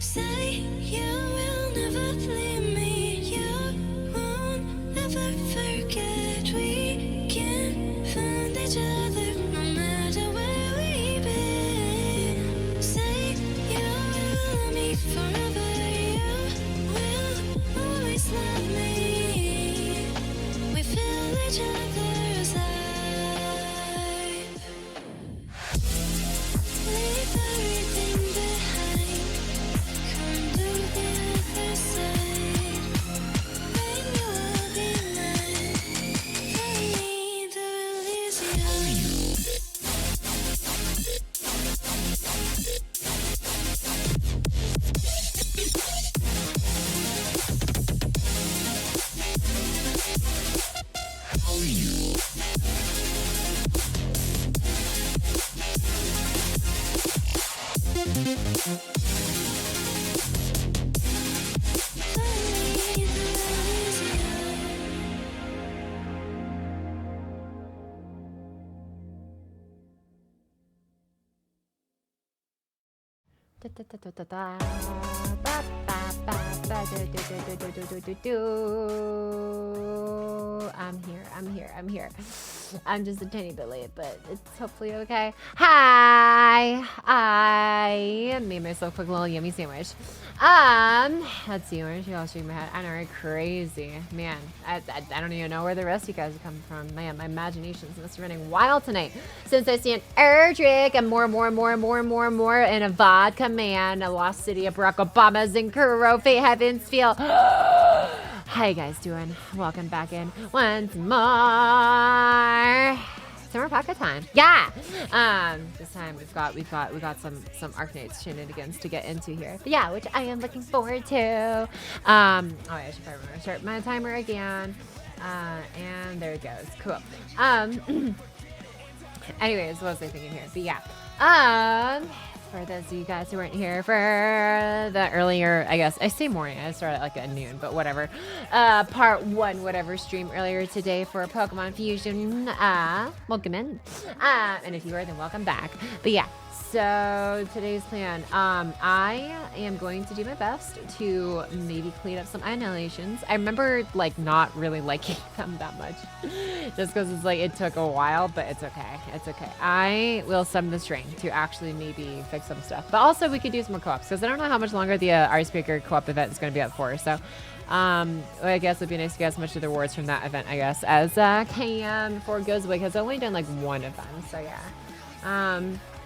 Say you will never leave me, you won't ever forget. We can find each other no matter where we've been. Say you will love me forever, you will always love me. We fill each other's life. Leave everything behind. Come to the other side. Then you will be mine. For me, the will is yours. For me, the will is yours. I'm here. I'm just a tiny bit late, but it's hopefully okay. Hi, I made myself a quick little yummy sandwich. Let's see, where should I shake my head? I know, right? Crazy. Man, I don't even know where the rest of you guys are coming from. Man, my imagination's must be running wild tonight. Since I see an air drink and more in a vodka man, a lost city of Barack Obama's in Kurofe Heavens feel. How you guys doing? Welcome back in once more. Summer pocket time. Yeah. This time we got some Arknights shenanigans to get into here. But yeah, which I am looking forward to. I should probably remember to start my timer again. And there it goes. Cool. Anyways, what was I thinking here? But yeah. For those of you guys who weren't here for the earlier, I guess, I say morning, I started like at noon, but whatever. Part 1, whatever, stream earlier today for Pokemon Fusion. Welcome in. And if you are, then welcome back. But yeah, so today's plan. I am going to do my best to maybe clean up some annihilations. I remember like not really liking them that much. Just because it's like it took a while, but it's okay. It's okay. I will summon the string to actually maybe fix some stuff. But also we could do some more co-ops because I don't know how much longer the Icebreaker co-op event is going to be up for. So I guess it'd be nice to get as much of the rewards from that event, I guess, as can before it goes away because I've only done like one event. So yeah.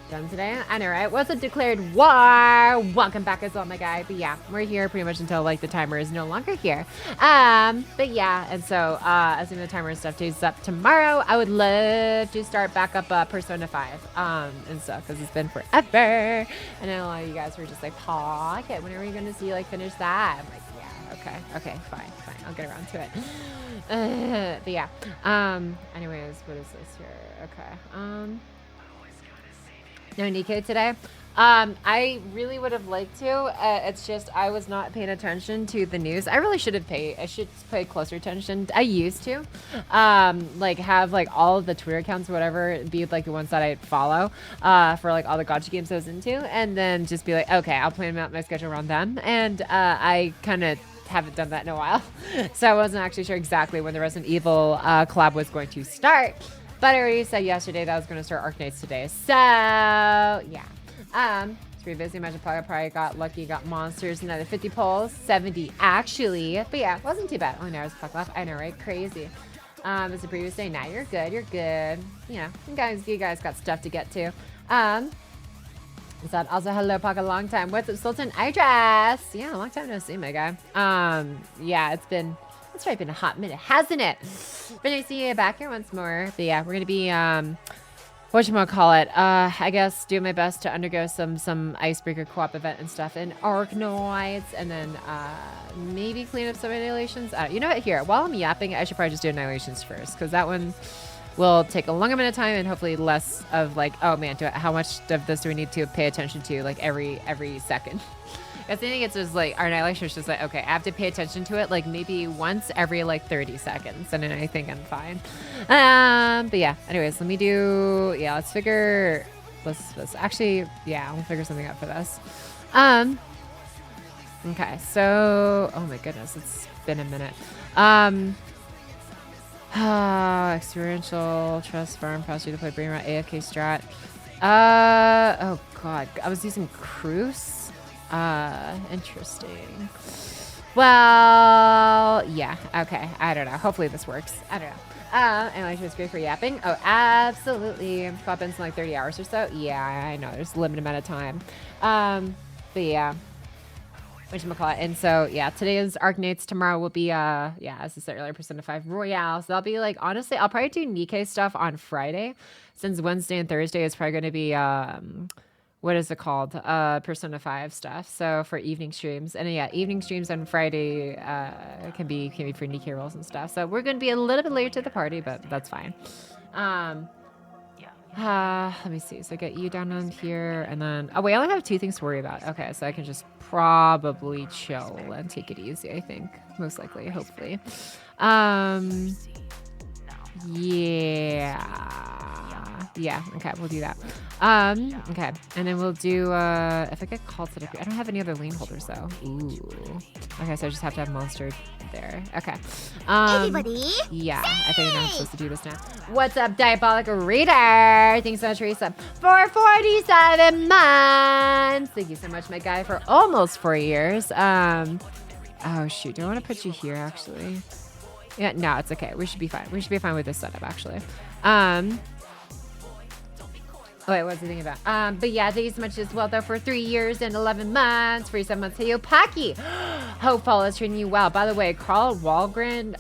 Done today. I know, right? What's a declared war? Welcome back as well, my guy. But yeah, we're here pretty much until like the timer is no longer here. But yeah, and so assuming the timer and stuff stays up tomorrow, I would love to start back up Persona 5 and stuff because it's been forever. And I know a lot of you guys were just like, Pocket, when are we going to see like finish that? I'm like, yeah, okay, fine. I'll get around to it. But yeah. Anyways, what is this here? Okay. No Nico today. I really would have liked to. It's just I was not paying attention to the news. I really should have paid. I should pay closer attention. I used to, like have like all of the Twitter accounts or whatever be like the ones that I follow, for like all the gacha games I was into, and then just be like, okay, I'll plan out my schedule around them. And I kind of haven't done that in a while, so I wasn't actually sure exactly when the Resident Evil collab was going to start. But I already said yesterday that I was going to start Arknights today. So, yeah. To revisit Magic Pocket, probably got lucky, got monsters, another 50 pulls, 70 actually. But yeah, it wasn't too bad. Only hours puck left. I know, right? Crazy. As the previous day, now you're good. You're good. You know, you guys got stuff to get to. What's up? Also, hello, Pocket, long time. What's up, Sultan Idris? Yeah, long time no see, my guy. Yeah, it's probably been a hot minute, hasn't it? But nice to see you back here once more. But yeah, we're gonna be whatchamacallit, I guess do my best to undergo some Icebreaker co-op event and stuff in Arknights, and then maybe clean up some annihilations. You know what, here, while I'm yapping, I should probably just do annihilations first, because that one will take a long amount of time and hopefully less of like, oh man, how much of this do we need to pay attention to like every second? I think it's just like our annihilation is just like, okay, I have to pay attention to it like maybe once every like 30 seconds, and then I think I'm fine. But yeah, anyways, let me do, yeah, let's actually, yeah, we'll figure something out for this. Okay, so oh my goodness, it's been a minute. Experiential trust farm prostitute to play brain rot AFK strat. Oh god, I was using Cruise. Interesting. Well, yeah, okay. I don't know. Hopefully this works. I don't know. And like it's great for yapping. Oh, absolutely. Pop in like 30 hours or so. Yeah, I know. There's a limited amount of time. But yeah. Whatchamacallit. And so yeah, today is Arknights. Tomorrow will be yeah, as I said earlier, Persona 5 Royale. So that'll be like honestly, I'll probably do Nikkei stuff on Friday, since Wednesday and Thursday is probably gonna be what is it called? Persona 5 stuff. So for evening streams. And yeah, evening streams on Friday can be for Nikkei rolls and stuff. So we're gonna be a little bit later to the party, but that's fine. Let me see. So I get you down on here, and then oh wait, I only have 2 things to worry about. Okay, so I can just probably chill and take it easy. I think most likely, hopefully. Yeah. Okay, we'll do that. Okay, and then we'll do if I get called to the, I don't have any other lane holders though. Ooh. Okay, so I just have to have monster there. Okay. Everybody. Yeah, I think I'm supposed to do this now. What's up, Diabolic Reader? Thanks so much, Teresa, for 47 months. Thank you so much, my guy, for almost 4 years. Oh shoot, do I want to put you here actually? Yeah, no, it's okay. We should be fine. We should be fine with this setup actually. Oh, wait, what was I thinking about? But yeah, thank you so much as well, though, for 3 years and 11 months, 47 months. Hey, yo, Pocky. Hope fall is treating you well. By the way, Carl Walgren,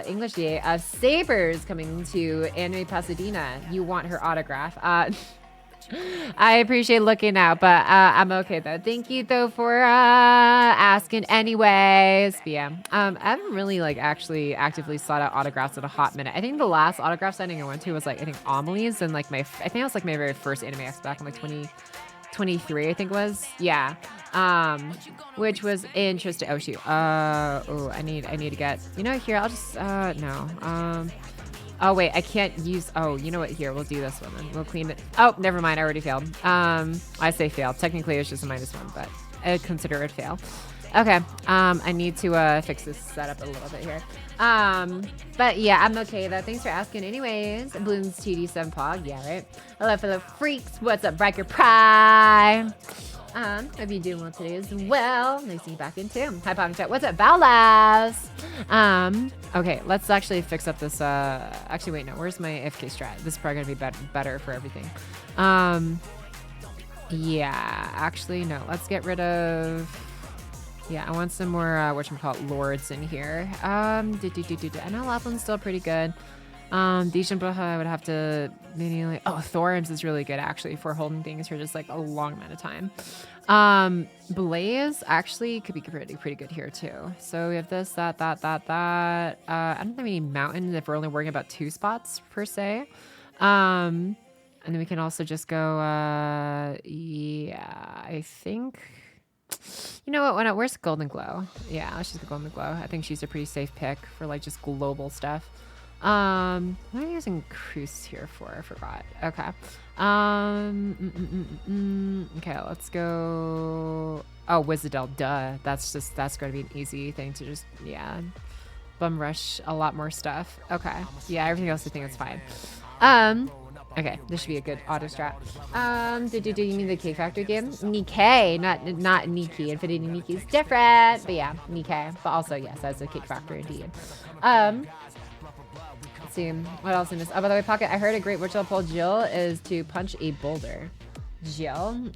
English DA of Sabers coming to Anime Pasadena. You want her autograph. I appreciate looking out, but I'm okay though. Thank you though for asking anyways. But yeah, I haven't really like actually actively sought out autographs in a hot minute. I think the last autograph signing I went to was like I think Amelie's, and like I think it was like my very first Anime X back in like 2023 I think it was. Yeah. Which was interesting. Oh shoot. I need to get, here I'll just no. Oh, wait, I can't use... Oh, you know what? Here, we'll do this one then. We'll clean it. Oh, never mind. I already failed. I say failed. Technically, it's just a -1, but I consider it fail. Okay. I need to fix this setup a little bit here. But yeah, I'm okay, though. Thanks for asking anyways. Bloons TD7 Pog. Yeah, right? Hello, fellow freaks. What's up, Riker Prime? Hope you're doing well today as well. Nice to see you back in too. Hi, Pocket Chat. What's up, Balas? Okay, let's actually fix up this. Actually, wait, no. Where's my AFK strat? This is probably gonna be better for everything. Yeah, actually, no. Let's get rid of. Yeah, I want some more whatchamacallit lords in here. I know Lapland's still pretty good. Dijinbruja, I would have to manually. Oh, Thorns is really good actually for holding things for just like a long amount of time. Blaze actually could be pretty good here too. So we have this, that. I don't have any mountains if we're only worrying about 2 spots per se. And then we can also just go. Yeah, I think. You know what? Why not? Where's Golden Glow? Yeah, let's just go Golden Glow. I think she's a pretty safe pick for like just global stuff. What am I using Cruise here for? I forgot. Okay. Okay, let's go. Oh, Wizardel, duh. That's going to be an easy thing to just, yeah, bum rush a lot more stuff. Okay. Yeah, everything else I think is fine. Okay, this should be a good auto strat. Do you mean the K Factor game? Nikkei, not Nikki. Infinity Nikki is different, but yeah, Nikkei. But also, yes, that's a Cake Factor indeed. Let's see, what else in this? Oh, by the way, Pocket, I heard a great virtual pull Jill is to punch a boulder. Jill?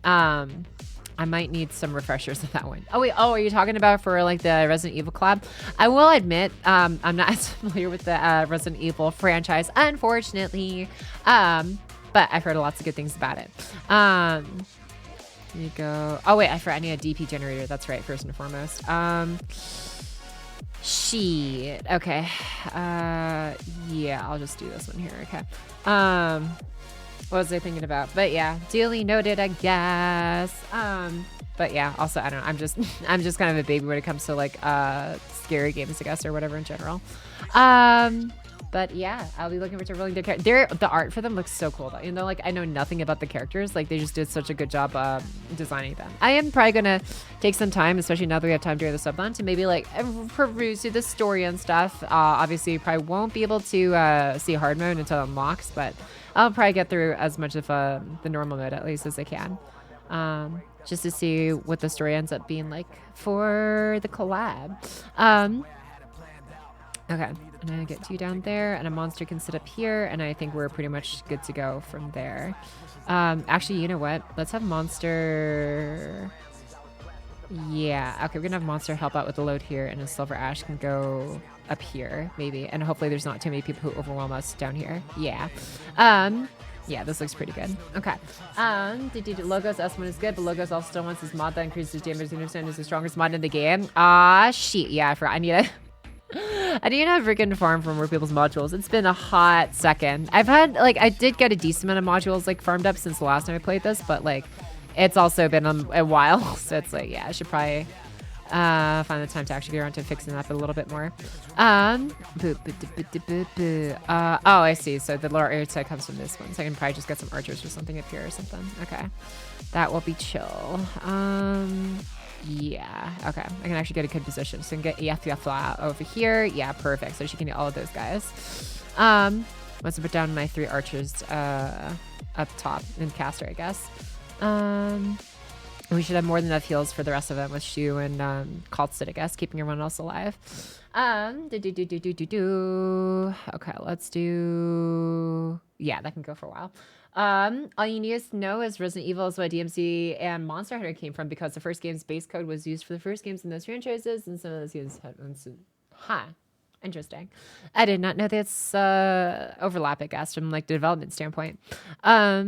I might need some refreshers of that one. Oh wait, are you talking about for like the Resident Evil collab? I will admit, I'm not as familiar with the Resident Evil franchise, unfortunately. But I've heard lots of good things about it. Here you go. Oh wait, I need a DP generator. That's right, first and foremost. Shit. Okay. Yeah, I'll just do this one here. Okay. What was I thinking about? But yeah, duly noted, I guess. But yeah, also I don't know. I'm just kind of a baby when it comes to like scary games, I guess, or whatever in general. But yeah, I'll be looking forward to rolling their character. The art for them looks so cool though. You know, like I know nothing about the characters. Like they just did such a good job designing them. I am probably gonna take some time, especially now that we have time during the sublon, to maybe like peruse through the story and stuff. Obviously, you probably won't be able to see hard mode until it unlocks, but I'll probably get through as much of the normal mode at least as I can. Just to see what the story ends up being like for the collab. Okay, I'm gonna get you down there, and a monster can sit up here, and I think we're pretty much good to go from there. Actually, you know what? Let's have monster. Yeah, okay, we're gonna have monster help out with the load here, and a silver ash can go up here, maybe, and hopefully there's not too many people who overwhelm us down here. Yeah. Yeah, this looks pretty good. Okay. Logos S1 is good, but Logos also still wants his mod that increases damage and is the strongest mod in the game. Ah, shit. Yeah, I forgot. I need a freaking farm for more people's modules. It's been a hot second. I've had, like, I did get a decent amount of modules, like, farmed up since the last time I played this, but, like, it's also been a while. So it's like, yeah, I should probably find the time to actually get around to fixing that a little bit more. Oh, I see. So the lower area tag comes from this one. So I can probably just get some archers or something up here or something. Okay. That will be chill. Yeah. Okay. I can actually get a good position. So I can get Yafla over here. Yeah, perfect. So she can get all of those guys. Let's put down my 3 archers up top and caster, I guess. We should have more than enough heals for the rest of them with Shu and Kaltstead, I guess, keeping everyone else alive. Okay, let's do... Yeah, that can go for a while. All you need to know is Resident Evil is what DMC and Monster Hunter came from, because the first game's base code was used for the first games in those franchises, and some of those games had... Huh. Interesting. I did not know that's overlap, I guess, from like the development standpoint. I'll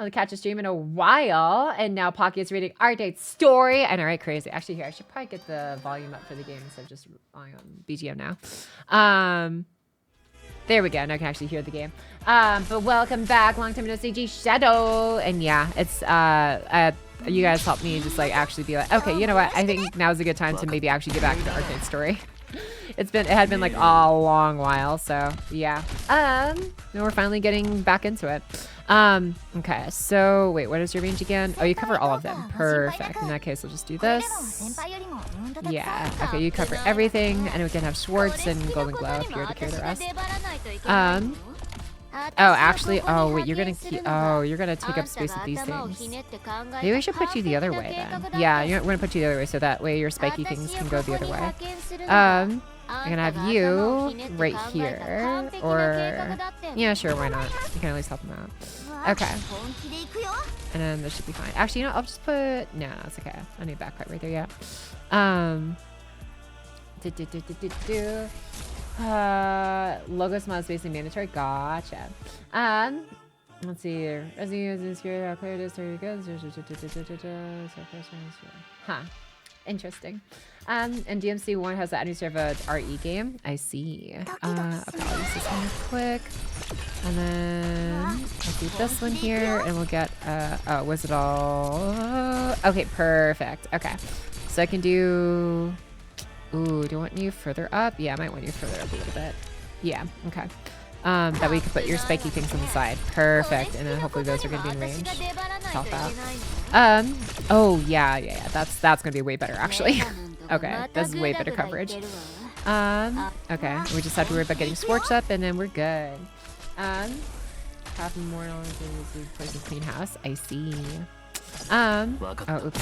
catch a stream in a while, and now Pocky is reading Arknights story. I know, right? Crazy. Actually, here I should probably get the volume up for the game instead of just relying on BGM now. There we go. Now I can actually hear the game. But welcome back, long time no CG Shadow, and yeah, it's you guys helped me just like actually be like, okay, you know what? I think now's a good time to maybe actually get back to the Arknights story. It had been like a long while, so yeah. And we're finally getting back into it. Okay, so wait, what is your range again? Oh, you cover all of them. Perfect. In that case, we'll just do this. Yeah. Okay, you cover everything, and we can have Schwartz and Golden Glow up here to carry the rest. Oh, actually, oh wait, you're gonna take up space with these things. Maybe we should put you the other way then. Yeah, we're gonna put you the other way so that way your spiky things can go the other way. I'm gonna have you right here, or yeah, sure, why not? You can at least help them out. Okay, and then this should be fine. Actually, you know, I'll just put no, it's okay. I need backpack right there. Yeah. Logos mod is basically mandatory. Gotcha. Let's see here. Resident Evil is here. How clear it is. There you go. Huh. Interesting. And DMC 1 has the administrative RE game. I see. Okay, I'll use this one real quick. And then I'll do this one here, and we'll get oh, was it all? Okay, perfect. Okay. So I can do. Ooh, do you want you further up? Yeah, I might want you further up a little bit. Yeah, okay. That way you can put your spiky things on the side. Perfect. And then hopefully those are going to be in range. Help out. Oh, yeah. That's going to be way better, actually. Okay, this is way better coverage. Okay, we just have to worry about getting Swartz up, and then we're good. Half more knowledge is place a clean house. I see. Oh, oops,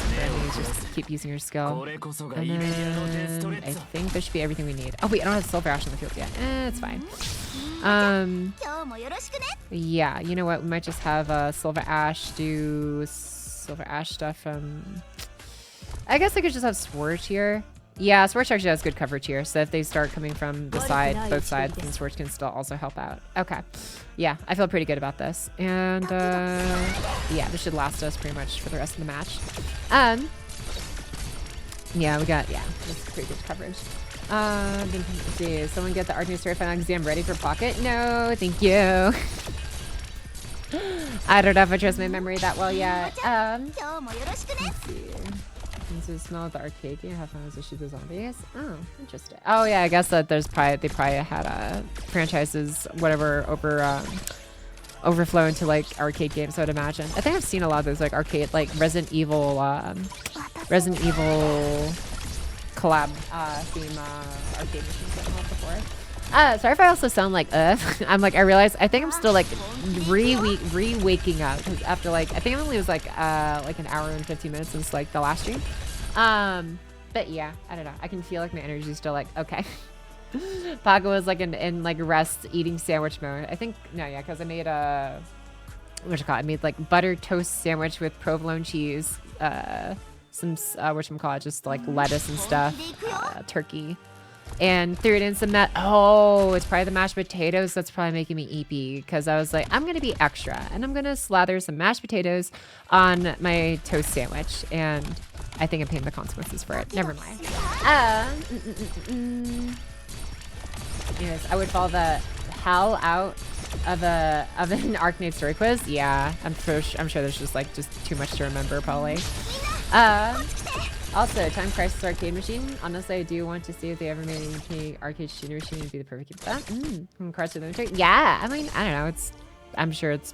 just keep using your skill. And then I think this should be everything we need. Oh wait, I don't have Silver Ash in the field yet. It's fine. Yeah, you know what? We might just have Silver Ash do Silver Ash stuff. I guess I could just have Swartz here. Yeah, Swartz actually has good coverage here, so if they start coming from the side, both sides, then Swartz can still also help out. Okay. Yeah, I feel pretty good about this. And, yeah, this should last us pretty much for the rest of the match. Yeah, we got, yeah, this is pretty good coverage. Let's see, someone get the Arknights Certified Exam ready for Pocket? No, thank you. I don't know if I trust my memory that well yet. Let's see. Since it smell the arcade game, have fun as they shoot the zombies. Oh, interesting. Oh yeah, I guess that they probably had franchises, whatever, overflow into like arcade games. I would imagine. I think I've seen a lot of those like arcade, like Resident Evil collab theme arcade machines that I've had before. Sorry if I also sound like I'm like, I realize I think I'm still like re-waking up because after like I think it only was like an hour and 15 minutes since like the last stream. But yeah, I don't know. I can feel like my energy's still like okay. Paco was like in like rest eating sandwich mode. I think because I made I made like butter toast sandwich with provolone cheese, some just like lettuce and stuff, turkey. And threw it in some it's probably the mashed potatoes that's probably making me eepy because I was like, I'm gonna be extra and I'm gonna slather some mashed potatoes on my toast sandwich, and I think I'm paying the consequences for it. Never mind. Yes, I would follow the hell out of an Arknights story quiz. Yeah, I'm sure there's just too much to remember probably. Also, Time Crisis arcade machine. Honestly, I do want to see if they ever made an arcade shooter machine. Would be the perfect gift for that. Crisis Limited. Yeah, I mean, I don't know. I'm sure it's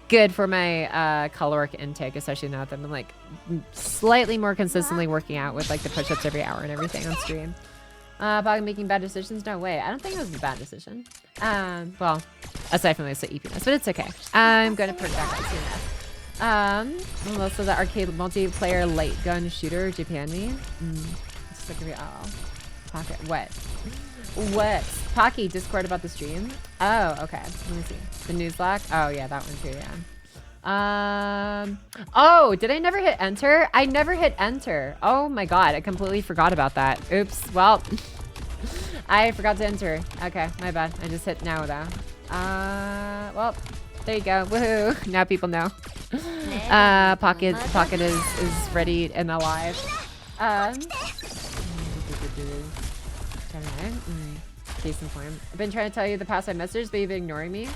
good for my caloric intake, especially now that I'm like slightly more consistently working out with like the push-ups every hour and everything on stream. About making bad decisions? No way. I don't think it was a bad decision. Well, aside from the EPS, but it's okay. I'm gonna put it back on soon enough. Also the arcade multiplayer light gun shooter Japan me. It's like Pocket. What? Pocky Discord about the stream? Oh, okay. Let me see. The news block? Oh yeah, that one too, yeah. Oh, did I never hit enter? I never hit enter. Oh my god, I completely forgot about that. Oops. Well, I forgot to enter. Okay, my bad. I just hit now though. Well, there you go. Woohoo. Now people know. Pocket is ready and alive. Case in point. I've been trying to tell you the past 5 messages, but you've been ignoring me.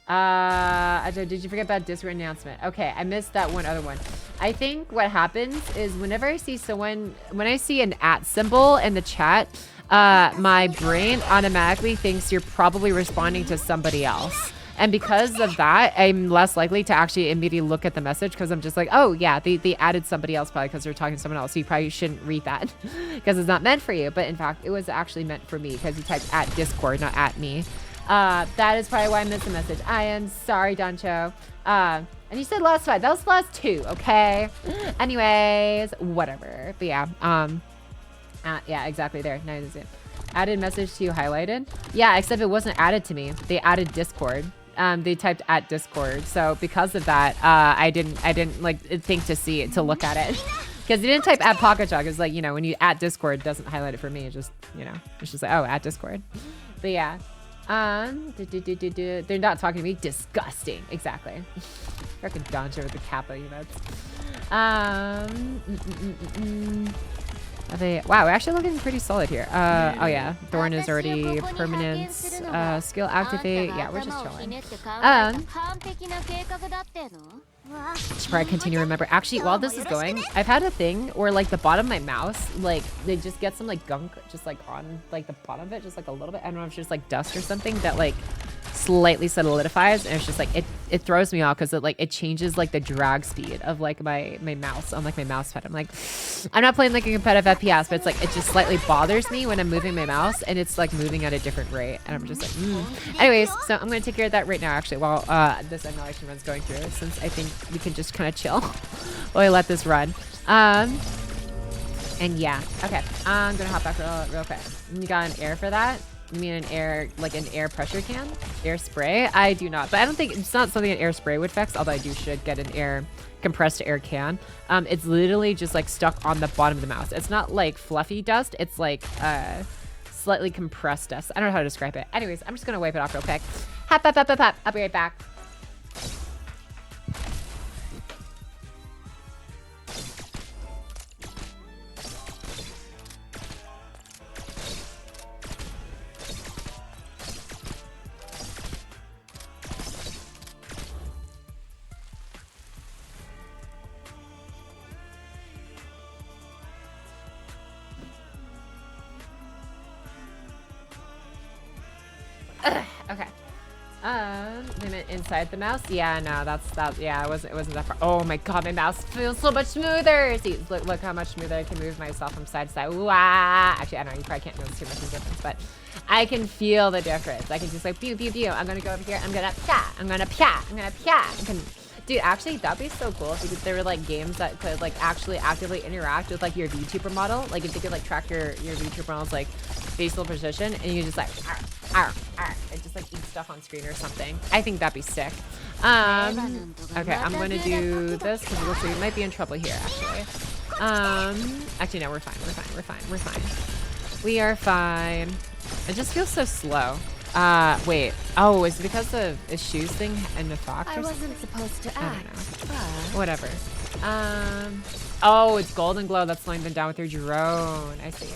Did you forget about Discord announcement? Okay, I missed that one other one. I think what happens is whenever I see when I see an @ symbol in the chat, my brain automatically thinks you're probably responding to somebody else. And because of that, I'm less likely to actually immediately look at the message because I'm just like, oh yeah, they added somebody else probably because they're talking to someone else. So you probably shouldn't read that because it's not meant for you. But in fact, it was actually meant for me because you typed @ Discord, not @ me. That is probably why I missed the message. I am sorry, Doncho. And you said last 5. That was last 2, okay? Anyways, whatever. But yeah, yeah, exactly there. Now you see it. Added message to you highlighted. Yeah, except it wasn't added to me. They added Discord. They typed @ Discord. So because of that, I didn't like think to see it, to look at it. Because they didn't type @ Pocket Chalk. It's like, you know, when you @ Discord, it doesn't highlight it for me. It just, you know, it's just like, oh, @ Discord. But yeah. They're not talking to me. Disgusting. Exactly. Freaking Doncho with the Kappa emotes. Wow, we're actually looking pretty solid here. Oh yeah, Thorn is already permanent. Skill activate. Yeah, we're just chilling. Should probably continue to remember. Actually, while this is going, I've had a thing where like the bottom of my mouse, like they just get some like gunk just like on like the bottom of it, just like a little bit. I don't know if it's just like dust or something that like slightly solidifies, and it's just like it throws me off because it changes like the drag speed of like my mouse on like my mouse pad. I'm like, I'm not playing like a competitive FPS, but it's like it just slightly bothers me when I'm moving my mouse and it's like moving at a different rate, and I'm just like Anyways, so I'm gonna take care of that right now actually while this emulation run's going through, since I think we can just kind of chill while I let this run. And yeah, okay, I'm gonna hop back real quick. You got an air for that? You mean an air, like an air pressure can? Air spray? I do not, but I don't think, it's not something an air spray would fix, although I should get an air, compressed air can. It's literally just like stuck on the bottom of the mouse. It's not like fluffy dust, it's like slightly compressed dust. I don't know how to describe it. Anyways, I'm just gonna wipe it off real quick. Hop. I'll be right back. They meant inside the mouse. Yeah, no, that. Yeah, it wasn't that far. Oh my god, my mouse feels so much smoother. See, look how much smoother I can move myself from side to side. Wow. Actually, I don't know. You probably can't notice too much of a difference, but I can feel the difference. I can just like pew pew pew. I'm gonna go over here. I'm gonna pya. I'm gonna pya. I'm gonna pya. Dude, actually, that'd be so cool if there were like games that could like actually actively interact with like your VTuber model. Like if they could like track your VTuber model's like facial position, and you just like and just like eat stuff on screen or something. I think that'd be sick. Okay, I'm gonna do this because it looks like we might be in trouble here. Actually, no, we're fine. We are fine. It just feels so slow. Wait. Oh, is it because of a shoes thing and the fox? I wasn't supposed to act. I don't know. Whatever. Oh, it's Golden Glow that's slowing them down with your drone. I see.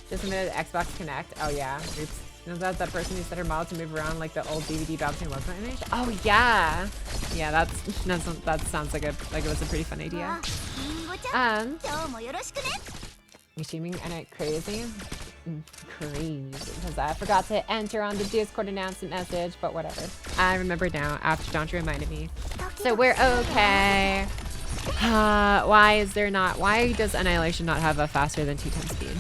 Just a minute, Xbox Connect. Oh yeah. Oops. You know that person who set her model to move around like the old DVD bouncing logo image? Oh yeah. Yeah, that sounds like it was a pretty fun idea. Is she being crazy? Crazy because I forgot to enter on the Discord announcement message, but whatever. I remember now after Jontra reminded me. So we're okay. Why does Annihilation not have a faster than 2x speed?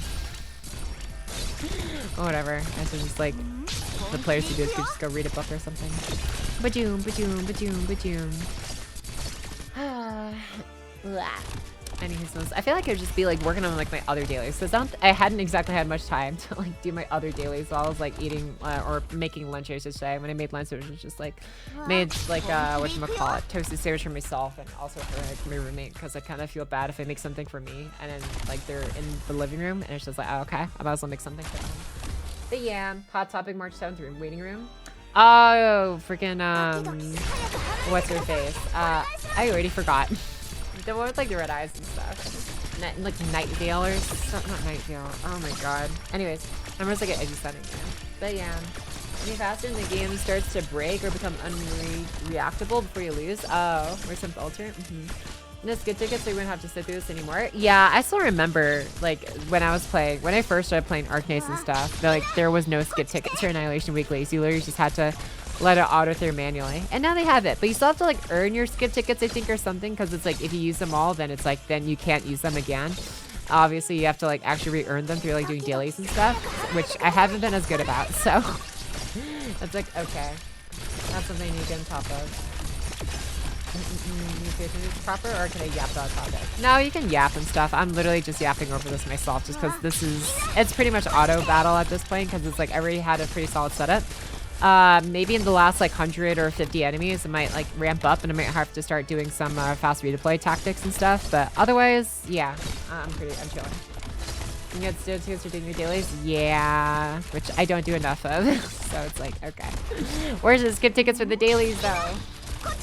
Whatever. I should just like the players who do this could just go read a book or something. Bajoom, bajoom, bajoom, bajoom. Anyways, I feel like I'd just be like working on like my other dailies. So I hadn't exactly had much time to like do my other dailies while I was like eating or making lunch, I should say. When I made lunch, it was just like made like whatchamacallit, toasted sandwich for myself and also for like, my roommate because I kind of feel bad if I make something for me and then like they're in the living room and it's just like, oh, okay, I might as well make something for them. But yeah, Hot Topic March 7th waiting room. Oh, freaking what's her face? I already forgot. The one with like the red eyes and stuff. Like Night Veil or something. Not Night Veil. Oh my god. Anyways, I'm just like an edgy setting there. But yeah. Any faster and the game starts to break or become unreactable before you lose. Oh, or some alter. No skip tickets, so you wouldn't have to sit through this anymore. Yeah, I still remember like when I first started playing Arknights and stuff, there was no skip tickets for Annihilation Weekly. So you literally just had to let it auto through manually. And now they have it, but you still have to like earn your skip tickets, I think, or something, because it's like if you use them all, then it's like then you can't use them again. Obviously, you have to like actually re-earn them through like doing dailies and stuff, which I haven't been as good about. So that's like okay, that's something you get on top of. Proper, or can I yap that topic? No, you can yap and stuff. I'm literally just yapping over this myself, just because it's pretty much auto battle at this point, because it's like I already had a pretty solid setup. Maybe in the last like 100 or 50 enemies, it might like ramp up and I might have to start doing some fast redeploy tactics and stuff. But otherwise, yeah, I'm chilling. You get still tickets for doing your dailies? Yeah, which I don't do enough of. So it's like, okay. Where's the skip tickets for the dailies though?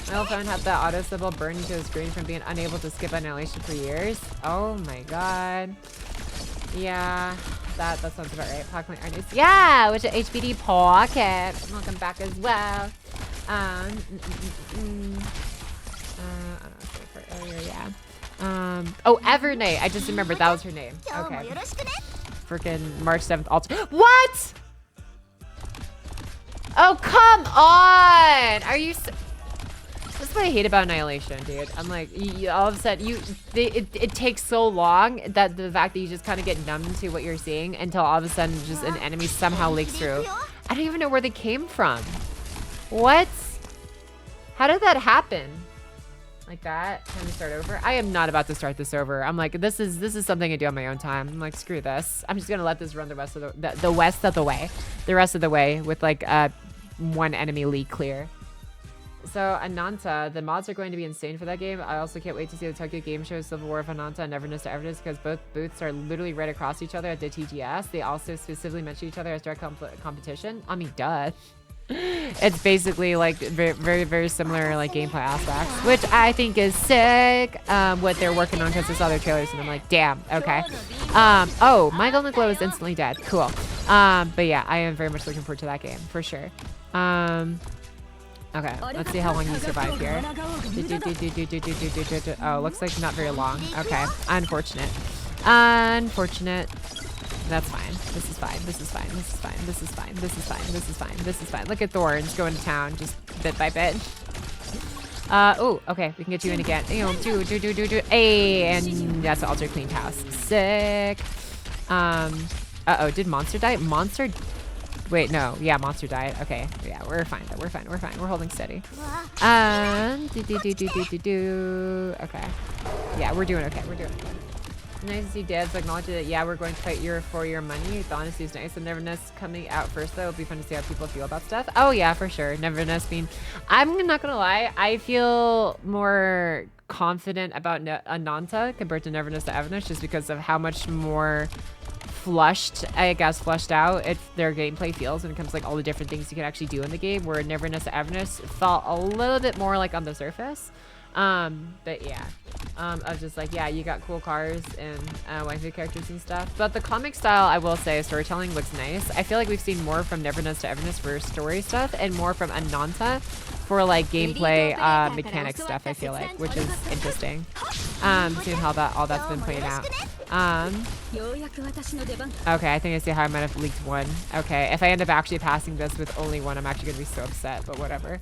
My old phone had the auto symbol burned into the screen from being unable to skip Annihilation for years. Oh my god. Yeah. That sounds about right. Pocky Arknights. Yeah, which is HBD Pocket. Welcome back as well. I don't know, earlier, yeah. Oh, Evernight. I just remembered that was her name. Okay. Freaking March 7th alter. What? Oh, come on! Are you? That's what I hate about Annihilation, dude. I'm like, all of a sudden, it takes so long that the fact that you just kind of get numb to what you're seeing until all of a sudden just an enemy somehow leaks through. I don't even know where they came from. What? How did that happen? Like that? Time to start over? I am not about to start this over. I'm like, this is something I do on my own time. I'm like, screw this. I'm just gonna let this run the rest of the rest of the way with like one enemy leak clear. So Ananta, the mods are going to be insane for that game. I also can't wait to see the Tokyo Game Show Civil War of Ananta and Everness to Everness, because both booths are literally right across each other at the TGS. They also specifically mention each other as direct competition. I mean, duh. It's basically like very, very similar like gameplay aspects, which I think is sick. What they're working on, because there's other trailers and I'm like, damn, okay. Oh, my Golden Glow is instantly dead. Cool. But yeah, I am very much looking forward to that game for sure. Okay, let's see how long you survive here. Oh, looks like not very long. Okay, unfortunate. Unfortunate. That's fine. This is fine. This is fine. This is fine. This is fine. This is fine. This is fine. This is fine. Look at Thorns going to town just bit by bit. Oh, okay. We can get you in again. Do. Hey, and that's Alter Cleaned House. Sick. Uh-oh, did Monster die? Monster... Wait, no. Yeah, Monster died. Okay. Yeah, we're fine. We're fine. We're fine. We're holding steady. Okay. Yeah, we're doing okay. We're doing okay. Nice to see Dad's acknowledge that, yeah, we're going to fight for your money. The honesty is nice. And Neverness coming out first, though. It'll be fun to see how people feel about stuff. Oh, yeah, for sure. Neverness being... I'm not going to lie. I feel more confident about Ananta compared to Neverness to Everness just because of how much more flushed out their gameplay feels when it comes to like all the different things you can actually do in the game, where Neverness to Everness felt a little bit more like on the surface. But yeah, I was just like, yeah, you got cool cars and waifu characters and stuff. But the comic style, I will say, storytelling looks nice. I feel like we've seen more from Neverness to Everness for story stuff and more from Ananta for like gameplay mechanic stuff, I feel like, which is interesting. Seeing how all that's been played out. Okay, I think I see how I might have leaked one. Okay, if I end up actually passing this with only one, I'm actually gonna be so upset, but whatever.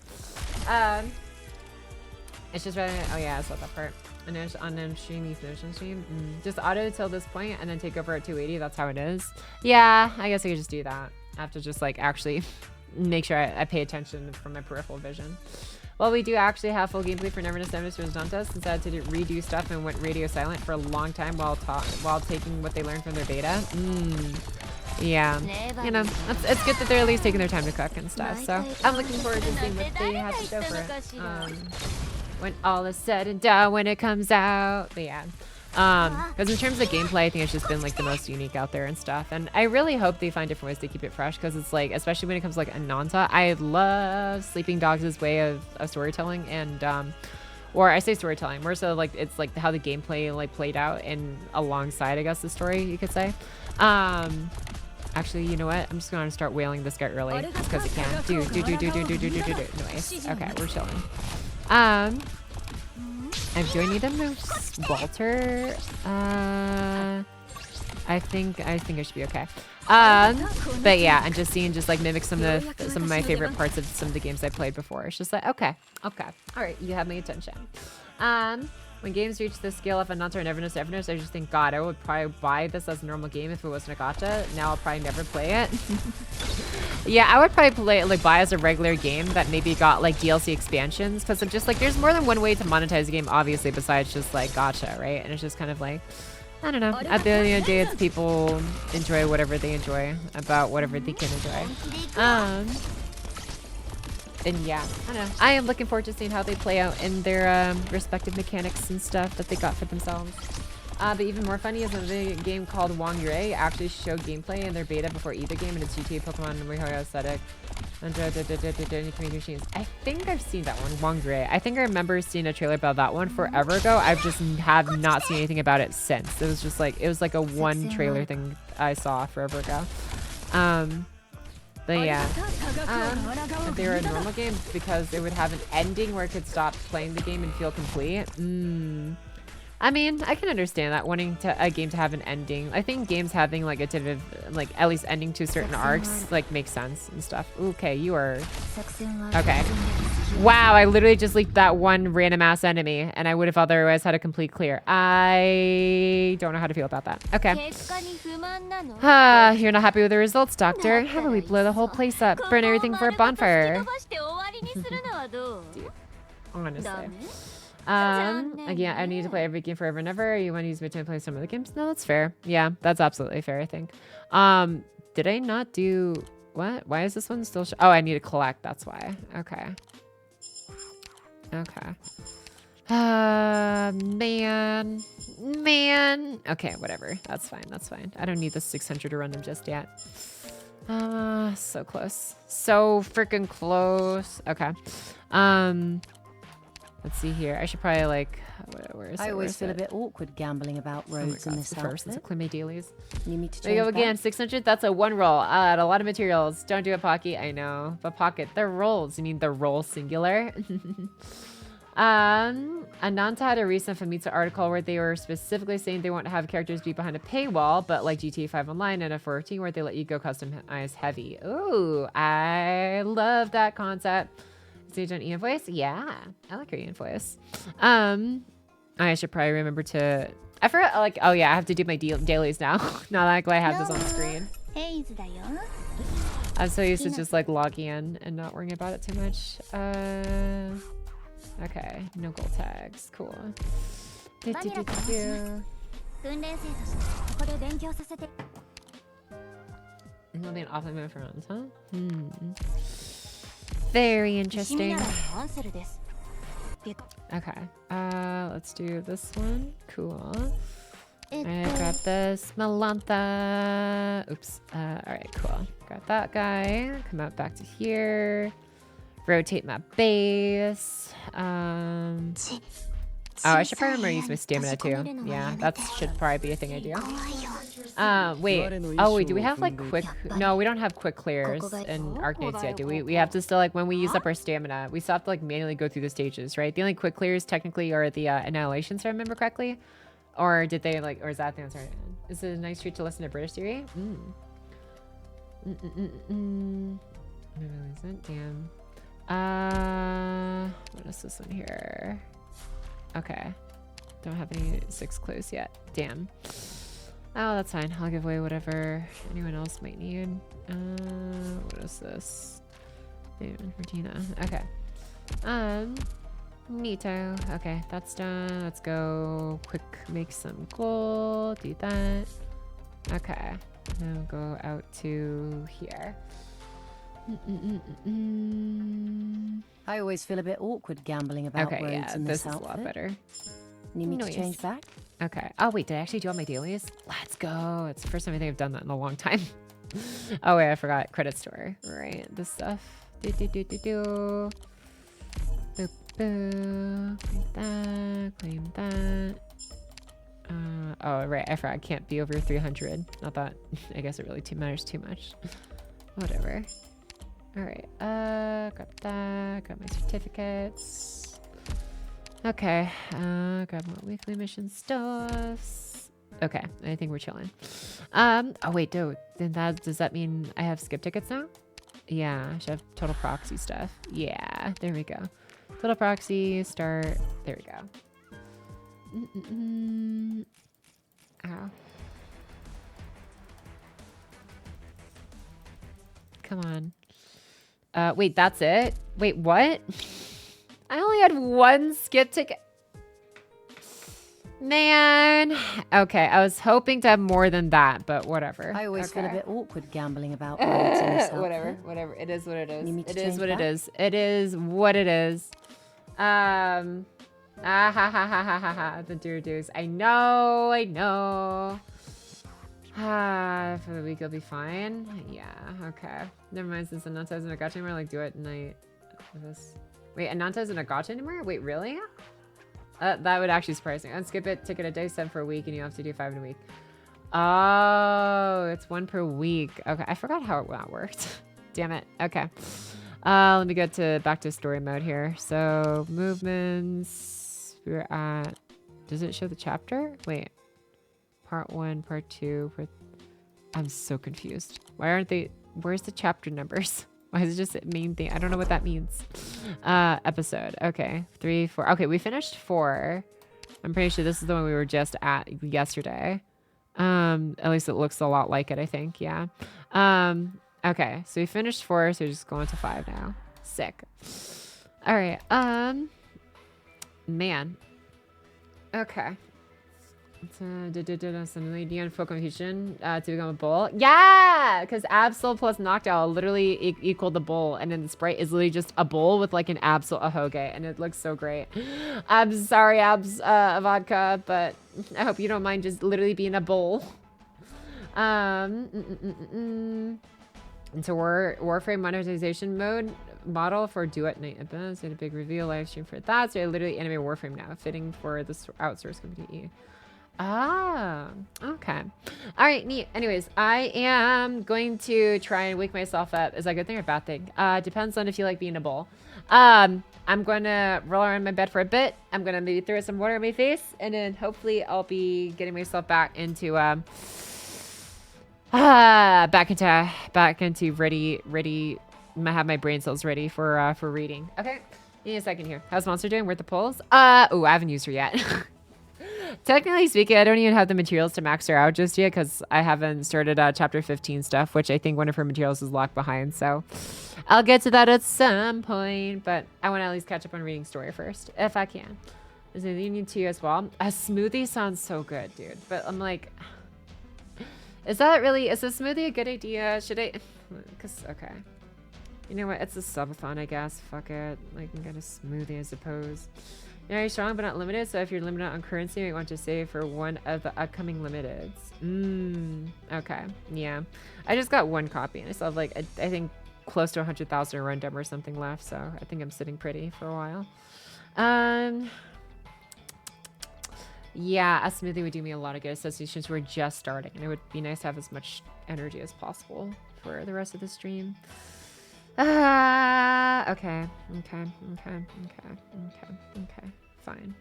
It's just rather, oh yeah, I saw that part. And then on them stream, stream. Just auto till this point and then take over at 280. That's how it is. Yeah, I guess I could just do that. I have to just like actually make sure I pay attention from my peripheral vision. Well, we do actually have full gameplay for Neverness vs. Dantas, since I had to redo stuff and went radio silent for a long time while taking what they learned from their beta. Yeah, you know, it's good that they're at least taking their time to cook and stuff. So I'm looking forward to seeing what they have to show for it. When all is said and done, when it comes out. But yeah, because in terms of gameplay, I think it's just been like the most unique out there and stuff. And I really hope they find different ways to keep it fresh, because it's like, especially when it comes to like Ananta, I love Sleeping Dogs' way of storytelling and or I say storytelling more so like it's like how the gameplay like played out and alongside, I guess, the story, you could say. Actually, you know what? I'm just gonna start whaling this guy early just because it can. Do. Nice. Okay, we're chilling. Do I need to move Walter? I think I should be okay. But yeah, and just seeing like mimic some of my favorite parts of some of the games I played before. It's just like, okay, all right, you have my attention. When games reach the scale of Ananta or Neverness to Everness, I just think, God, I would probably buy this as a normal game if it wasn't a gacha. Now I'll probably never play it. Yeah, I would probably play it, like, buy as a regular game that maybe got, like, DLC expansions. Because I'm just, like, there's more than one way to monetize a game, obviously, besides just, like, gacha, right? And it's just kind of like, I don't know. At the end of the day, it's people enjoy whatever they enjoy about whatever they can enjoy. And yeah, I don't know. I am looking forward to seeing how they play out in their respective mechanics and stuff that they got for themselves. But even more funny is a game called Wong Yue actually showed gameplay in their beta before either game, and it's GTA, Pokemon, and WeHoya aesthetic. And community machines. I think I've seen that one, Wong Yue. I think I remember seeing a trailer about that one forever ago. I've just have not seen anything about it since. It was just like, it was like a one trailer thing I saw forever ago. But yeah, if they were a normal game, because it would have an ending where it could stop playing the game and feel complete. I mean, I can understand that, wanting a game to have an ending. I think games having like a tentative, like at least ending to certain arcs, like makes sense and stuff. Okay, you are okay. Wow, I literally just leaked that one random ass enemy, and I would have otherwise had a complete clear. I don't know how to feel about that. Okay. You're not happy with the results, Doctor? How about we blow the whole place up, burn everything for a bonfire? Dude, honestly. Again, I need to play every game forever and ever. You want to use my time to play some of the games? No, that's fair. Yeah, that's absolutely fair, I think. Did I not do... What? Why is this one still... Oh, I need to collect. That's why. Okay. Okay. Man. Okay, whatever. That's fine. That's fine. I don't need the 600 to run them just yet. So close. So freaking close. Okay. Let's see here. I should probably like... Where is it? I always feel a bit awkward gambling about roads in this first. It's a Cleme dailies. You need to there you go again. 600. That's a one roll. A lot of materials. Don't do it, Pocky. I know. But pocket. The rolls. You mean the roll singular? Ananta had a recent Famitsu article where they were specifically saying they won't have characters be behind a paywall, but like GTA 5 Online and F14 where they let you go customize heavy. Ooh, I love that concept. Stage on Ian voice? Yeah, I like her Ian voice. I should probably remember to... I forgot, like, oh yeah, I have to do my dailies now. Not like I have this on screen. I'm so used to just like logging in and not worrying about it too much. Okay, no gold tags. Cool. Nothing off limit for runs, huh? Very interesting. Okay, let's do this one. Cool. I grab this Melantha. Oops. All right, cool. Grab that guy. Come out back to here. Rotate my base. Oh, I should probably remember to use my stamina too. Yeah, that should probably be a thing I do. Wait. Oh, wait. Do we have like quick? No, we don't have quick clears in Arknights yet, do we? We have to still like when we use up our stamina, we still have to like manually go through the stages, right? The only quick clears technically are the annihilations, if I remember correctly. Or did they like? Or is that the answer? Is it a nice treat to listen to British theory? Maybe isn't. Damn. What is this one here? Okay. Don't have any 6 clues yet. Damn. Oh, that's fine. I'll give away whatever anyone else might need. What is this? Regina. Okay. Neato. Okay, that's done. Let's go quick make some gold. Do that. Okay. Now go out to here. I always feel a bit awkward gambling about roads in this outfit. Is a lot better. Need me to change back? Okay. Oh, wait, did I actually do all my dailies? Let's go. It's the first time I think I've done that in a long time. Oh, wait, I forgot. Credit store. Right, this stuff. Boop, boop. Claim that. Oh, right, I forgot. I can't be over 300. Not that. I guess it really matters too much. Whatever. All right, grab that, grab my certificates. Okay, grab more weekly mission stuffs. Okay, I think we're chilling. Oh wait, dude, then does that mean I have skip tickets now? Yeah, I should have total proxy stuff. Yeah, there we go. Total proxy, start, there we go. Ow. Come on. Wait, that's it? Wait, what? I only had 1 skip ticket. Man. Okay, I was hoping to have more than that, but whatever. I always feel a bit awkward gambling about roads in this outfit. Whatever. It is what it is. It is what it is. It is what it is. The doo-doos. I know. For the week, it'll be fine. Yeah, okay. Never mind, since Ananta isn't a gacha anymore, like, do it night with this. Wait, Ananta isn't a gacha anymore? Wait, really? That would actually surprise me. Unskip it, ticket a day, 7 for a week, and you have to do 5 in a week. Oh, it's 1 per week. Okay, I forgot how that worked. Damn it. Okay. Let me get back to story mode here. So, movements. We're at... Does it show the chapter? Wait. Part 1, part 2. I'm so confused. Why aren't they... Where's the chapter numbers? Why is it just a main thing? I don't know what that means. Episode. Okay. 3, 4. Okay, we finished 4. I'm pretty sure this is the one we were just at yesterday. At least it looks a lot like it, I think. Yeah. Okay, so we finished 4, so we're just going to 5 now. Sick. All right. Man. Okay. Suddenly Dion full competition to become a bull. Yeah, because Absol plus Noctowl literally equaled the bull, and then the sprite is literally just a bull with like an Absol Ahoge, and it looks so great. I'm sorry, Vodka, but I hope you don't mind just literally being a bull. Into Warframe monetization model for Duet Night events. Did a big reveal live stream for that. So I literally animate Warframe now, fitting for this outsource company. Ah, okay. All right, neat. Anyways, I am going to try and wake myself up. Is that a good thing or a bad thing? Depends on if you like being a bull. I'm going to roll around in my bed for a bit. I'm going to maybe throw some water on my face, and then hopefully I'll be getting myself back into back into ready. I have my brain cells ready for reading. Okay, give me a second here. How's Monster doing? Worth the pulls? Oh, I haven't used her yet. Technically speaking, I don't even have the materials to max her out just yet because I haven't started chapter 15 stuff, which I think one of her materials is locked behind. So I'll get to that at some point, but I want to at least catch up on reading story first, if I can. Is it you need to as well? A smoothie sounds so good, dude. But I'm like, is a smoothie a good idea? Should I? Because, okay. You know what? It's a subathon, I guess. Fuck it. Like, I can get a smoothie, I suppose. You're very strong, but not limited. So if you're limited on currency, you might want to save for one of the upcoming limiteds. Okay. Yeah. I just got one copy, and I still have, like, I think close to 100,000 random or something left. So I think I'm sitting pretty for a while. Yeah, a smoothie would do me a lot of good, especially since we're just starting. And it would be nice to have as much energy as possible for the rest of the stream. Okay. Fine.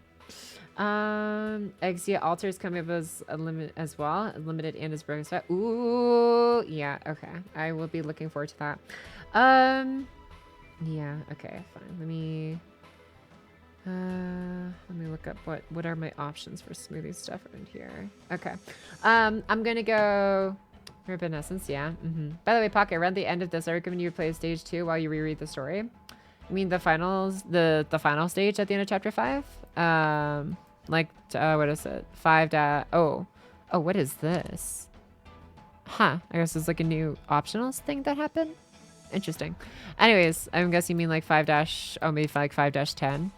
Exia altars coming up as a limit as well. Limited and as broken set. Ooh, yeah, okay. I will be looking forward to that. Yeah, okay, fine. Let me look up what are my options for smoothie stuff around here. Okay. I'm gonna go Urban Essence, yeah. By the way, Pocky, around the end of this, I recommend you play stage 2 while you reread the story. You mean the finals, the final stage at the end of chapter 5? What is it? 5. Oh, what is this? Huh. I guess it's like a new optionals thing that happened. Interesting. Anyways, I'm guessing you mean like 5 dash. Oh, maybe like 5-10.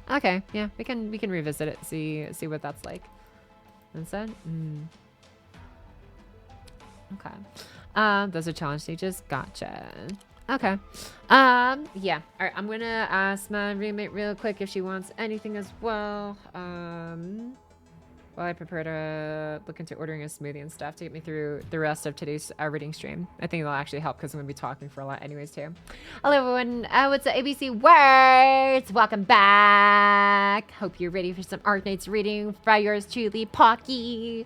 Okay, yeah, we can revisit it. See what that's like. Instead. Okay. Those are challenge stages. Gotcha. Okay. Yeah. All right. I'm gonna ask my roommate real quick if she wants anything as well. While I prepare to look into ordering a smoothie and stuff to get me through the rest of today's reading stream. I think it'll actually help because I'm gonna be talking for a lot anyways too. Hello everyone. What's up, ABC Words? Welcome back. Hope you're ready for some Arknights reading by yours truly, Pocky.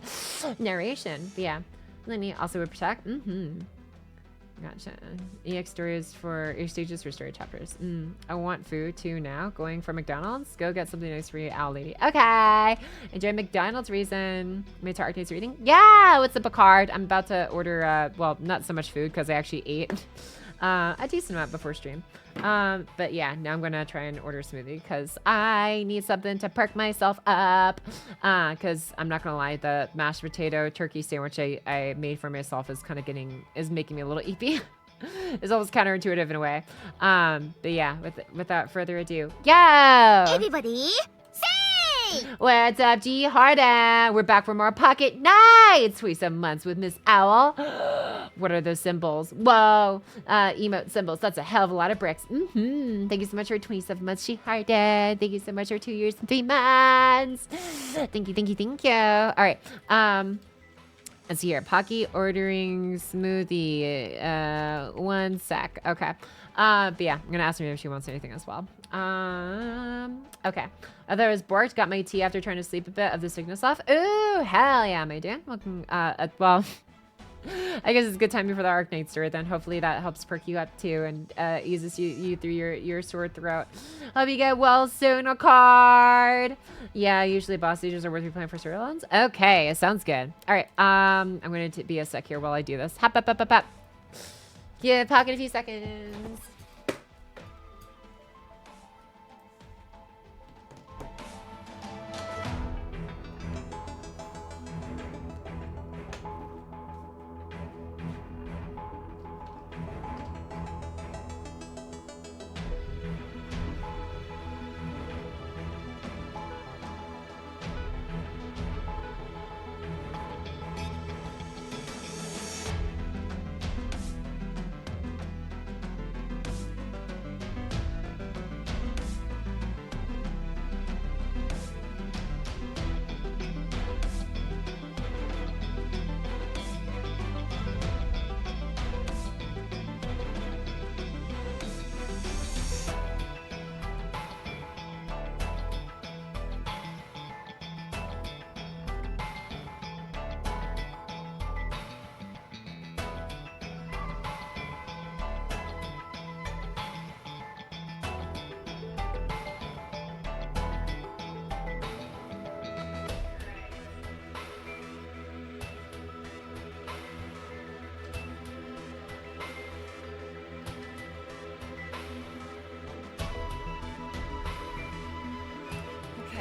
Narration. But yeah. Lenny also would protect. Gotcha. EX stories for EX stages for story chapters. I want food too now. Going for McDonald's? Go get something nice for you, owl lady. Okay. Enjoy McDonald's reason. Made to Arknights reading? Yeah! What's up, Picard? I'm about to order, well, not so much food because I actually ate a decent amount before stream. But yeah, now I'm gonna try and order a smoothie because I need something to perk myself up. Because I'm not gonna lie, the mashed potato turkey sandwich I made for myself is making me a little eepy. It's almost counterintuitive in a way. But yeah, without further ado, yo! Everybody, say! What's up, G Harden? We're back for more Pocket Nights. 27 months with Miss Owl. What are those symbols? Whoa. Emote symbols. That's a hell of a lot of bricks. Thank you so much for 27 months, She Harden. Thank you so much for 2 years and 3 months. Thank you. All right. Let's see here. Pocky ordering smoothie. 1 sec. Okay. But yeah, I'm gonna ask her if she wants anything as well. Okay. I thought it was borked. Got my tea after trying to sleep a bit of the sickness off. Ooh, hell yeah, my dude. Welcome. Well, I guess it's a good time before the Arknights story. Then hopefully that helps perk you up too and eases you through your sore throat. Hope you get well soon, a card. Yeah, usually boss stages are worth replaying for storylines. Okay, sounds good. All right. I'm going to be a sec here while I do this. Hop. Give Pocket a few seconds.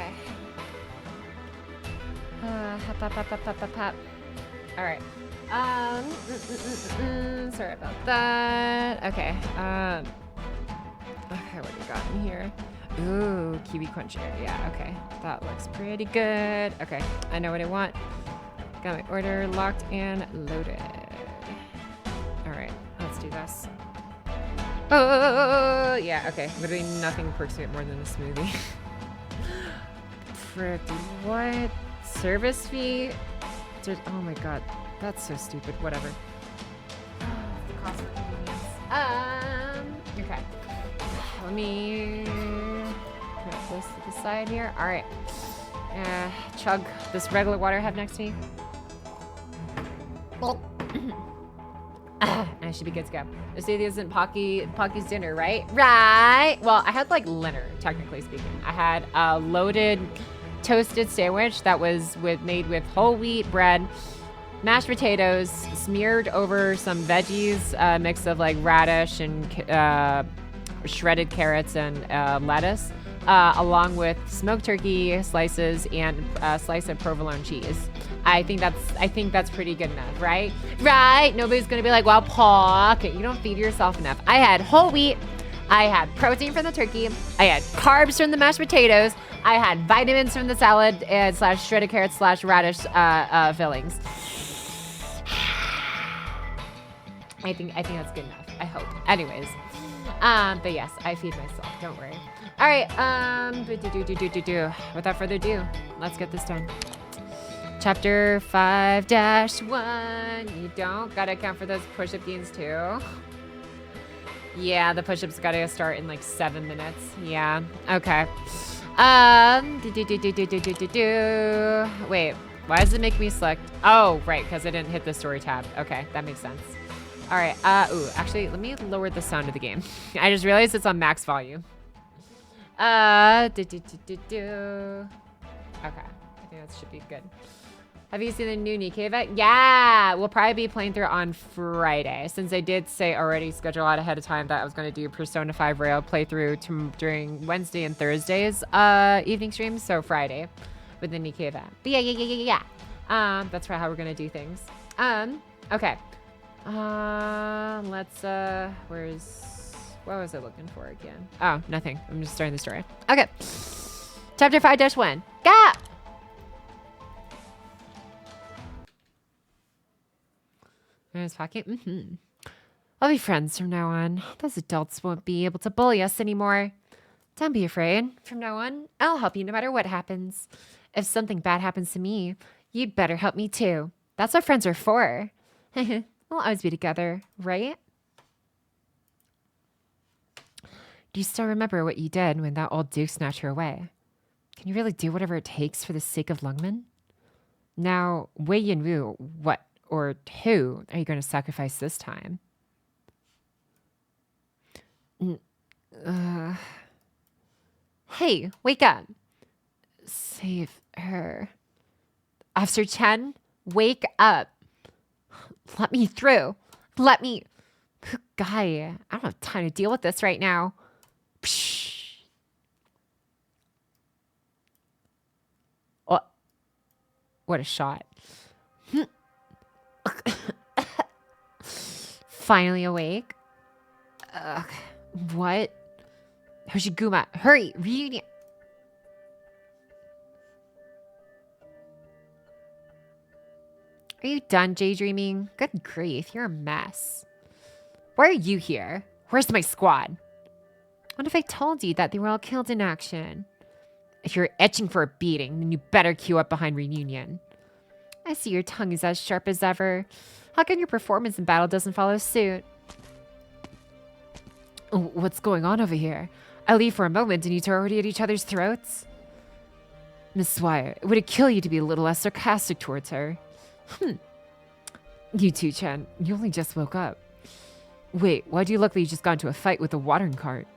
Okay. Hop. All right. Sorry about that. Okay. Okay, what do we got in here? Ooh, kiwi cruncher. Yeah, okay. That looks pretty good. Okay, I know what I want. Got my order locked and loaded. All right, let's do this. Oh, yeah, okay. Literally nothing perks me up more than a smoothie. Frick, what? Service fee? Oh my god, that's so stupid. Whatever. The cost of convenience. Okay. Let me put this to the side here. All right. Chug this regular water I have next to me. I should be good to go. This isn't Pocky's dinner, right? Right. Well, I had like dinner, technically speaking. I had a loaded toasted sandwich that was made with whole wheat bread, mashed potatoes, smeared over some veggies, a mix of like radish and shredded carrots and lettuce, along with smoked turkey slices and a slice of provolone cheese. I think that's pretty good enough, right? Right? Nobody's gonna be like, well, Pocky, you don't feed yourself enough. I had whole wheat, I had protein from the turkey, I had carbs from the mashed potatoes, I had vitamins from the salad and slash shredded carrots slash radish fillings. I think that's good enough. I hope. Anyways, but yes, I feed myself. Don't worry. All right. Without further ado, let's get this done. Chapter 5-1. You don't gotta account for those push-up gains too. Yeah, the push-ups gotta start in like 7 minutes. Yeah. Okay. Wait, why does it make me select? Oh, right, because I didn't hit the story tab. Okay, that makes sense. All right. Ooh, actually, let me lower the sound of the game. I just realized it's on max volume. Okay, I think that should be good. Have you seen the new Nikkei event? Yeah, we'll probably be playing through on Friday, since I did say already schedule out ahead of time that I was going to do Persona 5 Rail playthrough during Wednesday and Thursdays evening streams, so Friday with the Nikkei event. But yeah. That's how we're going to do things. Okay. Let's, what was I looking for again? Oh, nothing. I'm just starting the story. Okay. Chapter 5-1. Go! There's Pocky. I'll be friends from now on. Those adults won't be able to bully us anymore. Don't be afraid. From now on, I'll help you no matter what happens. If something bad happens to me, you'd better help me too. That's what friends are for. We'll always be together, right? Do you still remember what you did when that old Duke snatched her away? Can you really do whatever it takes for the sake of Lungman? Now, Wei Yinwu, what or who are you going to sacrifice this time? Hey, wake up. Save her. Officer Chen, wake up. Let me through. Let me... Guy, I don't have time to deal with this right now. Psh. What a shot. Finally awake. What? Hoshiguma, hurry! Reunion. Are you done daydreaming? Good grief, you're a mess. Why are you here? Where's my squad? What if I told you that they were all killed in action? If you're itching for a beating, then you better queue up behind Reunion. I see your tongue is as sharp as ever. How come your performance in battle doesn't follow suit? What's going on over here? I leave for a moment and you two are already at each other's throats? Miss Swire, would it kill you to be a little less sarcastic towards her? You two, Chen, you only just woke up. Wait, why do you look like you just got into a fight with a watering cart?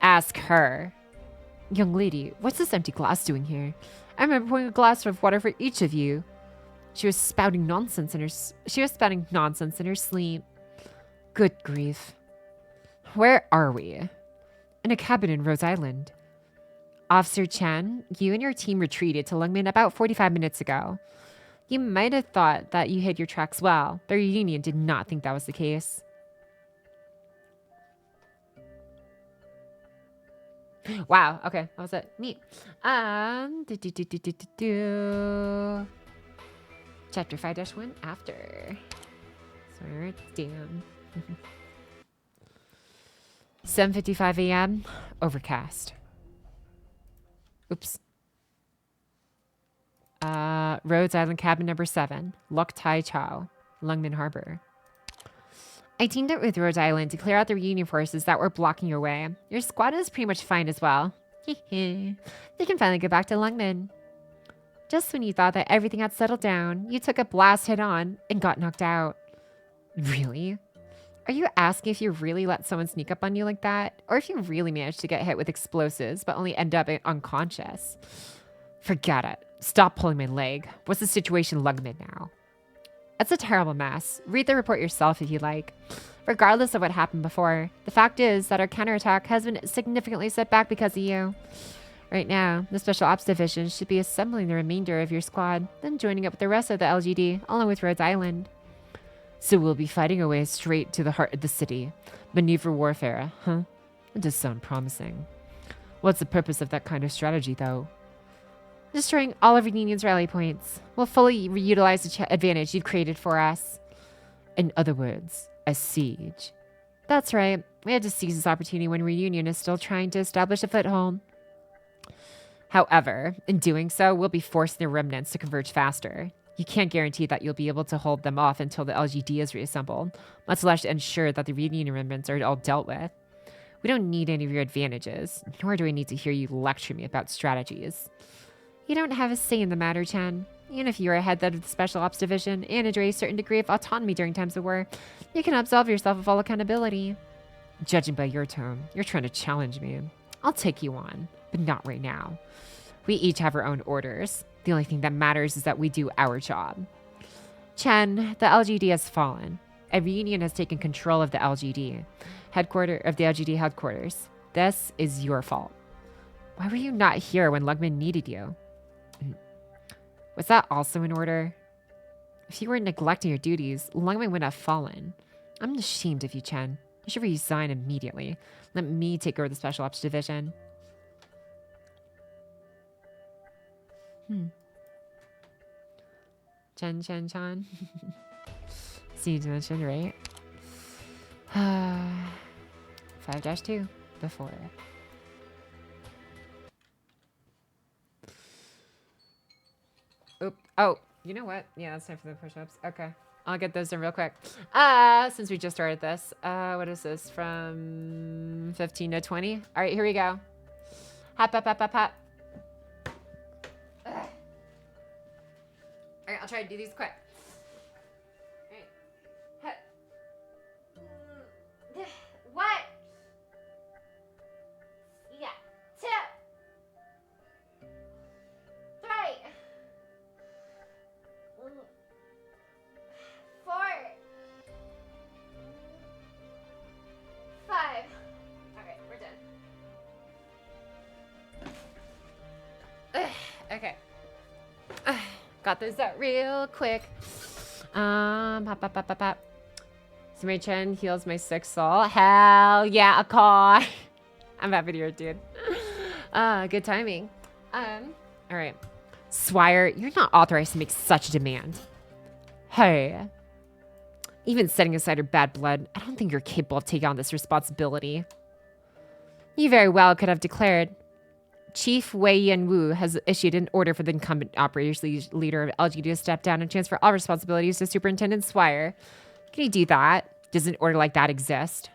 Ask her. Young lady, what's this empty glass doing here? I remember pouring a glass of water for each of you. She was spouting nonsense in her sleep. Good grief. Where are we? In a cabin in Rose Island. Officer Chen, you and your team retreated to Lungmen about 45 minutes ago. You might have thought that you hid your tracks well. The reunion did not think that was the case. Wow, okay, that was it. Neat. Chapter 5-1 after. Sorry, damn. 7:55 a.m. Overcast. Oops. Rhodes Island cabin number 7. Lok Tai Chau, Lungmen Harbor. I teamed up with Rhodes Island to clear out the reunion forces that were blocking your way. Your squad is pretty much fine as well. They can finally get back to Lungmen. Just when you thought that everything had settled down, you took a blast head-on and got knocked out. Really? Are you asking if you really let someone sneak up on you like that? Or if you really managed to get hit with explosives but only end up unconscious? Forget it. Stop pulling my leg. What's the situation Lungmen now? It's a terrible mess. Read the report yourself if you like. Regardless of what happened before, the fact is that our counterattack has been significantly set back because of you. Right now, the Special Ops Division should be assembling the remainder of your squad, then joining up with the rest of the LGD, along with Rhodes Island. So we'll be fighting our way straight to the heart of the city. Maneuver warfare, huh? That does sound promising. What's the purpose of that kind of strategy, though? Destroying all of Union's rally points. We'll fully utilize the advantage you've created for us. In other words, a siege. That's right. We had to seize this opportunity when Reunion is still trying to establish a foothold. However, in doing so, we'll be forcing the remnants to converge faster. You can't guarantee that you'll be able to hold them off until the LGD is reassembled, much less ensure that the Reunion remnants are all dealt with. We don't need any of your advantages, nor do I need to hear you lecture me about strategies. You don't have a say in the matter, Chen. Even if you are head of the Special Ops Division and enjoy a certain degree of autonomy during times of war, you can absolve yourself of all accountability. Judging by your tone, you're trying to challenge me. I'll take you on, but not right now. We each have our own orders. The only thing that matters is that we do our job. Chen, the LGD has fallen. A reunion has taken control of the LGD headquarters. This is your fault. Why were you not here when Lungmen needed you? Was that also in order? If you were neglecting your duties, Lungmen would have fallen. I'm ashamed of you, Chen. You should resign immediately. Let me take over the Special Ops Division. Chen. See dimension, right? 5-2 before. Oop. Oh, you know what? Yeah, it's time for the push-ups. Okay. I'll get those done real quick. Since we just started this. What is this? From 15 to 20? All right, here we go. Hop. All right, I'll try to do these quick. All right. What? Yeah. 2. 3. 4. 5. All right, we're done. Okay. Got those out real quick. Pop. Samari Chen heals my sick soul. Hell yeah, a car. I'm happy to hear it, dude. Good timing. All right. Swire, you're not authorized to make such a demand. Hey. Even setting aside your bad blood, I don't think you're capable of taking on this responsibility. You very well could have declared, Chief Wei Yen Wu has issued an order for the incumbent operations leader of LGD to step down and transfer all responsibilities to Superintendent Swire. Can you do that? Does an order like that exist?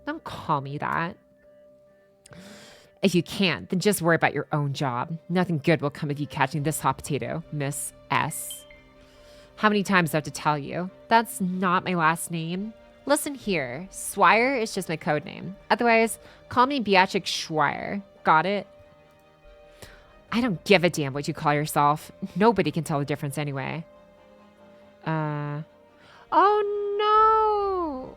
Don't call me that. If you can't, then just worry about your own job. Nothing good will come of you catching this hot potato, Miss S. How many times do I have to tell you? That's not my last name. Listen here, Swire is just my code name. Otherwise, call me Beatrix Schweier. Got it? I don't give a damn what you call yourself. Nobody can tell the difference anyway. Oh no!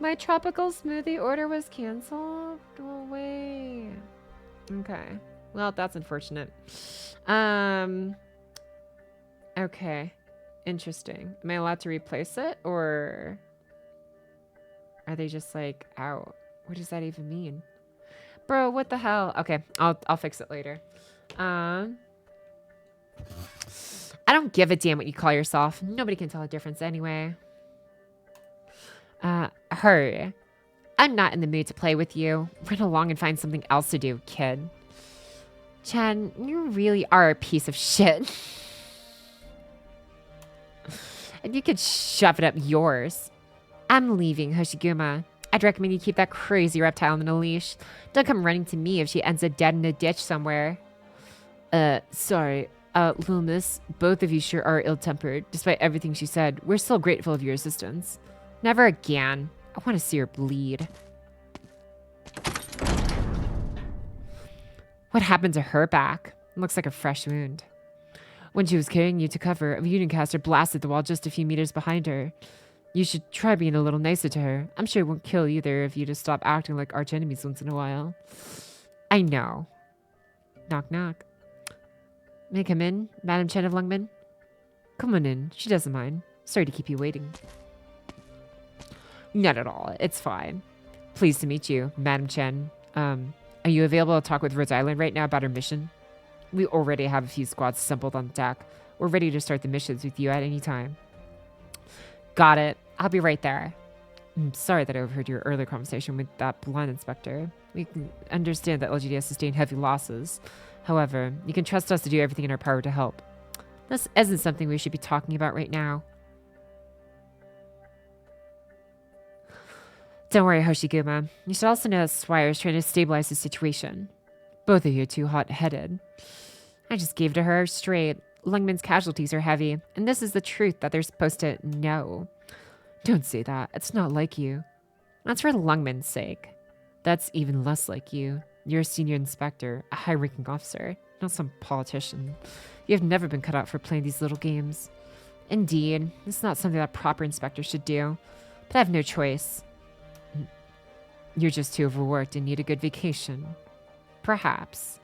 My tropical smoothie order was canceled? Oh wait. Okay. Well, that's unfortunate. Okay. Interesting. Am I allowed to replace it, or are they just like out? What does that even mean? Bro, what the hell? Okay, I'll fix it later. I don't give a damn what you call yourself. Nobody can tell a difference anyway. Hurry. I'm not in the mood to play with you. Run along and find something else to do, kid. Chen, you really are a piece of shit. And you could shove it up yours. I'm leaving, Hoshiguma. I'd recommend you keep that crazy reptile on a leash. Don't come running to me if she ends up dead in a ditch somewhere. Sorry. Little miss, both of you sure are ill-tempered. Despite everything she said, we're still grateful of your assistance. Never again. I want to see her bleed. What happened to her back? It looks like a fresh wound. When she was carrying you to cover, a Union caster blasted the wall just a few meters behind her. You should try being a little nicer to her. I'm sure it won't kill either if you just stop acting like arch enemies once in a while. I know. Knock, knock. May I come in, Madam Chen of Lungmen? Come on in. She doesn't mind. Sorry to keep you waiting. Not at all. It's fine. Pleased to meet you, Madam Chen. Are you available to talk with Rhodes Island right now about our mission? We already have a few squads assembled on deck. We're ready to start the missions with you at any time. Got it. I'll be right there. I'm sorry that I overheard your earlier conversation with that blind inspector. We can understand that LGD has sustained heavy losses. However, you can trust us to do everything in our power to help. This isn't something we should be talking about right now. Don't worry, Hoshiguma. You should also know that Swire is trying to stabilize the situation. Both of you are too hot-headed. I just gave to her straight. Lungmen's casualties are heavy, and this is the truth that they're supposed to know. Don't say that. It's not like you. That's for Lungmen's sake. That's even less like you. You're a senior inspector, a high-ranking officer, not some politician. You have never been cut out for playing these little games. Indeed, it's not something that proper inspectors should do, but I have no choice. You're just too overworked and need a good vacation. Perhaps.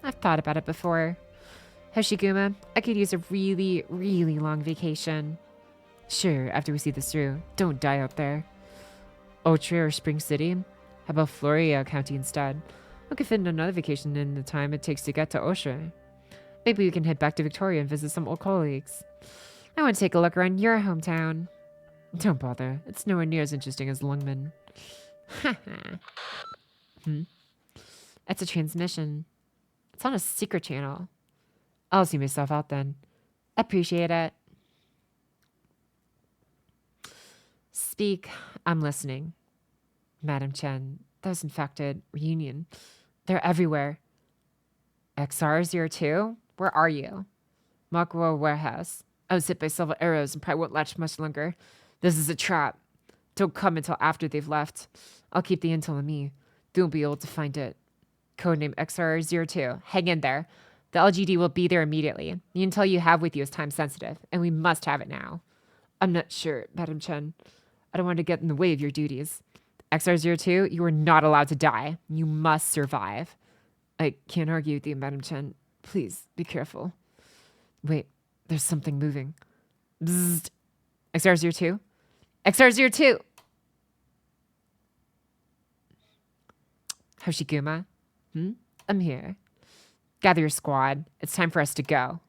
I've thought about it before. Hoshiguma, I could use a really, really long vacation. Sure, after we see this through. Don't die out there. Otre or Spring City? How about Floria County instead? We could fit in another vacation in the time it takes to get to Otre. Maybe we can head back to Victoria and visit some old colleagues. I want to take a look around your hometown. Don't bother. It's nowhere near as interesting as Lungmen. It's a transmission. It's on a secret channel. I'll see myself out then. Appreciate it. Speak. I'm listening. Madam Chen, those infected. Reunion. They're everywhere. XR02? Where are you? Makwa warehouse. I was hit by several arrows and probably won't last much longer. This is a trap. Don't come until after they've left. I'll keep the intel on me. They won't be able to find it. Codename XR02. Hang in there. The LGD will be there immediately. The intel you have with you is time sensitive, and we must have it now. I'm not sure, Madam Chen. I don't want to get in the way of your duties. XR02, you are not allowed to die. You must survive. I can't argue with you, Madam Chen. Please, be careful. Wait, there's something moving. Bzzzt. XR02? XR02! Hoshiguma? I'm here. Gather your squad. It's time for us to go.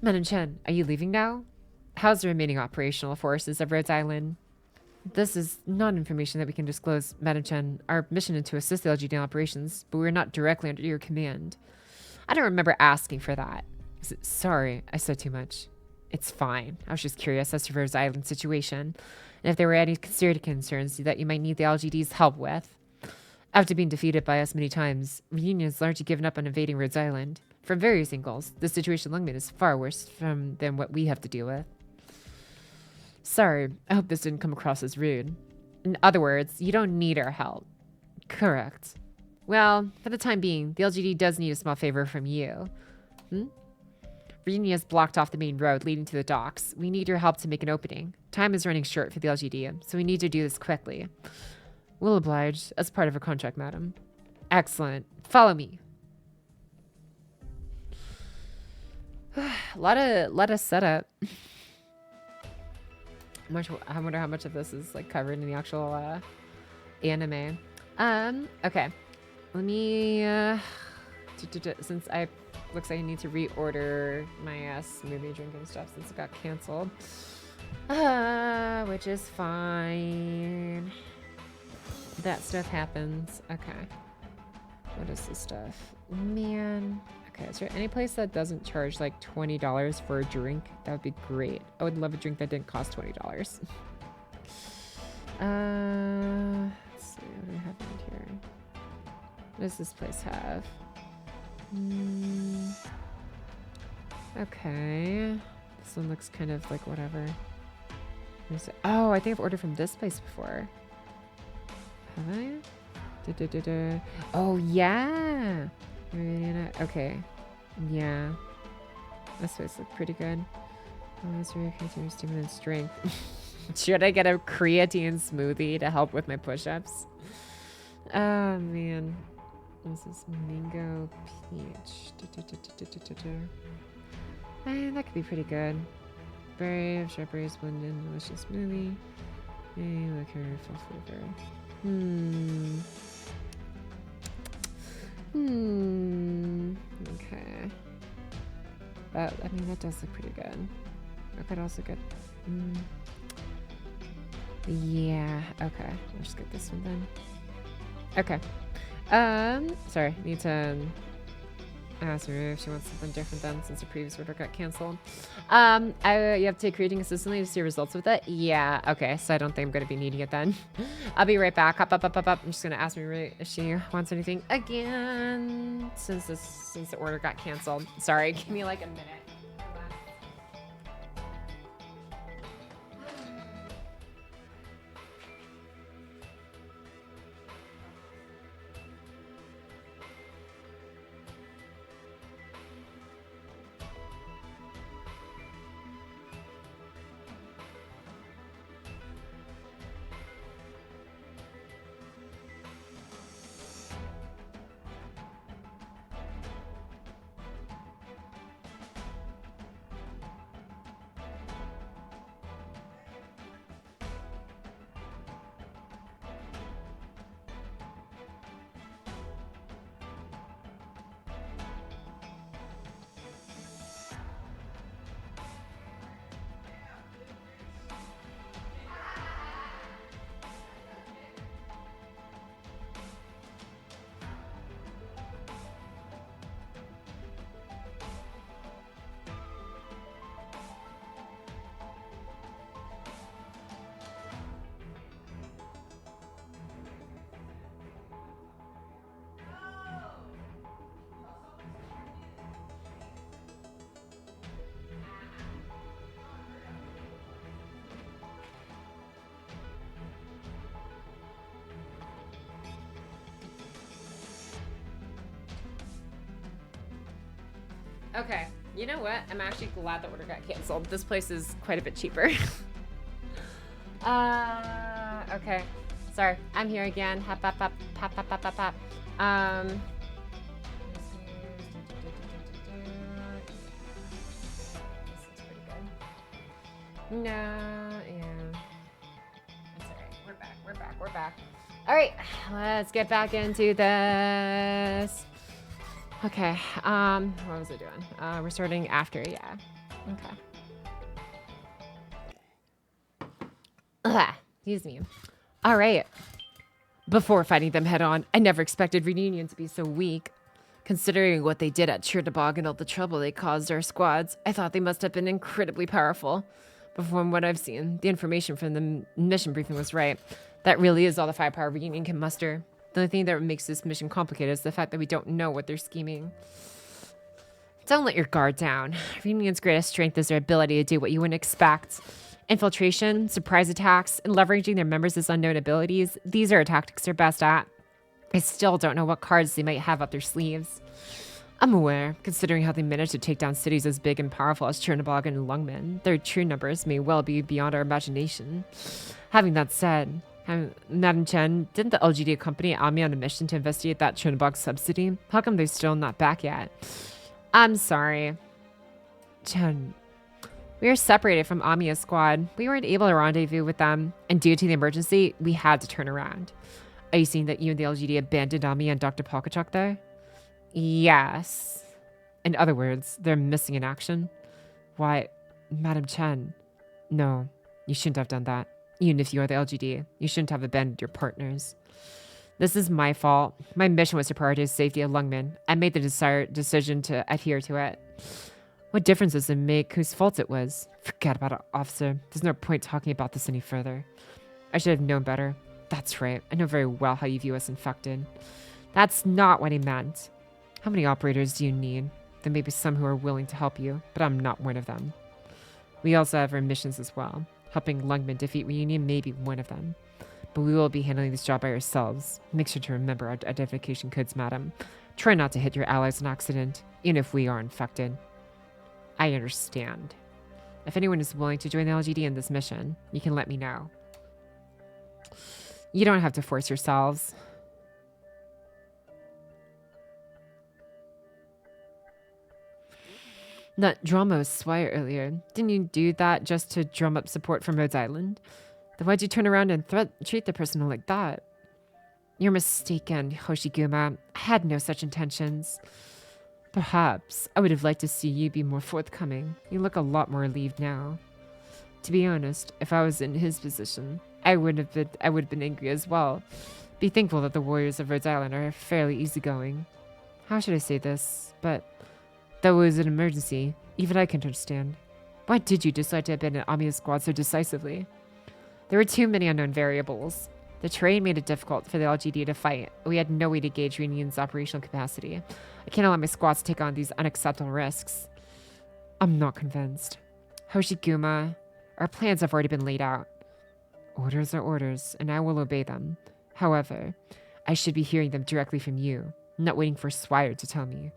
Madam Chen, are you leaving now? How's the remaining operational forces of Rhodes Island? This is not information that we can disclose, Madam Chen. Our mission is to assist the LGD in operations, but we're not directly under your command. I don't remember asking for that. Sorry, I said too much. It's fine. I was just curious as to Rhodes Island's situation, and if there were any security concerns that you might need the LGD's help with. After being defeated by us many times, Reunion has largely given up on invading Rhodes Island. From various angles, the situation in Lungmen is far worse than what we have to deal with. Sorry, I hope this didn't come across as rude. In other words, you don't need our help. Correct. Well, for the time being, the LGD does need a small favor from you. Reunion has blocked off the main road leading to the docks. We need your help to make an opening. Time is running short for the LGD, so we need to do this quickly. We'll oblige as part of a contract, madam. Excellent. Follow me. lot of setup. I wonder how much of this is like covered in the actual anime. Okay. Let me since I looks like I need to reorder my smoothie drinking stuff since it got canceled. Which is fine. That stuff happens. Okay. What is this stuff? Man. Okay, is there any place that doesn't charge like $20 for a drink? That would be great. I would love a drink that didn't cost $20. Let's see, what do we have around here? What does this place have? Okay. This one looks kind of like whatever. Oh, I think I've ordered from this place before. Have I? Oh, yeah. Okay. Yeah. This place looks pretty good. Oh, it's really creatine stimulant strength. Should I get a creatine smoothie to help with my push-ups? Oh, man. This is mango peach. That could be pretty good. Berry, strawberries blended, delicious smoothie. Hey, liquor, full flavor. Okay. I mean, that does look pretty good. I could also get... Yeah, okay. I'll just get this one then. Okay. Sorry, need to ask her if she wants something different then since the previous order got canceled. You have to take creating consistently to see results with it? Yeah, okay, so I don't think I'm going to be needing it then. I'll be right back. Hop up. I'm just going to ask her if she wants anything again since the order got canceled. Sorry, give me like a minute. Okay, you know what? I'm actually glad the order got canceled. This place is quite a bit cheaper. Okay. Sorry, I'm here again. Hop. This looks pretty good. No, yeah. That's alright. We're back. Alright, let's get back into this. Okay, what was it doing? We're starting after, yeah. Okay. Excuse me. All right. Before fighting them head on, I never expected Reunion to be so weak. Considering what they did at Chirtabog and all the trouble they caused our squads, I thought they must have been incredibly powerful. But from what I've seen, the information from the mission briefing was right. That really is all the firepower Reunion can muster. The only thing that makes this mission complicated is the fact that we don't know what they're scheming. Don't let your guard down. Reunion's greatest strength is their ability to do what you wouldn't expect. Infiltration, surprise attacks, and leveraging their members' unknown abilities. These are tactics they're best at. I still don't know what cards they might have up their sleeves. I'm aware, considering how they managed to take down cities as big and powerful as Chernobog and Lungmen. Their true numbers may well be beyond our imagination. Having that said, Madam Chen, didn't the LGD accompany Ami on a mission to investigate that Chernobog subsidy? How come they're still not back yet? I'm sorry. Chen, we were separated from Amiya's squad. We weren't able to rendezvous with them, and due to the emergency, we had to turn around. Are you saying that you and the LGD abandoned Amiya and Dr. Pockachuk there? Yes. In other words, they're missing in action? Why, Madam Chen, no, you shouldn't have done that. Even if you are the LGD, you shouldn't have abandoned your partners. This is my fault. My mission was to prioritize the safety of Lungmen. I made the decision to adhere to it. What difference does it make whose fault it was? Forget about it, officer. There's no point talking about this any further. I should have known better. That's right. I know very well how you view us infected. That's not what he meant. How many operators do you need? There may be some who are willing to help you, but I'm not one of them. We also have our missions as well. Helping Lungmen defeat Reunion may be one of them. But we will be handling this job by ourselves. Make sure to remember our identification codes, madam. Try not to hit your allies on accident, even if we are infected. I understand. If anyone is willing to join the LGD in this mission, you can let me know. You don't have to force yourselves. That drama with Swire earlier. Didn't you do that just to drum up support from Rhodes Island? Then why'd you turn around and treat the person like that? You're mistaken, Hoshiguma. I had no such intentions. Perhaps I would have liked to see you be more forthcoming. You look a lot more relieved now. To be honest, if I was in his position, I would have been angry as well. Be thankful that the warriors of Rhodes Island are fairly easygoing. How should I say this? But that was an emergency. Even I can understand. Why did you decide to abandon Amiya's squad so decisively? There were too many unknown variables. The terrain made it difficult for the LGD to fight. We had no way to gauge Reunion's operational capacity. I can't allow my squads to take on these unacceptable risks. I'm not convinced. Hoshiguma, our plans have already been laid out. Orders are orders, and I will obey them. However, I should be hearing them directly from you, not waiting for Swire to tell me.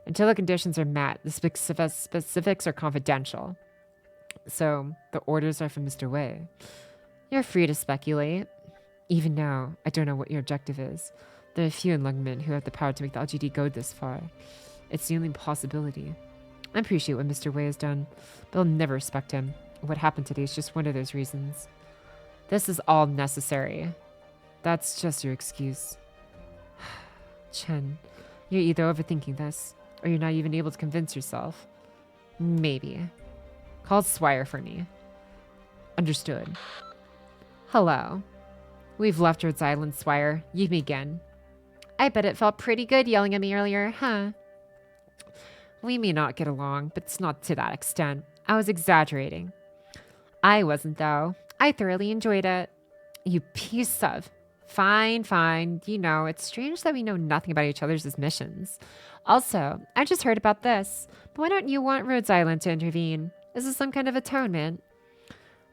Until the conditions are met, the specifics are confidential. So, the orders are from Mr. Wei. You're free to speculate. Even now, I don't know what your objective is. There are few in Lungmen who have the power to make the LGD go this far. It's the only possibility. I appreciate what Mr. Wei has done, but I'll never respect him. What happened today is just one of those reasons. This is all necessary. That's just your excuse. Chen, you're either overthinking this, or you're not even able to convince yourself. Maybe. Call Swire for me. Understood. Hello. We've left Rhodes Island, Swire. You begin. I bet it felt pretty good yelling at me earlier, huh? We may not get along, but it's not to that extent. I was exaggerating. I wasn't, though. I thoroughly enjoyed it. You piece of... Fine. You know, it's strange that we know nothing about each other's missions. Also, I just heard about this. But why don't you want Rhodes Island to intervene? Is this some kind of atonement?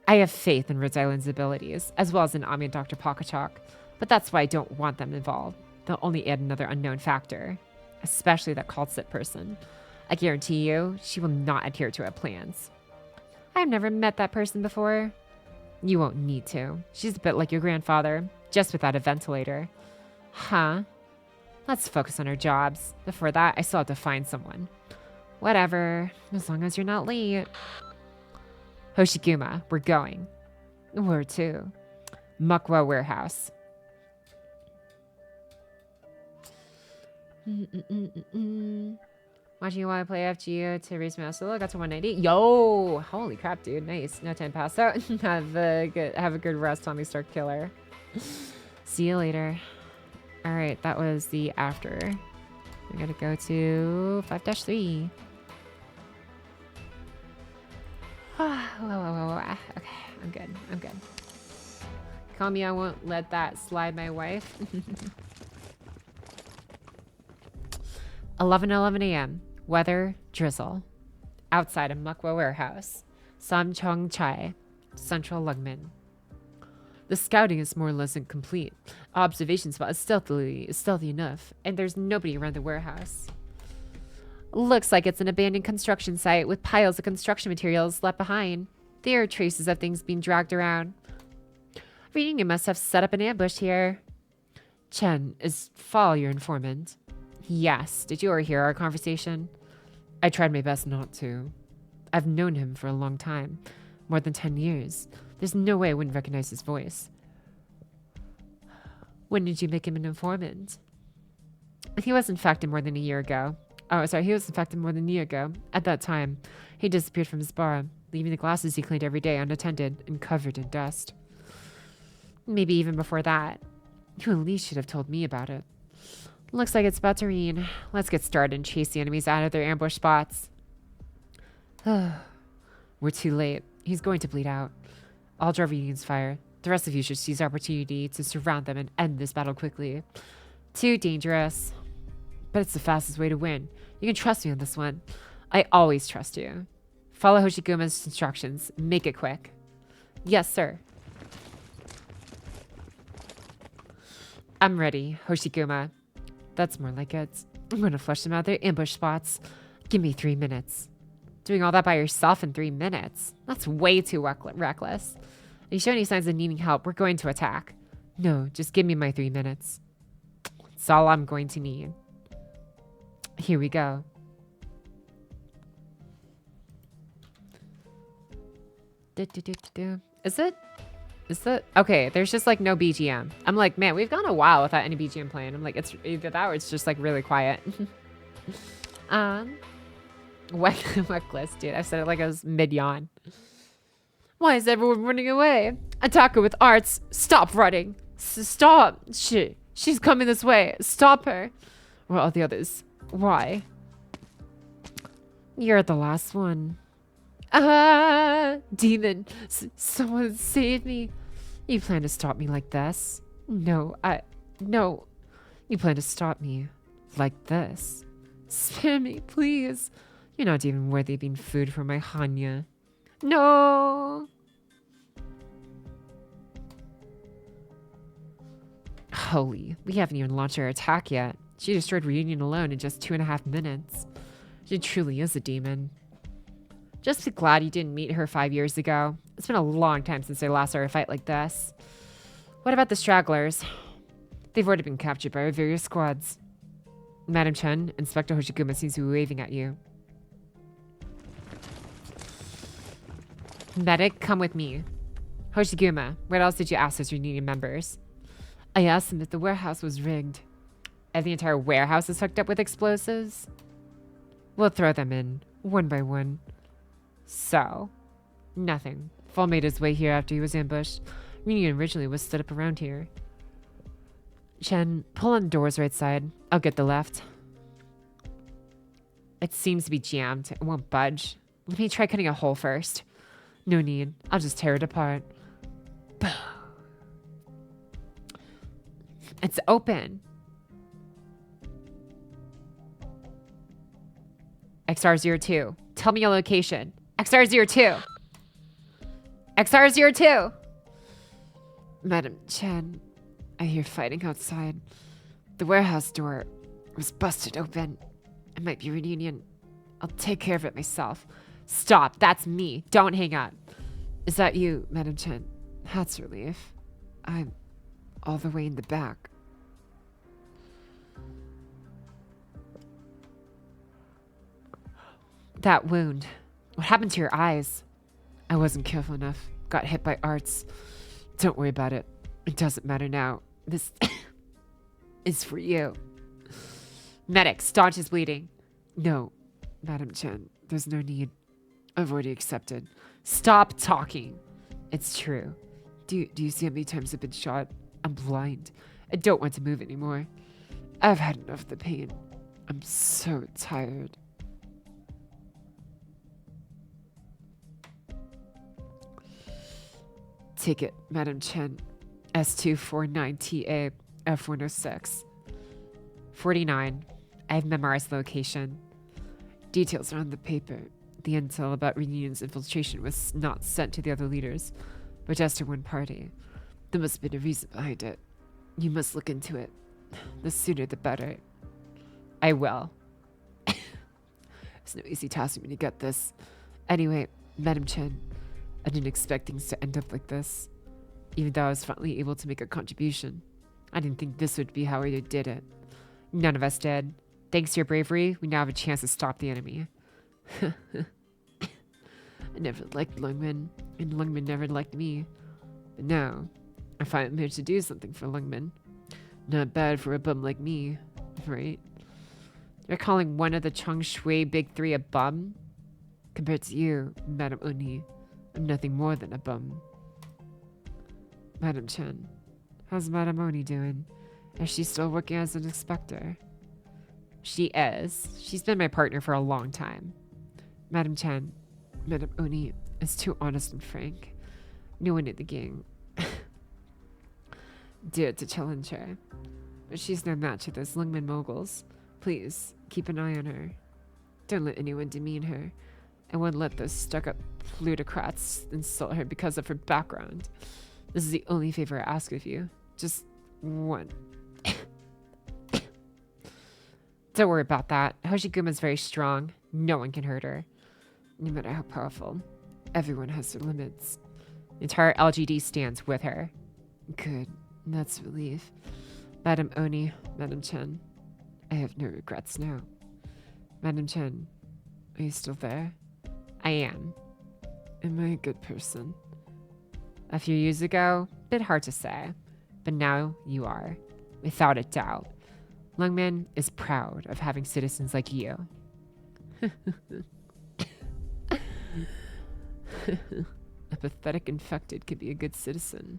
I have faith in Rhodes Island's abilities, as well as in Ami and Dr. Pockachok. But that's why I don't want them involved. They'll only add another unknown factor. Especially that Kaltsit person. I guarantee you, she will not adhere to our plans. I've never met that person before. You won't need to. She's a bit like your grandfather, just without a ventilator. Huh? Let's focus on our jobs. Before that, I still have to find someone. Whatever, as long as you're not late. Hoshiguma, we're going. Where to? Mukwa Warehouse. Watching you want to play FGO to raise my solo. Got to 190. Yo! Holy crap, dude. Nice. No time passed out. have a good rest, Tommy Stark Killer. See you later. Alright, that was the after. We gotta go to 5-3. Whoa. Okay, I'm good. Call me, I won't let that slide, my wife. 11:11 a.m. Weather, drizzle. Outside of Mukwa Warehouse. Samchong Chai, Central Lungmen. The scouting is more or less incomplete. Observation spot is stealthy enough, and there's nobody around the warehouse. Looks like it's an abandoned construction site with piles of construction materials left behind. There are traces of things being dragged around. Reunion must have set up an ambush here. Chen, is Fall your informant? Yes. Did you overhear our conversation? I tried my best not to. I've known him for a long time. More than 10 years. There's no way I wouldn't recognize his voice. When did you make him an informant? He was infected more than a year ago. Oh, sorry, he was infected more than a year ago. At that time, he disappeared from his bar, leaving the glasses he cleaned every day unattended and covered in dust. Maybe even before that. You at least should have told me about it. Looks like it's about to rain. Let's get started and chase the enemies out of their ambush spots. We're too late. He's going to bleed out. I'll draw Reunion's fire. The rest of you should seize the opportunity to surround them and end this battle quickly. Too dangerous. But it's the fastest way to win. You can trust me on this one. I always trust you. Follow Hoshiguma's instructions. Make it quick. Yes, sir. I'm ready, Hoshiguma. That's more like it. I'm going to flush them out their ambush spots. Give me 3 minutes. Doing all that by yourself in 3 minutes? That's way too reckless. If you show any signs of needing help, we're going to attack. No, just give me my 3 minutes. That's all I'm going to need. Here we go. Is it? Okay, there's just like no BGM. I'm like, man, we've gone a while without any BGM playing. I'm like, it's either that or it's just like really quiet. Reckless, dude. I said it like I was mid-yawn. Why is everyone running away? Attack her with arts. Stop running. Stop. She's coming this way. Stop her. Where are all the others? Why? You're the last one. Ah, demon. Someone save me. You plan to stop me like this? No. You plan to stop me like this? Spare me, please. You're not even worthy of being food for my Hanya. No. Holy, we haven't even launched our attack yet. She destroyed Reunion alone in just 2.5 minutes. She truly is a demon. Just be glad you didn't meet her 5 years ago. It's been a long time since I last saw her fight like this. What about the stragglers? They've already been captured by our various squads. Madam Chen, Inspector Hoshiguma seems to be waving at you. Medic, come with me. Hoshiguma, what else did you ask as your union members? I asked them if the warehouse was rigged. If the entire warehouse is hooked up with explosives? We'll throw them in, one by one. So, nothing. Fall made his way here after he was ambushed. Reunion originally was stood up around here. Chen, pull on the doors right side. I'll get the left. It seems to be jammed. It won't budge. Let me try cutting a hole first. No need. I'll just tear it apart. It's open. XR02. Tell me your location. XR02. XR02. Madam Chen, I hear fighting outside. The warehouse door was busted open. It might be Reunion. I'll take care of it myself. Stop. That's me. Don't hang up. Is that you, Madam Chen? That's relief. I'm all the way in the back. That wound. What happened to your eyes? I wasn't careful enough. Got hit by arts. Don't worry about it. It doesn't matter now. This is for you. Medic, staunch his bleeding. No, Madam Chen, there's no need. I've already accepted. Stop talking. It's true. Do you see how many times I've been shot? I'm blind. I don't want to move anymore. I've had enough of the pain. I'm so tired. Take it, Madam Chen. S249TA F106. 49. I've memorized the location. Details are on the paper. The intel about Reunion's infiltration was not sent to the other leaders, but just to one party. There must have been a reason behind it. You must look into it. The sooner the better. I will. It's no easy task for me to get this. Anyway, Madam Chen, I didn't expect things to end up like this. Even though I was finally able to make a contribution, I didn't think this would be how I did it. None of us did. Thanks to your bravery, we now have a chance to stop the enemy. I never liked Lungman, and Lungman never liked me. But now, I finally managed to do something for Lungman. Not bad for a bum like me, right? You're calling one of the Cheng Shui Big Three a bum? Compared to you, Madam Oni, I'm nothing more than a bum. Madam Chen, how's Madam Oni doing? Is she still working as an inspector? She is. She's been my partner for a long time. Madam Chen, Madam Oni is too honest and frank. No one in the gang dared to challenge her. But she's no match to those Lungman moguls. Please, keep an eye on her. Don't let anyone demean her. And won't let those stuck-up plutocrats insult her because of her background. This is the only favor I ask of you. Just one. Don't worry about that. Hoshiguma's very strong. No one can hurt her. No matter how powerful, everyone has their limits. The entire LGD stands with her. Good. That's a relief. Madam Oni, Madam Chen, I have no regrets now. Madam Chen, are you still there? I am. Am I a good person? A few years ago, bit hard to say. But now you are. Without a doubt. Lungman is proud of having citizens like you. A pathetic infected could be a good citizen.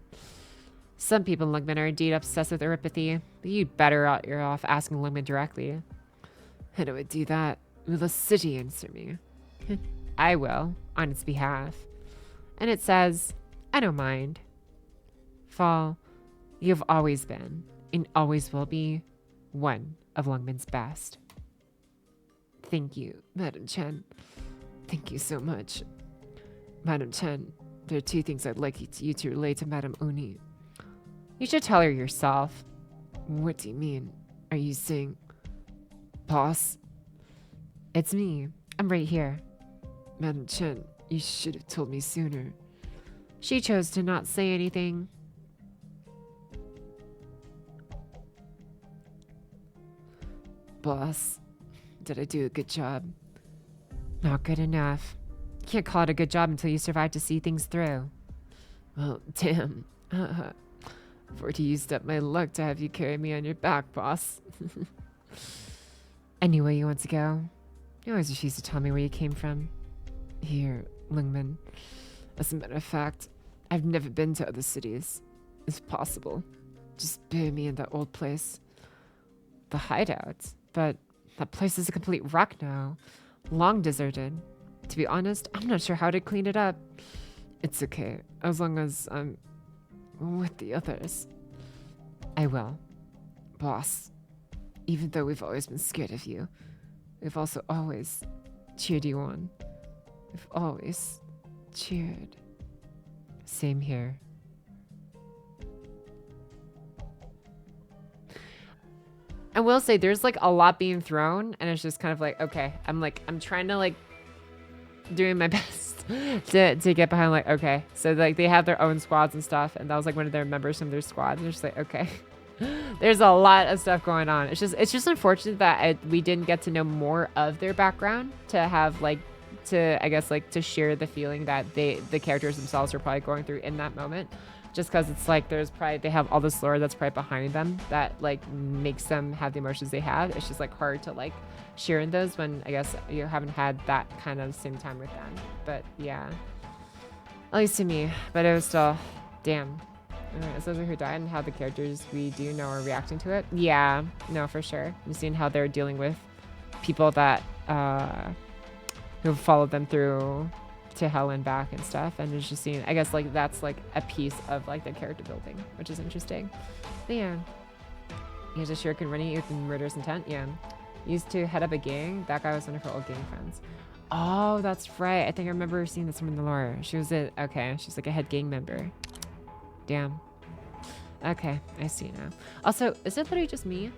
Some people in Lungman are indeed obsessed with erypathy, but you'd better you're off asking Lungman directly. How do I do that? Will the city answer me? I will, on its behalf. And it says, I don't mind. Fall, you've always been, and always will be, one of Lungman's best. Thank you, Madam Chen. Thank you so much. Madam Chen, there are two things I'd like you to relay to Madam Oni. You should tell her yourself. What do you mean? Are you saying... Boss? It's me. I'm right here. Madam Chen, you should have told me sooner. She chose to not say anything. Boss, did I do a good job? Not good enough. You can't call it a good job until you survive to see things through. Well, damn. 40 used up my luck to have you carry me on your back, boss. Anyway, you want to go? You always refuse to tell me where you came from. Here, Lungman. As a matter of fact, I've never been to other cities. If possible, just bury me in that old place. The hideout? But that place is a complete wreck now. Long deserted. To be honest, I'm not sure how to clean it up. It's okay, as long as I'm with the others. I will. Boss, even though we've always been scared of you, we've also always cheered you on. We've always cheered. Same here. I will say there's like a lot being thrown and it's just kind of like, okay, I'm trying to like doing my best to get behind like, okay. So like they have their own squads and stuff. And that was like one of their members from their squad. And they're just like, okay, there's a lot of stuff going on. It's just unfortunate that we didn't get to know more of their background to have like, I guess like to share the feeling that the characters themselves are probably going through in that moment. Just because it's like they have all this lore that's probably behind them that like makes them have the emotions they have. It's just like hard to like share in those when I guess you haven't had that kind of same time with them. But yeah, at least to me. But it was still, damn. Alright, so those are who died and how the characters we do know are reacting to it. Yeah, no, for sure. You've seen how they're dealing with people that who followed them through to hell and back and stuff, and it's just seeing, I guess like that's like a piece of like the character building, which is interesting. But yeah, here's a shuriken running with murderous intent. Yeah, used to head up a gang. That guy was one of her old gang friends. Oh, that's right. I think I remember seeing this one in the lore. She was okay, she's like a head gang member. Damn. Okay, I see now. Also, is it literally just me,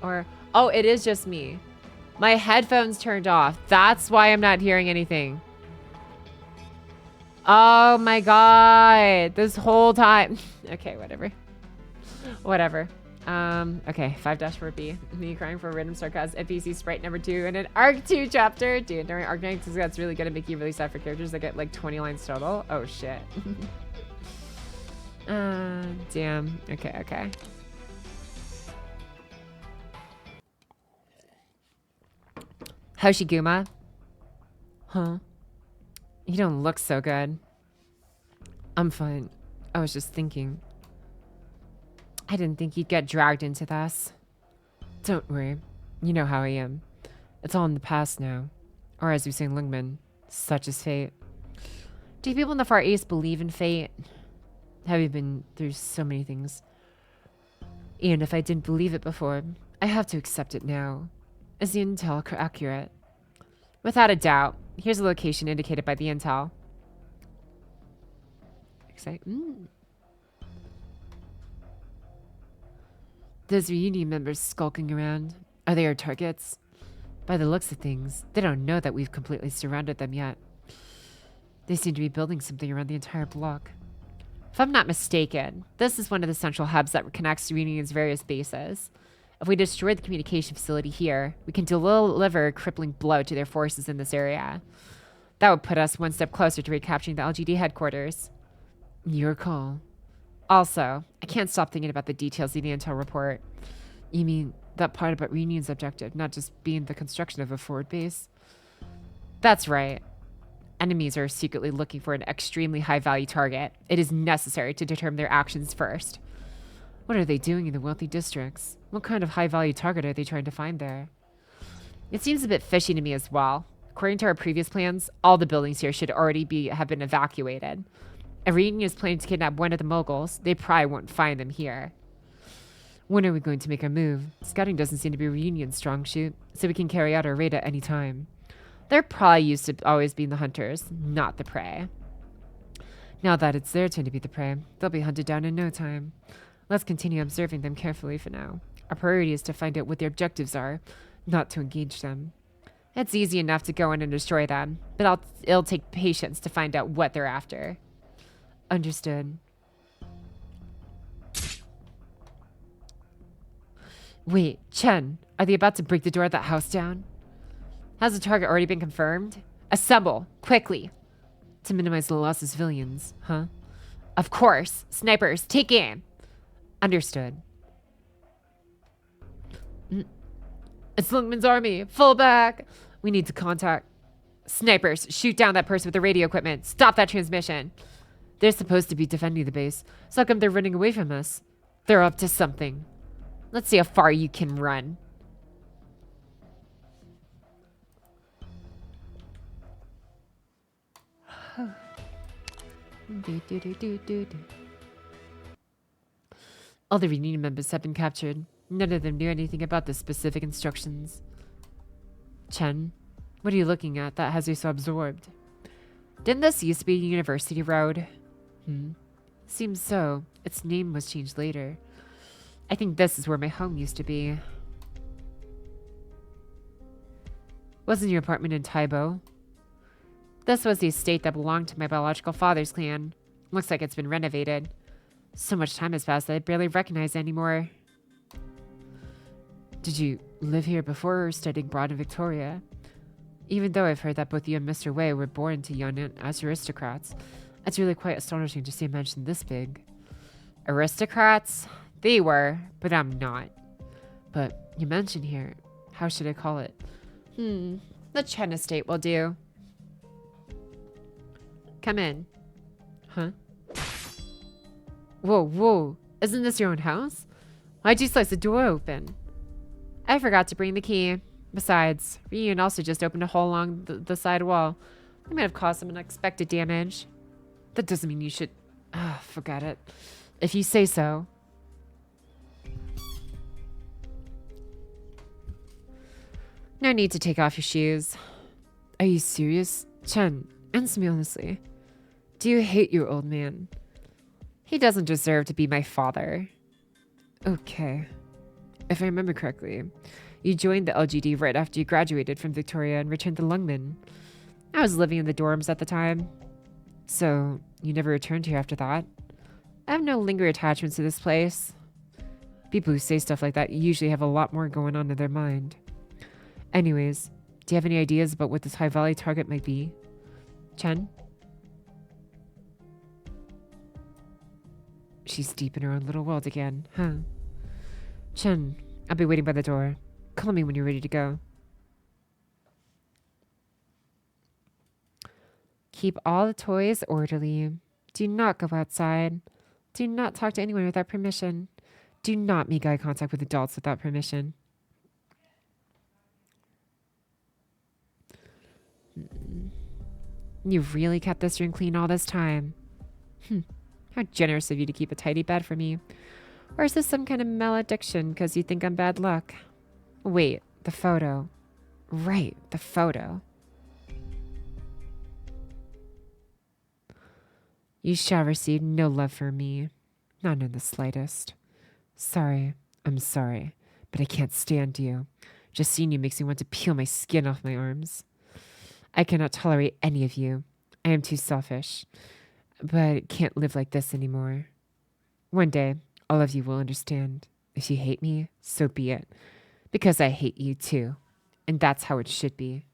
or oh, it is just me? My headphones turned off. That's why I'm not hearing anything. Oh my god. This whole time. Okay, whatever. Whatever. Okay, 5-4B. Me crying for a random sarcasm. NPC sprite number 2 in an Arc 2 chapter. Dude, during Arknights, that's really good at making you really sad for characters that get like 20 lines total. Oh shit. Damn. Okay. Hoshiguma? Huh? You don't look so good. I'm fine. I was just thinking. I didn't think you'd get dragged into this. Don't worry. You know how I am. It's all in the past now. Or as we say in Lungmen, such is fate. Do people in the Far East believe in fate? Have you been through so many things? Even if I didn't believe it before, I have to accept it now. Is the intel accurate? Without a doubt. Here's the location indicated by the intel. Those reunion members skulking around, are they our targets? By the looks of things, they don't know that we've completely surrounded them yet. They seem to be building something around the entire block. If I'm not mistaken, this is one of the central hubs that connects Reunion's various bases. If we destroy the communication facility here, we can deliver a crippling blow to their forces in this area. That would put us one step closer to recapturing the LGD headquarters. Your call. Also, I can't stop thinking about the details of the intel report. You mean that part about Reunion's objective, not just being the construction of a forward base? That's right. Enemies are secretly looking for an extremely high-value target. It is necessary to determine their actions first. What are they doing in the wealthy districts? What kind of high-value target are they trying to find there? It seems a bit fishy to me as well. According to our previous plans, all the buildings here should already have been evacuated. If Reunion is planning to kidnap one of the moguls, they probably won't find them here. When are we going to make our move? Scouting doesn't seem to be Reunion's strong suit, so we can carry out our raid at any time. They're probably used to always being the hunters, not the prey. Now that it's their turn to be the prey, they'll be hunted down in no time. Let's continue observing them carefully for now. Our priority is to find out what their objectives are, not to engage them. It's easy enough to go in and destroy them, but it'll take patience to find out what they're after. Understood. Wait, Chen, are they about to break the door of that house down? Has the target already been confirmed? Assemble, quickly. To minimize the loss of civilians, huh? Of course. Snipers, take aim. Understood. It's Lungmen's army. Fall back. We need to contact. Snipers, shoot down that person with the radio equipment. Stop that transmission. They're supposed to be defending the base. So how come they're running away from us? They're up to something. Let's see how far you can run. All the Reunion members have been captured. None of them knew anything about the specific instructions. Chen, what are you looking at that has you so absorbed? Didn't this used to be a university road? Seems so. Its name was changed later. I think this is where my home used to be. Wasn't your apartment in Taibo? This was the estate that belonged to my biological father's clan. Looks like it's been renovated. So much time has passed that I barely recognize it anymore. Did you live here before or studying abroad in Victoria? Even though I've heard that both you and Mr. Wei were born to young as aristocrats, it's really quite astonishing to see a mansion this big. Aristocrats? They were, but I'm not. But you mentioned here, how should I call it? The Chen estate will do. Come in. Huh? Whoa. Isn't this your own house? Why'd you slice the door open? I forgot to bring the key. Besides, Reunion also just opened a hole along the side wall. It might have caused some unexpected damage. That doesn't mean you should... forget it. If you say so. No need to take off your shoes. Are you serious? Chen, answer me honestly. Do you hate your old man? He doesn't deserve to be my father. Okay. If I remember correctly, You joined the LGD right after you graduated from Victoria and returned to Lungman. I was living in the dorms at the time. So, you never returned here after that? I have no lingering attachments to this place. People who say stuff like that usually have a lot more going on in their mind. Anyways, do you have any ideas about what this High Valley target might be? Chen? She's deep in her own little world again, huh? Chen, I'll be waiting by the door. Call me when you're ready to go. Keep all the toys orderly. Do not go outside. Do not talk to anyone without permission. Do not make eye contact with adults without permission. You've really kept this room clean all this time. How generous of you to keep a tidy bed for me. Or is this some kind of malediction because you think I'm bad luck? Wait, the photo. Right, the photo. You shall receive no love from me. Not in the slightest. Sorry, I'm sorry, but I can't stand you. Just seeing you makes me want to peel my skin off my arms. I cannot tolerate any of you. I am too selfish, but can't live like this anymore. One day, all of you will understand. If you hate me, so be it. Because I hate you too. And that's how it should be.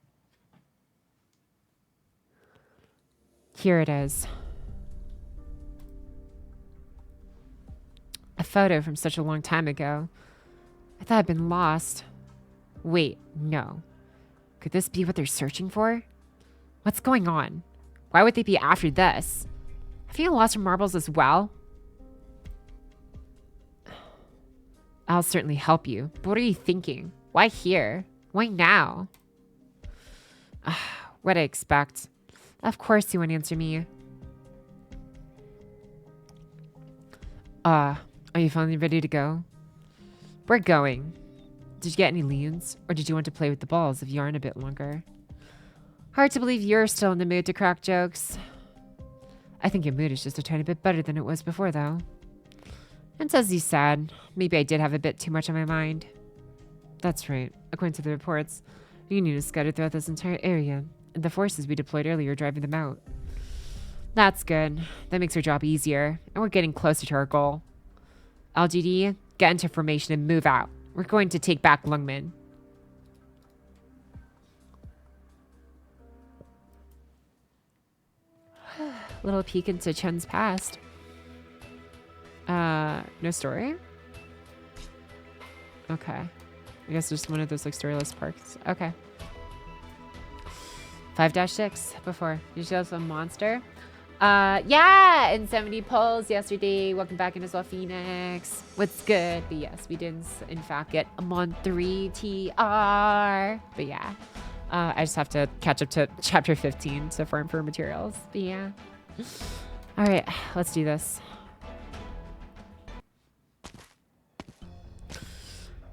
Here it is. A photo from such a long time ago. I thought I'd been lost. Wait, no. Could this be what they're searching for? What's going on? Why would they be after this? Have you lost your marbles as well? I'll certainly help you. But what are you thinking? Why here? Why now? What'd I expect? Of course you won't answer me. Are you finally ready to go? We're going. Did you get any leads? Or did you want to play with the balls of yarn a bit longer? Hard to believe you're still in the mood to crack jokes. I think your mood is just a tiny bit better than it was before, though. And as you said, maybe I did have a bit too much on my mind. That's right. According to the reports, the Union is scattered throughout this entire area, and the forces we deployed earlier are driving them out. That's good. That makes our job easier, and we're getting closer to our goal. LGD, get into formation and move out. We're going to take back Lungman. Little peek into Chen's past. No story? Okay. I guess just one of those like storyless parts. Okay. 5-6 before. You show us a monster. Yeah, and 70 polls yesterday. Welcome back in as well, Phoenix. What's good? But yes, we did in fact get a Mon 3 TR. But yeah, I just have to catch up to chapter 15 to farm for materials. But yeah. All right, let's do this.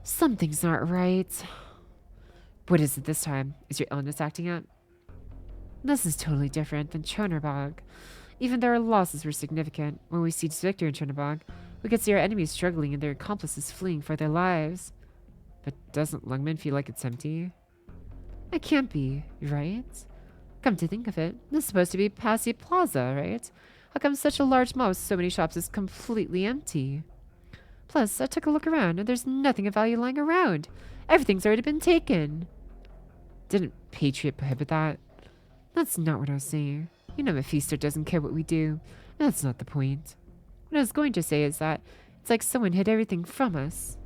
Something's not right. What is it this time? Is your illness acting up? This is totally different than Chonerbog. Even though our losses were significant, when we sieged Victor in Chonerbog, we could see our enemies struggling and their accomplices fleeing for their lives. But doesn't Lungman feel like it's empty? It can't be, right? Come to think of it, this is supposed to be Pocky Plaza, right? How come such a large mall with so many shops is completely empty? Plus, I took a look around and there's nothing of value lying around. Everything's already been taken. Didn't Patriot prohibit that? That's not what I was saying. You know Mephisto doesn't care what we do. That's not the point. What I was going to say is that it's like someone hid everything from us.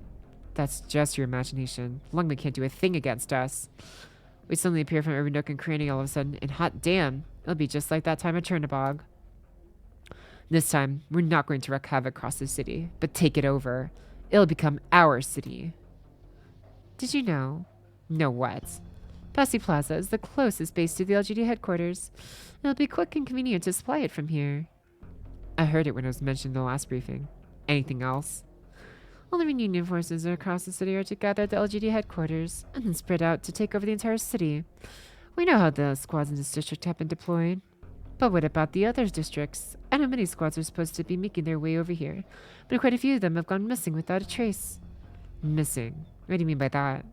That's just your imagination. Lungman can't do a thing against us. We suddenly appear from every nook and cranny all of a sudden, and hot damn, it'll be just like that time at Chernobog. This time, we're not going to wreak havoc across the city, but take it over. It'll become our city. Did you know? Know what? Pocky Plaza is the closest base to the LGD headquarters. It'll be quick and convenient to supply it from here. I heard it when it was mentioned in the last briefing. Anything else? All the Union forces across the city are to gather at the LGD headquarters, and then spread out to take over the entire city. We know how the squads in this district have been deployed. But what about the other districts? I know many squads are supposed to be making their way over here, but quite a few of them have gone missing without a trace. Missing? What do you mean by that?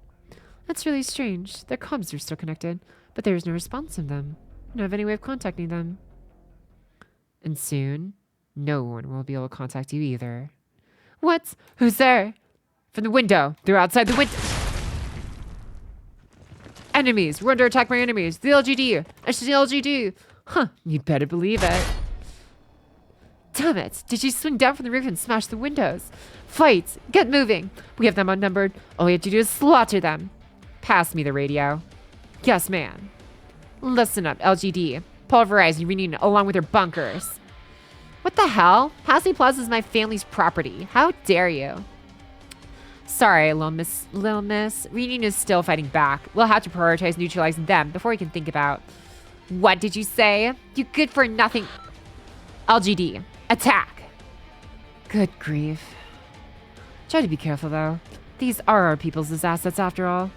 That's really strange. Their comms are still connected, but there is no response from them. I don't have any way of contacting them. And soon, no one will be able to contact you either. What? Who's there? From the window. They're outside the window. Enemies. We're under attack by enemies. The LGD. It's the LGD. Huh. You better believe it. Damn it. Did she swing down from the roof and smash the windows? Fight. Get moving. We have them outnumbered. All we have to do is slaughter them. Pass me the radio. Yes, ma'am. Listen up, LGD. Pulverize Uranium along with her bunkers. What the hell? Passy Plaza is my family's property. How dare you? Sorry, Lil Miss. Reunion is still fighting back. We'll have to prioritize neutralizing them before we can think about... What did you say? You good for nothing... LGD. Attack. Good grief. Try to be careful, though. These are our people's assets, after all.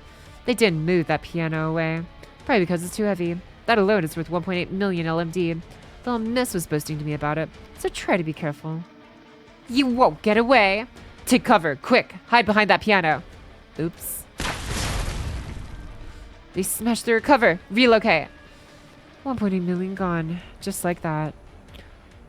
They didn't move that piano away. Probably because it's too heavy. That alone is worth 1.8 million LMD. Little Miss was boasting to me about it, so try to be careful. You won't get away. Take cover, quick. Hide behind that piano. Oops. They smashed through a cover. Relocate. 1.8 million gone. Just like that.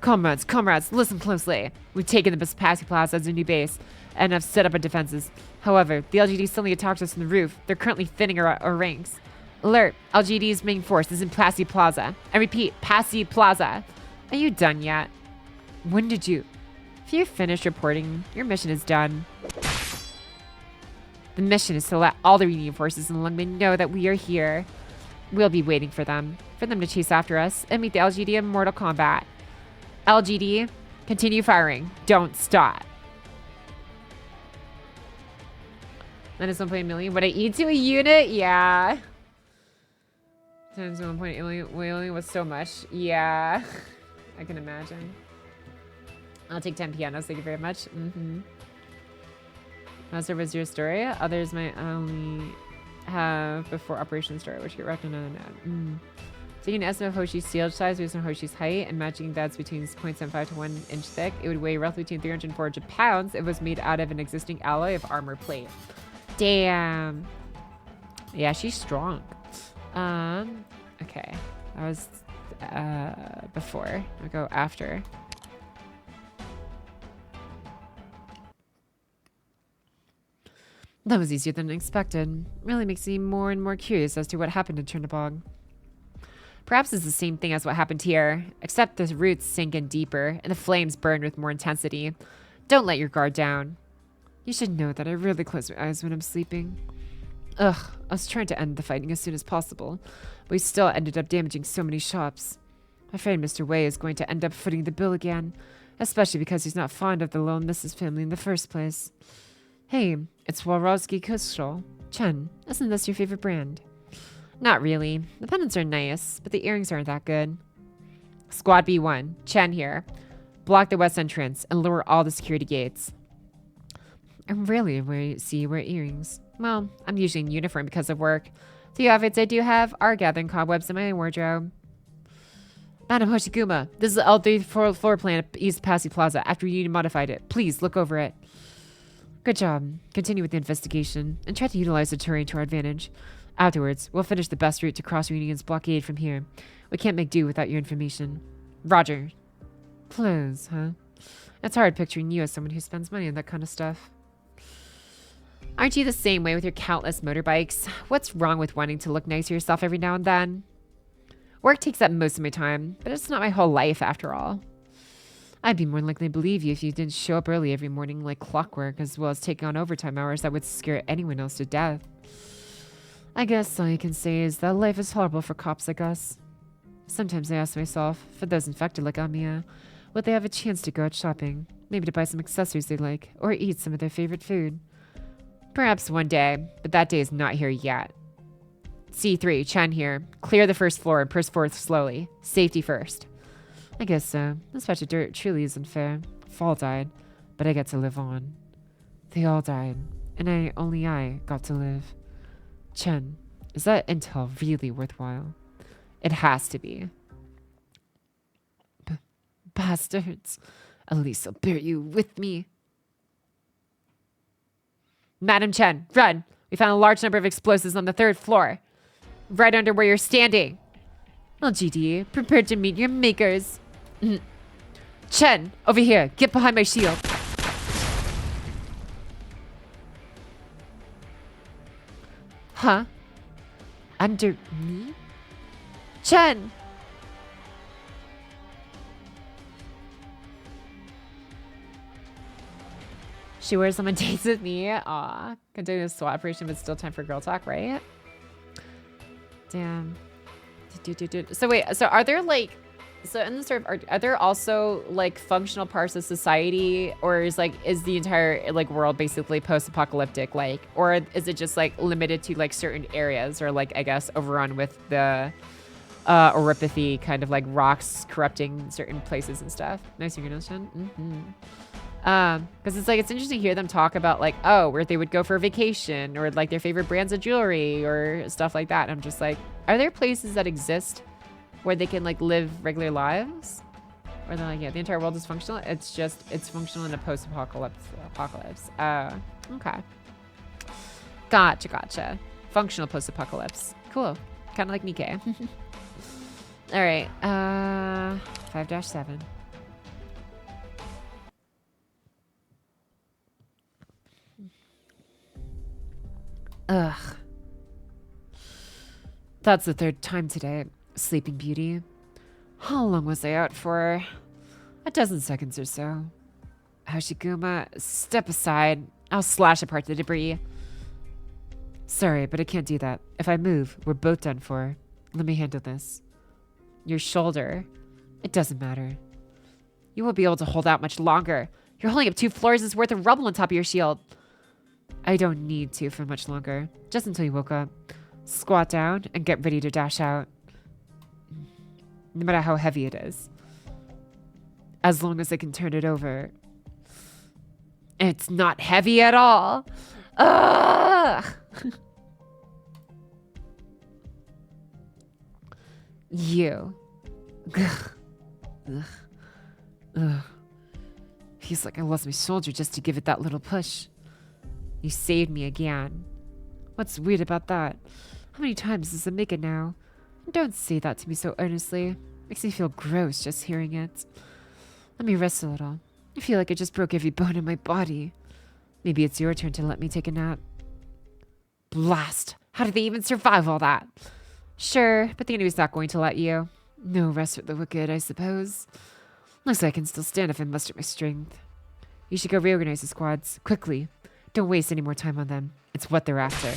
Comrades, listen closely. We've taken the Passy Plaza as a new base and have set up our defenses. However, the LGD suddenly attacked us from the roof. They're currently thinning our ranks. Alert! LGD's main force is in Passy Plaza. I repeat, Passy Plaza. Are you done yet? When did you... If you're finished reporting, your mission is done. The mission is to let all the Reunion forces in Lungmen know that we are here. We'll be waiting for them to chase after us and meet the LGD in mortal combat. LGD, continue firing. Don't stop. Minus 1.8 million. Would I eat to a unit? Yeah. Times 1.8 million was so much. Yeah. I can imagine. I'll take 10 pianos. Thank you very much. Master was your story. Others might only have before Operation Start, which get wrapped in another note. Taking an estimate of Hoshi's shield size based on Hoshi's height and matching that's between 0.75 to 1 inch thick, it would weigh roughly between 300 and 400 pounds if it was made out of an existing alloy of armor plate. Damn. Yeah, she's strong. Okay. That was before. I'll go after. That was easier than expected. Really makes me more and more curious as to what happened in Chernobog. Perhaps it's the same thing as what happened here, except the roots sink in deeper and the flames burn with more intensity. Don't let your guard down. You should know that I rarely close my eyes when I'm sleeping. Ugh, I was trying to end the fighting as soon as possible, but we still ended up damaging so many shops. I'm afraid Mr. Wei is going to end up footing the bill again, especially because he's not fond of the lone Mrs. family in the first place. Hey, it's Swarovski crystal. Chen, isn't this your favorite brand? Not really. The pendants are nice, but the earrings aren't that good. Squad B1, Chen here. Block the west entrance and lower all the security gates. I rarely see you wear earrings. Well, I'm usually in uniform because of work. The outfits I do have are gathering cobwebs in my wardrobe. Madam Hoshiguma, this is the L3 floor plan at East Passy Plaza after you modified it. Please look over it. Good job. Continue with the investigation and try to utilize the terrain to our advantage. Afterwards, we'll finish the best route to cross Union's blockade from here. We can't make do without your information. Roger. Clothes, huh? It's hard picturing you as someone who spends money on that kind of stuff. Aren't you the same way with your countless motorbikes? What's wrong with wanting to look nice to yourself every now and then? Work takes up most of my time, but it's not my whole life after all. I'd be more likely to believe you if you didn't show up early every morning like clockwork, as well as taking on overtime hours that would scare anyone else to death. I guess all you can say is that life is horrible for cops like us. Sometimes I ask myself, for those infected like Amiya, would they have a chance to go out shopping, maybe to buy some accessories they like, or eat some of their favorite food? Perhaps one day, but that day is not here yet. C3, Chen here. Clear the first floor and push forth slowly. Safety first. I guess so. This patch of dirt truly isn't fair. Fall died, but I get to live on. They all died, and I got to live. Chen, is that intel really worthwhile? It has to be. Bastards. At least I'll bear you with me. Madam Chen, run! We found a large number of explosives on the 3rd floor, right under where you're standing. LGD, prepare to meet your makers. Chen, over here. Get behind my shield. Huh? Under me? Chen! She wears someone dates with me. Aw. Continue the SWAT operation, but still time for girl talk, right? Damn. So wait, so are there like, so in the sort of, are there also like functional parts of society, or is the entire like world basically post-apocalyptic, like, or is it just like limited to like certain areas, or like I guess overrun with the oripathy, kind of like rocks corrupting certain places and stuff? Nice notion. Because it's like, it's interesting to hear them talk about like, oh, where they would go for a vacation, or like their favorite brands of jewelry or stuff like that. And I'm just like, are there places that exist where they can like live regular lives? Or they're like, yeah, the entire world is functional. It's just, it's functional in a post-apocalypse. Okay. Gotcha. Functional post-apocalypse. Cool. Kind of like Nikkei. All right. 5-7. Ugh. That's the 3rd time today. Sleeping Beauty. How long was I out for? A dozen seconds or so. Hoshiguma, step aside. I'll slash apart the debris. Sorry, but I can't do that. If I move, we're both done for. Let me handle this. Your shoulder. It doesn't matter. You won't be able to hold out much longer. You're holding up 2 floors' worth of rubble on top of your shield. I don't need to for much longer. Just until you woke up. Squat down and get ready to dash out. No matter how heavy it is. As long as I can turn it over. It's not heavy at all. Ugh! You. Ugh. Feels like I lost my shoulder just to give it that little push. You saved me again. What's weird about that? How many times does it make it now? Don't say that to me so earnestly. Makes me feel gross just hearing it. Let me rest a little. I feel like I just broke every bone in my body. Maybe it's your turn to let me take a nap. Blast! How did they even survive all that? Sure, but the enemy's not going to let you. No rest for the wicked, I suppose. Looks like I can still stand if I muster my strength. You should go reorganize the squads, quickly. Don't waste any more time on them. It's what they're after.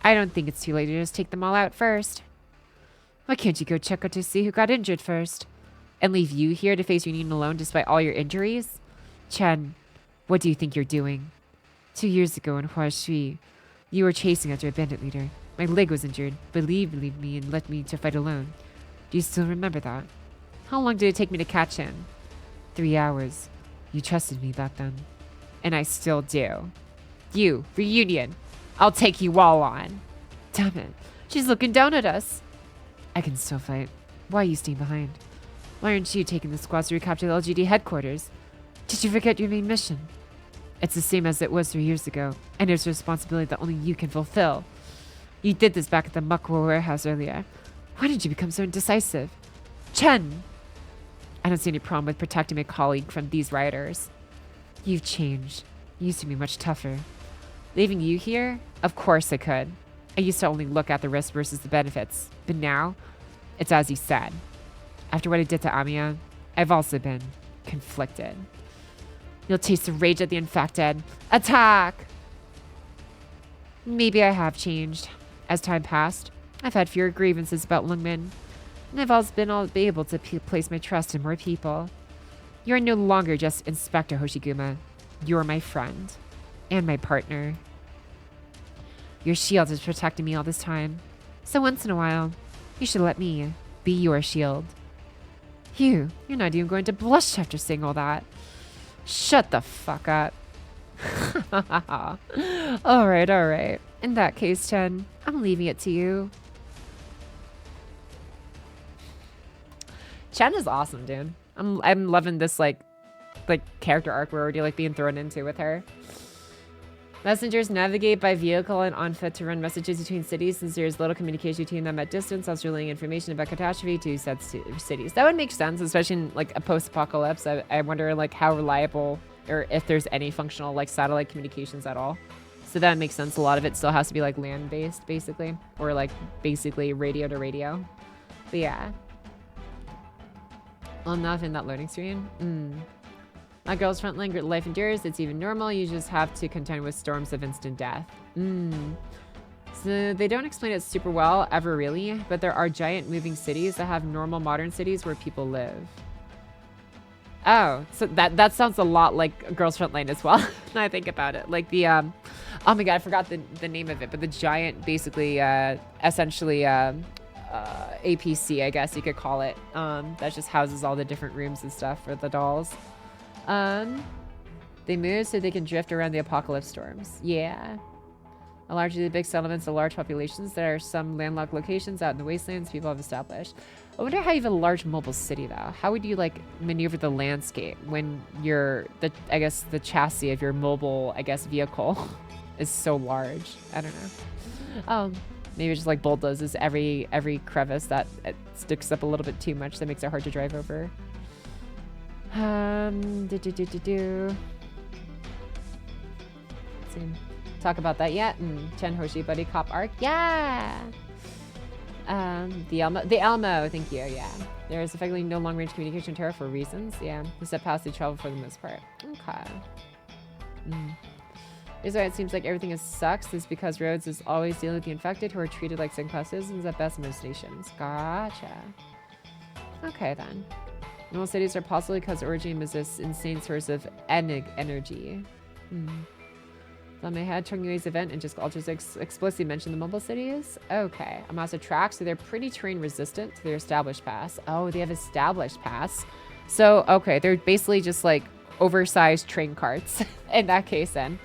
I don't think it's too late to just take them all out first. Why can't you go check out to see who got injured first? And leave you here to face your need alone despite all your injuries? Chen, what do you think you're doing? 2 years ago in Huashui, you were chasing after a bandit leader. My leg was injured, but believed me and left me to fight alone. Do you still remember that? How long did it take me to catch him? 3 hours. You trusted me back then. And I still do. You, reunion. I'll take you all on. Damn it. She's looking down at us. I can still fight. Why are you staying behind? Why aren't you taking the squads to recapture the LGD headquarters? Did you forget your main mission? It's the same as it was 3 years ago, and it's a responsibility that only you can fulfill. You did this back at the Mukwa warehouse earlier. Why did you become so indecisive? Chen! I don't see any problem with protecting my colleague from these rioters. You've changed. You used to be much tougher. Leaving you here? Of course I could. I used to only look at the risks versus the benefits. But now, it's as you said. After what I did to Amiya, I've also been conflicted. You'll taste the rage of the infected. Attack! Maybe I have changed. As time passed, I've had fewer grievances about Lungmen, and I've also been able to place my trust in more people. You're no longer just Inspector Hoshiguma. You're my friend. And my partner. Your shield has protected me all this time. So once in a while, you should let me be your shield. You're not even going to blush after saying all that. Shut the fuck up. Alright. In that case, Chen, I'm leaving it to you. Chen is awesome, dude. I'm loving this like character arc we're already like being thrown into with her. Messengers navigate by vehicle and on foot to run messages between cities since there's little communication between them at distance, also relaying information about catastrophe to said cities. That would make sense, especially in like a post-apocalypse. I wonder like how reliable or if there's any functional like satellite communications at all. So that makes sense. A lot of it still has to be like land-based basically, or like basically radio to radio. But yeah. Well, not in that loading screen. My girl's frontline life endures. It's even normal. You just have to contend with storms of instant death. So they don't explain it super well, ever really, but there are giant moving cities that have normal modern cities where people live. Oh, so that sounds a lot like Girls Frontline as well, when I think about it. Like the, oh my god, I forgot the name of it, but the giant, basically, essentially, APC, I guess you could call it, that just houses all the different rooms and stuff for the dolls. They move so they can drift around the apocalypse storms. Yeah. A largely big settlements of large populations. There are some landlocked locations out in the wastelands people have established. I wonder how you have a large mobile city though. How would you like maneuver the landscape when I guess the chassis of your mobile, I guess, vehicle is so large? I don't know. Maybe just like bulldozes every crevice that it sticks up a little bit too much that makes it hard to drive over. Let's see. Talk about that yet? Chen Hoshi Buddy Cop arc. Yeah. The Elmo. Thank you. Yeah. There is effectively no long range communication terror for reasons. Yeah. Except past the travel for the most part. Okay. Here's why it seems like everything sucks is because Rhodes is always dealing with the infected who are treated like second class citizens at best most stations. Gotcha. Okay then. Normal cities are possible because origin is this insane source of energy. On my head, Chungyui's event and just alters explicitly mention the mobile cities. Okay. Amasa tracks, so they're pretty terrain resistant to their established pass. Oh, they have established pass. So, okay, they're basically just like oversized train carts in that case then.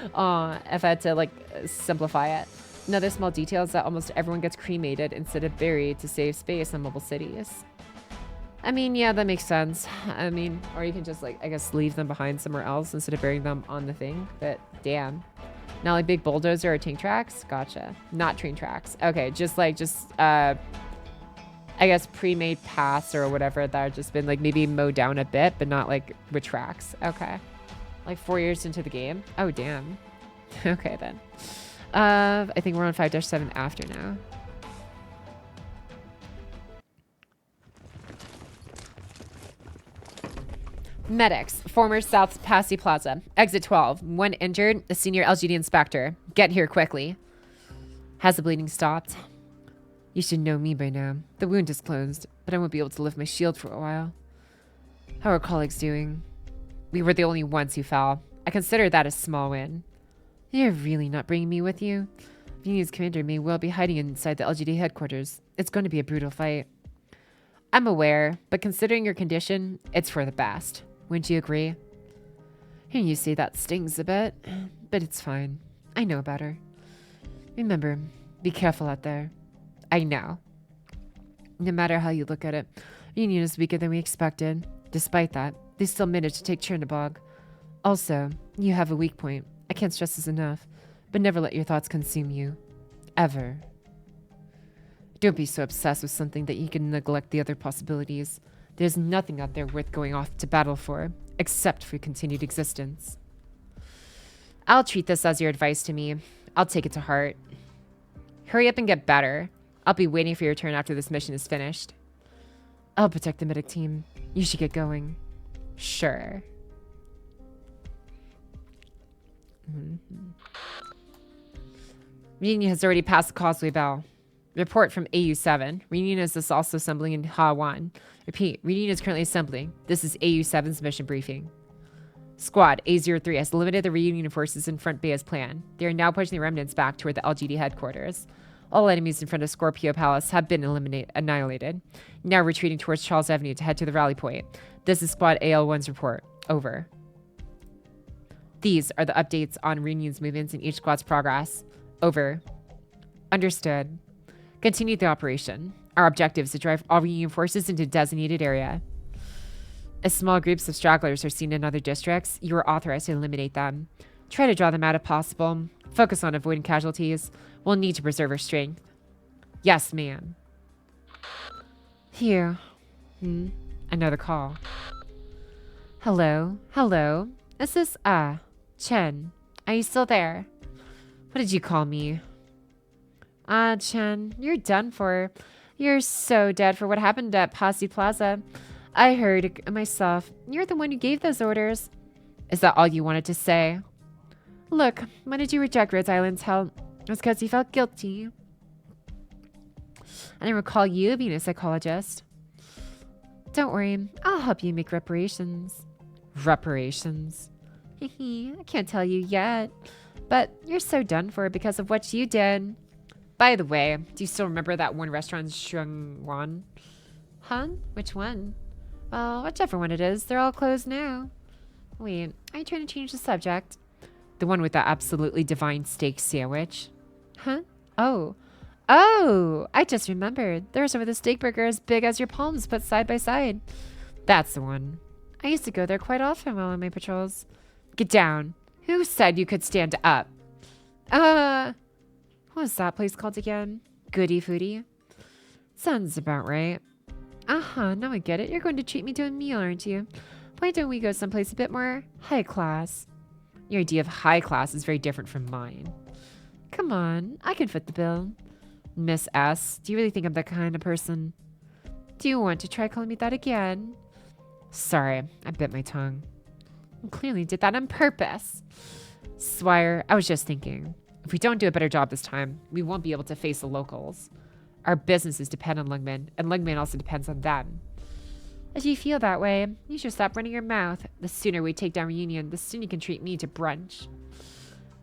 If I had to like simplify it. Another small detail is that almost everyone gets cremated instead of buried to save space on mobile cities. I mean, yeah, that makes sense. I mean, or you can just like, I guess, leave them behind somewhere else instead of burying them on the thing. But damn. Not like big bulldozer or tank tracks? Gotcha. Not train tracks. Okay, I guess pre-made paths or whatever that have just been like maybe mowed down a bit, but not like with tracks. Okay. Like 4 years into the game. Oh, damn. Okay, then. I think we're on 5-7 after now. Medics. Former South Passy Plaza. Exit 12. One injured. A senior LGD inspector. Get here quickly. Has the bleeding stopped? You should know me by now. The wound is closed, but I won't be able to lift my shield for a while. How are colleagues doing? We were the only ones who fell. I consider that a small win. You're really not bringing me with you? Union's commander may well be hiding inside the LGD headquarters. It's going to be a brutal fight. I'm aware, but considering your condition, it's for the best. Wouldn't you agree? Hearing you say that stings a bit, but it's fine. I know about her. Remember, be careful out there. I know. No matter how you look at it, Union is weaker than we expected. Despite that, they still managed to take Chernobog. Also, you have a weak point. I can't stress this enough, but never let your thoughts consume you. Ever. Don't be so obsessed with something that you can neglect the other possibilities. There's nothing out there worth going off to battle for, except for continued existence. I'll treat this as your advice to me. I'll take it to heart. Hurry up and get better. I'll be waiting for your turn after this mission is finished. I'll protect the medic team. You should get going. Sure. Reunion has already passed the Causeway Bell. Report from AU7. Reunion is also assembling in Ha-1. Repeat, Reunion is currently assembling. This is AU7's mission briefing. Squad A03 has limited the Reunion forces in Front Bay as planned. They are now pushing the remnants back toward the LGD headquarters. All enemies in front of Scorpio Palace have been annihilated. Now retreating towards Charles Avenue to head to the rally point. This is Squad AL1's report. Over. These are the updates on Reunion's movements and each squad's progress. Over. Understood. Continue the operation. Our objective is to drive all Reunion forces into a designated area. As small groups of stragglers are seen in other districts, you are authorized to eliminate them. Try to draw them out if possible. Focus on avoiding casualties. We'll need to preserve our strength. Yes, ma'am. Here. Another call. Hello? Hello? Is this, Chen? Are you still there? What did you call me? Chen, you're done for. You're so dead for what happened at Posse Plaza. I heard it myself. You're the one who gave those orders. Is that all you wanted to say? Look, when did you reject Rose Island's help? It was because you felt guilty. I didn't recall you being a psychologist. Don't worry, I'll help you make reparations. Reparations? I can't tell you yet, but you're so done for because of what you did. By the way, do you still remember that one restaurant in Shungwan? Huh? Which one? Well, whichever one it is, they're all closed now. Wait, are you trying to change the subject? The one with the absolutely divine steak sandwich? Huh? Oh, I just remembered. There's one with a steak burger as big as your palms put side by side. That's the one. I used to go there quite often while on my patrols. Get down. Who said you could stand up? What was that place called again? Goody Foodie? Sounds about right. Now I get it. You're going to treat me to a meal, aren't you? Why don't we go someplace a bit more high class? Your idea of high class is very different from mine. Come on, I can fit the bill. Miss S, do you really think I'm that kind of person? Do you want to try calling me that again? Sorry, I bit my tongue. I clearly did that on purpose. Swire, I was just thinking. If we don't do a better job this time, we won't be able to face the locals. Our businesses depend on Lungmen, and Lungmen also depends on them. If you feel that way, you should stop running your mouth. The sooner we take down Reunion, the sooner you can treat me to brunch.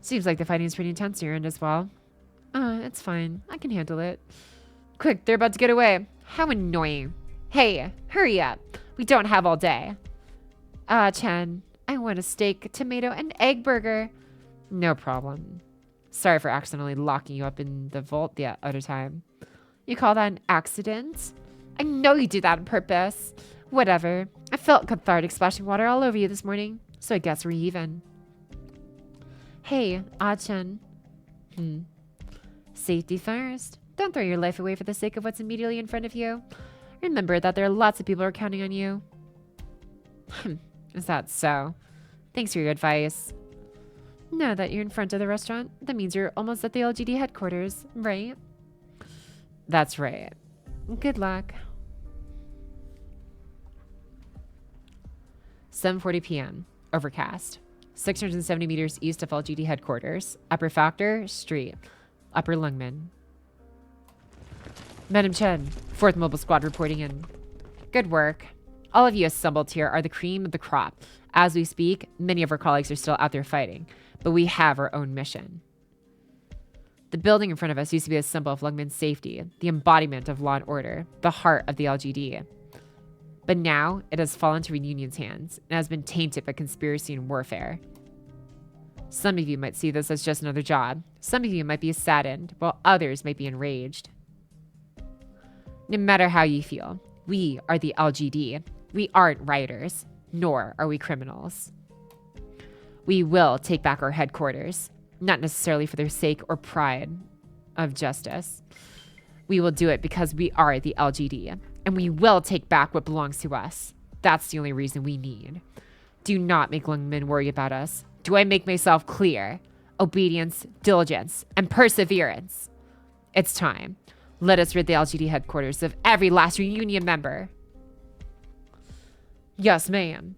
Seems like the fighting's pretty intense on your end as well. It's fine. I can handle it. Quick, they're about to get away. How annoying. Hey, hurry up. We don't have all day. Chen, I want a steak, tomato, and egg burger. No problem. Sorry for accidentally locking you up in the vault the other time. You call that an accident? I know you did that on purpose. Whatever. I felt cathartic splashing water all over you this morning, so I guess we're even. Hey, Chen. Safety first. Don't throw your life away for the sake of what's immediately in front of you. Remember that there are lots of people who are counting on you. Is that so? Thanks for your advice. Now that you're in front of the restaurant, that means you're almost at the LGD headquarters, right? That's right. Good luck. 7:40 p.m. Overcast. 670 meters east of LGD headquarters. Upper Factor Street. Upper Lungmen. Madam Chen, 4th Mobile Squad reporting in. Good work. All of you assembled here are the cream of the crop. As we speak, many of our colleagues are still out there fighting, but we have our own mission. The building in front of us used to be a symbol of Lungmen's safety, the embodiment of law and order, the heart of the LGD. But now, it has fallen to Reunion's hands and has been tainted by conspiracy and warfare. Some of you might see this as just another job. Some of you might be saddened, while others might be enraged. No matter how you feel, we are the LGD. We aren't rioters, nor are we criminals. We will take back our headquarters, not necessarily for their sake or pride of justice. We will do it because we are the LGD, and we will take back what belongs to us. That's the only reason we need. Do not make Lungmen worry about us. Do I make myself clear? Obedience, diligence, and perseverance. It's time. Let us rid the LGD headquarters of every last Reunion member. Yes, ma'am.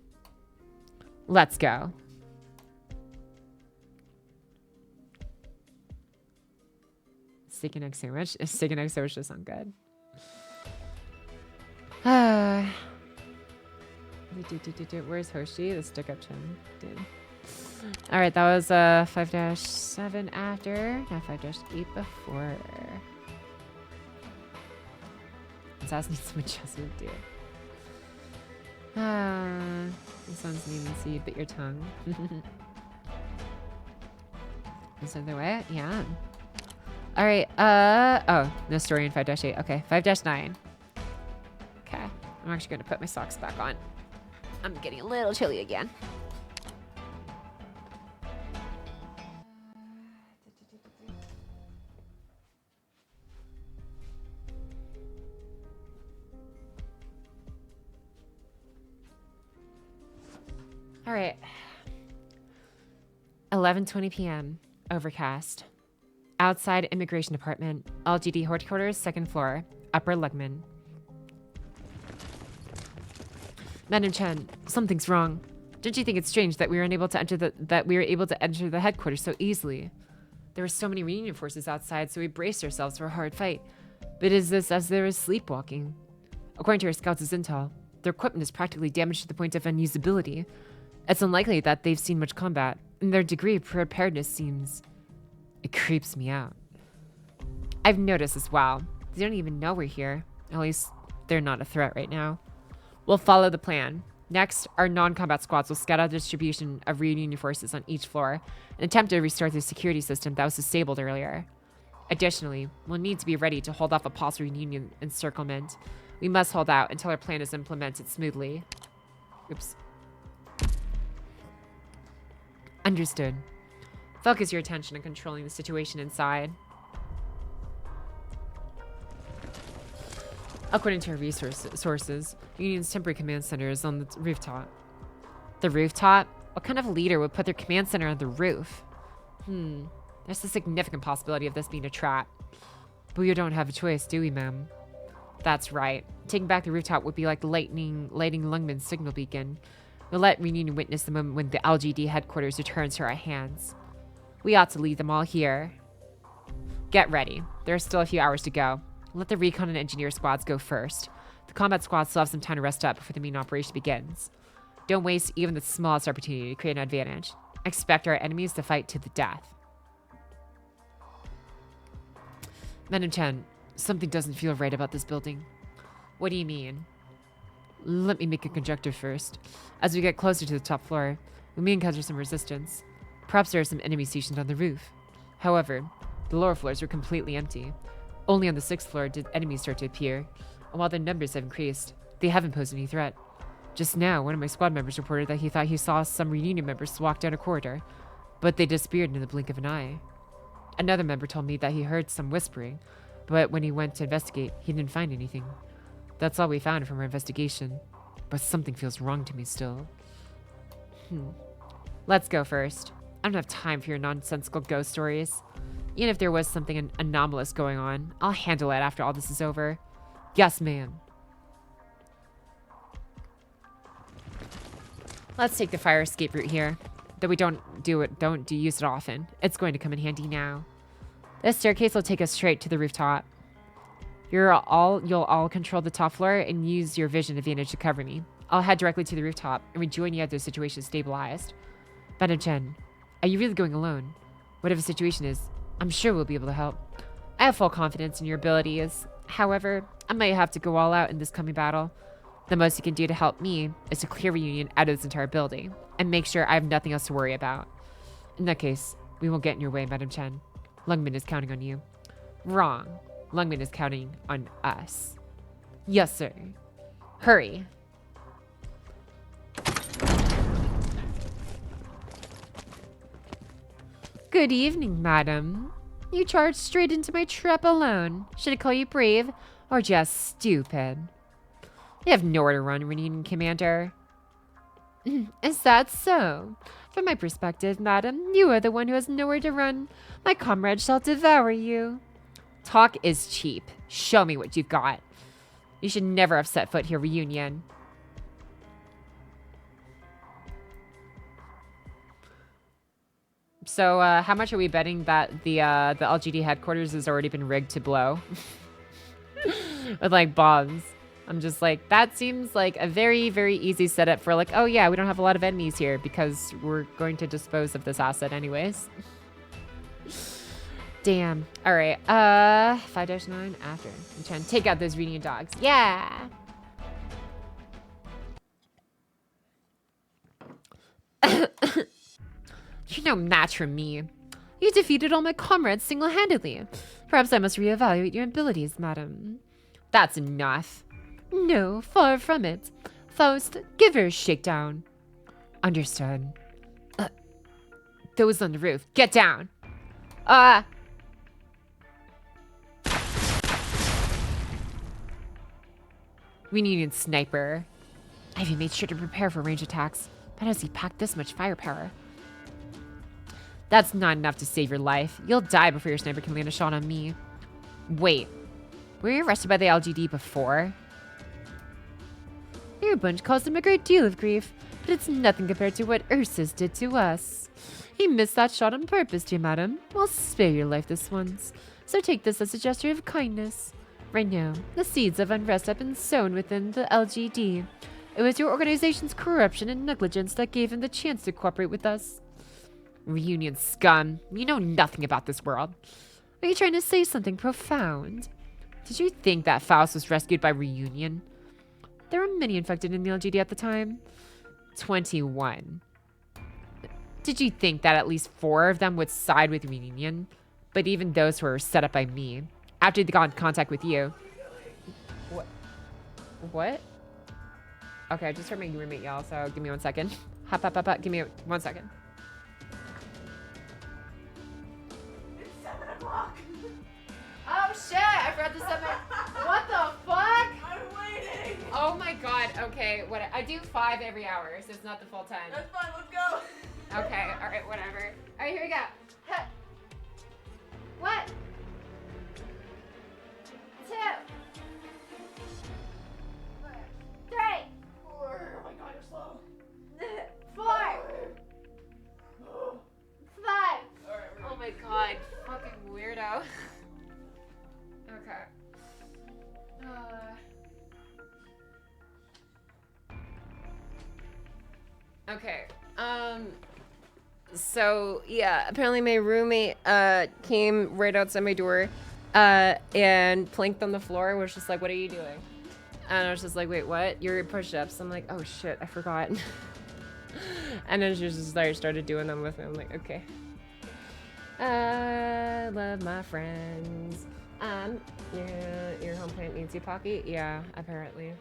Let's go. Steak and egg sandwich. Steak and egg sandwich does sound good. Where's Hoshi? The stick up chin. Dude. All right, that was 5-7 after. Now 5-8 before. This ass needs some adjustment, dude. This one's name and see you bit your tongue. Is that the way? Yeah. All right. Oh, no story in 5-8. Okay, 5-9. Okay, I'm actually gonna put my socks back on. I'm getting a little chilly again. All right. 11:20 p.m. Overcast. Outside Immigration Department. LGD Headquarters, 2nd floor. Upper Lugman. Madam Chen, something's wrong. Don't you think it's strange that we were able to enter the headquarters so easily? There were so many reunion forces outside, so we braced ourselves for a hard fight. But is this as they were sleepwalking? According to our scouts' intel, their equipment is practically damaged to the point of unusability. It's unlikely that they've seen much combat, and their degree of preparedness seems... It creeps me out. I've noticed as well. They don't even know we're here. At least, they're not a threat right now. We'll follow the plan. Next, our non-combat squads will scout out the distribution of reunion forces on each floor and attempt to restore the security system that was disabled earlier. Additionally, we'll need to be ready to hold off a possible reunion encirclement. We must hold out until our plan is implemented smoothly. Oops. Understood. Focus your attention on controlling the situation inside. According to our sources, Union's temporary command center is on the rooftop. The rooftop? What kind of leader would put their command center on the roof? There's a significant possibility of this being a trap. But we don't have a choice, do we, ma'am? That's right. Taking back the rooftop would be like lighting Lungman's signal beacon. We'll let Reunion witness the moment when the LGD headquarters returns to our hands. We ought to leave them all here. Get ready. There are still a few hours to go. Let the recon and engineer squads go first. The combat squads still have some time to rest up before the main operation begins. Don't waste even the smallest opportunity to create an advantage. Expect our enemies to fight to the death. Madam Chen, something doesn't feel right about this building. What do you mean? Let me make a conjecture first. As we get closer to the top floor, we may encounter some resistance. Perhaps there are some enemies stationed on the roof. However, the lower floors were completely empty. Only on the 6th floor did enemies start to appear, and while their numbers have increased, they haven't posed any threat. Just now, one of my squad members reported that he thought he saw some reunion members walk down a corridor, but they disappeared in the blink of an eye. Another member told me that he heard some whispering, but when he went to investigate, he didn't find anything. That's all we found from our investigation, but something feels wrong to me still. Let's go first. I don't have time for your nonsensical ghost stories. Even if there was something anomalous going on, I'll handle it after all this is over. Yes, ma'am. Let's take the fire escape route here. Though we don't use it often. It's going to come in handy now. This staircase will take us straight to the rooftop. You'll all control the top floor and use your vision advantage to cover me. I'll head directly to the rooftop and rejoin you after the situation is stabilized. Madam Chen, are you really going alone? Whatever the situation is, I'm sure we'll be able to help. I have full confidence in your abilities. However, I might have to go all out in this coming battle. The most you can do to help me is to clear Reunion out of this entire building and make sure I have nothing else to worry about. In that case, we won't get in your way, Madam Chen. Lungman is counting on you. Wrong. Lungman is counting on us. Yes, sir. Hurry. Good evening, madam. You charged straight into my trap alone. Should I call you brave or just stupid? You have nowhere to run, Reunion Commander. Is that so? From my perspective, madam, you are the one who has nowhere to run. My comrade shall devour you. Talk is cheap. Show me what you've got. You should never have set foot here, Reunion. So, how much are we betting that the LGD headquarters has already been rigged to blow? With, like, bombs. I'm just like, that seems like a very, very easy setup for, like, oh yeah, we don't have a lot of enemies here because we're going to dispose of this asset anyways. Damn. All right. 5-9 after. I'm trying to take out those Reunion dogs. Yeah. You're no match for me. You defeated all my comrades single-handedly. Perhaps I must reevaluate your abilities, madam. That's enough. No, far from it. Faust, give her a shakedown. Understood. Those on the roof, get down. We need a sniper. Ivy made sure to prepare for range attacks. How does he pack this much firepower? That's not enough to save your life. You'll die before your sniper can land a shot on me. Wait, were you arrested by the LGD before? Your bunch caused him a great deal of grief, but it's nothing compared to what Ursus did to us. He missed that shot on purpose, dear madam. I'll spare your life this once, so take this as a gesture of kindness. Right now, the seeds of unrest have been sown within the LGD. It was your organization's corruption and negligence that gave him the chance to cooperate with us. Reunion scum. You know nothing about this world. Are you trying to say something profound? Did you think that Faust was rescued by Reunion? There were many infected in the LGD at the time. 21. Did you think that at least 4 of them would side with Reunion? But even those were set up by me. After they got in contact with you. What? Okay, I just heard my roommate yell, so give me 1 second. Hop. Give me 1 second. It's 7 o'clock. Oh shit! I forgot to set my. What the fuck? I'm waiting. Oh my god. Okay, what? I do 5 every hour, so it's not the full time. That's fine. Let's go. Okay. All right. Whatever. All right. Here we go. Huh. What? 2. 3. 4. Oh my god, you're slow. 4. 5. Alright, Oh my god. Fucking weirdo. Okay. Okay. So yeah, apparently my roommate came right outside my door and planked on the floor, was just like, "What are you doing?" And I was just like, "Wait, what? Your push-ups?" I'm like, "Oh shit, I forgot." And then she just started doing them with me. I'm like, "Okay." I love my friends. Your home planet needs you, Pocky? Yeah, apparently.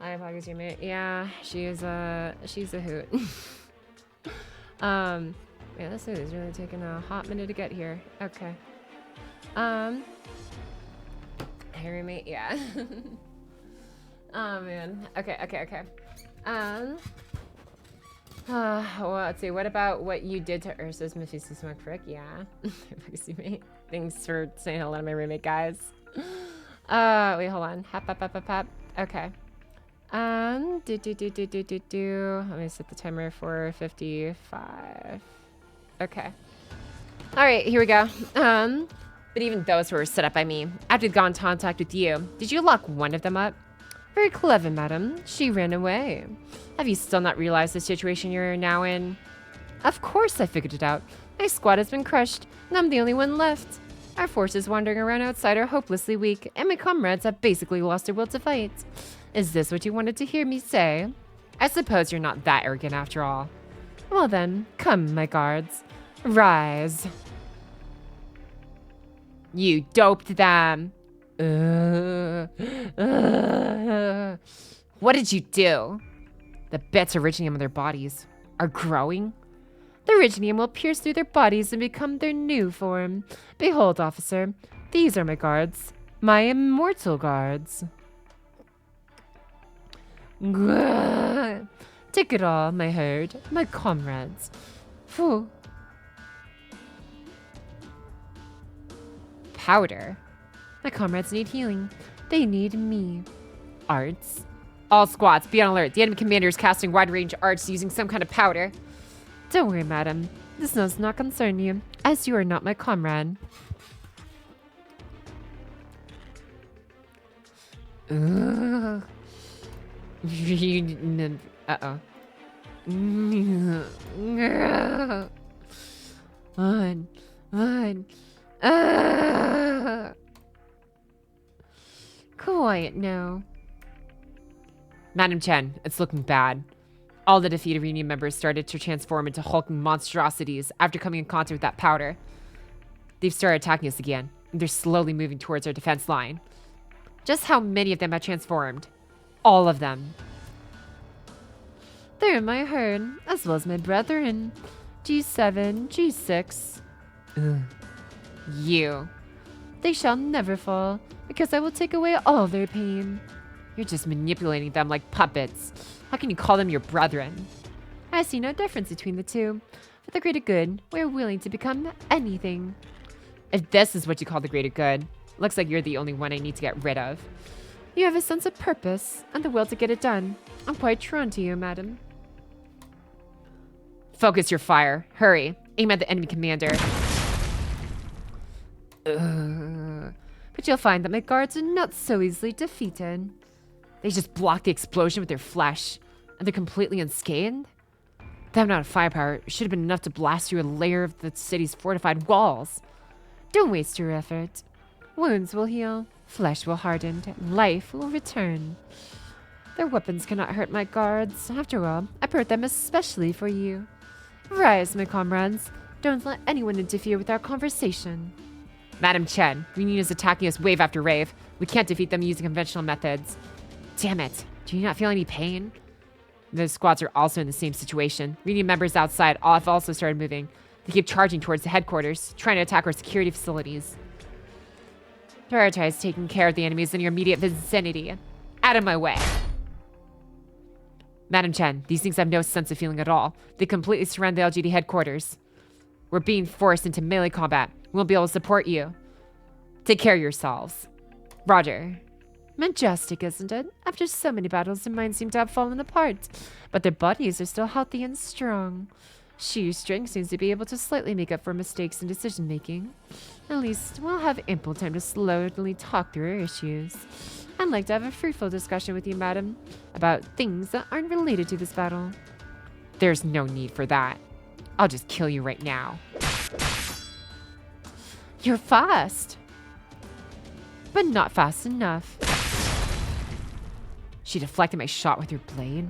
I am Pocky's roommate. Yeah, she's a hoot. Yeah, this is really taking a hot minute to get here. Okay. Hey, roommate. Yeah. Oh man. Okay. Well, let's see. What about what you did to Ursus Mephisto Smoke Frick? Yeah. Pocky's roommate. Thanks for saying hello to my roommate, guys. Wait, hold on. Hop. Okay. Let me set the timer for 55. Okay. All right, here we go. But even those were set up by me. After they'd got in contact with you, did you lock one of them up? Very clever, madam. She ran away. Have you still not realized the situation you're now in? Of course I figured it out. My squad has been crushed, and I'm the only one left. Our forces wandering around outside are hopelessly weak, and my comrades have basically lost their will to fight. Is this what you wanted to hear me say? I suppose you're not that arrogant after all. Well then, come, my guards. Rise. You doped them. What did you do? The bits originium of their bodies are growing. The originium will pierce through their bodies and become their new form. Behold, officer, these are my guards. My immortal guards. Take it all, my herd, my comrades. Phew. Powder. My comrades need healing. They need me. Arts. All squads, be on alert. The enemy commander is casting wide-range arts using some kind of powder. Don't worry, madam. This does not concern you, as you are not my comrade. Uh-oh. On. Quiet now. Madam Chen, it's looking bad. All the defeated Reunion members started to transform into hulking monstrosities after coming in contact with that powder. They've started attacking us again, and they're slowly moving towards our defense line. Just how many of them have transformed? All of them. They're in my herd, as well as my brethren. G7, G6. Ugh. You. They shall never fall, because I will take away all their pain. You're just manipulating them like puppets. How can you call them your brethren? I see no difference between the two. For the greater good, we're willing to become anything. If this is what you call the greater good, looks like you're the only one I need to get rid of. You have a sense of purpose and the will to get it done. I'm quite drawn to you, madam. Focus your fire. Hurry. Aim at the enemy commander. But you'll find that my guards are not so easily defeated. They just block the explosion with their flesh, and they're completely unscathed? That amount of firepower should have been enough to blast through a layer of the city's fortified walls. Don't waste your effort. Wounds will heal, flesh will harden, life will return. Their weapons cannot hurt my guards. After all, I prepared them especially for you. Rise, my comrades. Don't let anyone interfere with our conversation. Madam Chen, Reunion is attacking us wave after wave. We can't defeat them using conventional methods. Damn it. Do you not feel any pain? The squads are also in the same situation. Reunion members outside have also started moving. They keep charging towards the headquarters, trying to attack our security facilities. Prioritize taking care of the enemies in your immediate vicinity. Out of my way. Madam Chen, these things have no sense of feeling at all. They completely surround the LGD headquarters. We're being forced into melee combat. We won't be able to support you. Take care of yourselves. Roger. Majestic, isn't it? After so many battles, their minds seem to have fallen apart, but their bodies are still healthy and strong. Sheer strength seems to be able to slightly make up for mistakes in decision-making. At least, we'll have ample time to slowly talk through our issues. I'd like to have a fruitful discussion with you, madam, about things that aren't related to this battle. There's no need for that. I'll just kill you right now. You're fast. But not fast enough. She deflected my shot with her blade.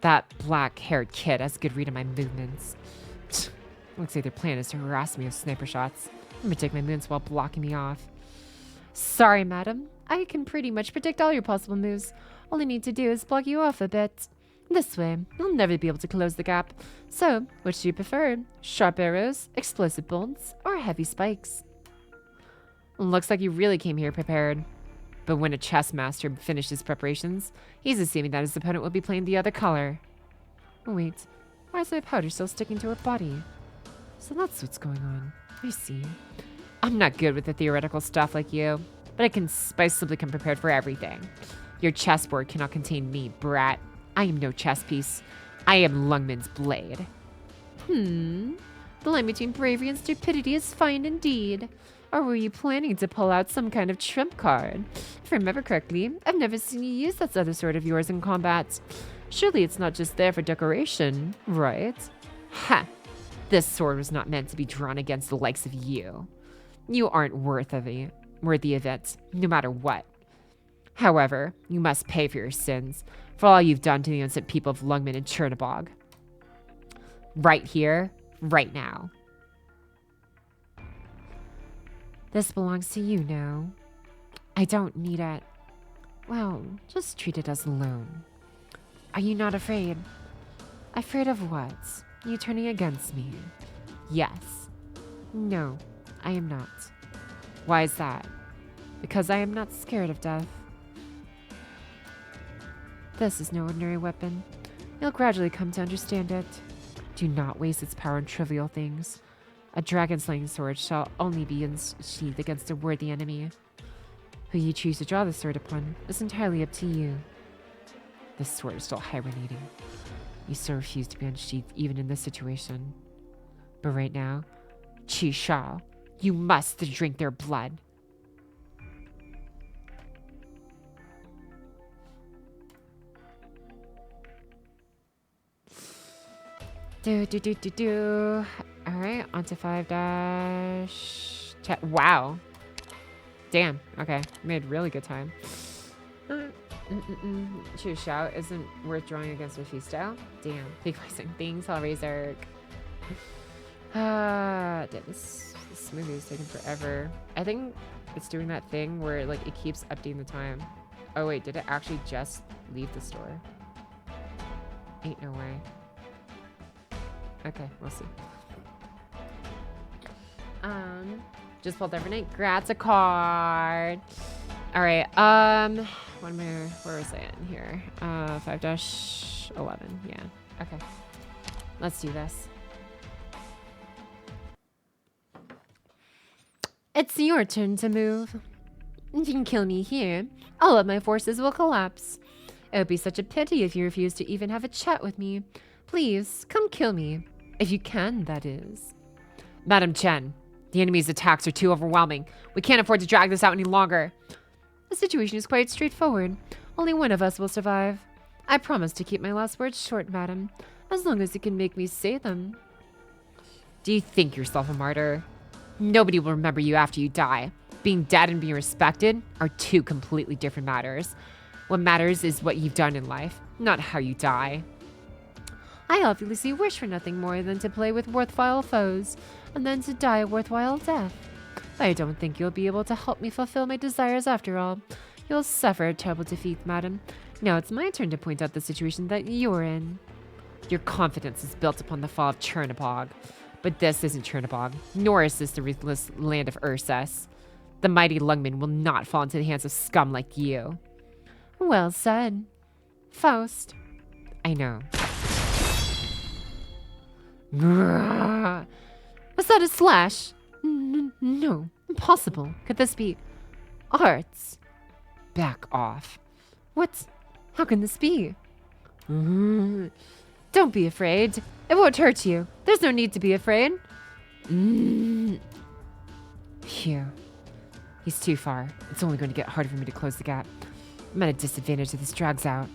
That black-haired kid has a good read on my movements. Looks like their plan is to harass me with sniper shots and predict my moves while blocking me off. Sorry, madam. I can pretty much predict all your possible moves. All I need to do is block you off a bit. This way, I'll never be able to close the gap. So, which do you prefer? Sharp arrows, explosive bolts, or heavy spikes? Looks like you really came here prepared. But when a chess master finished his preparations, he's assuming that his opponent will be playing the other color. Wait, why is my powder still sticking to her body? So that's what's going on. I see. I'm not good with the theoretical stuff like you, but I simply come prepared for everything. Your chessboard cannot contain me, brat. I am no chess piece. I am Lungman's blade. The line between bravery and stupidity is fine indeed. Or were you planning to pull out some kind of trump card? If I remember correctly, I've never seen you use that other sword of yours in combat. Surely it's not just there for decoration, right? Ha! This sword was not meant to be drawn against the likes of you. You aren't worthy of it, no matter what. However, you must pay for your sins, for all you've done to the innocent people of Lungman and Chernobog. Right here, right now. This belongs to you now. I don't need it. Well, just treat it as a loan. Are you not afraid? Afraid of what? You turning against me? Yes. No, I am not. Why is that? Because I am not scared of death. This is no ordinary weapon. You'll gradually come to understand it. Do not waste its power on trivial things. A dragon-slaying sword shall only be sheathed against a worthy enemy. Who you choose to draw the sword upon is entirely up to you. This sword is still hibernating. You still refuse to be unsheathed even in this situation. But right now, Qi Shao, you must drink their blood. Alright, on to 5-. Wow. Damn, okay. Made really good time. Qi Shao isn't worth drawing against Mephisto. Damn. Big voicing things, Hellraiser. Damn, this movie is taking forever. I think it's doing that thing where like it keeps updating the time. Oh wait, did it actually just leave the store? Ain't no way. Okay, we'll see. Just pulled overnight. Grats a card. All right. Where was I in here? 5-11. Yeah. Okay. Let's do this. It's your turn to move. You can kill me here. All of my forces will collapse. It would be such a pity if you refuse to even have a chat with me. Please, come kill me. If you can, that is. Madam Chen, the enemy's attacks are too overwhelming. We can't afford to drag this out any longer. The situation is quite straightforward. Only one of us will survive. I promise to keep my last words short, madam, as long as you can make me say them. Do you think yourself a martyr? Nobody will remember you after you die. Being dead and being respected are two completely different matters. What matters is what you've done in life, not how you die. I obviously wish for nothing more than to play with worthwhile foes, and then to die a worthwhile death. But I don't think you'll be able to help me fulfill my desires after all. You'll suffer a terrible defeat, madam. Now it's my turn to point out the situation that you're in. Your confidence is built upon the fall of Chernobog. But this isn't Chernobog, nor is this the ruthless land of Ursus. The mighty Lungmen will not fall into the hands of scum like you. Well said. Faust. I know. Was that a slash? No, impossible. Could this be arts? Back off. What? How can this be? Don't be afraid. It won't hurt you. There's no need to be afraid. Phew. He's too far. It's only going to get harder for me to close the gap. I'm at a disadvantage if this drags out.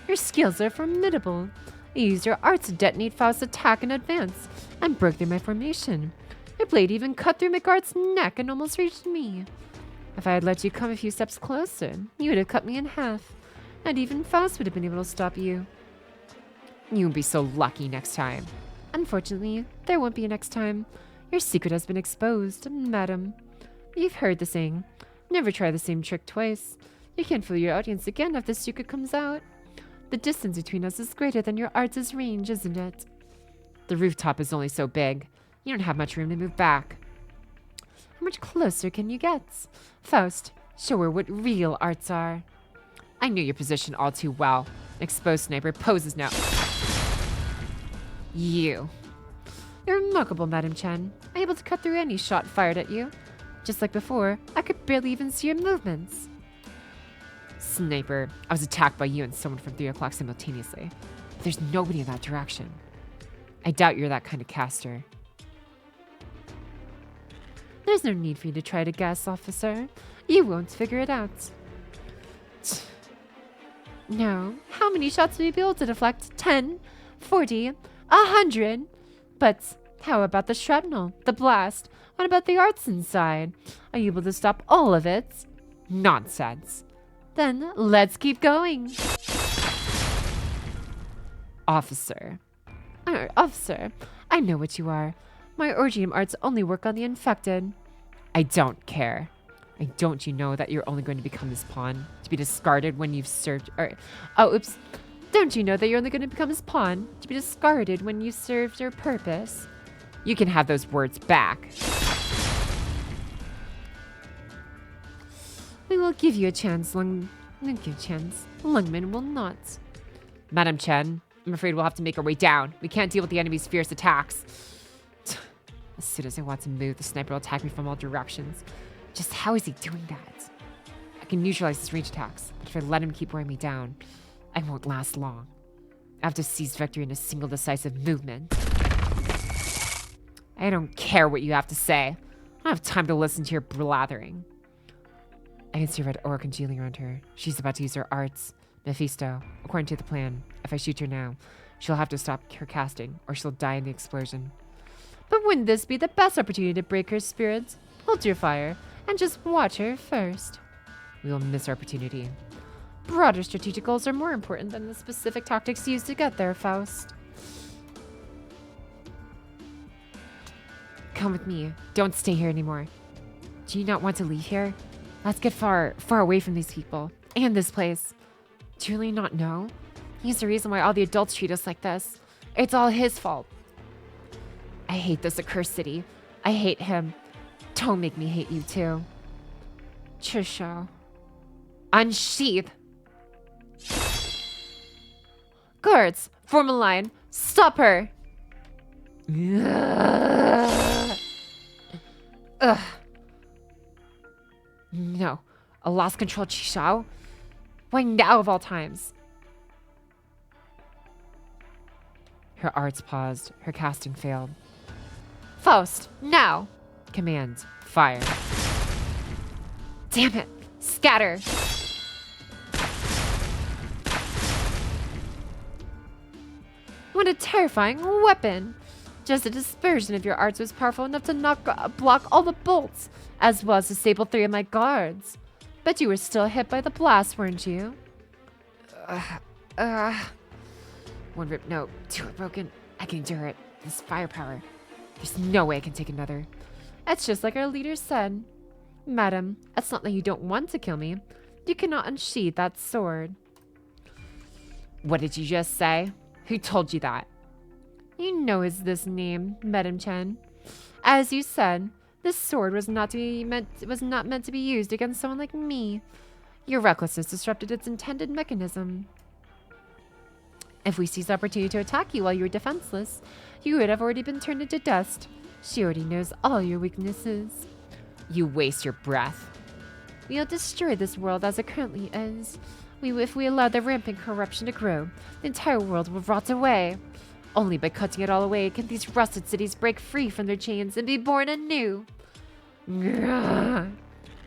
Your skills are formidable. You used your arts to detonate Faust's attack in advance and broke through my formation. Your blade even cut through McGuard's neck and almost reached me. If I had let you come a few steps closer, you would have cut me in half, and even Faust would have been able to stop you. You won't be so lucky next time. Unfortunately, there won't be a next time. Your secret has been exposed, madam. You've heard the saying, never try the same trick twice. You can't fool your audience again if the secret comes out. The distance between us is greater than your arts' range, isn't it? The rooftop is only so big. You don't have much room to move back. How much closer can you get? Faust, show her what real arts are. I knew your position all too well. An exposed sniper poses now. You. You're remarkable, Madam Chen. Able to cut through any shot fired at you. Just like before, I could barely even see your movements. Sniper, I was attacked by you and someone from 3 o'clock simultaneously. But there's nobody in that direction. I doubt you're that kind of caster. There's no need for you to try to guess, officer. You won't figure it out. No. How many shots will you be able to deflect? 10? 40? 100? But how about the shrapnel? The blast? What about the arts inside? Are you able to stop all of it? Nonsense. Then let's keep going. Officer. Officer, I know what you are. My orgium arts only work on the infected. I don't care. Don't you know that you're only going to become this pawn to be discarded when you've served... Oops. Don't you know that you're only going to become his pawn to be discarded when you served your purpose? You can have those words back. We will give you a chance, Lungman will not. Madam Chen, I'm afraid we'll have to make our way down. We can't deal with the enemy's fierce attacks. As soon as I want to move, the sniper will attack me from all directions. Just how is he doing that? I can neutralize his range attacks, but if I let him keep wearing me down, I won't last long. I have to seize victory in a single decisive movement. I don't care what you have to say. I don't have time to listen to your blathering. I can see a red aura congealing around her. She's about to use her arts. Mephisto, according to the plan, if I shoot her now, she'll have to stop her casting, or she'll die in the explosion. But wouldn't this be the best opportunity to break her spirit? Hold your fire, and just watch her first. We will miss our opportunity. Broader strategic goals are more important than the specific tactics used to get there, Faust. Come with me. Don't stay here anymore. Do you not want to leave here? Let's get far away from these people. And this place. Do you really not know? He's the reason why all the adults treat us like this. It's all his fault. I hate this accursed city. I hate him. Don't make me hate you too. Trisha. Unsheath. Guards, form a line. Stop her! Ugh. No. A lost control Chishao? Why now of all times? Her arts paused. Her casting failed. Faust, now! Command, fire. Damn it! Scatter! What a terrifying weapon! Just a dispersion of your arts was powerful enough to block all the bolts, as well as disable 3 of my guards. Bet you were still hit by the blast, weren't you? One rip, no, 2 are broken. I can endure it. This firepower. There's no way I can take another. It's just like our leader said. Madam, it's not that you don't want to kill me. You cannot unsheath that sword. What did you just say? Who told you that? You know this name, Madam Chen. As you said, this sword was not meant to be used against someone like me. Your recklessness disrupted its intended mechanism. If we seized opportunity to attack you while you were defenseless, you would have already been turned into dust. She already knows all your weaknesses. You waste your breath. We'll destroy this world as it currently is. If we allow the rampant corruption to grow, the entire world will rot away. Only by cutting it all away can these rusted cities break free from their chains and be born anew.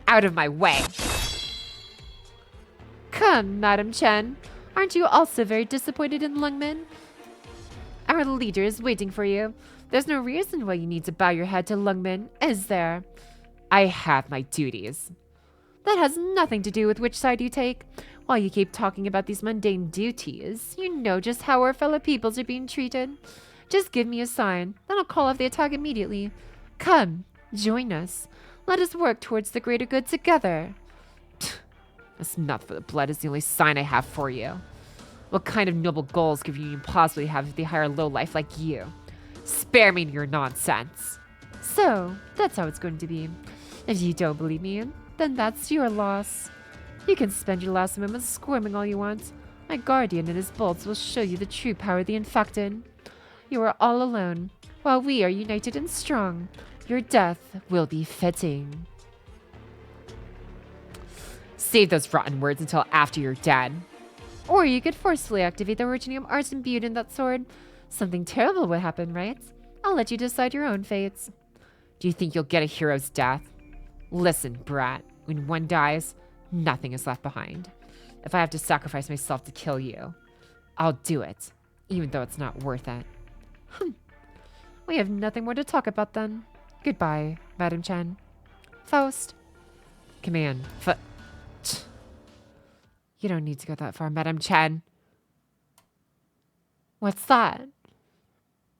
Out of my way. Come, Madam Chen. Aren't you also very disappointed in Lungmen? Our leader is waiting for you. There's no reason why you need to bow your head to Lungmen, is there? I have my duties. That has nothing to do with which side you take. While you keep talking about these mundane duties, you know just how our fellow peoples are being treated. Just give me a sign, then I'll call off the attack immediately. Come, join us. Let us work towards the greater good together. This mouth for the blood is the only sign I have for you. What kind of noble goals could you possibly have if they hire a lowlife like you? Spare me your nonsense. So, that's how it's going to be. If you don't believe me, then that's your loss. You can spend your last moments squirming all you want. My guardian and his bolts will show you the true power of the infected. You are all alone, while we are united and strong. Your death will be fitting. Save those rotten words until after you're dead. Or you could forcefully activate the originium arts imbued in that sword. Something terrible would happen, right? I'll let you decide your own fates. Do you think you'll get a hero's death? Listen, brat. When one dies, nothing is left behind. If I have to sacrifice myself to kill you, I'll do it, even though it's not worth it. We have nothing more to talk about then. Goodbye, Madam Chen. Faust. Command. You don't need to go that far, Madam Chen. What's that?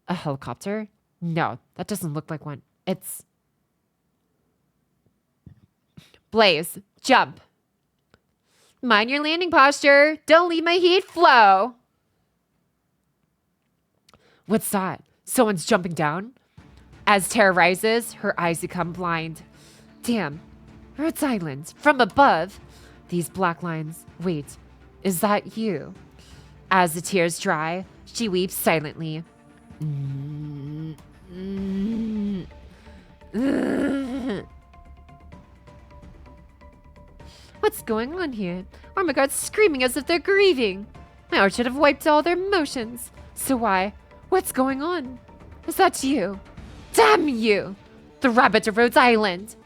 A helicopter? No, that doesn't look like one. It's... Blaze, jump. Mind your landing posture. Don't leave my heat flow. What's that? Someone's jumping down? As terror rises, her eyes become blind. Damn. Rhodes Island. From above. These black lines. Wait. Is that you? As the tears dry, she weeps silently. What's going on here? Armaguard's screaming as if they're grieving. My art should have wiped all their emotions. So why? What's going on? Is that you? Damn you! The rabbit of Rhodes Island!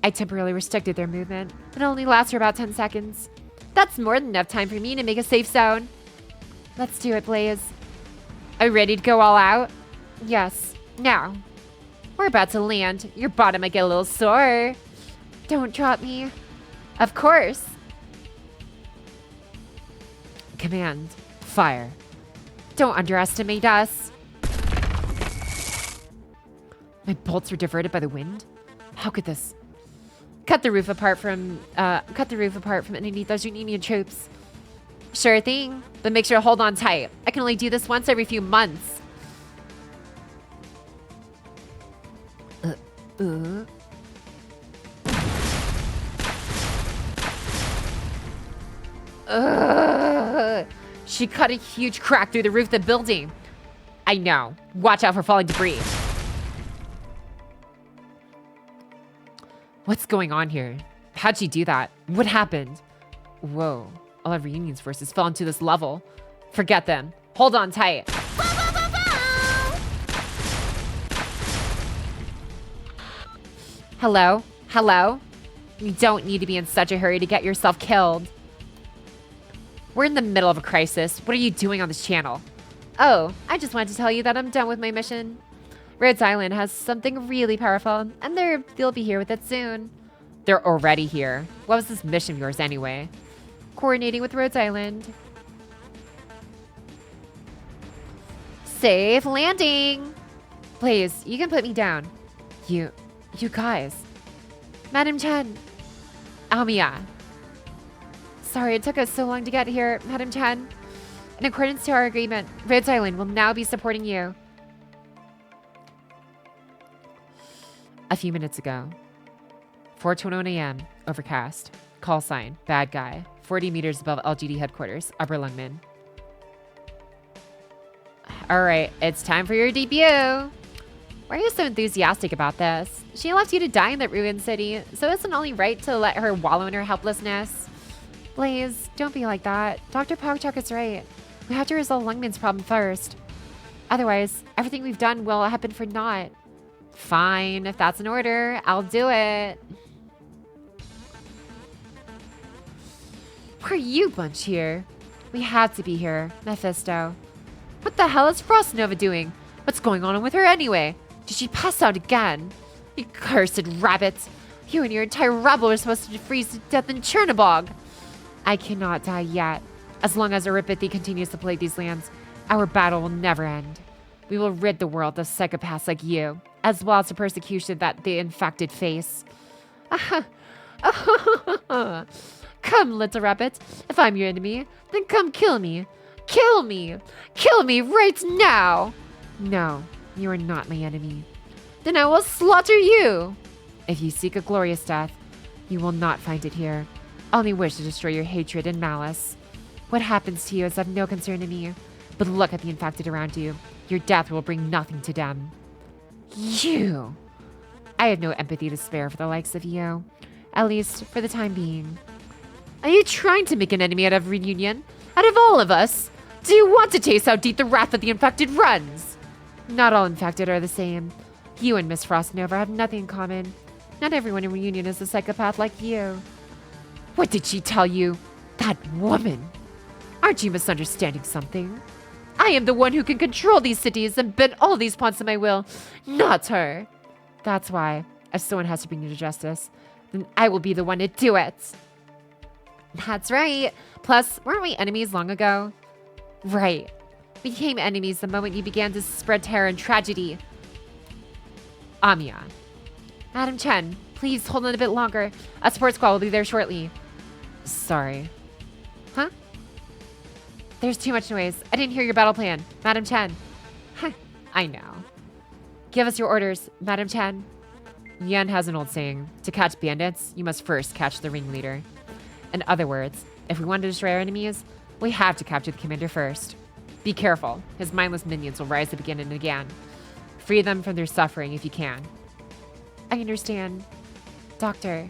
I temporarily restricted their movement. It only lasts for about 10 seconds. That's more than enough time for me to make a safe zone. Let's do it, Blaze. Are you ready to go all out? Yes. Now. We're about to land. Your bottom might get a little sore. Don't drop me. Of course. Command. Fire. Don't underestimate us. My bolts were diverted by the wind? How could this... Cut the roof apart from underneath those Union troops. Sure thing, but make sure to hold on tight. I can only do this once every few months. She cut a huge crack through the roof of the building. I know. Watch out for falling debris. What's going on here? How'd she do that? What happened? Whoa. All of Reunion's forces fell into this level. Forget them. Hold on tight. Hello? Hello? You don't need to be in such a hurry to get yourself killed. We're in the middle of a crisis. What are you doing on this channel? Oh, I just wanted to tell you that I'm done with my mission. Rhodes Island has something really powerful, and they'll be here with it soon. They're already here. What was this mission of yours anyway? Coordinating with Rhodes Island. Safe landing. Please, you can put me down. You guys. Madam Chen. Almia. Sorry it took us so long to get here, Madam Chen. In accordance to our agreement, Rhodes Island will now be supporting you. A few minutes ago. 4:21 a.m. Overcast. Call sign. Bad guy. 40 meters above LGD headquarters. Upper Lungman. Alright, it's time for your debut. Why are you so enthusiastic about this? She left you to die in that ruined city, so it's not only right to let her wallow in her helplessness. Blaze, don't be like that. Dr. Pogchuk is right. We have to resolve Lungman's problem first. Otherwise, everything we've done will happen for naught. Fine, if that's an order, I'll do it. Why are you bunch here? We had to be here, Mephisto. What the hell is Frostnova doing? What's going on with her anyway? Did she pass out again? You cursed rabbits. You and your entire rabble are supposed to freeze to death in Chernobog. I cannot die yet. As long as Aripathy continues to plague these lands, our battle will never end. We will rid the world of psychopaths like you, as well as the persecution that the infected face. Come, little rabbit. If I'm your enemy, then come kill me. Kill me! Kill me right now! No, you are not my enemy. Then I will slaughter you! If you seek a glorious death, you will not find it here. I only wish to destroy your hatred and malice. What happens to you is of no concern to me, but look at the infected around you. Your death will bring nothing to them. You! I have no empathy to spare for the likes of you, at least for the time being. Are you trying to make an enemy out of Reunion? Out of all of us? Do you want to taste how deep the wrath of the infected runs? Not all infected are the same. You and Miss Frostnova have nothing in common. Not everyone in Reunion is a psychopath like you. What did she tell you? That woman! Aren't you misunderstanding something? I am the one who can control these cities and bend all these pawns to my will, not her. That's why, if someone has to bring you to justice, then I will be the one to do it. That's right. Plus, weren't we enemies long ago? Right. We became enemies the moment you began to spread terror and tragedy. Amia. Madam Chen, please hold on a bit longer. A support squad will be there shortly. Sorry. Huh? There's too much noise. I didn't hear your battle plan. Madam Chen. Huh. I know. Give us your orders, Madam Chen. Yan has an old saying. To catch bandits, you must first catch the ringleader. In other words, if we want to destroy our enemies, we have to capture the commander first. Be careful. His mindless minions will rise up again and again. Free them from their suffering if you can. I understand. Doctor.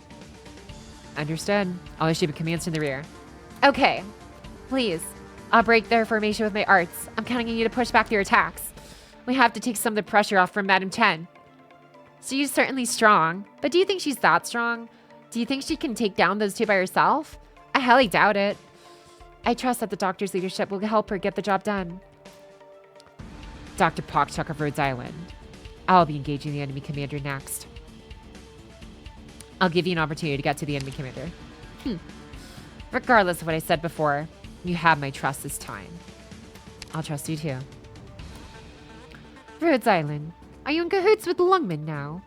Understood. I'll issue commands from the rear. Okay. Please. I'll break their formation with my arts. I'm counting on you to push back their attacks. We have to take some of the pressure off from Madam Chen. She's certainly strong, but do you think she's that strong? Do you think she can take down those two by herself? I highly doubt it. I trust that the doctor's leadership will help her get the job done. Dr. Pogchuk of Rhodes Island. I'll be engaging the enemy commander next. I'll give you an opportunity to get to the enemy commander. Regardless of what I said before, you have my trust this time. I'll trust you too. Rhodes Island. Are you in cahoots with Lungman now?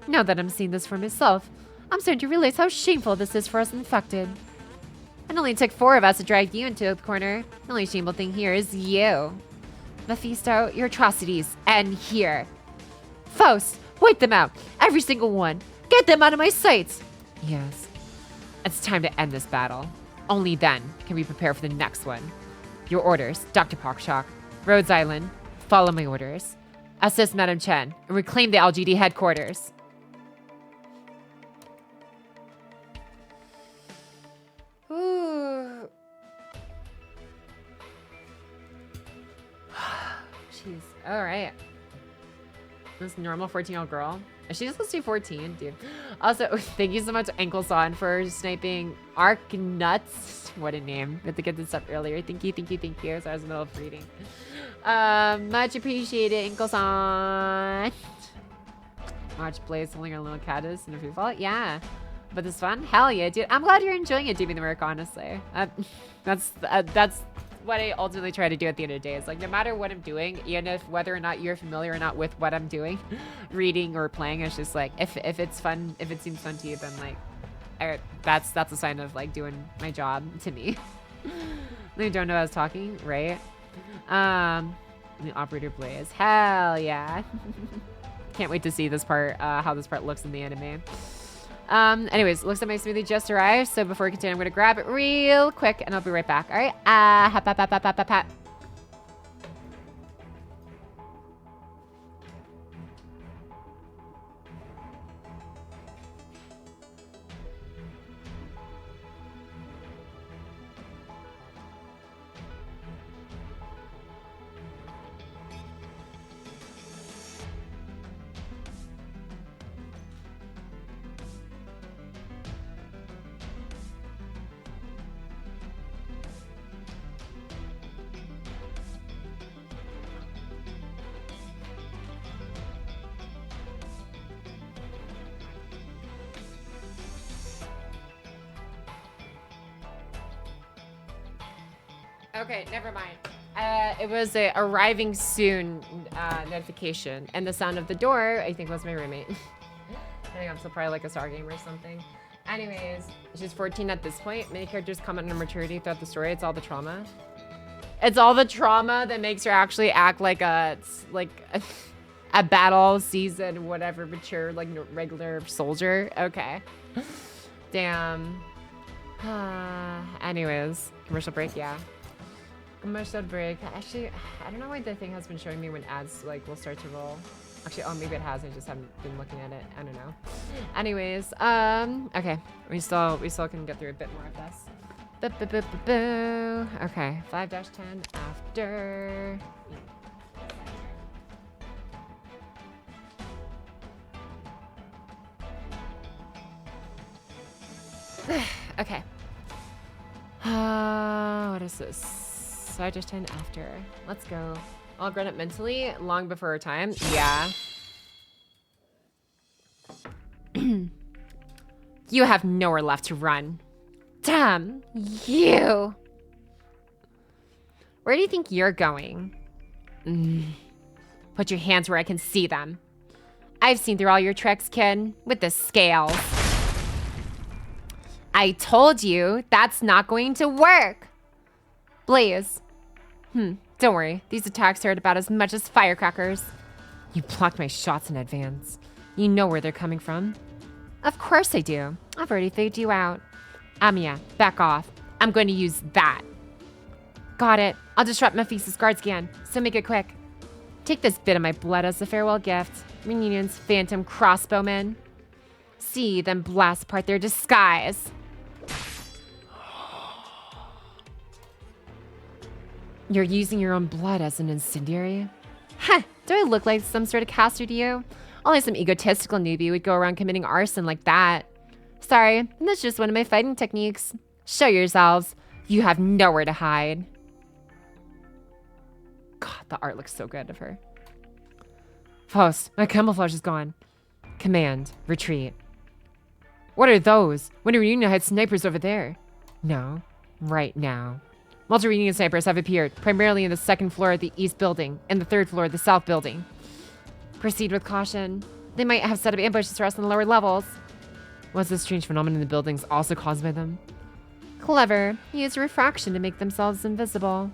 Now that I'm seeing this for myself, I'm starting to realize how shameful this is for us infected. It only took 4 of us to drag you into the corner. The only shameful thing here is you. Mephisto, your atrocities end here. Faust, wipe them out. Every single one. Get them out of my sight. Yes. It's time to end this battle. Only then can we prepare for the next one. Your orders, Dr. Pockshock. Rhodes Island. Follow my orders. Assist Madam Chen and reclaim the LGD headquarters. Ooh. Jeez. All right. This normal 14-year-old girl. She's supposed to be 14, dude. Also, thank you so much, Ankle Son, for sniping Arknights. What a name. We had to get this up earlier. Thank you, thank you, thank you. So I was in the middle of reading. Much appreciated, Ankle Son. Watch Blaze holding our little caddis in a free fall. Yeah. But this fun? Hell yeah, dude. I'm glad you're enjoying it doing the work, honestly. That's what I ultimately try to do at the end of the day. Is like, no matter what I'm doing, even if whether or not you're familiar or not with what I'm doing, reading or playing, it's just like, if it's fun, if it seems fun to you, then like, that's a sign of like doing my job to me. They don't know I was talking, right? The operator Blaze. Hell yeah. Can't wait to see this part, how this part looks in the anime. Anyways, looks like my smoothie just arrived. So before we continue, I'm going to grab it real quick and I'll be right back. All right. Hap, hap, hap, hap, hap, hap, hap. Okay, never mind. It was a arriving soon notification, and the sound of the door, I think, was my roommate. I think I'm still probably like a Star game or something. Anyways, she's 14 at this point. Many characters comment on maturity throughout the story. It's all the trauma. It's all the trauma that makes her actually act like a battle season, whatever, mature, like regular soldier. Okay. Damn. Anyways, commercial break, yeah. Commercial break. Actually, I don't know why the thing has been showing me when ads like will start to roll. Actually, oh, maybe it has. I just haven't been looking at it. I don't know. Anyways, okay. We still can get through a bit more of this. Okay, 5-10 after. Okay. What is this? 5-10 after. Let's go. I'll grant it mentally long before our time. Yeah. You have nowhere left to run. Damn you. Where do you think you're going? Put your hands where I can see them. I've seen through all your tricks, kid, with the scales. I told you that's not going to work. Blaze. Don't worry. These attacks hurt about as much as firecrackers. You blocked my shots in advance. You know where they're coming from. Of course I do. I've already figured you out. Amiya, back off. I'm going to use that. Got it. I'll disrupt Mephisto's guards again, so make it quick. Take this bit of my blood as a farewell gift. Reunion's phantom crossbowmen. See them blast apart their disguise. You're using your own blood as an incendiary? Heh, do I look like some sort of caster to you? Only some egotistical newbie would go around committing arson like that. Sorry, that's just one of my fighting techniques. Show yourselves. You have nowhere to hide. God, the art looks so good of her. Faust, my camouflage is gone. Command, retreat. What are those? When Reunion had snipers over there. No, right now. Multi-Reunion snipers have appeared, primarily in the second floor of the east building and the third floor of the south building. Proceed with caution. They might have set up ambushes for us in the lower levels. Was this strange phenomenon in the buildings also caused by them? Clever. Use refraction to make themselves invisible.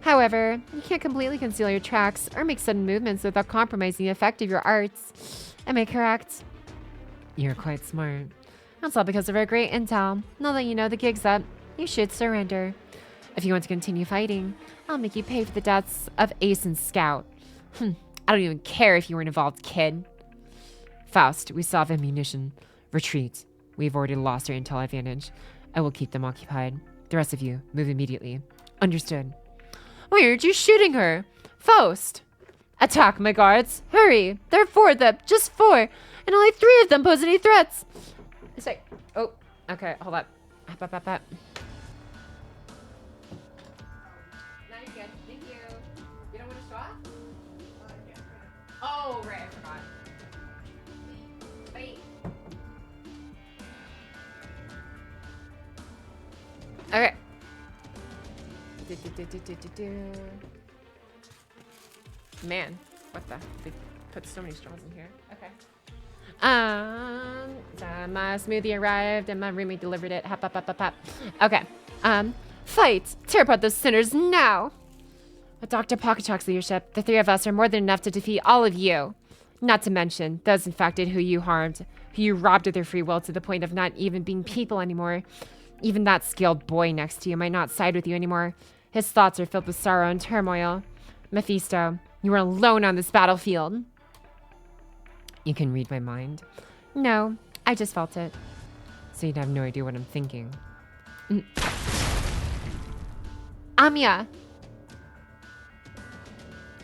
However, you can't completely conceal your tracks or make sudden movements without compromising the effect of your arts. Am I correct? You're quite smart. That's all because of our great intel. Now that you know the gig's up, you should surrender. If you want to continue fighting, I'll make you pay for the deaths of Ace and Scout. I don't even care if you weren't involved, kid. Faust, we still have ammunition. Retreat. We've already lost our intel advantage. I will keep them occupied. The rest of you, move immediately. Understood. Why aren't you shooting her? Faust! Attack, my guards! Hurry! There are 4 of them, just 4, and only 3 of them pose any threats. It's like, oh, okay, hold up. Up. No, you're good. Thank you. You don't want a straw? Oh, right, I forgot. Wait. Okay. Man, what the? They put so many straws in here. Okay. So my smoothie arrived and my roommate delivered it. Hop. Okay. Fight! Tear apart those sinners now! With Dr. Pocketchalk's leadership, the 3 of us are more than enough to defeat all of you. Not to mention those infected who you harmed, who you robbed of their free will to the point of not even being people anymore. Even that skilled boy next to you might not side with you anymore. His thoughts are filled with sorrow and turmoil. Mephisto, you are alone on this battlefield. You can read my mind. No, I just felt it. So you'd have no idea what I'm thinking. Amiya!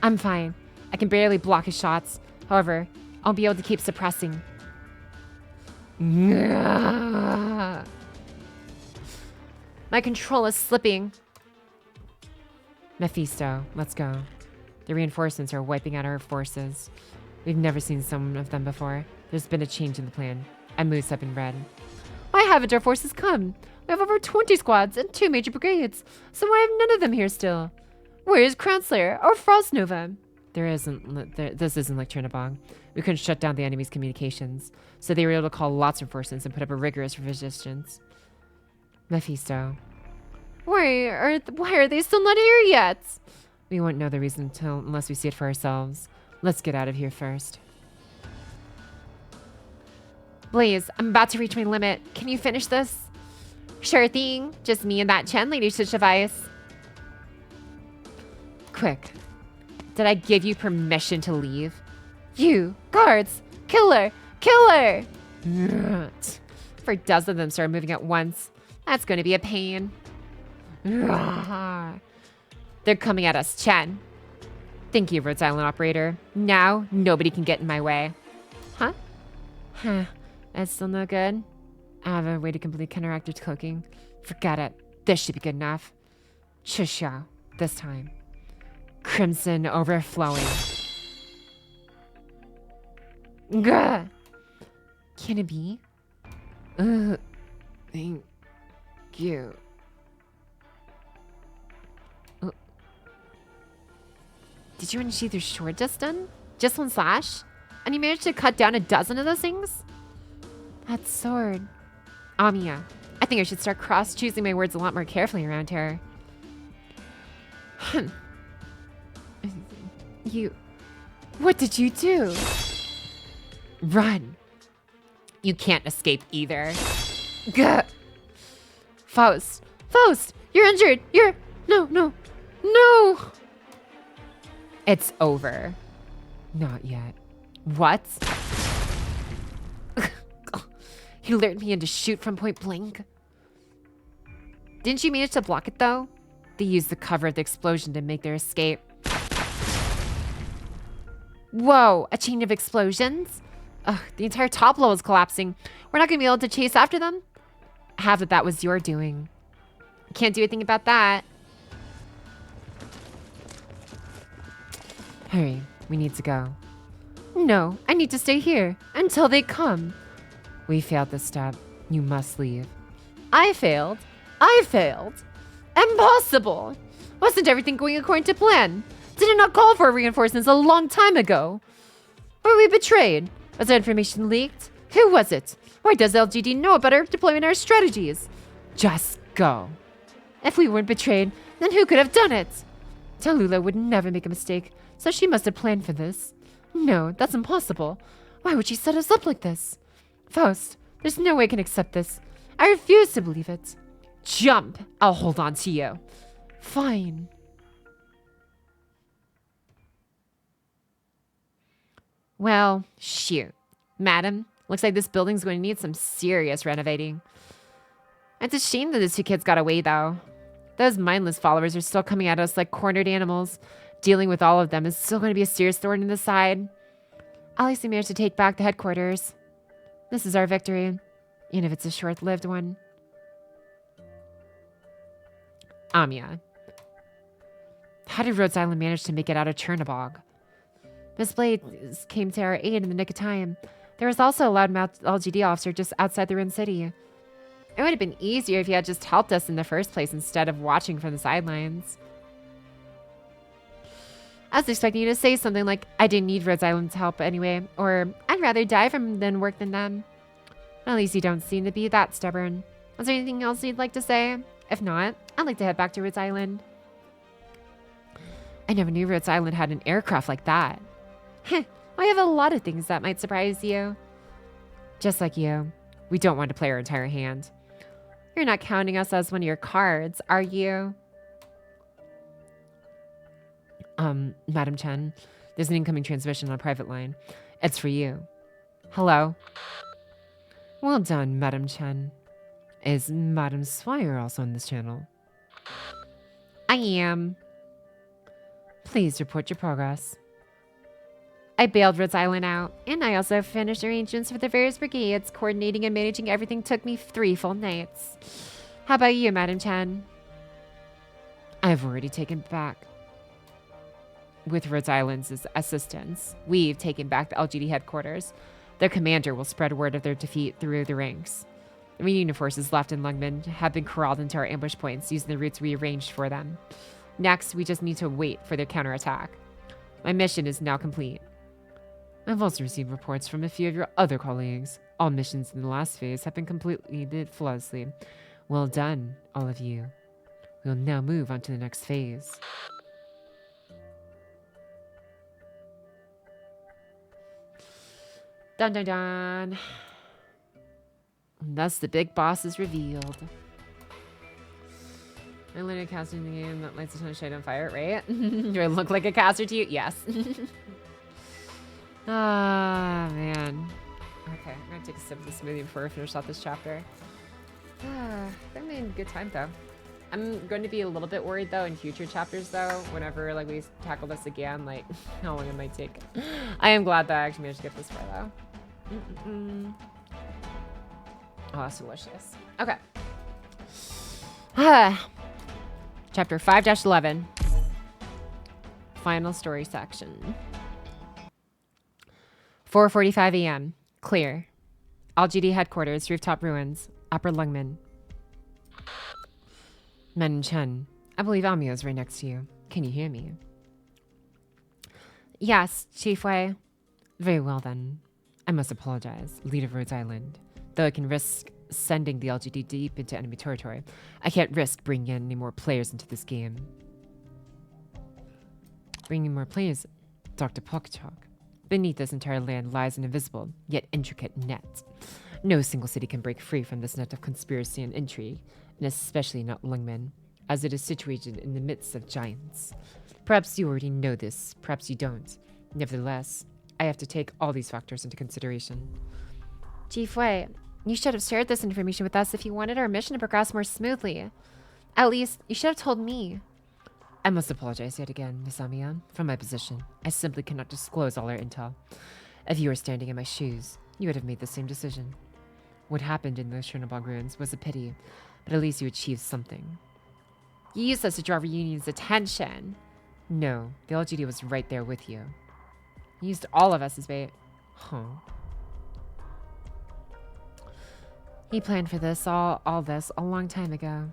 I'm fine. I can barely block his shots. However, I'll be able to keep suppressing. My control is slipping. Mephisto, let's go. The reinforcements are wiping out our forces. We've never seen some of them before. There's been a change in the plan. I moves up in red. Why haven't our forces come? We have over 20 squads and 2 major brigades. So why have none of them here still? Where is Crownslayer or Frost Nova? This isn't like Chernobog. We couldn't shut down the enemy's communications, so they were able to call lots of forces and put up a rigorous resistance. Mephisto. Why are they still not here yet? We won't know the reason unless we see it for ourselves. Let's get out of here first. Blaze, I'm about to reach my limit. Can you finish this? Sure thing. Just me and that Chen lady should suffice. Quick. Did I give you permission to leave? You, guards, killer! For a dozen of them start moving at once. That's going to be a pain. They're coming at us, Chen. Thank you, Rhodes Island operator. Now, nobody can get in my way. Huh? That's still no good? I have a way to completely counteract your cloaking. Forget it. This should be good enough. Chuxiao, this time. Crimson overflowing. Gah! Can it be? Thank you. Did you unsheath your sword just done? Just one slash? And you managed to cut down a dozen of those things? That sword. Amiya, I think I should start cross-choosing my words a lot more carefully around here. What did you do? Run. You can't escape either. Gah. Faust, you're injured. No. It's over. Not yet. What? He lured me in to shoot from point blank. Didn't you manage to block it though? They used the cover of the explosion to make their escape. Whoa, a chain of explosions? Ugh, the entire top level is collapsing. We're not gonna be able to chase after them? Half that was your doing. Can't do anything about that. Hurry, we need to go. No, I need to stay here until they come. We failed this step. You must leave. I failed? Impossible! Wasn't everything going according to plan? Did it not call for reinforcements a long time ago? Were we betrayed? Was our information leaked? Who was it? Why does LGD know about our deployment and our strategies? Just go. If we weren't betrayed, then who could have done it? Tallulah would never make a mistake, so she must have planned for this. No, that's impossible. Why would she set us up like this? Faust, there's no way I can accept this. I refuse to believe it. Jump! I'll hold on to you. Fine. Well, shoot. Madam, looks like this building's going to need some serious renovating. It's a shame that the two kids got away, though. Those mindless followers are still coming at us like cornered animals. Dealing with all of them is still going to be a serious thorn in the side. At least we managed to take back the headquarters. This is our victory, even if it's a short-lived one. Amia. How did Rhodes Island manage to make it out of Chernobog? Miss Blades came to our aid in the nick of time. There was also a loudmouth LGD officer just outside the ruined city. It would have been easier if you had just helped us in the first place instead of watching from the sidelines. I was expecting you to say something like, I didn't need Rhodes Island's help anyway, or I'd rather die from than work than them. At least you don't seem to be that stubborn. Was there anything else you'd like to say? If not, I'd like to head back to Rhodes Island. I never knew Rhodes Island had an aircraft like that. Heh, I have a lot of things that might surprise you. Just like you, we don't want to play our entire hand. You're not counting us as one of your cards, are you? Madam Chen, there's an incoming transmission on a private line. It's for you. Hello? Well done, Madam Chen. Is Madam Swire also on this channel? I am. Please report your progress. I bailed Rhodes Island out, and I also finished arrangements for the various brigades. Coordinating and managing everything took me 3 full nights. How about you, Madam Chen? I've already taken back. With Rhodes Island's assistance, we've taken back the LGD headquarters. Their commander will spread word of their defeat through the ranks. The reunion forces left in Lungmen have been corralled into our ambush points using the routes we arranged for them. Next, we just need to wait for their counterattack. My mission is now complete. I've also received reports from a few of your other colleagues. All missions in the last phase have been completed flawlessly. Well done, all of you. We'll now move on to the next phase. Dun dun dun. And thus the big boss is revealed. I learned a caster in the game that lights a ton of shade on fire, right? Do I look like a caster to you? Yes. Ah, man. Okay, I'm gonna take a sip of the smoothie before I finish off this chapter. That made a good time though. I'm going to be a little bit worried though in future chapters though, whenever like we tackle this again, like how long it might take. I am glad that I actually managed to get this far though. Oh, that's delicious. Okay. Chapter 5-11. Final story section. 4:45 a.m. Clear. LGD headquarters, rooftop ruins, Upper Lungmen. Men Chen, I believe Amio is right next to you. Can you hear me? Yes, Chief Wei. Very well then. I must apologize, leader of Rhodes Island. Though I can risk sending the LGD deep into enemy territory, I can't risk bringing in any more players into this game. Bringing more players? Dr. Pocky. Beneath this entire land lies an invisible, yet intricate net. No single city can break free from this net of conspiracy and intrigue, and especially not Lungmen, as it is situated in the midst of giants. Perhaps you already know this, perhaps you don't. Nevertheless, I have to take all these factors into consideration. Chief Wei, you should have shared this information with us if you wanted our mission to progress more smoothly. At least, you should have told me. I must apologize yet again, Miss Amiya. From my position, I simply cannot disclose all our intel. If you were standing in my shoes, you would have made the same decision. What happened in the Chernobog ruins was a pity, but at least you achieved something. You used us to draw Reunion's attention. No, the LGD was right there with you. You used all of us as bait. Huh. He planned for this, all this, a long time ago.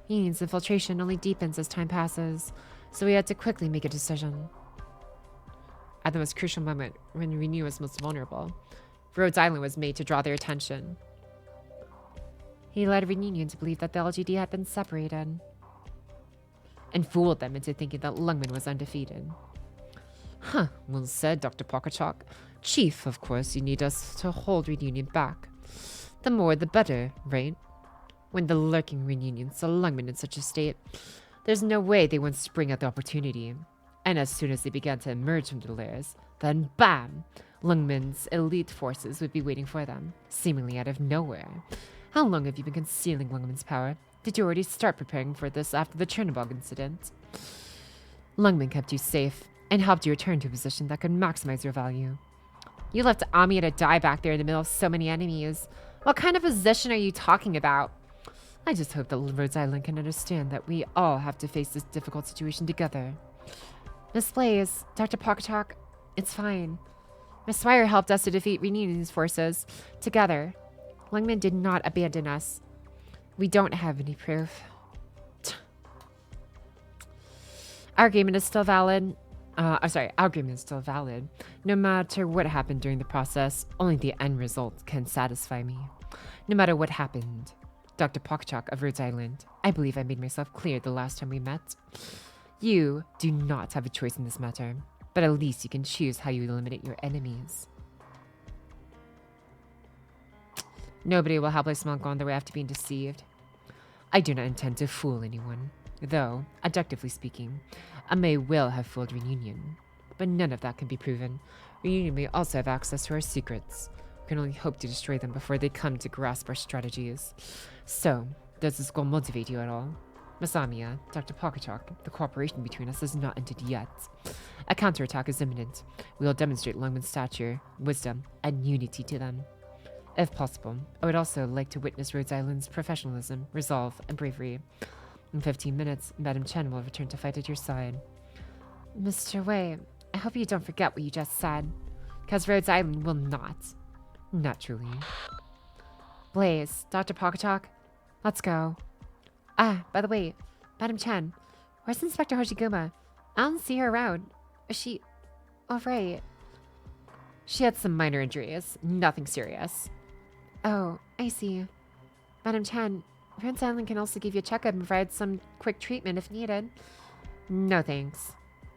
Union's infiltration only deepens as time passes, so we had to quickly make a decision. At the most crucial moment, when Renew was most vulnerable, Rhodes Island was made to draw their attention. He led Reunion to believe that the LGD had been separated, and fooled them into thinking that Lungmen was undefeated. Huh, well said, Dr. Pocketchalk. Chief, of course, you need us to hold Reunion back. The more the better, right? When the lurking Reunion saw Lungmen in such a state, There's no way they wouldn't spring at the opportunity. And as soon as they began to emerge from the lairs, then BAM! Lungman's elite forces would be waiting for them, seemingly out of nowhere. How long have you been concealing Lungman's power? Did you already start preparing for this after the Chernobog incident? Lungman kept you safe and helped you return to a position that could maximize your value. You left Ami to die back there in the middle of so many enemies. What kind of position are you talking about? I just hope that Rhodes Island can understand that we all have to face this difficult situation together. Miss Blaze, Dr. Pocktalk, it's fine. Miss Swire helped us to defeat Reunion's forces together. Lungman did not abandon us. We don't have any proof. Our agreement is still valid. Our agreement is still valid. No matter what happened during the process, only the end result can satisfy me. No matter what happened, Dr. Pocktalk of Rhodes Island, I believe I made myself clear the last time we met. You do not have a choice in this matter, but at least you can choose how you eliminate your enemies. Nobody will helpless monk on their way after being deceived. I do not intend to fool anyone, though, objectively speaking, I may well have fooled Reunion, but none of that can be proven. Reunion may also have access to our secrets. We can only hope to destroy them before they come to grasp our strategies. So, does this goal motivate you at all? Masamiya, Dr. Pocktalk, the cooperation between us has not ended yet. A counterattack is imminent. We will demonstrate Lungman's stature, wisdom, and unity to them. If possible, I would also like to witness Rhodes Island's professionalism, resolve, and bravery. In 15 minutes, Madame Chen will return to fight at your side. Mr. Wei, I hope you don't forget what you just said, because Rhodes Island will not. Naturally. Blaze, Dr. Pocktalk, let's go. Ah, by the way, Madam Chen, where's Inspector Hojiguma? I don't see her around. Is she... Oh, right. She had some minor injuries, nothing serious. Oh, I see. Madam Chen, Rhodes Island can also give you a checkup and provide some quick treatment if needed. No thanks.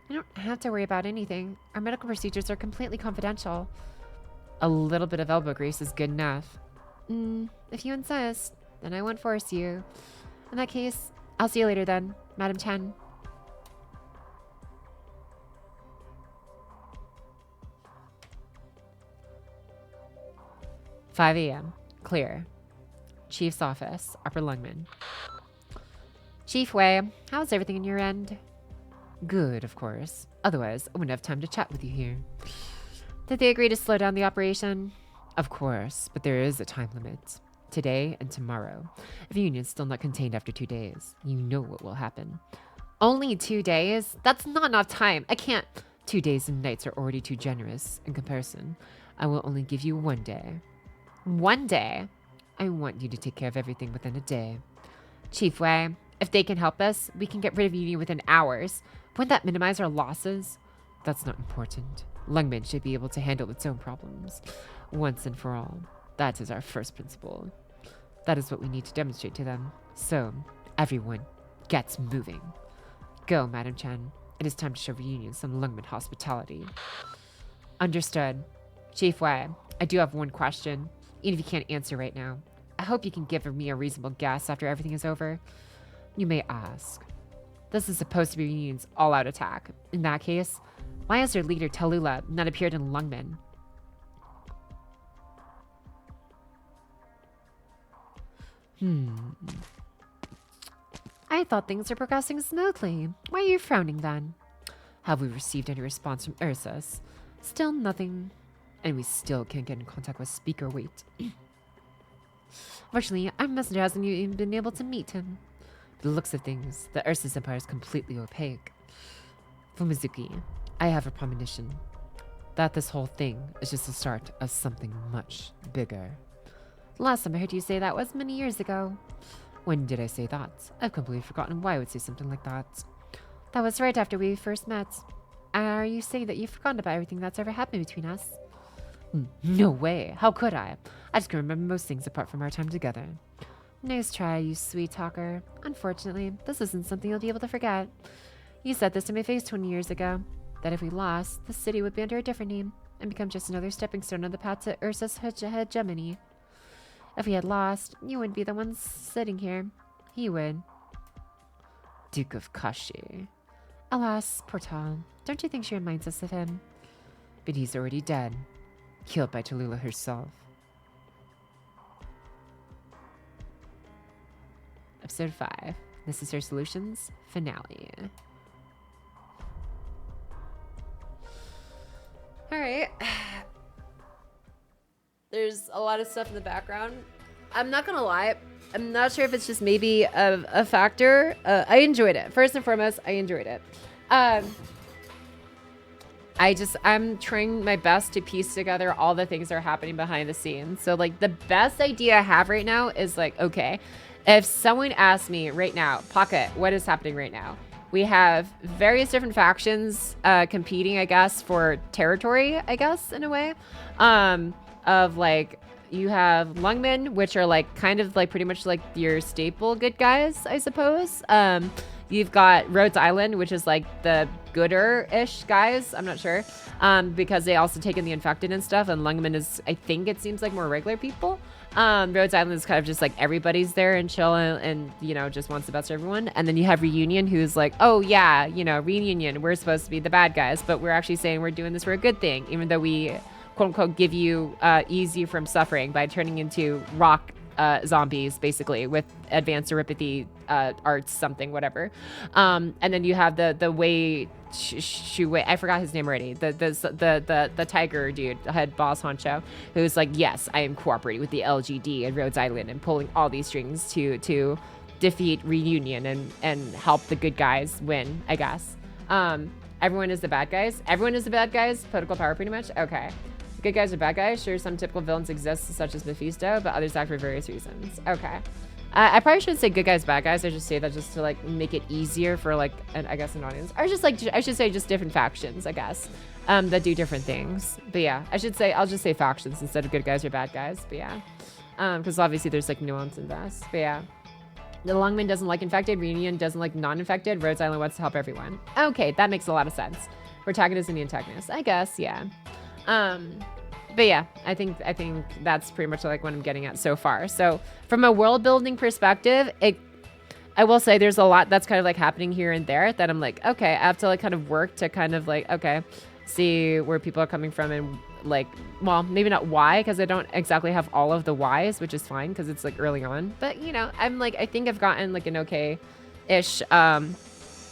You don't have to worry about anything. Our medical procedures are completely confidential. A little bit of elbow grease is good enough. If you insist, then I won't force you. In that case, I'll see you later then, Madam Chen. "5 a.m. Clear. Chief's office, Upper Lungman. Chief Wei, how's everything on your end? Good, of course. Otherwise, I wouldn't have time to chat with you here. Did they agree to slow down the operation? Of course, but there is a time limit. Today and tomorrow. If the Union's still not contained after 2 days, you know what will happen. Only 2 days? That's not enough time. I can't. 2 days and nights are already too generous in comparison. I will only give you 1 day. 1 day? I want you to take care of everything within a day. Chief Wei, if they can help us, we can get rid of Union within hours. Wouldn't that minimize our losses? That's not important. Lungman should be able to handle its own problems. Once and for all. That is our first principle. That is what we need to demonstrate to them. So, everyone gets moving. Go, Madam Chen. It is time to show Reunion some Lungman hospitality. Understood. Chief Wei, I do have one question. Even if you can't answer right now, I hope you can give me a reasonable guess after everything is over. You may ask. This is supposed to be Reunion's all-out attack. In that case, why has their leader Tallulah not appeared in Lungman? I thought things were progressing smoothly. Why are you frowning then? Have we received any response from Ursus? Still nothing. And we still can't get in contact with Speaker Wait. Fortunately, our messenger hasn't even been able to meet him. The looks of things, the Ursus Empire is completely opaque. Fumizuki, I have a premonition that this whole thing is just the start of something much bigger. The last time I heard you say that was many years ago. When did I say that? I've completely forgotten why I would say something like that. That was right after we first met. Are you saying that you've forgotten about everything that's ever happened between us? No way. How could I? I just can remember most things apart from our time together. Nice try, you sweet talker. Unfortunately, this isn't something you'll be able to forget. You said this to my face 20 years ago. That if we lost, the city would be under a different name and become just another stepping stone on the path to Ursus hegemony. If we had lost, you wouldn't be the one sitting here. He would. Duke of Kashi. Alas, poor Tom. Don't you think she reminds us of him? But he's already dead, killed by Tallulah herself. Episode 5, Necessary Solutions, finale. All right. There's a lot of stuff in the background. I'm not gonna lie. I'm not sure if it's just maybe a factor. I enjoyed it. First and foremost, I enjoyed it. I'm trying my best to piece together all the things that are happening behind the scenes. So like the best idea I have right now is like, okay, if someone asked me right now, Pocket, what is happening right now? We have various different factions competing, I guess, for territory, I guess, in a way. Of like, you have Lungmen, which are like kind of like pretty much like your staple good guys, I suppose. You've got Rhodes Island, which is like the gooder-ish guys. I'm not sure. Because they also take in the infected and stuff. And Lungmen is, I think it seems like more regular people. Rhodes Island is kind of just like everybody's there and chill and, you know, just wants the best for everyone. And then you have Reunion, who's like, oh yeah, you know, Reunion, we're supposed to be the bad guys, but we're actually saying we're doing this for a good thing, even though we, quote unquote, give you ease you from suffering by turning into rock zombies, basically, with advanced neuropathy arts, something, whatever. And then you have the Wei Shui, I forgot his name already. The tiger dude, head boss honcho, who's like, yes, I am cooperating with the LGD and Rhodes Island and pulling all these strings to defeat Reunion and help the good guys win, I guess. Everyone is the bad guys. Everyone is the bad guys. Political power, pretty much. Okay. Good guys are bad guys. Sure, some typical villains exist, such as Mephisto, but others act for various reasons. Okay. I probably shouldn't say good guys, bad guys. I just say that just to like make it easier for like, I guess, an audience. Or just like, I should say just different factions, I guess, that do different things. But yeah, I'll just say factions instead of good guys or bad guys. But yeah, because obviously there's like nuance in this. But yeah. The Lungman doesn't like infected. Reunion doesn't like non-infected. Rhodes Island wants to help everyone. Okay, that makes a lot of sense. Protagonist and the antagonist, I guess, yeah. But yeah, I think that's pretty much like what I'm getting at so far. So from a world building perspective, I will say there's a lot that's kind of like happening here and there that I'm like, okay, I have to like kind of work to kind of like, okay, see where people are coming from and like, well, maybe not why, because I don't exactly have all of the whys, which is fine because it's like early on. But you know, I'm like, I think I've gotten like an okay-ish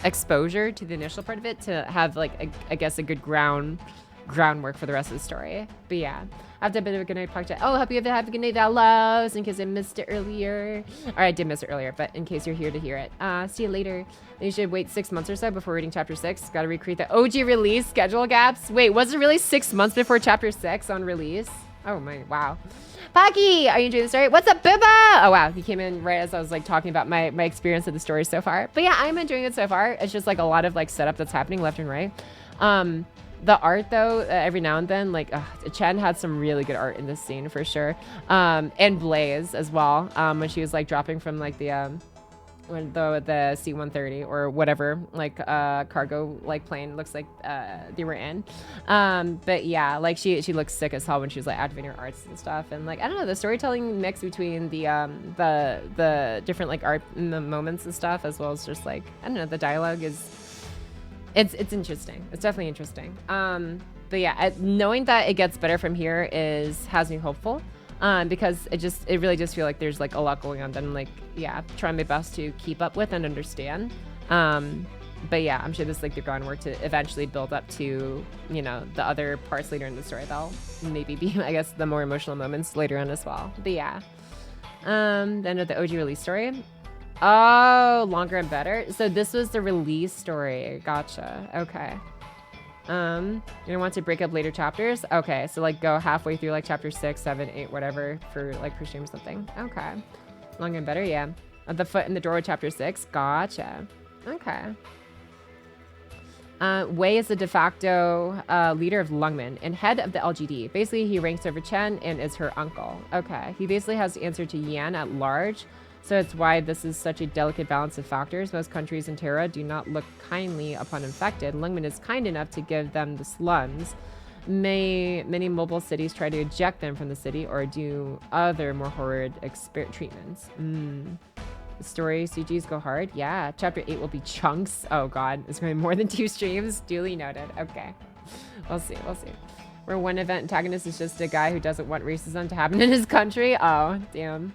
exposure to the initial part of it to have like, I guess, a good groundwork for the rest of the story. But yeah, after a bit of a good night podcast. Oh, hope you have a good night, Valos, in case I missed it earlier. Or I did miss it earlier, but in case you're here to hear it. See you later. You should wait 6 months or so before reading chapter 6. Gotta recreate the OG release schedule gaps. Wait, was it really 6 months before chapter 6 on release? Oh my, wow. Pocky, are you enjoying the story? What's up, Bibba? Oh wow, he came in right as I was like talking about my experience of the story so far. But yeah, I'm enjoying it so far. It's just like a lot of like setup that's happening left and right. The art though, every now and then, like Chen had some really good art in this scene for sure. And Blaze as well, when she was like dropping from like the C-130 or whatever, like cargo like plane looks like they were in. But yeah, like she looks sick as hell when she was like activating her arts and stuff. And like, I don't know, the storytelling mix between the different like art in the moments and stuff, as well as just like, I don't know, the dialogue is, it's interesting. It's definitely interesting. But yeah, knowing that it gets better from here has me hopeful. Because it really does feel like there's like a lot going on that I'm like, yeah, trying my best to keep up with and understand. But yeah, I'm sure this is like the groundwork to eventually build up to, you know, the other parts later in the story that'll maybe be, I guess, the more emotional moments later on as well. But yeah. Then the OG release story. Oh, longer and better. So this was the release story. Gotcha. Okay. You don't want to break up later chapters? Okay, so like go halfway through like chapter 6, 7, 8, whatever for like per stream or something. Okay. Longer and better, yeah. At the foot in the door of chapter 6. Gotcha. Okay. Wei is the de facto leader of Lungmen and head of the LGD. Basically, he ranks over Chen and is her uncle. Okay. He basically has to answer to Yan at large. So it's why this is such a delicate balance of factors. Most countries in Terra do not look kindly upon infected. Lungmen is kind enough to give them the slums. Many mobile cities try to eject them from the city or do other more horrid treatments. Story CGs go hard. Yeah. Chapter 8 will be chunks. Oh god. It's going to be more than 2 streams. Duly noted. Okay. We'll see. We'll see. Where one event antagonist is just a guy who doesn't want racism to happen in his country. Oh, damn.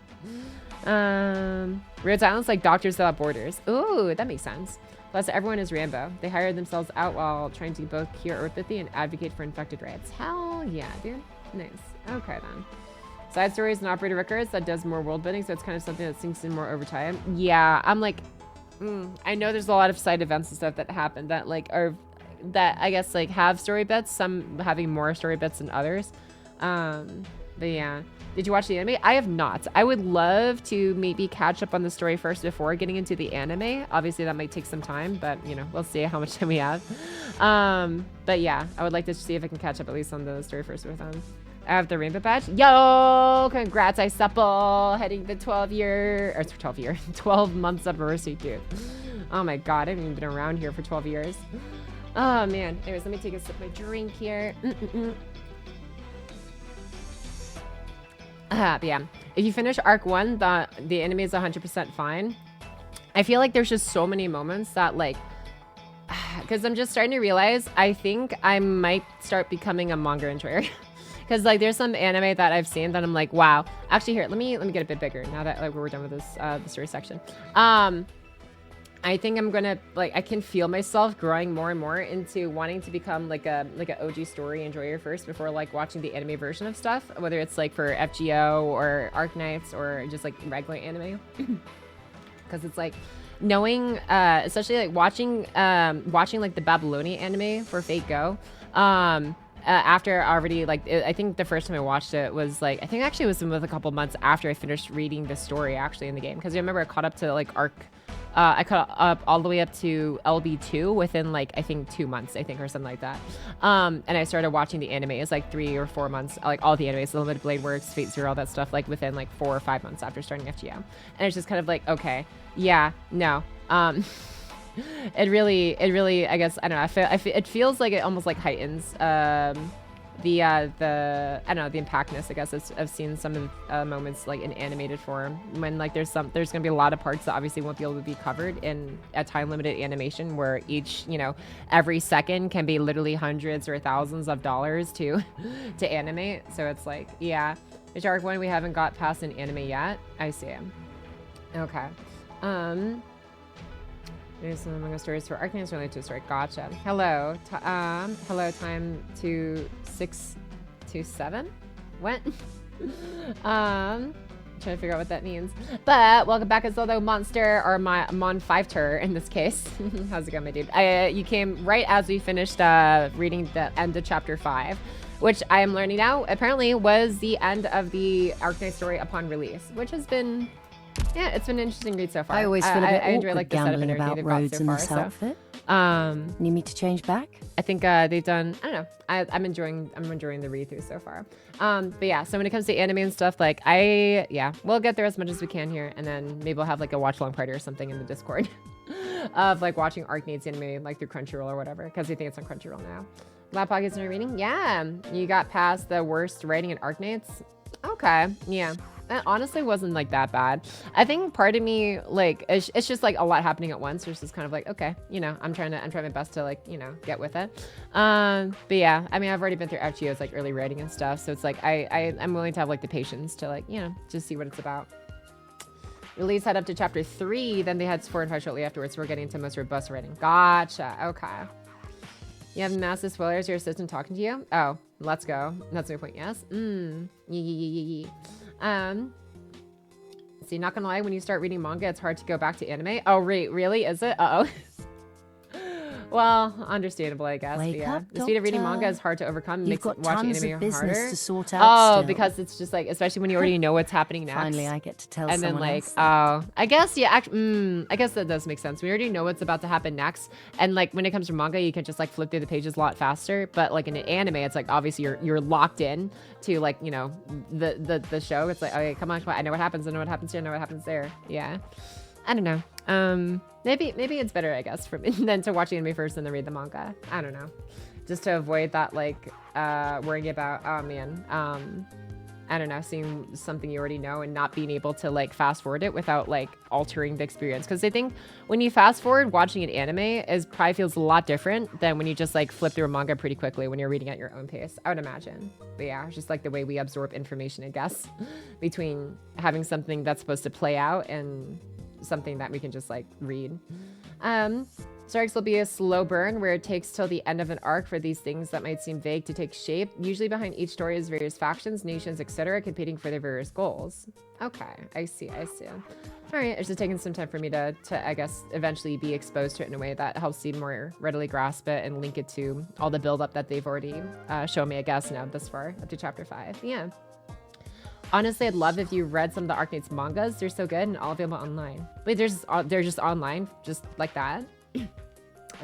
Rhode Island's like Doctors Without Borders. Ooh, that makes sense. Plus, everyone is Rambo. They hired themselves out while trying to both cure empathy and advocate for infected rights. Hell yeah, dude. Nice. Okay, then. Side stories and operator records, that does more world building, so it's kind of something that sinks in more over time. Yeah, I'm like, I know there's a lot of side events and stuff that happen that like are, that I guess like have story bits, some having more story bits than others. But yeah. Did you watch the anime? I have not. I would love to maybe catch up on the story first before getting into the anime. Obviously that might take some time, but you know, we'll see how much time we have. But yeah, I would like to see if I can catch up at least on the story first with them. I have the rainbow badge. Yo, congrats, I supple. Heading the 12 months anniversary, dude. Oh my god, I haven't even been around here for 12 years. Oh man. Anyways, let me take a sip of my drink here. But yeah, if you finish arc 1, the anime is 100% fine. I feel like there's just so many moments that like, because I'm just starting to realize I think I might start becoming a manga enjoyer. Because like there's some anime that I've seen that I'm like, wow. Actually, here, let me get a bit bigger now that like we're done with this the story section. I think I'm gonna like, I can feel myself growing more and more into wanting to become like a OG story enjoyer first before like watching the anime version of stuff, whether it's like for FGO or Arknights or just like regular anime. Because it's like knowing, especially like watching like the Babylonian anime for Fate Go. After already like I think the first time I watched it was like, I think actually it was with a couple months after I finished reading the story actually in the game, because I remember I caught up to like I caught up all the way up to LB2 within like I think 2 months, I think, or something like that. And I started watching the anime. It's like 3 or 4 months, like all the animes, Limited Blade Works, Fate Zero, all that stuff, like within like 4 or 5 months after starting FGO. And it's just kind of like, okay, yeah, no. It really, I guess, I don't know. It feels like it almost like heightens the I don't know, the impactness, I guess. I've seen some of the moments like in animated form when like there's gonna be a lot of parts that obviously won't be able to be covered in a time limited animation where each, you know, every second can be literally hundreds or thousands of dollars to animate. So it's like, yeah, the Arc 1 we haven't got past an anime yet. I see. Okay. There's some manga stories for Arknights related to the story. Gotcha. Hello. Hello, time to 627? What? Trying to figure out what that means. But welcome back as Zodo Monster, or my Mon 5ter in this case. How's it going, my dude? You came right as we finished reading the end of chapter 5, which I am learning now apparently was the end of the Arknight story upon release, which has been, yeah, it's been an interesting read so far. I always feel a bit I enjoy awkward like the setup and gambling everything about they've got roads so in far. this So, outfit. Need me to change back? I think they've done, I don't know. I'm enjoying the read through so far. But yeah, so when it comes to anime and stuff, like we'll get there as much as we can here, and then maybe we'll have like a watch along party or something in the Discord of like watching Arknights anime like through Crunchyroll or whatever, because I think it's on Crunchyroll now. Lab Pockets and reading? Yeah. You got past the worst writing in Arknights? Okay. Yeah. That honestly wasn't like that bad. I think part of me, like, it's just like a lot happening at once. It's just kind of like, okay, you know, I'm trying my best to like, you know, get with it. But yeah, I mean, I've already been through FGO's like early writing and stuff. So it's like, I'm willing to have like the patience to like, you know, just see what it's about. Release head up to chapter 3. Then they had 4 and 5 shortly afterwards. So we're getting into most robust writing. Gotcha. Okay. You have massive spoilers. Your assistant talking to you? Oh, let's go. That's my point. Yes. See, not gonna lie, when you start reading manga, it's hard to go back to anime. Oh, really? Is it? Uh-oh. Well, understandable, I guess. Wake but yeah, up, the speed of reading doctor. manga is hard to overcome. You've Makes got watching tons anime of business harder. to sort out still. Because it's just like, especially when you already know what's happening next. Finally, I get to tell and then someone like, else. oh, I guess yeah. I guess that does make sense. We already know what's about to happen next, and like when it comes to manga, you can just like flip through the pages a lot faster. But like in an anime, it's like obviously you're locked in to like, you know, the show. It's like, okay, come on, I know what happens. I know what happens here. I know what happens there. Yeah. I don't know. Maybe it's better, I guess, for me than to watch the anime first and then read the manga. I don't know. Just to avoid that, like, worrying about, oh man. I don't know, seeing something you already know and not being able to like fast forward it without like altering the experience. Because I think when you fast forward, watching an anime is probably feels a lot different than when you just like flip through a manga pretty quickly when you're reading at your own pace, I would imagine. But yeah, it's just like the way we absorb information, I guess, between having something that's supposed to play out and something that we can just like read. Story arcs will be a slow burn where it takes till the end of an arc for these things that might seem vague to take shape. Usually behind each story is various factions, nations, etc., competing for their various goals. Okay, I see. All right, it's just taking some time for me to I guess, eventually be exposed to it in a way that helps me more readily grasp it and link it to all the buildup that they've already shown me, I guess, now this far, up to chapter 5. Yeah. Honestly, I'd love if you read some of the Arknights mangas. They're so good and all available online. Wait, they're just online, just like that?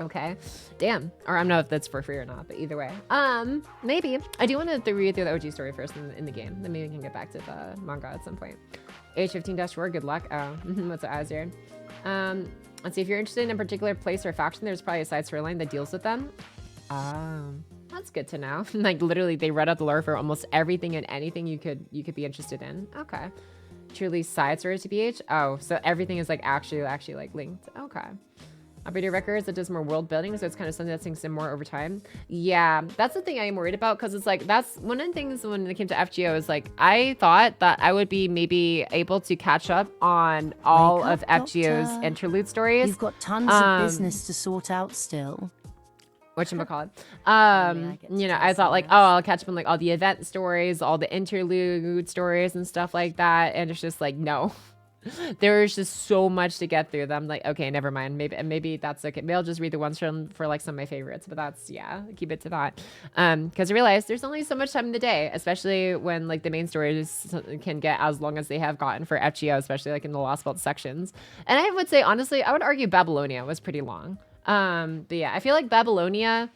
Okay, damn. Or I don't know if that's for free or not, but either way, maybe. I do want to read through the OG story first in the game. Then maybe we can get back to the manga at some point. Age 15-4, good luck. Oh, what's the eyes here? Let's see, if you're interested in a particular place or faction, there's probably a side storyline that deals with them. That's good to know. Like literally, they read out the lore for almost everything and anything you could be interested in. Okay, truly side story to BH. Oh, so everything is like actually like linked. Okay. Operator records that does more world building, so it's kind of something that sinks in more over time. Yeah, that's the thing I am worried about, because it's like that's one of the things when it came to FGO is like I thought that I would be maybe able to catch up on all of FGO's interlude stories. You've got tons of business to sort out still. Whatchamacallit. You know, I thought like, oh, I'll catch up on like all the event stories, all the interlude stories and stuff like that, and it's just like no. There's just so much to get through that I'm like, okay, never mind. Maybe that's okay. Maybe I'll just read the ones for like some of my favorites, but that's, yeah, keep it to that. Because I realized there's only so much time in the day, especially when like the main stories can get as long as they have gotten for FGO, especially like in the Lost Belt sections. And I would say, honestly, I would argue Babylonia was pretty long. But yeah, I feel like Babylonia,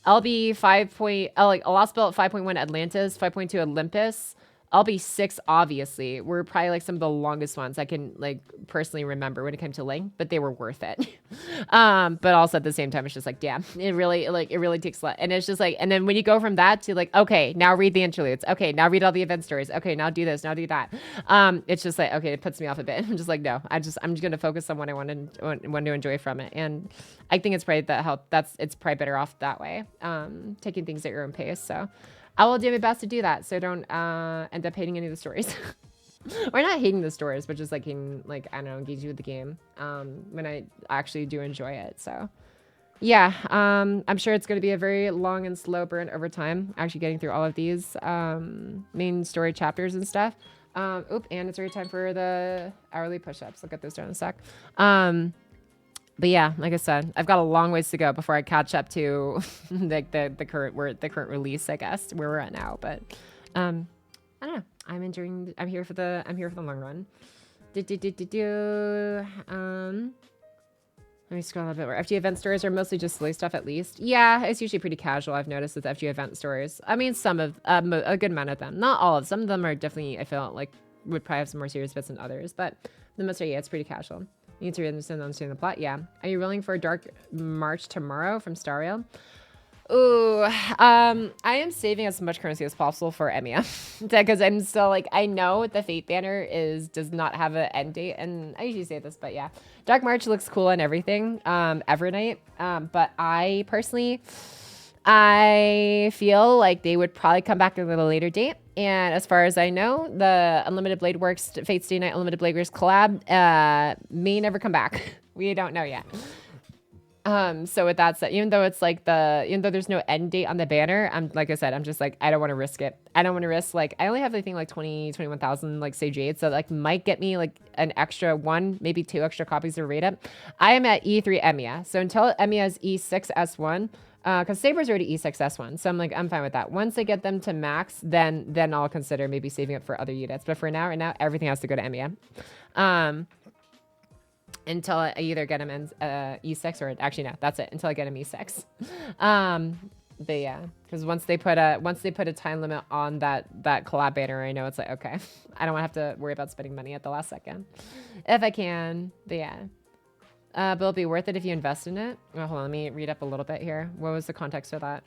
LB 5. Like Lost Belt 5.1 Atlantis, 5.2 Olympus, LB6 obviously were probably like some of the longest ones I can like personally remember when it came to length, but they were worth it. But also at the same time, it's just like, damn, it really takes a lot. And it's just like, and then when you go from that to like, okay, now read the interludes. Okay, now read all the event stories. Okay, now do this, now do that. It's just like, okay, it puts me off a bit. I'm just like, no, I'm just going to focus on what I want to enjoy from it. And I think it's probably it's probably better off that way. Taking things at your own pace. So I will do my best to do that, so don't end up hating any of the stories. Or not hating the stories, but just like hating, like, I don't know, engaging with the game when I actually do enjoy it. So yeah, I'm sure it's going to be a very long and slow burn over time, actually getting through all of these main story chapters and stuff. And it's already time for the hourly push-ups. I'll get those down in a sec. But yeah, like I said, I've got a long ways to go before I catch up to like the current release, I guess, where we're at now. But I don't know. I'm here for the long run. Let me scroll a bit more. FG event stories are mostly just silly stuff, at least. Yeah, it's usually pretty casual, I've noticed, with FG event stories. I mean, some of a good amount of them, not all of them. Some of them are definitely, I feel like, would probably have some more serious bits than others, but the most, yeah, it's pretty casual. You need to understand the plot. Yeah. Are you rolling for a Dark March tomorrow from Stario? Ooh, I am saving as much currency as possible for Emiya because I'm still like, I know the Fate banner does not have an end date, and I usually say this, but yeah, Dark March looks cool and everything. Evernight, but I personally, I feel like they would probably come back at a little later date. And as far as I know, the Unlimited Blade Works Fate Stay Night Unlimited Blade Works collab may never come back. We don't know yet. So with that said, even though there's no end date on the banner, like I said, I'm just like, I don't want to risk it. I don't want to risk, like, I only have, I think, like 21,000 like Sage 8, so like might get me like an extra 1, maybe 2 extra copies of Raid Up. I am at E3 Emiya, so until Emiya is E6 S1, because Saber's already E6 S1, so I'm like, I'm fine with that. Once I get them to max, then I'll consider maybe saving up for other units. But for now, right now, everything has to go to Emiya. Until I either get him in E6 or actually no, that's it. Until I get him E6. But yeah, because once they put a time limit on that collab banner, I know it's like, okay, I don't want to have to worry about spending money at the last second if I can. But yeah, but it'll be worth it if you invest in it. Well, hold on, let me read up a little bit here. What was the context for that?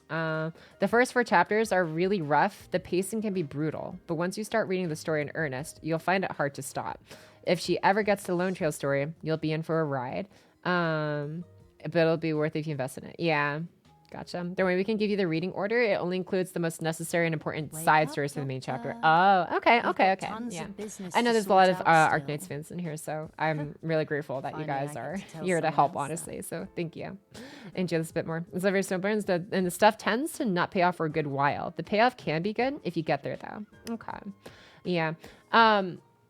The first 4 chapters are really rough. The pacing can be brutal, but once you start reading the story in earnest, you'll find it hard to stop. If she ever gets to the Lone Trail story, you'll be in for a ride. But it'll be worth it if you invest in it. Yeah. Gotcha. Don't worry, we can give you the reading order. It only includes the most necessary and important side stories for the main chapter. Oh, okay. Yeah. I know there's a lot of Arknights fans in here, so I'm really grateful that you guys are here to help, honestly. So thank you. Enjoy this a bit more. It's very simple, and the stuff tends to not pay off for a good while. The payoff can be good if you get there, though. Okay. Yeah.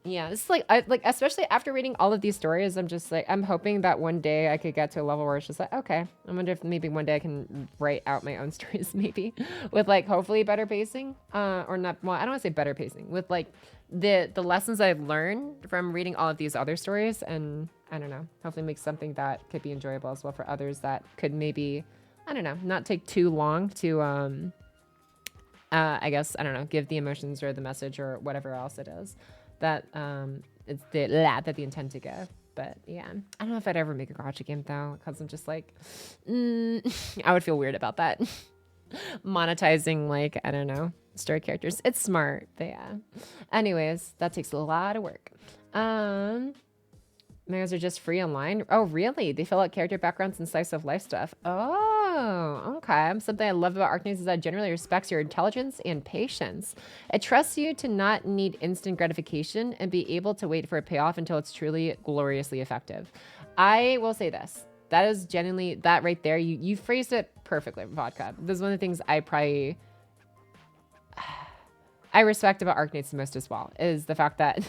Yeah, it's like especially after reading all of these stories, I'm just like, I'm hoping that one day I could get to a level where it's just like, okay, I wonder if maybe one day I can write out my own stories, maybe with like hopefully better pacing, or not. Well, I don't want to say better pacing, with like the lessons I've learned from reading all of these other stories, and I don't know, hopefully make something that could be enjoyable as well for others that could maybe, I don't know, not take too long to I guess, I don't know, give the emotions or the message or whatever else it is that it's that the intent to give. But yeah, I don't know if I'd ever make a gacha game though, because I'm just like, I would feel weird about that. Monetizing, like, I don't know, story characters. It's smart, but yeah. Anyways, that takes a lot of work. Mangas are just free online. Oh, really? They fill out character backgrounds and slice of life stuff. Oh, okay. Something I love about Arknights is that it generally respects your intelligence and patience. It trusts you to not need instant gratification and be able to wait for a payoff until it's truly gloriously effective. I will say this. That is genuinely, that right there, you phrased it perfectly, Vodka. This is one of the things I respect about Arknights the most as well, is the fact that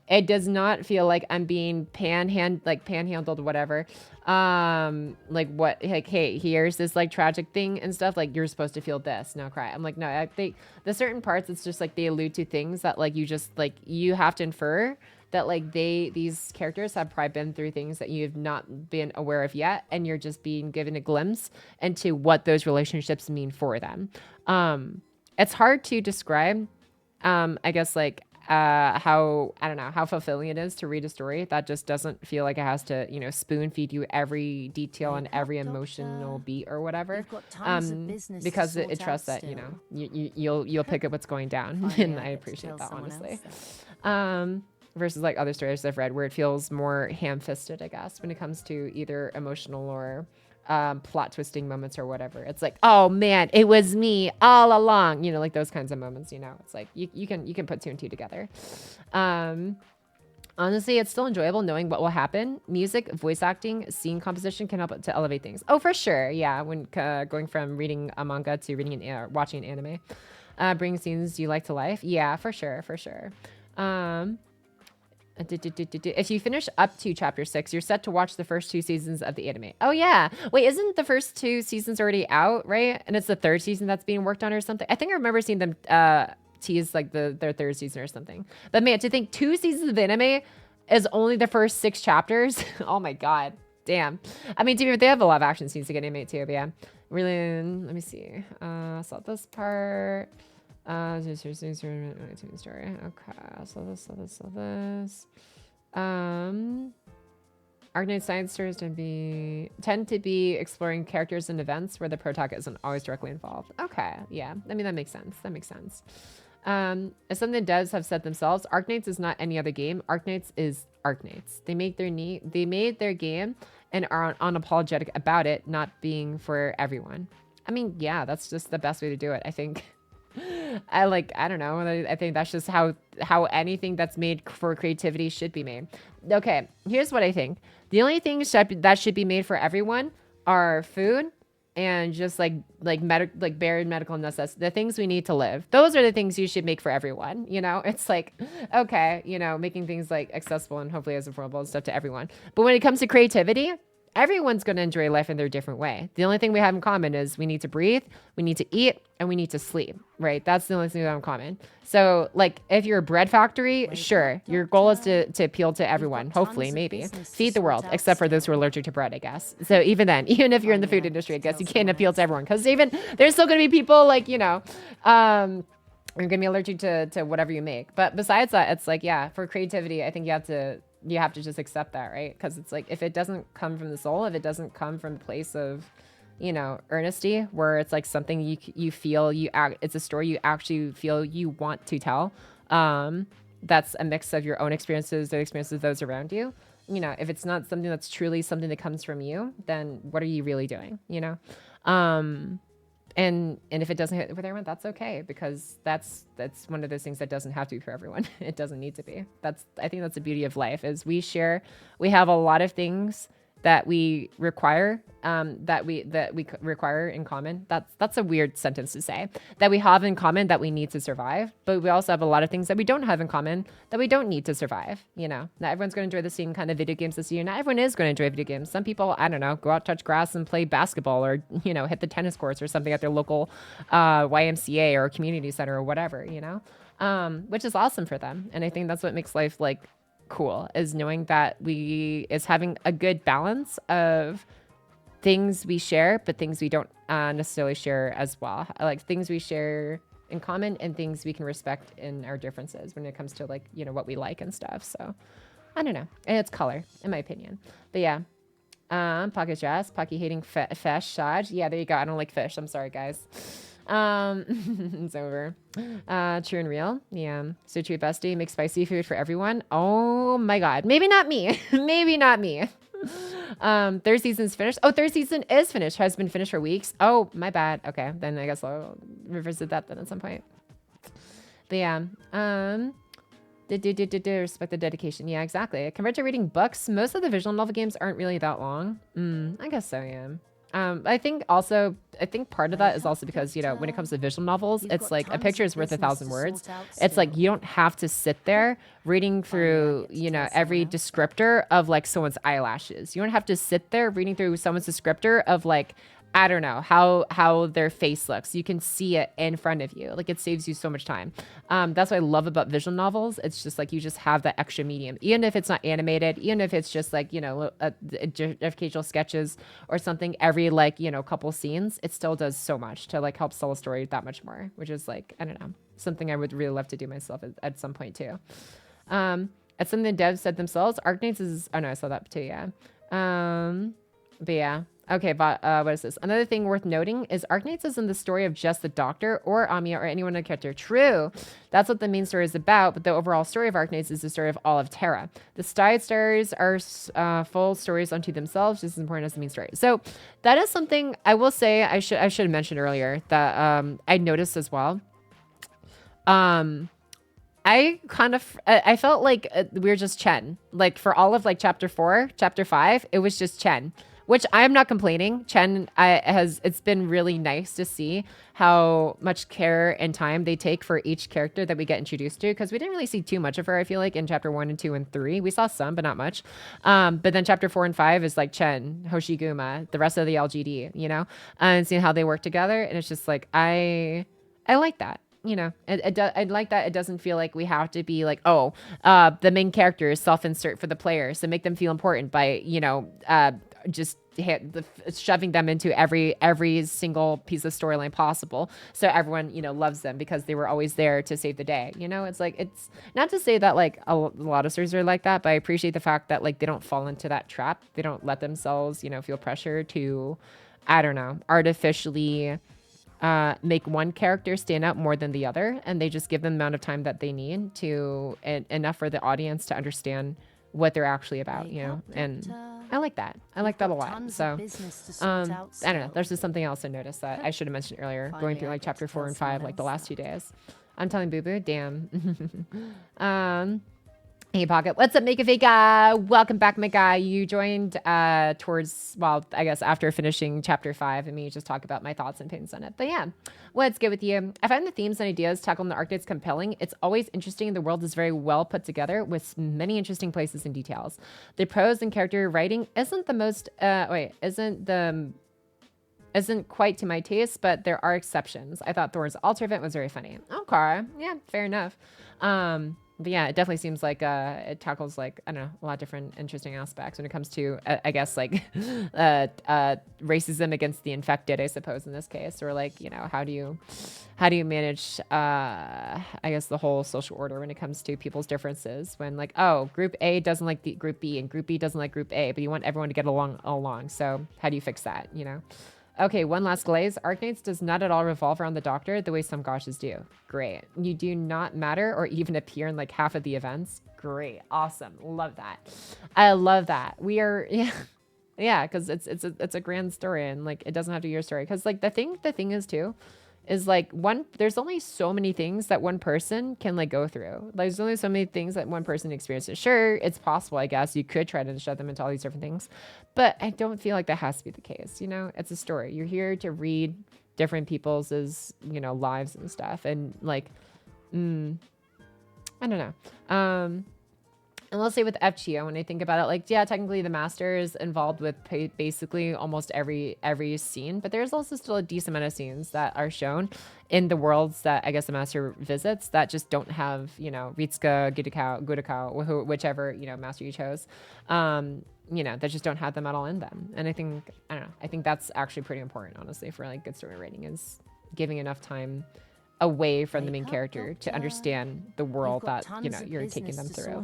it does not feel like I'm being panhandled, whatever. Like what, like, hey, here's this like tragic thing and stuff. Like, you're supposed to feel this, no cry. I'm like, no, the certain parts, it's just like they allude to things that like you just like, you have to infer that like these characters have probably been through things that you've not been aware of yet. And you're just being given a glimpse into what those relationships mean for them. It's hard to describe, I guess, like, how, I don't know, how fulfilling it is to read a story that just doesn't feel like it has to, you know, spoon feed you every detail and every emotional beat or whatever. Because it trusts that, you know, you'll pick up what's going down. And I appreciate that, honestly. Versus like other stories I've read where it feels more ham-fisted, I guess, when it comes to either emotional or plot twisting moments or whatever. It's like, oh man, it was me all along, you know, like those kinds of moments, you know. It's like you can put 2 and 2 together. Honestly, it's still enjoyable knowing what will happen. Music, voice acting, scene composition can help to elevate things. Oh, for sure. Yeah, when going from reading a manga to reading watching an anime, bringing scenes you like to life. Yeah, for sure. If you finish up to chapter 6, you're set to watch the first 2 seasons of the anime. Oh yeah. Wait, isn't the first 2 seasons already out, right? And it's the 3rd season that's being worked on or something? I think I remember seeing them tease like their 3rd season or something. But man, to think 2 seasons of anime is only the first 6 chapters. Oh my God. Damn. I mean, they have a lot of action scenes to get animated too, but yeah. Really, let me see. So this part. Story. Okay, so this. Arknights science stories tend to be exploring characters and events where the protagonist isn't always directly involved. Okay, yeah. I mean, that makes sense. As something devs have said themselves, Arknights is not any other game. Arknights is Arknights. They made their game and are unapologetic about it not being for everyone. I mean, yeah, that's just the best way to do it, I think. I don't know. I think that's just how anything that's made for creativity should be made. Okay, here's what I think. The only things that should be made for everyone are food and just like bare medical necessities, the things we need to live. Those are the things you should make for everyone. You know, it's like, okay, you know, making things like accessible and hopefully as affordable and stuff to everyone. But when it comes to creativity, everyone's going to enjoy life in their different way. The only thing we have in common is we need to breathe, we need to eat, and we need to sleep, right? That's the only thing we have in common. So, like, if you're a bread factory, sure, your goal is to appeal to everyone, hopefully, maybe. Feed the world, except for those who are allergic to bread, I guess. So even then, even if you're in the food industry, I guess you can't appeal to everyone. Because even, there's still going to be people, like, you know, you're going to be allergic to whatever you make. But besides that, it's like, yeah, for creativity, I think you have to just accept that, right? Because it's like, if it doesn't come from the soul, if it doesn't come from the place of, you know, earnesty, where it's like something you feel it's a story you actually feel you want to tell. That's a mix of your own experiences, the experiences of those around you. You know, if it's not something that's truly something that comes from you, then what are you really doing? You know, and if it doesn't hit with everyone, that's okay, because that's one of those things that doesn't have to be for everyone. It doesn't need to be. I think that's the beauty of life, is we have a lot of things that we require, that we require in common. That's a weird sentence to say. That we have in common that we need to survive, but we also have a lot of things that we don't have in common that we don't need to survive. You know, not everyone's going to enjoy the same kind of video games this year. Not everyone is going to enjoy video games. Some people, I don't know, go out, touch grass, and play basketball, or you know, hit the tennis courts or something at their local YMCA or community center or whatever. You know, which is awesome for them. And I think that's what makes life like cool, is knowing that is having a good balance of things we share, but things we don't necessarily share as well. Like things we share in common and things we can respect in our differences when it comes to like, you know, what we like and stuff. So I don't know. And it's color, in my opinion. But yeah. Pocket Jazz, Pocky hating fish, Shaj. Yeah, there you go. I don't like fish. I'm sorry, guys. It's over. True and real. Yeah. So true, bestie. Make spicy food for everyone. Oh my God. Maybe not me. Maybe not me. Third season's finished. Oh, third season is finished. Has been finished for weeks. Oh, my bad. Okay. Then I guess I'll revisit that then at some point. But yeah. Respect the dedication. Yeah, exactly. Compared to reading books, most of the visual novel games aren't really that long. I guess so, yeah. I think part of that is also because, you know, when it comes to visual novels, it's like a picture is worth 1,000 words. It's like you don't have to sit there reading through, you know, every descriptor of like someone's eyelashes. You don't have to sit there reading through someone's descriptor of like, I don't know, how their face looks. You can see it in front of you. Like it saves you so much time. That's what I love about visual novels. It's just like you just have that extra medium. Even if it's not animated, even if it's just like, you know, occasional sketches or something every like, you know, couple scenes, it still does so much to like help tell a story that much more, which is like, I don't know, something I would really love to do myself at some point too. It's something the devs said themselves. Arknights is, oh no, I saw that too, yeah. But yeah. Okay, but what is this? Another thing worth noting is Arknights isn't the story of just the Doctor or Amiya or anyone in the character. True, that's what the main story is about, but the overall story of Arknights is the story of all of Terra. The side stories are full stories unto themselves, just as important as the main story. So that is something I will say I should have mentioned earlier that I noticed as well. I felt like we were just Chen. Like for all of like chapter 4, chapter 5, it was just Chen. Which I'm not complaining. Chen it's been really nice to see how much care and time they take for each character that we get introduced to, because we didn't really see too much of her, I feel like, in chapter 1 and 2 and 3. We saw some, but not much. But then chapter 4 and 5 is like Chen, Hoshiguma, the rest of the LGD, you know, and seeing how they work together. And it's just like, I like that. You know, I like that. It doesn't feel like we have to be like, the main character is self-insert for the players to make them feel important by, you know, just shoving them into every single piece of storyline possible, so everyone, you know, loves them because they were always there to save the day. You know, it's like, it's not to say that like a lot of stories are like that, but I appreciate the fact that like they don't fall into that trap. They don't let themselves, you know, feel pressure to, I don't know, artificially make one character stand out more than the other, and they just give them the amount of time that they need to enough for the audience to understand what they're actually about, you know. And I like that. I like that a lot. So I don't know. There's just something else I noticed that I should have mentioned earlier, going through like chapter 4 and 5 like the last 2 days. I'm telling Boo Boo, damn. Hey Pocket, what's up, Make a Fake? Welcome back, my guy. You joined towards, well, I guess after finishing chapter 5, and me just talk about my thoughts and opinions on it. But yeah, what's good with you? I find the themes and ideas tackled in the Arknights compelling. It's always interesting. The world is very well put together with many interesting places and details. The prose and character writing isn't the most isn't quite to my taste, but there are exceptions. I thought Thor's altar event was very funny. Okay, yeah, fair enough. But yeah, it definitely seems like it tackles like, I don't know, a lot of different interesting aspects when it comes to, I guess, like racism against the infected, I suppose, in this case, or like, you know, how do you manage, I guess, the whole social order when it comes to people's differences, when like, oh, group A doesn't like the group B and group B doesn't like group A, but you want everyone to get along. So how do you fix that, you know? Okay, one last glaze. Arknights does not at all revolve around the Doctor the way some goshes do. Great. You do not matter or even appear in like half of the events. Great. Awesome. Love that. I love that. We are, yeah. Yeah, because it's a grand story and like it doesn't have to be your story. Because like the thing is too, is like there's only so many things that one person can like go through. Like, there's only so many things that one person experiences. Sure, it's possible, I guess. You could try to shut them into all these different things. But I don't feel like that has to be the case. You know, it's a story. You're here to read different people's, lives and stuff. And like, I don't know. And let's say with FGO, when I think about it, like, yeah, technically the master is involved with basically almost every scene, but there's also still a decent amount of scenes that are shown in the worlds that I guess the master visits that just don't have, Ritsuka, Gudakao, whichever, master you chose, that just don't have them at all in them. And I think that's actually pretty important, honestly, for like good story writing, is giving enough time away from the main character to understand the world that you're taking them through.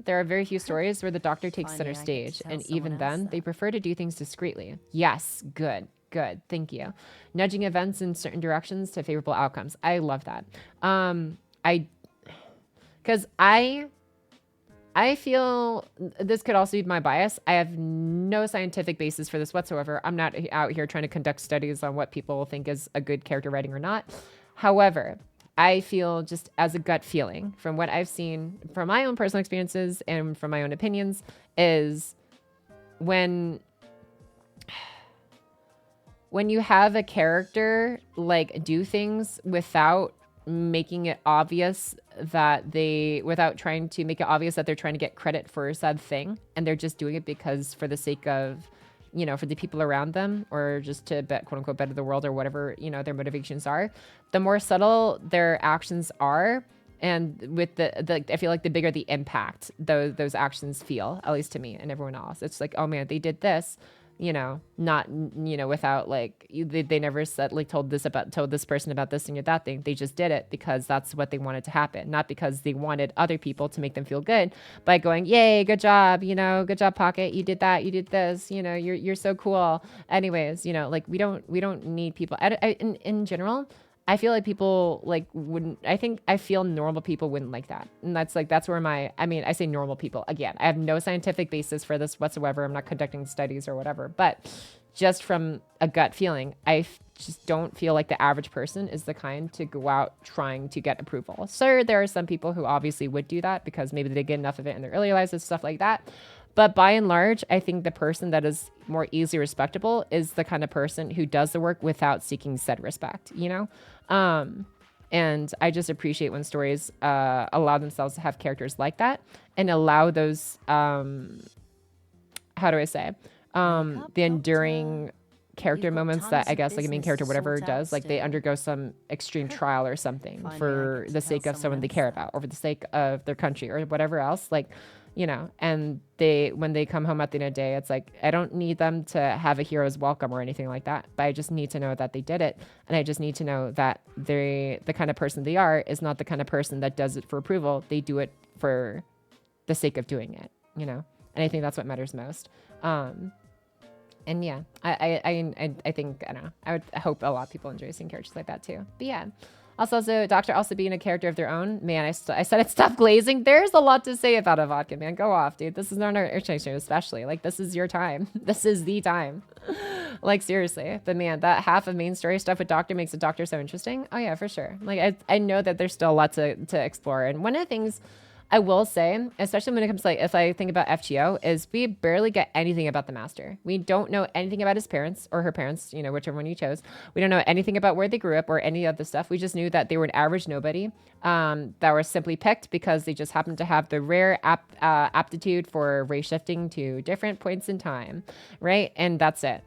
There are very few stories where the Doctor takes center stage, and even then they prefer to do things discreetly. Yes, good, thank you. Nudging events in certain directions to favorable outcomes. I love that. Because I feel this could also be my bias. I have no scientific basis for this whatsoever. I'm not out here trying to conduct studies on what people think is a good character writing or not. However, I feel just as a gut feeling from what I've seen from my own personal experiences and from my own opinions is when you have a character like do things without making it obvious without trying to make it obvious that they're trying to get credit for said thing, and they're just doing it because for the sake of, for the people around them, or just to quote unquote better the world, or whatever, their motivations are, the more subtle their actions are. And with I feel like the bigger the impact those actions feel, at least to me and everyone else. It's like, oh man, they did this, not, without like, they never said, like, told this person about this thing or that thing. They just did it because that's what they wanted to happen. Not because they wanted other people to make them feel good by going, yay, good job, good job, Pocket. You did that. You did this, you're so cool. Anyways, like we don't need people in general. I feel like people like I feel normal people wouldn't like that. And that's where I say normal people. Again, I have no scientific basis for this whatsoever. I'm not conducting studies or whatever, but just from a gut feeling, I just don't feel like the average person is the kind to go out trying to get approval. Sure, there are some people who obviously would do that because maybe they get enough of it in their earlier lives and stuff like that. But by and large, I think the person that is more easily respectable is the kind of person who does the work without seeking said respect, And I just appreciate when stories allow themselves to have characters like that and allow those, the enduring character moments that I guess like a main character, whatever does, like they undergo some extreme trial or something for the sake of someone they care about or for the sake of their country or whatever else, like, and when they come home at the end of the day, it's like, I don't need them to have a hero's welcome or anything like that, but I just need to know that they did it. And I just need to know that the kind of person they are is not the kind of person that does it for approval. They do it for the sake of doing it, and I think that's what matters most. And yeah, I think, I don't know, I hope a lot of people enjoy seeing characters like that too. But yeah. Also, Doctor also being a character of their own. Man, I said it, stop glazing. There's a lot to say about a vodka, man. Go off, dude. This is not our exchange show, especially. Like, this is your time. This is the time. Like, seriously. But man, that half of main story stuff with Doctor makes the Doctor so interesting. Oh, yeah, for sure. Like, I know that there's still a lot to explore. And one of the things I will say, especially when it comes to, like, if I think about FGO, is we barely get anything about the Master. We don't know anything about his parents or her parents, whichever one you chose. We don't know anything about where they grew up or any of the stuff. We just knew that they were an average nobody that were simply picked because they just happened to have the rare aptitude for race shifting to different points in time, right? And that's it.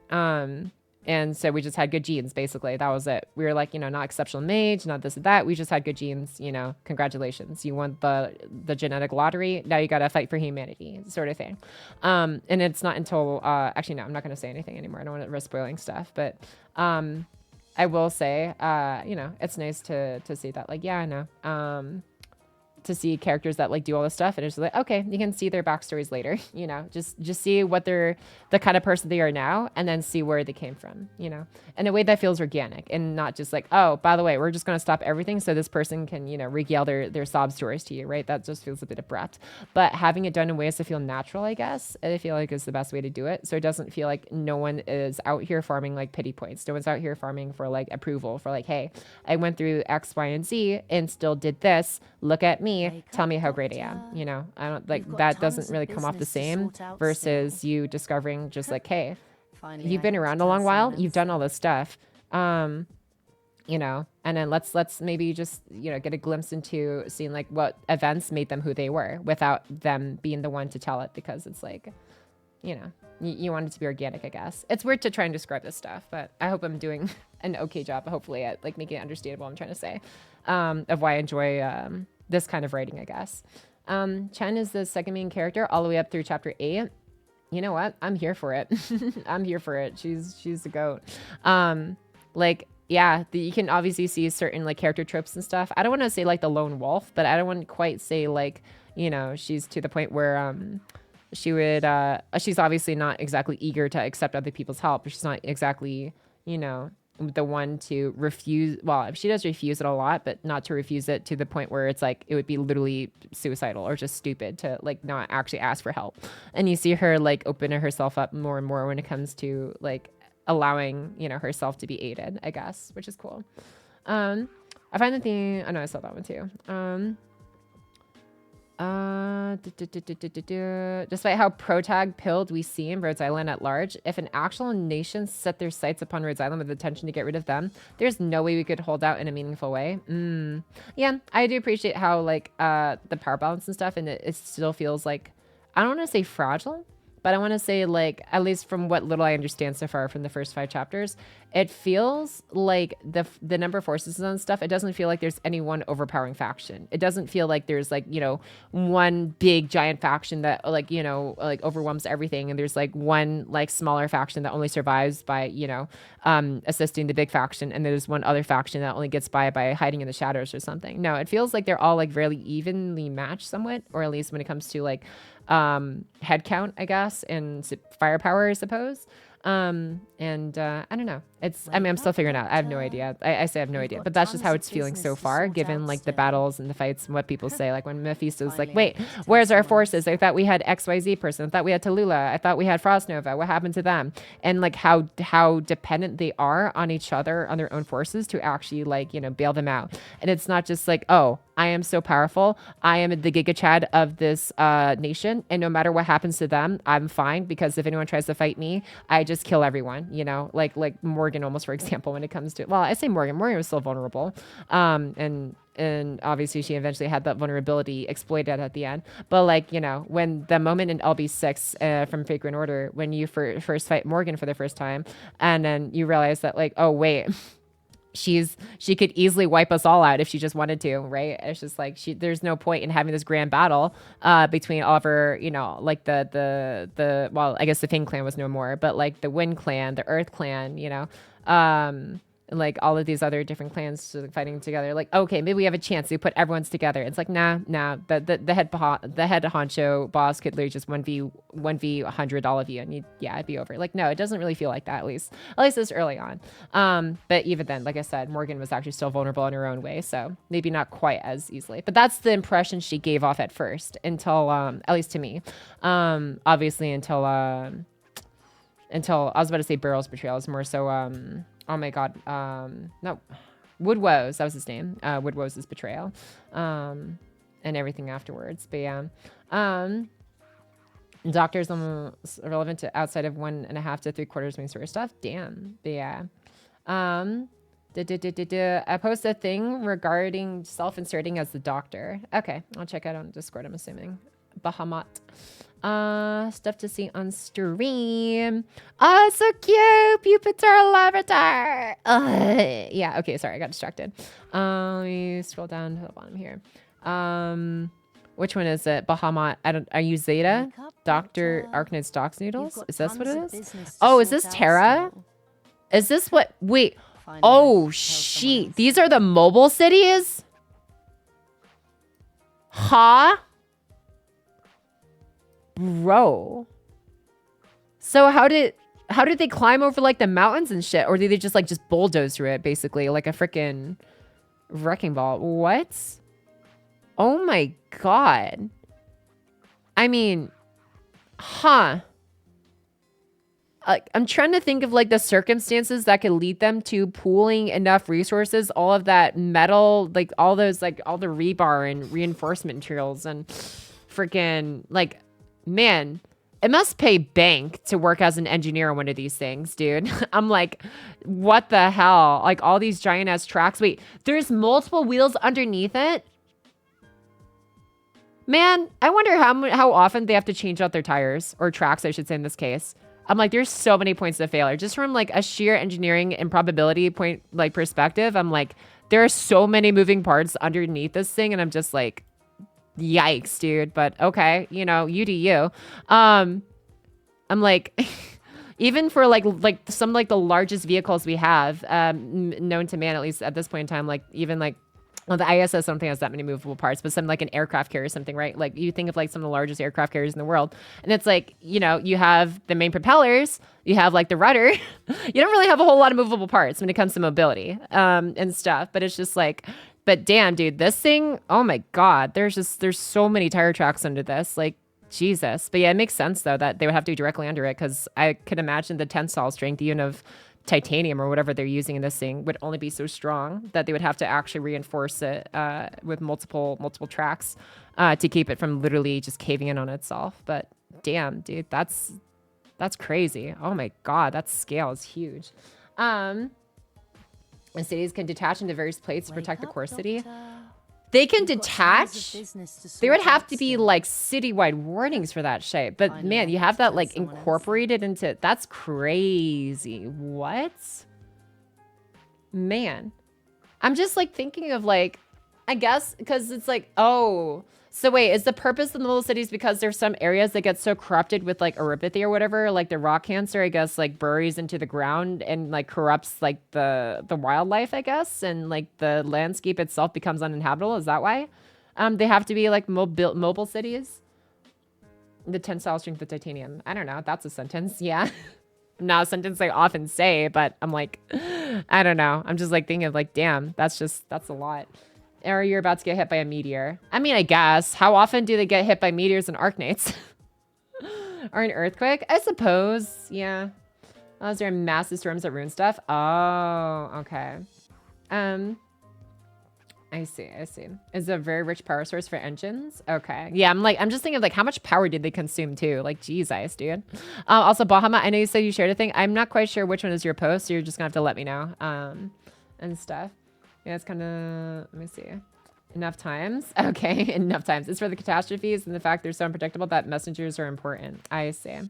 And so we just had good genes, basically. That was it. We were like, not exceptional in age, not this and that. We just had good genes, congratulations. You won the genetic lottery. Now you got to fight for humanity, sort of thing. And it's not until, actually, no, I'm not going to say anything anymore. I don't want to risk spoiling stuff. But I will say, it's nice to see that, like, yeah, I know. to see characters that like do all this stuff, and it's just like, okay, you can see their backstories later, you know, just see what they're, the kind of person they are now, and then see where they came from, you know, in a way that feels organic and not just like, oh, by the way, we're just going to stop everything so this person can, you know, regale their sob stories to you, right? That just feels a bit abrupt. But having it done in ways that feel natural, I guess, I feel like is the best way to do it. So it doesn't feel like no one is out here farming like pity points. No one's out here farming for like approval, for like, hey, I went through X, Y, and Z and still did this. Look at me. Tell me how great I am. You know, I don't like that doesn't really come off the same versus you discovering just like, hey, you've been around a long while. You've done all this stuff. You know, and then let's maybe just, you know, get a glimpse into seeing like what events made them who they were without them being the one to tell it, because it's like, you know, you want it to be organic, I guess. It's weird to try and describe this stuff, but I hope I'm doing an okay job, hopefully, at like making it understandable. I'm trying to say, of why I enjoy this kind of writing, I guess. Chen is the second main character all the way up through chapter 8. You know what? I'm here for it. I'm here for it. She's the goat. Like, yeah, you can obviously see certain like character tropes and stuff. I don't want to say like the lone wolf, but I don't want to quite say like, you know, she's to the point where she would she's obviously not exactly eager to accept other people's help, but she's not exactly, you know, the one to refuse. Well, she does refuse it a lot, but not to refuse it to the point where it's like it would be literally suicidal or just stupid to like not actually ask for help. And you see her like open herself up more and more when it comes to like allowing, you know, herself to be aided, I guess, which is cool. I find the thing, I know I saw that one too. Despite how protag pilled we seem Rhodes Island at large, if an actual nation set their sights upon Rhodes Island with the intention to get rid of them, there's no way we could hold out in a meaningful way. Yeah, I do appreciate how like the power balance and stuff, and it still feels like, I don't want to say fragile, but I want to say, like, at least from what little I understand so far from the first 5 chapters, it feels like the number of forces and stuff, it doesn't feel like there's any one overpowering faction. It doesn't feel like there's, like, you know, one big giant faction that, like, you know, like overwhelms everything. And there's, like, one, like, smaller faction that only survives by, you know, assisting the big faction. And there's one other faction that only gets by hiding in the shadows or something. No, it feels like they're all, like, really evenly matched somewhat, or at least when it comes to, like, head count, I guess, and firepower, I suppose. I don't know. I mean, I'm still figuring out. I have no idea. I say I have no idea, but that's just how it's feeling so far, given like the battles and the fights and what people say. Like when Mephisto's like, wait, where's our forces? I thought we had XYZ person. I thought we had Tallulah. I thought we had Frost Nova. What happened to them? And like how dependent they are on each other, on their own forces to actually like, you know, bail them out. And it's not just like, oh, I am so powerful. I am the Giga Chad of this nation. And no matter what happens to them, I'm fine, because if anyone tries to fight me, I just kill everyone, you know, like Morgan almost, for example, when it comes to, well, I say Morgan was still vulnerable. And obviously she eventually had that vulnerability exploited at the end. But like, you know, when the moment in LB6 from Fake Grand Order, when you first fight Morgan for the first time, and then you realize that like, oh, wait, she could easily wipe us all out if she just wanted to, right? It's just like there's no point in having this grand battle between all of her, you know, like the well, I guess the Fang clan was no more, but like the Wind clan, the Earth clan, you know, like all of these other different clans fighting together. Like, okay, maybe we have a chance to put everyone's together. It's like, nah. The head honcho boss could literally just 1v100 all of you, and it'd be over. Like, no, it doesn't really feel like that. At least this early on. But even then, like I said, Morgan was actually still vulnerable in her own way, so maybe not quite as easily. But that's the impression she gave off at first, until at least to me, obviously until I was about to say Burrow's betrayal is more so oh my god, no, Woodwose, that was his name, Woodwose's betrayal, and everything afterwards. But yeah, doctors almost relevant to outside of 1.5 to 3/4 main story stuff. Damn. But yeah, I posted a thing regarding self-inserting as the doctor. Okay, I'll check out on Discord, I'm assuming. Bahamut. Stuff to see on stream. Oh, so cute. Pupitar Lavatar. Yeah, okay, sorry, I got distracted. Let me scroll down to the bottom here. Which one is it? Bahamut. Are you Zeta? Dr. Arknights Docs Noodles? Is this what it is? Oh, is this Terra? Is this what? Wait. Oh, shit. These are the mobile cities? Huh? Bro. So how did they climb over like the mountains and shit? Or did they just bulldoze through it basically like a freaking wrecking ball? What? Oh my god. I mean, huh. I'm trying to think of like the circumstances that could lead them to pooling enough resources, all of that metal, like all those, like all the rebar and reinforcement materials and freaking like, man, it must pay bank to work as an engineer on one of these things, dude. I'm like, what the hell? Like all these giant ass tracks. Wait, there's multiple wheels underneath it? Man, I wonder how often they have to change out their tires, or tracks, I should say in this case. I'm like, there's so many points of failure. Just from like a sheer engineering and probability point, like perspective, I'm like, there are so many moving parts underneath this thing. And I'm just like, yikes, dude. But okay, you know, you do you. I'm like, even for like some like the largest vehicles we have known to man, at least at this point in time, like even like, well, the ISS I don't think has that many movable parts, but some like an aircraft carrier or something, right? Like you think of like some of the largest aircraft carriers in the world. And it's like, you know, you have the main propellers, you have like the rudder. You don't really have a whole lot of movable parts when it comes to mobility and stuff. But it's just like, but damn, dude, this thing, oh my God, there's so many tire tracks under this. Like, Jesus. But yeah, it makes sense though that they would have to be directly under it, because I could imagine the tensile strength, even of titanium or whatever they're using in this thing, would only be so strong that they would have to actually reinforce it with multiple tracks to keep it from literally just caving in on itself. But damn, dude, that's crazy. Oh my God, that scale is huge. And cities can detach into various plates to protect the core city. They can detach. There would have to be like citywide warnings for that shit. But man, you have that like incorporated into, that's crazy. What? Man. I'm just like thinking of like, I guess, because it's like, oh, so wait, is the purpose of the little cities because there's some areas that get so corrupted with like erypathy or whatever, like the rock cancer, I guess, like buries into the ground and like corrupts like the wildlife, I guess, and like the landscape itself becomes uninhabitable. Is that why they have to be like mobile cities? The tensile strength of titanium. I don't know. That's a sentence. Yeah. Not a sentence I often say, but I'm like, I don't know. I'm just like thinking of like, damn, that's a lot. Or you're about to get hit by a meteor. I mean, I guess. How often do they get hit by meteors and Arknights? Or an earthquake? I suppose. Yeah. Oh, is there massive storms that ruin stuff? Oh, okay. I see. Is it a very rich power source for engines? Okay. Yeah, I'm just thinking of like how much power did they consume too? Like, Jesus, dude. Also, Bahama, I know you said you shared a thing. I'm not quite sure which one is your post, so you're just gonna have to let me know. And stuff. Yeah, it's kind of, let me see. Enough times? Okay, enough times. It's for the catastrophes and the fact they're so unpredictable that messengers are important. I see.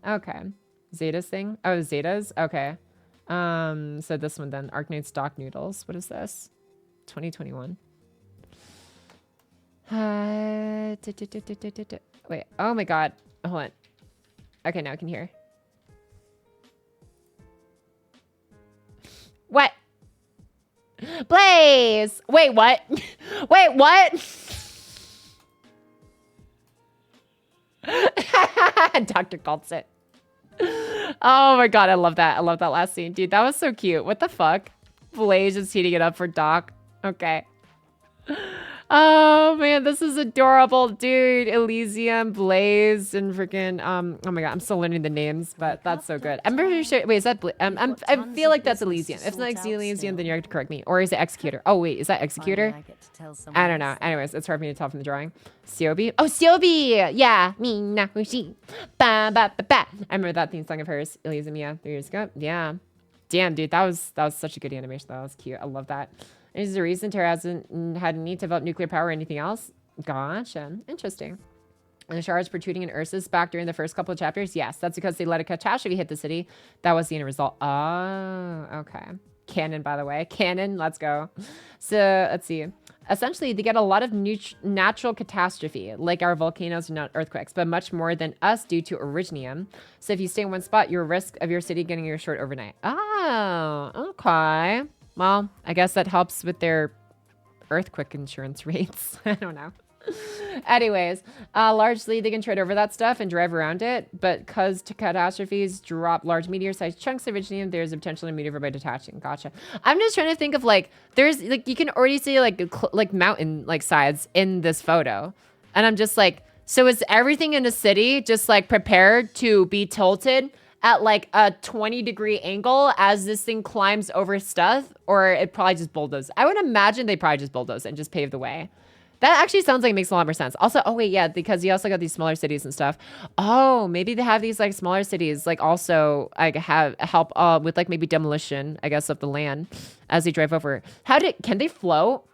Okay. Zeta's thing? Oh, Zeta's? Okay. So this one then. Arknights stock noodles. What is this? 2021. Wait. Oh my God. Hold on. Okay, now I can hear. What? Blaze! Wait, what? Wait, what? Dr. calls it. Oh my God, I love that. I love that last scene. Dude, that was so cute. What the fuck? Blaze is heating it up for Doc. Okay. Oh man, this is adorable, dude. Elysium, Blaze, and freaking oh my God, I'm still learning the names, but that's so good. I'm pretty sure. Wait, is that I feel like that's Elysium. If it's not Elysium, then you have to correct me. Or is it Executor? Oh wait, is that Executor? I don't know. Anyways, it's hard for me to tell from the drawing. Siobi. Oh, Siobi. Yeah. Me na she. Ba ba ba ba. I remember that theme song of hers. Elysium. Yeah, 3 years ago. Yeah. Damn, dude, that was such a good animation. That was cute. I love that. Is the reason Terra hasn't had a need to develop nuclear power or anything else? Gotcha. Interesting. And the shards protruding in Ursus back during the first couple of chapters? Yes, that's because they let a catastrophe hit the city. That was the end result. Oh, okay. Canon, by the way. Canon, let's go. So, let's see. Essentially, they get a lot of natural catastrophe, like our volcanoes and not earthquakes, but much more than us due to originium. So if you stay in one spot, you're at risk of your city getting your short overnight. Oh, okay. Well, I guess that helps with their earthquake insurance rates. I don't know. Anyways, largely they can trade over that stuff and drive around it, but because catastrophes drop large meteor-sized chunks of iridium, there's a potential to meet over by detaching. Gotcha. I'm just trying to think of like, there's like, you can already see like mountain like sides in this photo. And I'm just like, so is everything in the city just like prepared to be tilted at like a 20-degree angle as this thing climbs over stuff? Or it probably just bulldozed? I would imagine they probably just bulldozed and just paved the way. That actually sounds like it makes a lot more sense. Also, oh wait, yeah, because you also got these smaller cities and stuff. Oh, maybe they have these like smaller cities, like also like have help with like maybe demolition, I guess, of the land as they drive over. Can they float?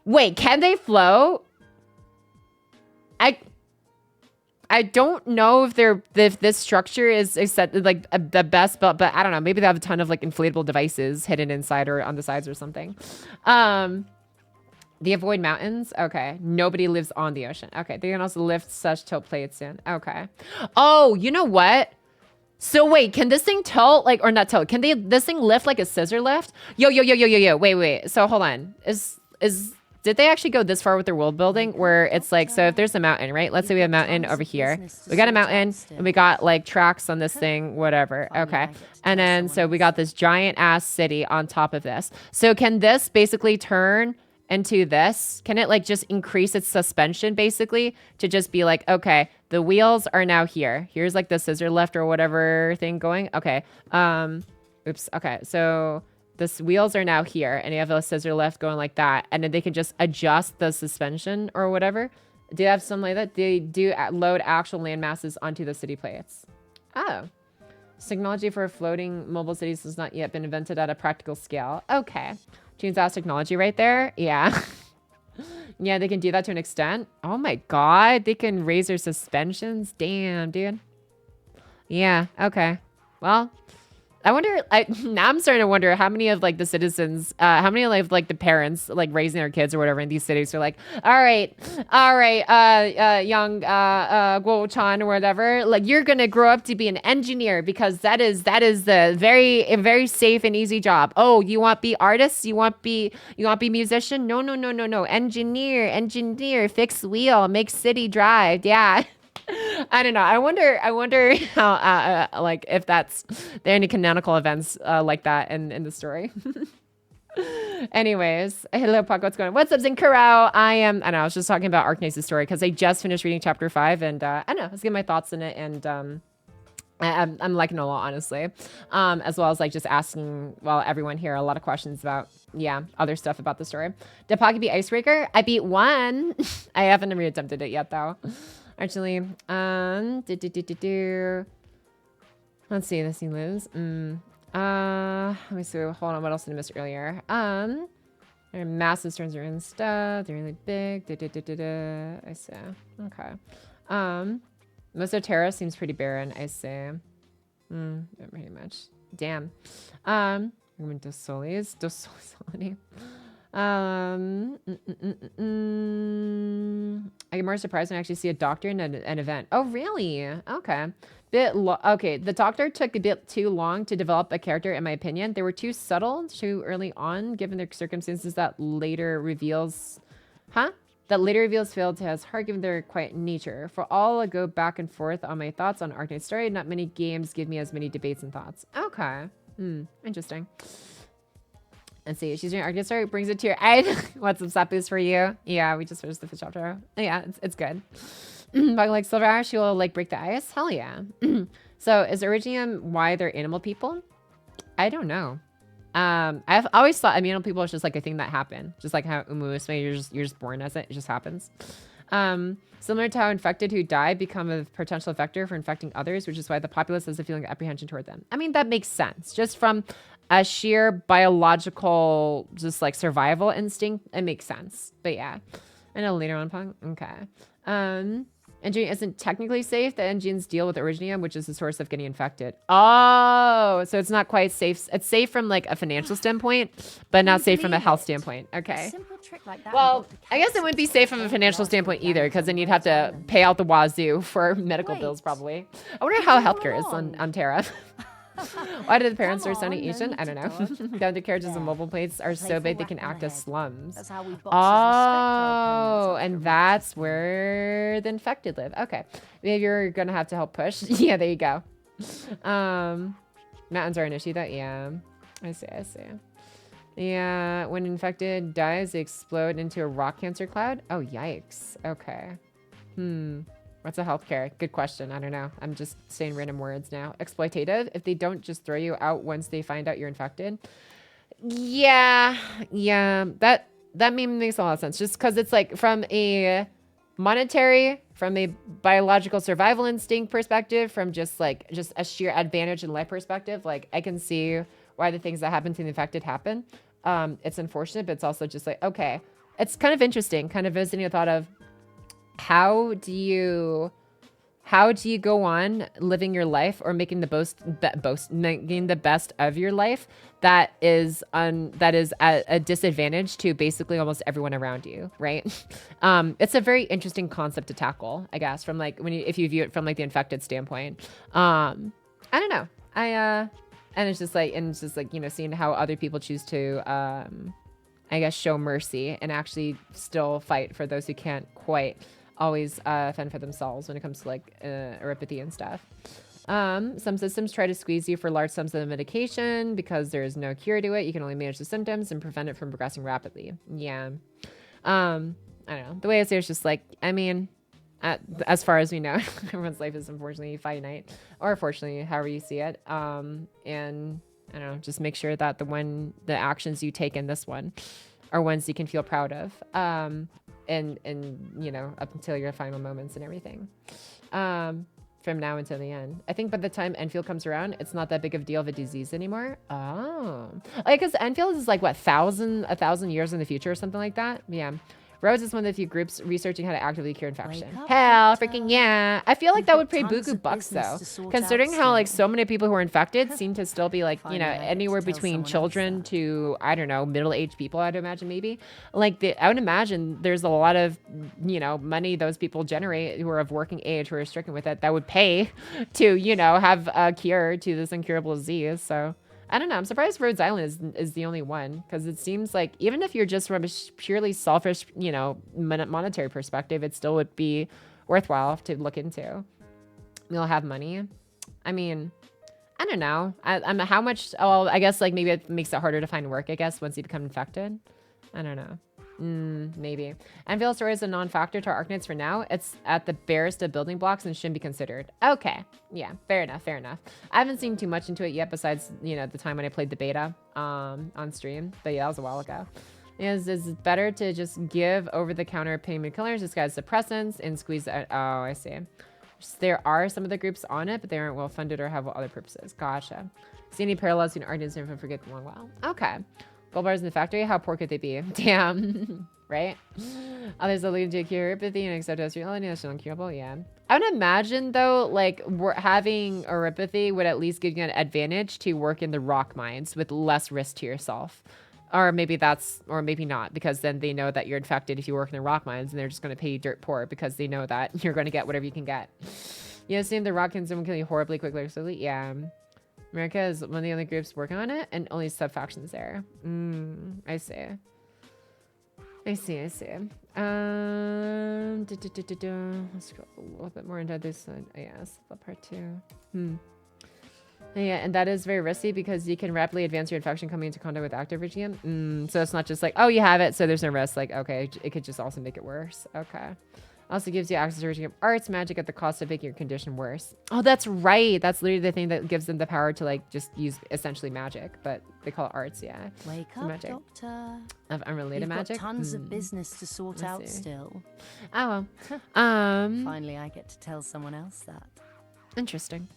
Wait, can they float? I don't know if this structure is like the best, but I don't know. Maybe they have a ton of like inflatable devices hidden inside or on the sides or something. They avoid mountains. Okay. Nobody lives on the ocean. Okay. They can also lift such tilt plates in. Okay. Oh, you know what? So wait, can this thing tilt like, or not tilt? Can this thing lift like a scissor lift? Yo. Wait. So hold on. Did they actually go this far with their world building where it's like, so if there's a mountain, right? Let's say we have a mountain over here. We got a mountain and we got like tracks on this thing, whatever. Okay. And then, so we got this giant ass city on top of this. So can this basically turn into this? Can it like just increase its suspension basically to just be like, okay, the wheels are now here. Here's like the scissor lift or whatever thing going. Okay. Oops. Okay. So the wheels are now here and you have a scissor lift going like that. And then they can just adjust the suspension or whatever. Do you have something like that? They do load actual land masses onto the city plates. Oh. Technology for floating mobile cities has not yet been invented at a practical scale. Okay. Tunes ass technology right there. Yeah. Yeah, they can do that to an extent. Oh my god. They can raise their suspensions. Damn, dude. Yeah. Okay. Well, I wonder, now I'm starting to wonder how many of like the citizens, how many of like the parents like raising their kids or whatever in these cities are like, all right, young Guo-chan or whatever, like you're going to grow up to be an engineer because that is the very safe and easy job. Oh, you want to be artist? You want to be musician? No. Engineer, fix wheel, make city drive. Yeah. I don't know. I wonder how, like, if there are any canonical events like that in the story. Anyways, hello, Puck. What's going on? What's up, Zinkarao? I was just talking about Arknights' story because I just finished reading chapter 5, and I don't know. Let's get my thoughts in it, and I'm liking it a lot, honestly. As well as like just asking, everyone here a lot of questions about, other stuff about the story. Did Pocky beat Icebreaker? I beat 1. I haven't reattempted it yet, though. Actually, let's see, this thing lives. Let me see, hold on, what else did I miss earlier? They're massive turns are in stuff, they're really big, I see, okay. Most of Terra seems pretty barren, I see. Pretty much, damn. Dos Solis only. I get more surprised when I actually see a doctor in an event. Oh, really? Okay. Okay, the doctor took a bit too long to develop a character, in my opinion. They were too subtle too early on, given their circumstances that later reveals... That later reveals failed to has heart given their quiet nature. For all, I go back and forth on my thoughts on Arknights' story. Not many games give me as many debates and thoughts. Okay. Interesting. Let's see. She's doing Arknights story. Brings it to your eye. What's up, Sapus, for you? Yeah, we just finished the fifth chapter. Yeah, it's good. But like Silver Ash, she will like break the ice. Hell yeah. So is Iridium why they're animal people? I don't know. I've always thought animal people is just like a thing that happened. Just like how Umuisme, you're just born as it. It just happens. Similar to how infected who die become a potential vector for infecting others, which is why the populace has a feeling of apprehension toward them. I mean, that makes sense. Just from a sheer biological, just like survival instinct, it makes sense. But yeah, I know later on, Punk. Okay. Engine isn't technically safe. The engines deal with Originium, which is the source of getting infected. Oh, so it's not quite safe. It's safe from like a financial standpoint, but not safe from a health standpoint. Okay. Well, I guess it wouldn't be safe from a financial standpoint either, because then you'd have to pay out the wazoo for medical bills, probably. I wonder how healthcare is on Terra. Why do the parents Come are sounding on, no Asian? need I to don't know. dodge. The undercarriages and There. mobile plates are so big they Playful can whack on act the as head. slums. That's how we boxers respect Oh, our opponents after and a rough that's spin. where the infected live. Okay. Maybe you're gonna have to help push. Yeah, there you go. Mountains are an issue though. Yeah. I see. Yeah, when infected dies, they explode into a rock cancer cloud. Oh, yikes. Okay. What's a healthcare? Good question. I don't know. I'm just saying random words now. Exploitative. If they don't just throw you out once they find out you're infected. Yeah. That makes a lot of sense. Just because it's like from a biological survival instinct perspective, from just a sheer advantage in life perspective, like I can see why the things that happen to the infected happen. It's unfortunate, but it's also just like, okay, it's kind of interesting, kind of visiting a thought of how do you go on living your life or making making the best of your life that is at a disadvantage to basically almost everyone around you, right? It's a very interesting concept to tackle, I guess, from like if you view it from like the infected standpoint. I don't know. And it's just like, you know, seeing how other people choose to, I guess, show mercy and actually still fight for those who can't quite always fend for themselves when it comes to like neuropathy and stuff. Some systems try to squeeze you for large sums of medication because there is no cure to it. You can only manage the symptoms and prevent it from progressing rapidly. Yeah. I don't know. The way I say it's just like, I mean, as far as we know, everyone's life is unfortunately finite, or fortunately, however you see it. And I don't know, just make sure that the actions you take in this one are ones you can feel proud of. And you know, up until your final moments and everything. From now until the end. I think by the time Enfield comes around, it's not that big of a deal of a disease anymore. Oh. Like, because Enfield is like, what, 1,000 years in the future or something like that? Yeah. Rhodes is one of the few groups researching how to actively cure infection. Wake up, Hell, doctor. freaking yeah. I feel like You've that got would pay tons buku of bucks though. business to sort Considering out how like still. so many people who are infected seem to still be like, you know, Finally, I get to anywhere tell between someone else children that. to, I don't know, middle-aged people, I'd imagine maybe. Like I would imagine there's a lot of, you know, money those people generate who are of working age, who are stricken with it, that would pay to, you know, have a cure to this incurable disease. So I don't know. I'm surprised Rhodes Island is the only one, because it seems like even if you're just from a purely selfish, you know, monetary perspective, it still would be worthwhile to look into. You'll have money. I mean, I don't know. I'm how much? Oh, I guess like maybe it makes it harder to find work, I guess, once you become infected. I don't know. Maybe. Enfield story is a non-factor to Arknights for now. It's at the barest of building blocks and shouldn't be considered. Okay. Yeah, fair enough. I haven't seen too much into it yet besides, you know, the time when I played the beta on stream. But yeah, that was a while ago. Is better to just give over-the-counter payment killers, disguise suppressants, and squeeze out. Oh, I see. There are some of the groups on it, but they aren't well-funded or have other purposes. Gotcha. See any parallels between Arknights and Forget the Long While? Okay. Gold bars in the factory? How poor could they be? Damn. Right? Others that lead to neuropathy and accept as reality. That's uncurable. Yeah. I would imagine, though, like, having neuropathy would at least give you an advantage to work in the rock mines with less risk to yourself. Or maybe or maybe not, because then they know that you're infected if you work in the rock mines, and they're just going to pay you dirt poor because they know that you're going to get whatever you can get. You assume the rock can kill you horribly, quickly, or slowly? Yeah. America is one of the only groups working on it, and only sub-factions there. I see. Let's go a little bit more into this side. Oh, yeah, that's the part 2. Yeah, and that is very risky because you can rapidly advance your infection coming into contact with active regime. So it's not just like, oh, you have it, so there's no risk. Like, okay, it could just also make it worse. Okay. Also gives you access to regime arts, magic at the cost of making your condition worse. Oh, that's right. That's literally the thing that gives them the power to like just use essentially magic, but they call it arts. Yeah. Wake it's up, magic. doctor. Of unrelated You've magic. Got tons of business to sort out see. still. Oh well. Finally, I get to tell someone else that. Interesting.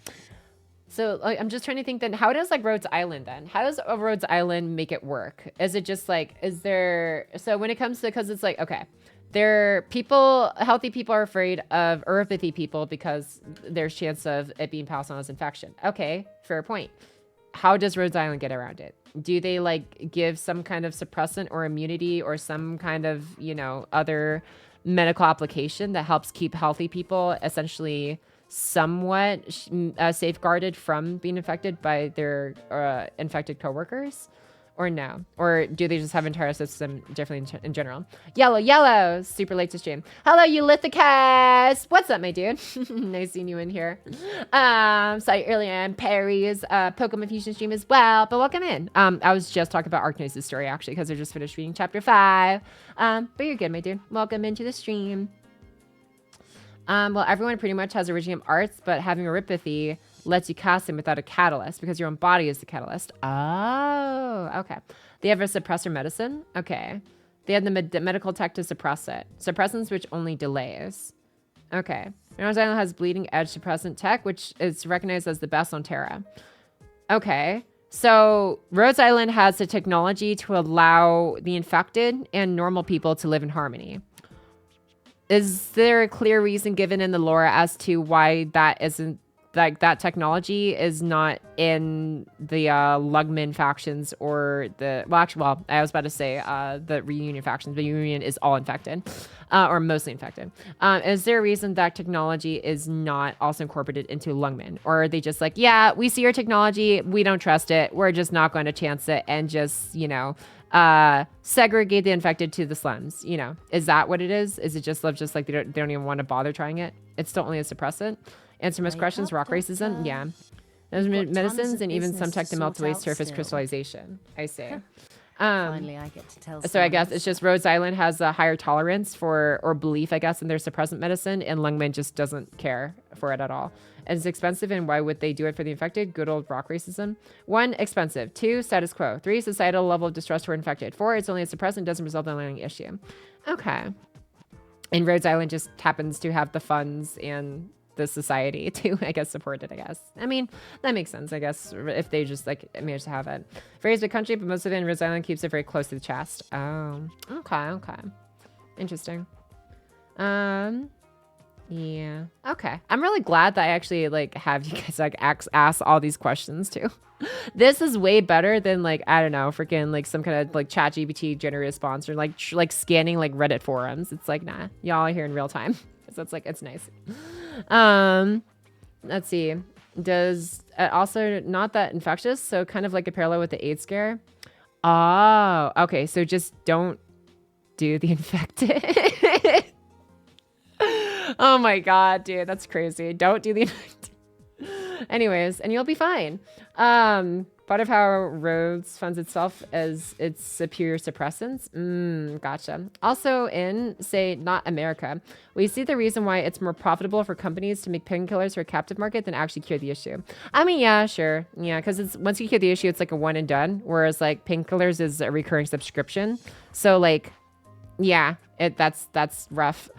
So like, I'm just trying to think then, how does like Rhodes Island then? How does a Rhodes Island make it work? Is it just like, so when it comes to, because it's like, okay, healthy people are afraid of neuropathy people because there's chance of it being passed on as infection. Okay, fair point. How does Rhodes Island get around it? Do they like give some kind of suppressant or immunity or some kind of, you know, other medical application that helps keep healthy people essentially somewhat safeguarded from being infected by their infected coworkers? Or no? Or do they just have entire system differently in general? Yellow, super late to stream. Hello, Eulythicus. What's up, my dude? Nice seeing you in here. Saw you earlier on Perry's Pokemon Fusion stream as well, but welcome in. I was just talking about Arknights' story, actually, because I just finished reading chapter 5. But you're good, my dude. Welcome into the stream. Well, everyone pretty much has Originium Arts, but having Oripathy lets you cast them without a catalyst because your own body is the catalyst. Oh, okay. They have a suppressor medicine. Okay. They have the medical tech to suppress it. Suppressants, which only delays. Okay. Rose Island has bleeding edge suppressant tech, which is recognized as the best on Terra. Okay. So Rose Island has the technology to allow the infected and normal people to live in harmony. Is there a clear reason given in the lore as to why that isn't, like, that technology is not in the Lugman factions or the, I was about to say the Reunion factions, but Reunion is all infected, or mostly infected. Is there a reason that technology is not also incorporated into Lugman? Or are they just like, yeah, we see your technology, we don't trust it, we're just not going to chance it, and just, you know, segregate the infected to the slums, you know? Is that what it is? Is it just like they don't even want to bother trying it? It's still only a suppressant? Answer most questions, rock racism? Yeah. There's medicines and even some tech to melt away surface crystallization. I see. Finally, I get to tell so I guess it's just Rhode Island has a higher tolerance for, or belief, I guess, in their suppressant medicine, and Lungman just doesn't care for it at all. And it's expensive, and why would they do it for the infected? Good old rock racism. 1, expensive. 2, status quo. 3, societal level of distress toward infected. 4, it's only a suppressant, doesn't result in any issue. Okay. And Rhode Island just happens to have the funds and the society to, I guess, support it, I guess. I mean, that makes sense, I guess, if they just, like, manage to have it. Very big country, but most of it in Rhode Island keeps it very close to the chest. Oh, okay. Interesting. Yeah. Okay. I'm really glad that I actually, like, have you guys, like, ask all these questions, too. This is way better than, like, I don't know, freaking, like, some kind of, like, ChatGPT generated response, or, like scanning, like, Reddit forums. It's like, nah, y'all are here in real time. So it's, like, it's nice. Let's see. Does also not that infectious, so kind of like a parallel with the AIDS scare. Oh, okay. So just don't do the infected. Oh my god, dude, that's crazy. Don't do the infected. Anyways, and you'll be fine. Part of how Rhodes funds itself as its superior suppressants. Gotcha. Also in, say, not America, we see the reason why it's more profitable for companies to make painkillers for a captive market than actually cure the issue. I mean, yeah, sure. Yeah, because it's once you cure the issue, it's like a one and done, whereas like painkillers is a recurring subscription. So like, yeah, that's rough.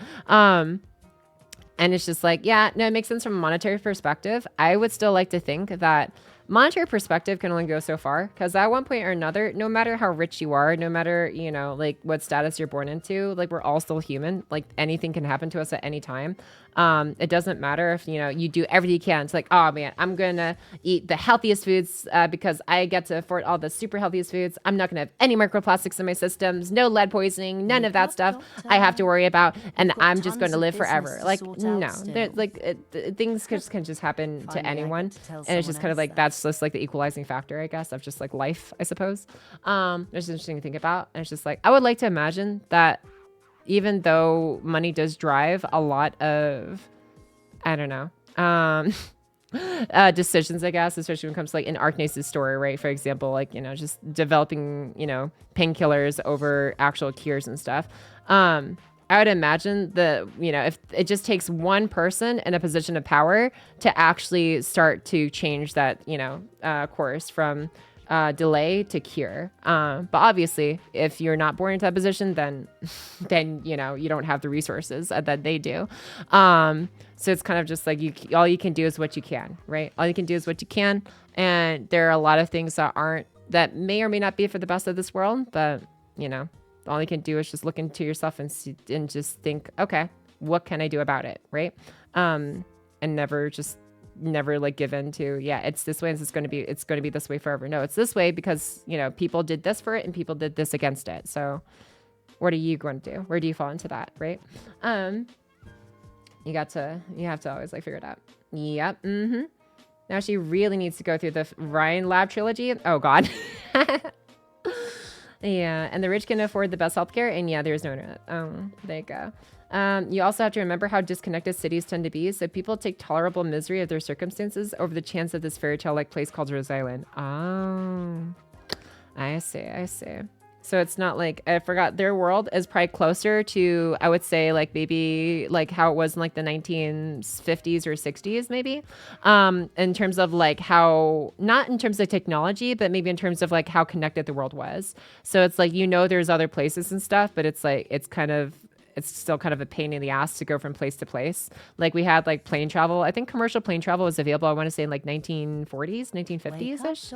And it's just like, yeah, no, it makes sense from a monetary perspective. I would still like to think that monetary perspective can only go so far, because at one point or another, no matter how rich you are, no matter, you know, like what status you're born into, like we're all still human. Like anything can happen to us at any time. It doesn't matter if, you know, you do everything you can. It's like, oh man, I'm going to eat the healthiest foods because I get to afford all the super healthiest foods. I'm not going to have any microplastics in my systems, no lead poisoning, none of that stuff I have to worry about. And I'm just going to live forever. Like, no, things can just happen to anyone. And it's just kind of like, that's just like the equalizing factor, I guess, of just like life, I suppose. It's interesting to think about. And it's just like, I would like to imagine that even though money does drive a lot of, I don't know, decisions, I guess, especially when it comes to like in Arknights' story, right? For example, like, you know, just developing, you know, painkillers over actual cures and stuff. I would imagine that, you know, if it just takes one person in a position of power to actually start to change that, you know, course from delay to cure. But obviously, if you're not born into that position, then you know, you don't have the resources that they do. So it's kind of just like all you can do is what you can, right? All you can do is what you can. And there are a lot of things that may or may not be for the best of this world, but you know, all you can do is just look into yourself and just think, okay, what can I do about it, right? And never like give in to, yeah, it's this way, and it's going to be this way forever. No, it's this way because, you know, people did this for it and people did this against it. So what are you going to do? Where do you fall into that, right? You have to always like figure it out. Yep. Mm-hmm. Now she really needs to go through the Ryan Lab trilogy. Oh, God. Yeah, and the rich can afford the best healthcare, and yeah, there's no internet. There you go. You also have to remember how disconnected cities tend to be, so people take tolerable misery of their circumstances over the chance of this fairy tale-like place called Rose Island. Oh, I see. So it's not like, I forgot, their world is probably closer to, I would say, like maybe like how it was in like the 1950s or 60s, maybe, in terms of like how, not in terms of technology, but maybe in terms of like how connected the world was. So it's like, there's other places and stuff, but it's like, it's still kind of a pain in the ass to go from place to place. Like we had like plane travel. I think commercial plane travel was available, I want to say in like 1940s, 1950s-ish.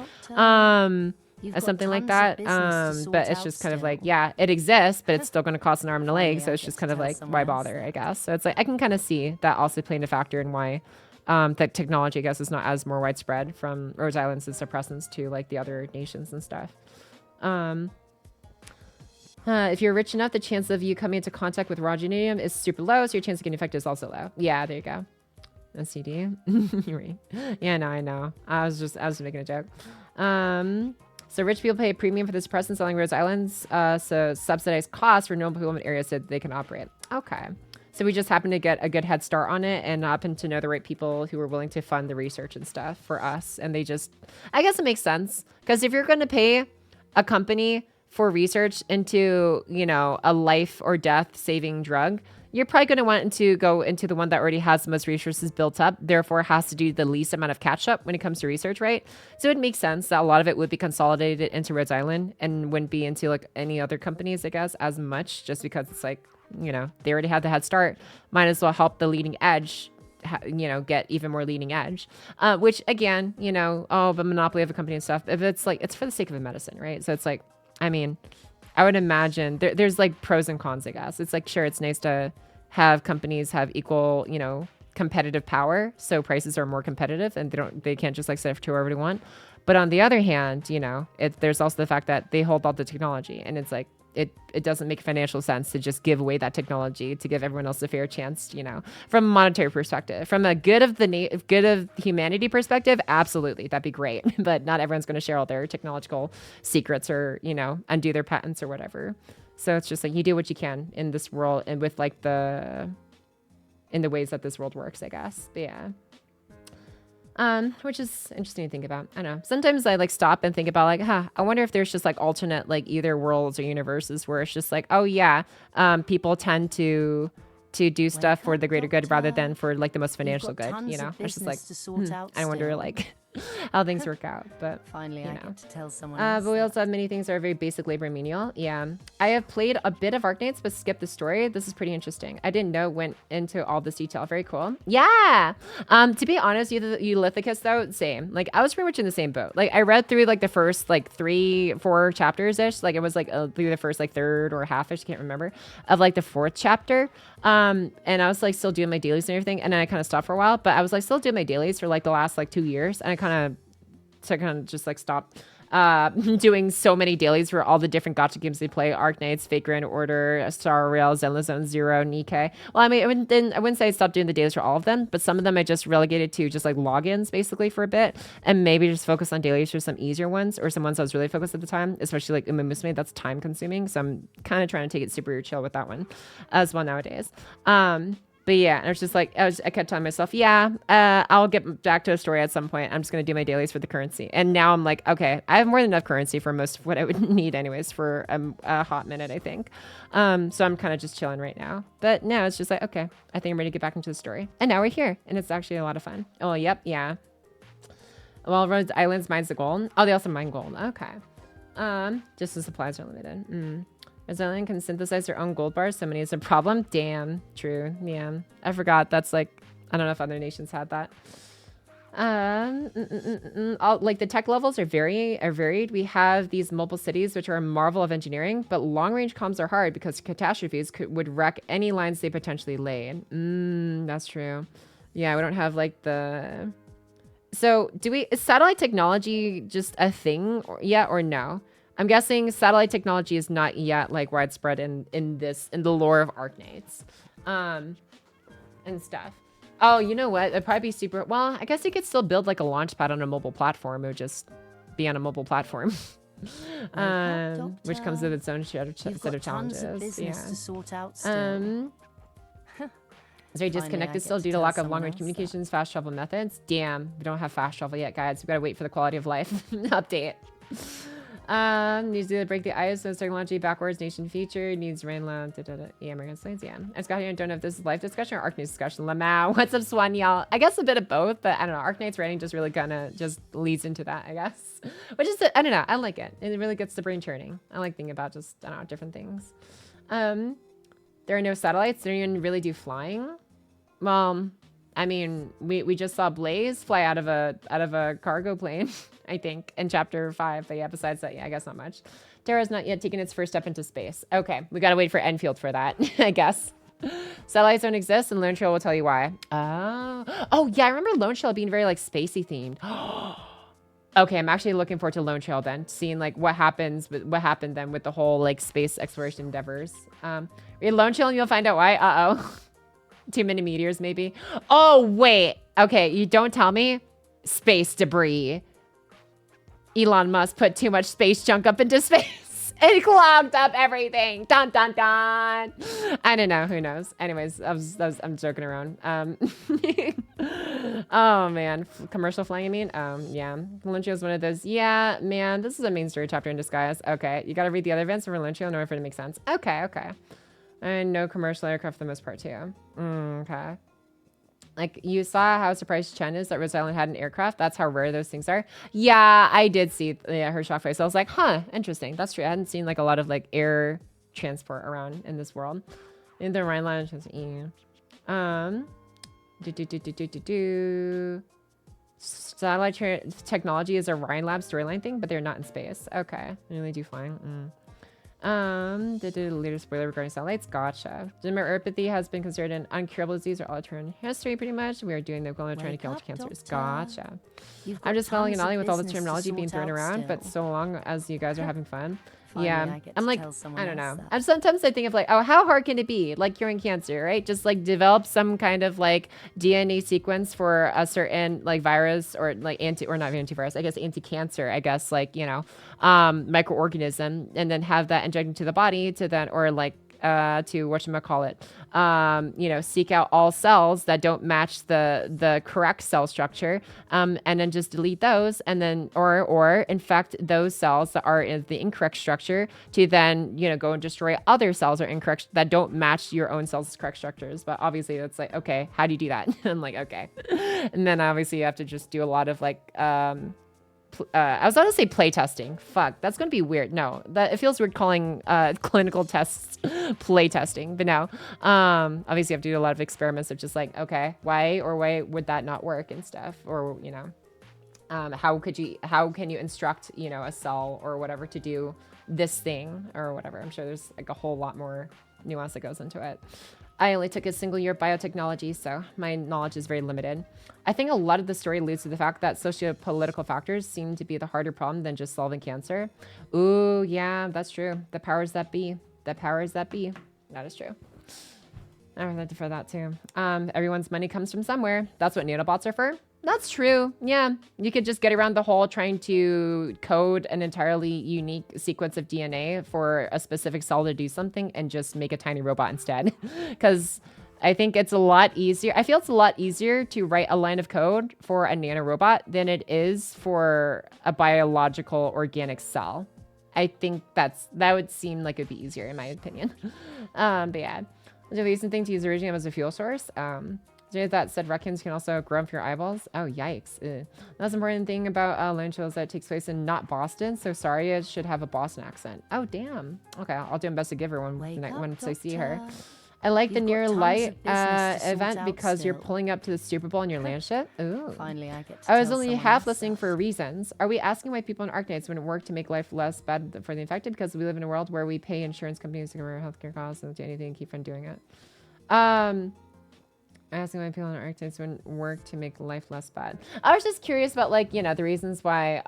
Something like that. But it's just kind of like, yeah, it exists, but it's still going to cost an arm and a leg. So it's just kind of like, why bother, I guess. So it's like, I can kind of see that also playing a factor in why that technology, I guess, is not as more widespread from Rhode Island's suppressants to like the other nations and stuff. If you're rich enough, the chance of you coming into contact with raw generium is super low, so your chance of getting infected is also low. Yeah, there you go. STD. You're right. Yeah, no, I know. I was making a joke. So rich people pay a premium for the suppressants selling Rose Islands, so subsidized costs for no people in areas so they can operate. Okay. So we just happen to get a good head start on it and happen to know the right people who are willing to fund the research and stuff for us. And they just, I guess it makes sense. Because if you're going to pay a company for research into, a life or death saving drug, you're probably going to want to go into the one that already has the most resources built up, therefore has to do the least amount of catch up when it comes to research, right? So it makes sense that a lot of it would be consolidated into Rhode Island and wouldn't be into like any other companies, I guess, as much, just because it's like, they already had the head start. Might as well help the leading edge, get even more leading edge, which again, the monopoly of a company and stuff, if it's like, it's for the sake of a medicine, right? So it's like, I would imagine there's like pros and cons, I guess. It's like, sure, it's nice to have companies have equal, competitive power. So prices are more competitive and they can't just like set it to wherever they want. But on the other hand, there's also the fact that they hold all the technology, and it's like, it doesn't make financial sense to just give away that technology to give everyone else a fair chance, from a monetary perspective. From a good of humanity perspective, absolutely, that'd be great. But not everyone's going to share all their technological secrets or, undo their patents or whatever. So it's just like, you do what you can in this world and with like in the ways that this world works, I guess. But yeah. Which is interesting to think about. I don't know. Sometimes I like stop and think about like, I wonder if there's just like alternate like either worlds or universes where it's just like, oh yeah, people tend to do stuff for the greater good rather than for like the most financial good. It's just like, I wonder like how things work out. But finally, I get to tell someone. But we also have many things that are very basic labor and menial. Yeah, I have played a bit of Arknights, but skipped the story. This is pretty interesting. I didn't know it went into all this detail. Very cool. Yeah. To be honest, Eulythicus though, same. Like I was pretty much in the same boat. Like I read through like the first like 3-4 chapters ish. Like it was like through the first like third or half ish, can't remember, of like the 4th chapter. And I was like still doing my dailies and everything, and then I kind of stopped for a while. But I was like still doing my dailies for like the last like 2 years, and I kind of just like stopped doing so many dailies for all the different gacha games they play: Arknights, Fate Grand Order, Star Rail, Zenless Zone Zero, Nikkei. Well, I mean, I wouldn't say I stopped doing the dailies for all of them, but some of them I just relegated to just like logins basically for a bit, and maybe just focus on dailies for some easier ones or some ones I was really focused at the time, especially like Uma Musume. That's time consuming, so I'm kind of trying to take it super chill with that one as well nowadays. But yeah, and I was just like, I kept telling myself, I'll get back to a story at some point. I'm just going to do my dailies for the currency. And now I'm like, okay, I have more than enough currency for most of what I would need anyways for a hot minute, I think. So I'm kind of just chilling right now. But now it's just like, okay, I think I'm ready to get back into the story. And now we're here, and it's actually a lot of fun. Oh, yep, yeah. Well, Rhode Island's mines the gold. Oh, they also mine gold. Okay. Just the supplies are limited. Rhode Island can synthesize their own gold bars. So many is a problem. Damn. True. Yeah. I forgot. That's like, I don't know if other nations had that. Like the tech levels are varied. We have these mobile cities, which are a marvel of engineering, but long range comms are hard because catastrophes would wreck any lines they potentially laid. That's true. Yeah. We don't have like the, so is satellite technology just a thing or no? I'm guessing satellite technology is not yet like widespread in the lore of Arknights, and stuff. Oh, you know what? It'd probably be super. Well, I guess you could still build like a launch pad on a mobile platform. It would just be on a mobile platform. Which comes with its own set of challenges. Tons of business to sort out still. Is there disconnected still due to lack of long-range communications, fast travel methods? Damn, we don't have fast travel yet, guys. We gotta wait for the quality of life update. Needs to break the ISO technology backwards. Nation feature needs Rainland. Yeah, American Slaves. Yeah, I just got here and don't know if this is life discussion or Arknights discussion. Lamau, what's up, Swan y'all? I guess a bit of both, but I don't know. Arknights writing just really kind of just leads into that, I guess. Which is, I don't know. I like it. It really gets the brain churning. I like thinking about just, I don't know, different things. There are no satellites. They don't even really do flying. Well, I mean, we just saw Blaze fly out of a cargo plane, I think, in chapter 5. But yeah, besides that, yeah, I guess not much. Terra's not yet taken its first step into space. Okay, we gotta wait for Enfield for that, I guess. Satellites don't exist, and Lone Trail will tell you why. Oh yeah, I remember Lone Trail being very like spacey themed. Okay, I'm actually looking forward to Lone Trail then, seeing like what happened then with the whole like space exploration endeavors. Read Lone Trail and you'll find out why. Too many meteors, maybe. Oh, wait. Okay, you don't tell me. Space debris. Elon Musk put too much space junk up into space. It clogged up everything. Dun, dun, dun. I don't know. Who knows? Anyways, I'm joking around. Oh, man. Commercial flying, you mean? Yeah. Valencia is one of those. Yeah, man. This is a main story chapter in disguise. Okay. You got to read the other events of Valencia in order for it to make sense. Okay, okay. And no commercial aircraft for the most part, too. Okay. Like, you saw how surprised Chen is that Rose Island had an aircraft? That's how rare those things are. Yeah, I did see her shock face. I was like, huh, interesting. That's true. I hadn't seen, like, a lot of, like, air transport around in this world. In the Rhineland, satellite technology is a Rhine Lab storyline thing, but they're not in space. Okay. They really do flying. The latest spoiler regarding satellites. Gotcha. Demopathy has been considered an uncurable disease or alternate history, pretty much. We are doing the equivalent of trying to kill cancers. Gotcha. I'm just following an ollie with all the terminology being thrown around, but so long as you guys are having fun. Yeah, I'm like, I don't know. Sometimes I think of like, oh, how hard can it be? Like curing cancer, right? Just like develop some kind of like DNA sequence for a certain like virus or like not antivirus, I guess anti-cancer, I guess like, you know, microorganism, and then have that injected into the body to then, or like, to whatchamacallit, you know, seek out all cells that don't match the correct cell structure, and then just delete those, and then or infect those cells that are in the incorrect structure to then, you know, go and destroy other cells that don't match your own cells' correct structures. But obviously that's like, okay, how do you do that? I'm like, okay. And then obviously you have to just do a lot of like I was going to say play testing. Fuck, that's going to be weird. No, that it feels weird calling clinical tests play testing. But no, obviously you have to do a lot of experiments of just like, okay, why would that not work and stuff, or you know, how can you instruct, you know, a cell or whatever to do this thing or whatever. I'm sure there's like a whole lot more nuance that goes into it. I only took a single year of biotechnology, so my knowledge is very limited. I think a lot of the story alludes to the fact that socio-political factors seem to be the harder problem than just solving cancer. Ooh, yeah, that's true. The powers that be. The powers that be. That is true. I would like to for that too. Everyone's money comes from somewhere. That's what nanobots are for. That's true. Yeah. You could just get around the whole trying to code an entirely unique sequence of DNA for a specific cell to do something and just make a tiny robot instead. Because I think it's a lot easier. I feel it's a lot easier to write a line of code for a nanorobot than it is for a biological organic cell. I think that would seem like it'd be easier in my opinion. But yeah. The recent thing to use uranium as a fuel source. That said raccoons can also grow up your eyeballs. Oh, yikes. The most important thing about Lone Trail is that it takes place in not Boston, so sorry, it should have a Boston accent. Oh, damn. Okay, I'll do my best to give her one once I see her. I like the near light event because you're pulling up to the Super Bowl in your land ship. Ooh. Finally, I was only half listening for reasons. Are we asking why people in Arknights wouldn't work to make life less bad for the infected? Because we live in a world where we pay insurance companies to cover healthcare costs and do anything to keep from doing it. Asking why people in Arknights wouldn't work to make life less bad. I was just curious about, like, you know, the reasons why,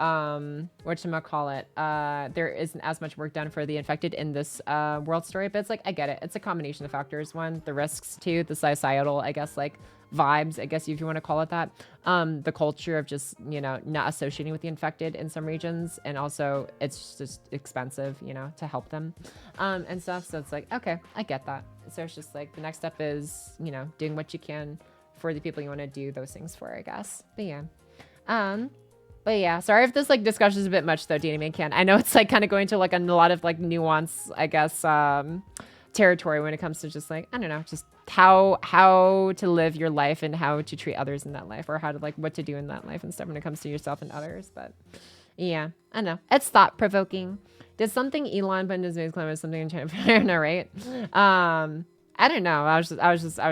there isn't as much work done for the infected in this world story. But it's like, I get it. It's a combination of factors. One, the risks. Two, the societal, I guess, like, vibes, I guess, if you want to call it that. The culture of just, you know, not associating with the infected in some regions. And also, it's just expensive, you know, to help them and stuff. So it's like, okay, I get that. So it's just like the next step is, you know, doing what you can for the people you want to do those things for, I guess. But yeah. Sorry if this like discussion is a bit much though, Danny Man can. I know it's like kind of going to like a lot of like nuance, I guess, territory when it comes to just like, I don't know, just how to live your life and how to treat others in that life, or how to like what to do in that life and stuff when it comes to yourself and others. But yeah, I know. It's thought provoking. Did something Elon put in his news claim or something in China? I don't know, right? I don't know. I was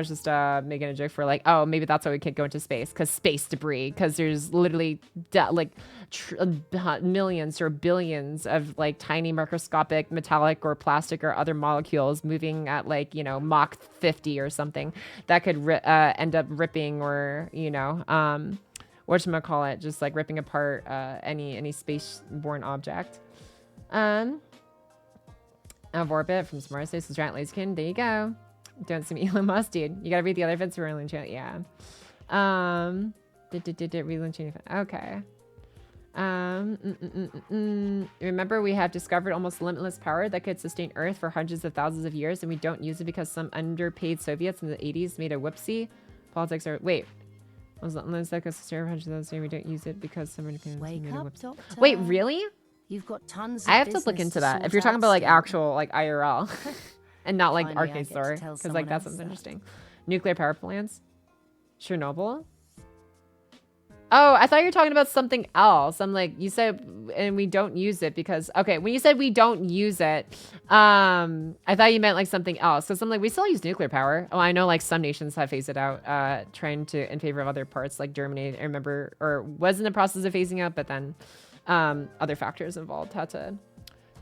just making a joke for like, oh, maybe that's why we can't go into space, because space debris, because there's literally millions or billions of like tiny microscopic metallic or plastic or other molecules moving at like, you know, Mach 50 or something that could end up ripping or, you know, whatchamacallit, just like ripping apart any space-borne object. Out of orbit from Smart Space to Giant Laserkin. There you go. Don't see me, Elon Musk, dude. You gotta read the other events for Erling Channel. Yeah. Read Channel. Okay. Remember, we have discovered almost limitless power that could sustain Earth for hundreds of thousands of years, and we don't use it because some underpaid Soviets in the 80s made a whoopsie. Politics are wait. Was limitless that could sustain hundreds of thousands of years. We don't use it because someone made a whoopsie. Doctor. Wait, really? You've got tons of I have to look into that. If you're talking about like actual like IRL and not like Finally, Arknights I lore, get to tell because like that someone sounds else interesting. Nuclear power plants, Chernobyl. Oh, I thought you were talking about something else. I'm like, you said, and we don't use it because, okay, when you said we don't use it, I thought you meant like something else. So I'm like, we still use nuclear power. Oh, I know like some nations have phased it out, trying to in favor of other parts like Germany, I remember, or was in the process of phasing out, but then other factors involved had to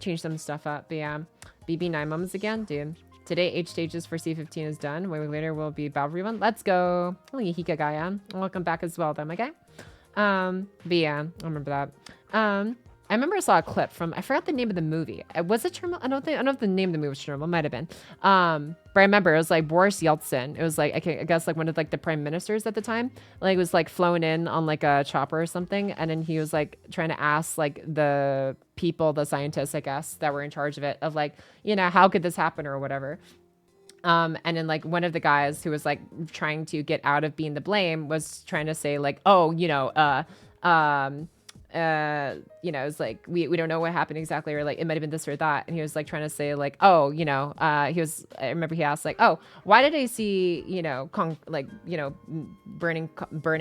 change some stuff up. But yeah, BB9 moments again, dude. Today, 8 stages for C15 is done. 1 week later will be Battle one. Let's go. Oh, Hika Gaia. Welcome back as well, though, my guy. But yeah, I remember that. I remember I saw a clip from, I forgot the name of the movie. Was it Chernobyl? I don't know if the name of the movie was Chernobyl. It might have been. But I remember it was like Boris Yeltsin. It was like, I guess like one of like the prime ministers at the time, like was like flown in on like a chopper or something. And then he was like trying to ask like the people, the scientists, I guess, that were in charge of it, of like, you know, how could this happen or whatever. And then like one of the guys who was like trying to get out of being the blame was trying to say like, oh, you know, it's like we don't know what happened exactly, or like it might have been this or that. And he was like trying to say like, oh, you know, I remember he asked like, oh, why did I see, you know, burning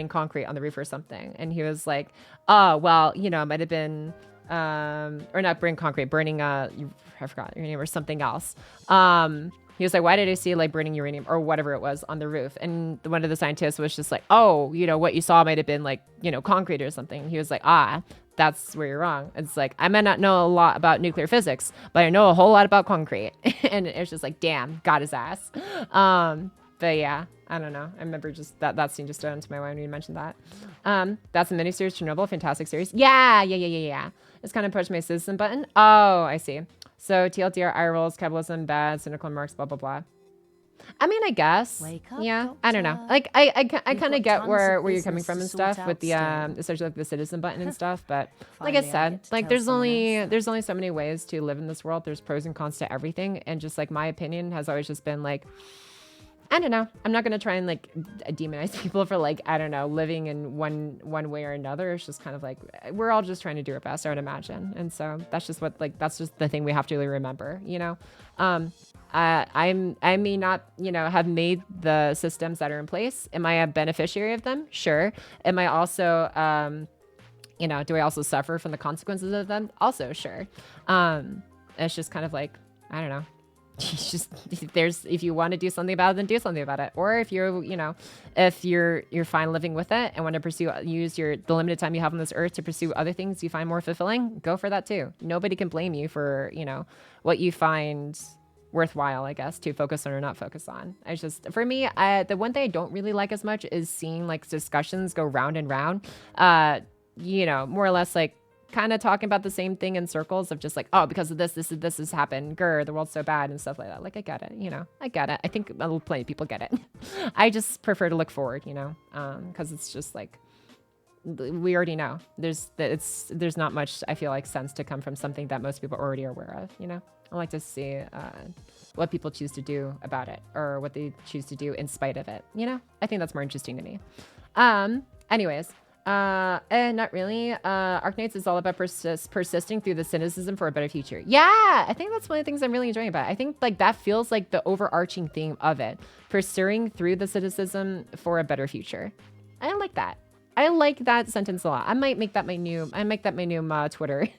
concrete on the roof or something? And he was like, oh, well, you know, it might have been or not burning concrete, burning I forgot your name or something else. He was like, why did I see like burning uranium or whatever it was on the roof? And one of the scientists was just like, oh, you know, what you saw might have been like, you know, concrete or something. And he was like, that's where you're wrong. It's like, I might not know a lot about nuclear physics, but I know a whole lot about concrete. And it's just like, damn, got his ass. But yeah, I don't know. I remember just that scene just stood into my mind when you mentioned that. That's a miniseries, Chernobyl, fantastic series. Yeah. It's kind of pushed my citizen button. Oh, I see. So TLDR, eye rolls, capitalism, bad, cynical remarks, blah, blah, blah. I mean, I guess. Wake up, yeah, doctor. I don't know. Like, I kind of get tons where of you're coming from and business to stuff sort with the, out especially like the citizen button and stuff. But like I Finally, I said, get to like tell there's someone only so many ways to live in this world. There's pros and cons to everything. And just like my opinion has always just been like, I don't know. I'm not going to try and like demonize people for like, I don't know, living in one way or another. It's just kind of like, we're all just trying to do our best, I would imagine. And so that's just that's just the thing we have to really remember, you know? I may not, you know, have made the systems that are in place. Am I a beneficiary of them? Sure. Am I also, you know, do I also suffer from the consequences of them? Also, sure. It's just kind of like, I don't know. It's just, if you want to do something about it, then do something about it. Or if you're, you know, if you're fine living with it and want to use the limited time you have on this earth to pursue other things you find more fulfilling, go for that too. Nobody can blame you for, you know, what you find worthwhile, I guess, to focus on or not focus on. I just, for me, the one thing I don't really like as much is seeing like discussions go round and round, you know, more or less like kind of talking about the same thing in circles of just like, oh, because of this has happened. Grr, the world's so bad and stuff like that. Like, I get it, you know, I get it. I think plenty of people get it. I just prefer to look forward, you know, because it's just like, we already know there's not much, I feel like, sense to come from something that most people already are aware of, you know. I like to see what people choose to do about it or what they choose to do in spite of it, you know. I think that's more interesting to me. Anyways, and not really. Arknights is all about persisting through the cynicism for a better future. Yeah, I think that's one of the things I'm really enjoying about it. I think like that feels like the overarching theme of it, pursuing through the cynicism for a better future. I like that. I like that sentence a lot. I might make that my new Twitter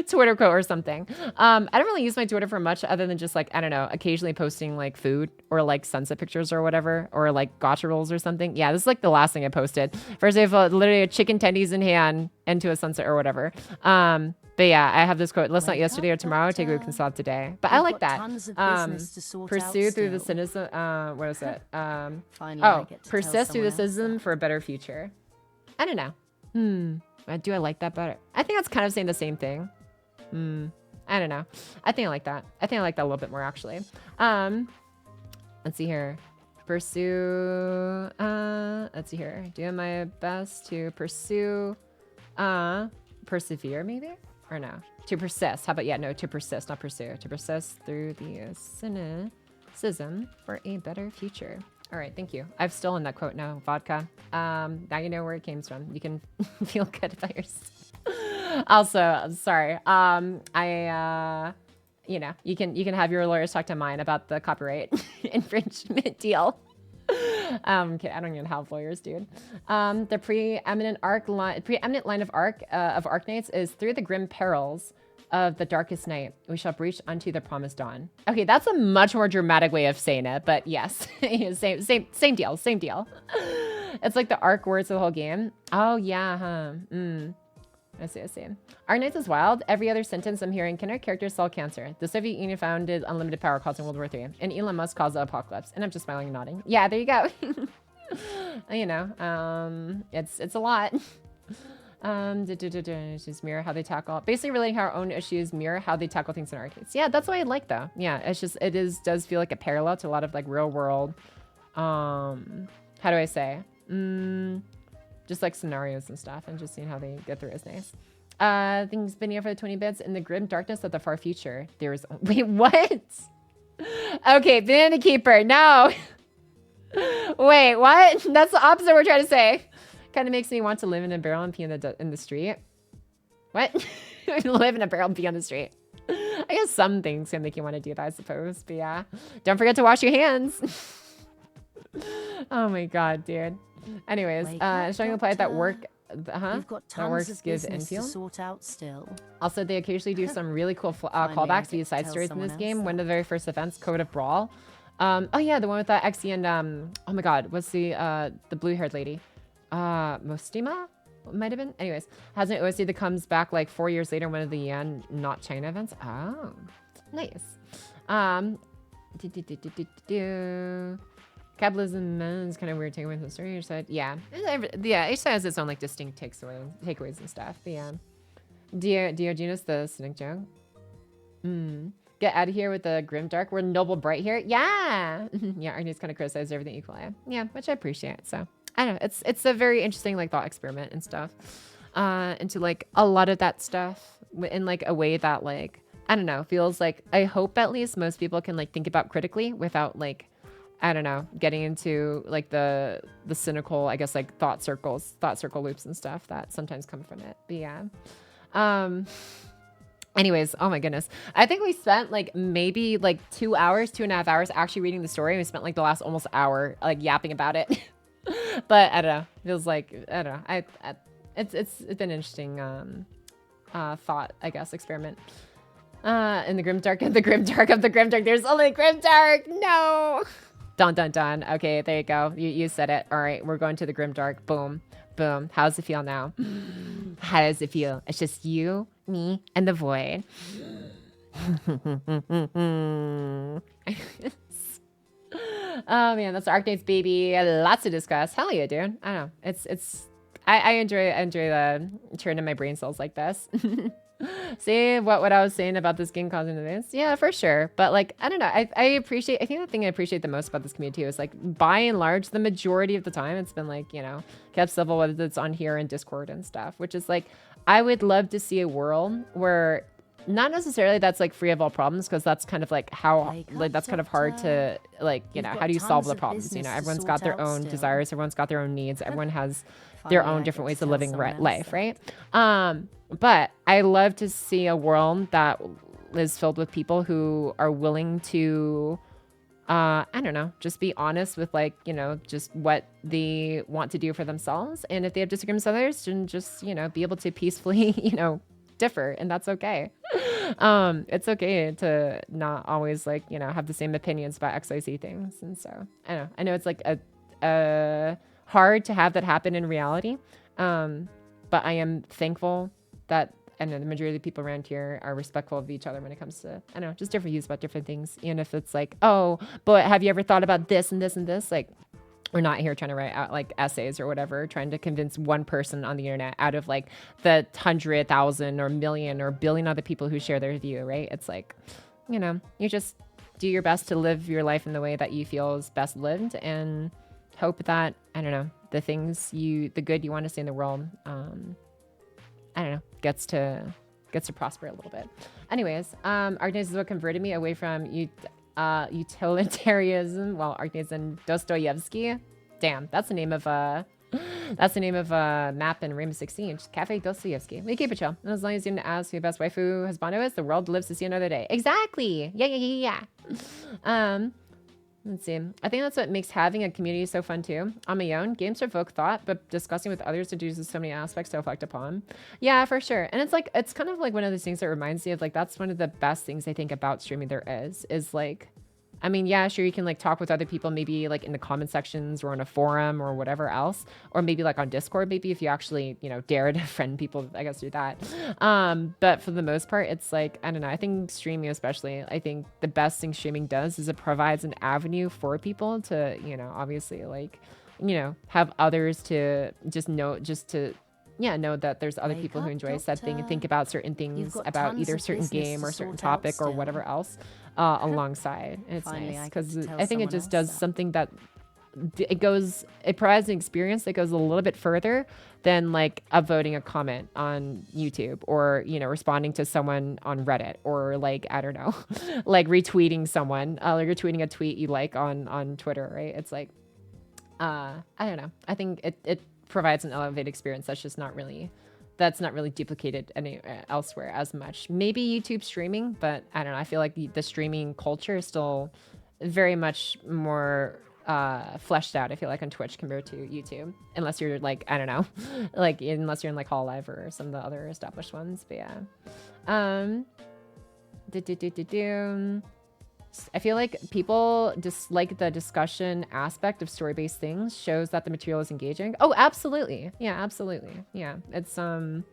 Twitter quote or something. I don't really use my Twitter for much other than just like, I don't know, occasionally posting like food or like sunset pictures or whatever, or like gotcha rolls or something. Yeah, this is like the last thing I posted. First, I have literally a chicken tendies in hand into a sunset or whatever. But yeah, I have this quote: let's not yesterday or tomorrow, take what we can solve today. But I like that. Pursue through the cynicism. What is it? Persist through the cynicism for a better future. I don't know. Do I like that better? I think that's kind of saying the same thing. I don't know. I think I like that. I think I like that a little bit more, actually. Let's see here. Pursue. Let's see here. Doing my best to pursue. Persevere, maybe? Or no? To persist. How about, yeah, no, to persist, not pursue. To persist through the cynicism for a better future. All right, thank you. I've stolen that quote now, vodka. Now you know where it came from. You can feel good about yourself. Also, I'm sorry. You know, you can have your lawyers talk to mine about the copyright infringement deal. Okay, I don't even have lawyers, dude. The preeminent line of Arknights is through the grim perils of the darkest night, we shall breach unto the promised dawn. Okay, that's a much more dramatic way of saying it, but yes, same deal. It's like the arc words of the whole game. Oh yeah, huh? I see. Arknights is wild. Every other sentence I'm hearing, can our characters solve cancer? The Soviet Union founded unlimited power causing World War III, and Elon Musk caused the apocalypse. And I'm just smiling and nodding. Yeah, there you go. You know, it's a lot. Just mirror how they tackle, basically relating how our own issues mirror how they tackle things in our case. Yeah, that's what I like though. Yeah, it's just, does feel like a parallel to a lot of like real world, how do I say? Just like scenarios and stuff, and just seeing how they get through is nice. Things been here for the 20 bits in the grim darkness of the far future. There is, wait, what? Okay, Banana Keeper, no. Wait, what? That's the opposite we're trying to say. Kind of makes me want to live in a barrel and pee in the street. What? Live in a barrel and pee on the street. I guess some things can make you want to do that, I suppose. But yeah, don't forget to wash your hands. Oh my god, dude. Anyways, showing the play that work. We've got tons of business to sort out still. Also, they occasionally do some really cool callbacks to side stories in this game. One of the very first events, Code of Brawl. Oh yeah, the one with Exy and oh my god, what's the blue-haired lady? Mostima might have been. Anyways, has an OSD that comes back like 4 years later, one of the Yan not China events. Oh, nice. Capitalism is kind of weird takeaways from the story. Each side, yeah, each side has its own like distinct takeaways and stuff. But yeah, Diogenes the cynic joke. Get out of here with the grim dark. We're noble bright here. Yeah, yeah. Arknights kind of criticize everything equally. Yeah, which I appreciate. So I don't know. It's a very interesting like thought experiment and stuff into like a lot of that stuff in like a way that like I don't know feels like I hope at least most people can like think about critically without like I don't know getting into like the cynical I guess like thought circle loops and stuff that sometimes come from it. But yeah. Anyways, oh my goodness. I think we spent like maybe like 2.5 hours actually reading the story. And we spent like the last almost hour like yapping about it. But I don't know. Feels like I don't know. It's been an interesting thought, I guess, experiment. In the grim dark of the grim dark of the grim dark. There's only grim dark. No. Dun dun dun. Okay, there you go. You said it. All right, we're going to the grim dark. Boom. Boom. How does it feel now? How does it feel? It's just you, me, and the void. Oh man, that's Arknights, baby. Lots to discuss. Hell yeah, dude. I don't know. I enjoy the turning my brain cells like this. See what I was saying about this game causing this? Yeah, for sure. But like, I don't know. I think the thing I appreciate the most about this community is like, by and large, the majority of the time, it's been like, you know, kept civil, whether it's on here and Discord and stuff, which is like, I would love to see a world where not necessarily that's like free of all problems, because that's kind of like how like that's kind of hard to like, you know, how do you solve the problems? You know, everyone's got their own desires, everyone's got their own needs, everyone has their own different ways of living life, right? But I love to see a world that is filled with people who are willing to I don't know, just be honest with like, you know, just what they want to do for themselves, and if they have disagreements with others, then just, you know, be able to peacefully, you know, differ, and that's okay. It's okay to not always like, you know, have the same opinions about XYZ things. And so I know it's like a hard to have that happen in reality. But I am thankful that I know the majority of the people around here are respectful of each other when it comes to, I don't know, just different views about different things. And if it's like, oh, but have you ever thought about this and this and this? Like, we're not here trying to write out like essays or whatever, trying to convince one person on the internet out of like the 100,000 or million or billion other people who share their view, right? It's like, you know, you just do your best to live your life in the way that you feel is best lived, and hope that, I don't know, the good you want to see in the world, I don't know, gets to prosper a little bit. Anyways, Arknights is what converted me away from utilitarianism. Well, Arknights and Dostoevsky. Damn, that's the name of a map in Rainbow 16. Just Cafe Dostoevsky. We keep it chill. And as long as you didn't ask who the best waifu husbando is, the world lives to see another day. Exactly. Yeah. Let's see. I think that's what makes having a community so fun too. On my own, games provoke thought, but discussing with others introduces so many aspects to reflect upon. Yeah, for sure. And it's kind of like one of those things that reminds me of like, that's one of the best things I think about streaming there is like, I mean, yeah, sure, you can like talk with other people, maybe like in the comment sections or in a forum or whatever else, or maybe like on Discord, maybe if you actually, you know, dare to friend people, I guess do that. But for the most part, it's like, I don't know, I think streaming especially, I think the best thing streaming does is it provides an avenue for people to, you know, obviously like, you know, have others to know that there's other people who enjoy said thing and think about certain things about either a certain game or a certain topic or whatever else alongside. And it's nice because I think it just does something that it provides an experience that goes a little bit further than like upvoting a comment on YouTube or, you know, responding to someone on Reddit or like, I don't know, like retweeting someone, like retweeting a tweet you like on Twitter, right? It's like, I don't know. I think it provides an elevated experience that's not really duplicated elsewhere as much. Maybe YouTube streaming, but I don't know. I feel like the streaming culture is still very much more fleshed out, I feel like, on Twitch compared to YouTube, unless you're like, I don't know, like unless you're in like Hololive or some of the other established ones. But yeah, I feel like people dislike the discussion aspect of story-based things. Shows that the material is engaging. Oh, absolutely. Yeah, absolutely. Yeah, it's I don't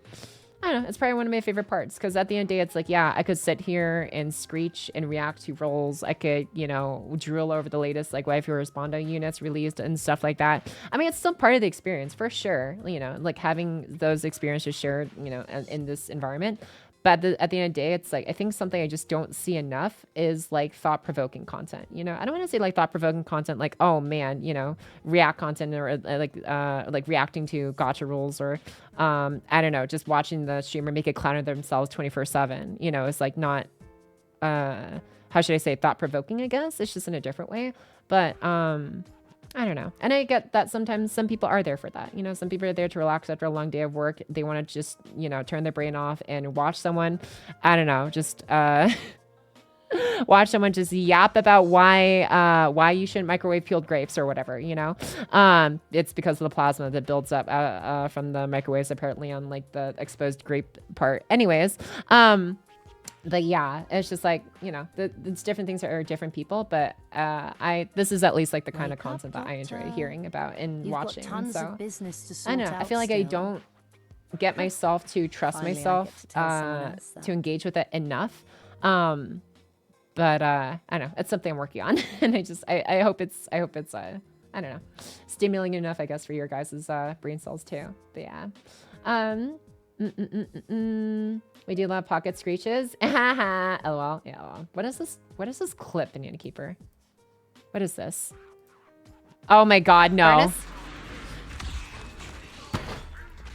know. It's probably one of my favorite parts because at the end of the day, it's like, yeah, I could sit here and screech and react to roles. I could, you know, drool over the latest like waifu respondo units released and stuff like that. I mean, it's still part of the experience for sure. You know, like having those experiences shared, you know, in this environment. But at the end of the day, it's like, I think something I just don't see enough is like thought-provoking content. You know, I don't want to say like thought-provoking content, like, oh man, you know, react content or like reacting to gotcha rules or, I don't know, just watching the streamer make a clown of themselves 24/7. You know, it's like not, how should I say, thought-provoking, I guess. It's just in a different way. But, I don't know. And I get that sometimes some people are there for that. You know, some people are there to relax after a long day of work. They want to just, you know, turn their brain off and watch someone, I don't know, just watch someone just yap about why you shouldn't microwave peeled grapes or whatever, you know. It's because of the plasma that builds up from the microwaves apparently on like the exposed grape part. Anyways, but yeah, it's just like, you know, it's different things are different people, but this is at least like the kind of content that I enjoy hearing about and watching. So I don't know, I feel like I don't get myself to trust myself to engage with it enough. But I don't know. It's something I'm working on, and I hope it's I don't know, stimulating enough, I guess, for your guys' brain cells too. But yeah. We do love pocket screeches. LOL. Yeah, LOL. What is this? What is this clip, Banana Keeper? What is this? Oh my god, no.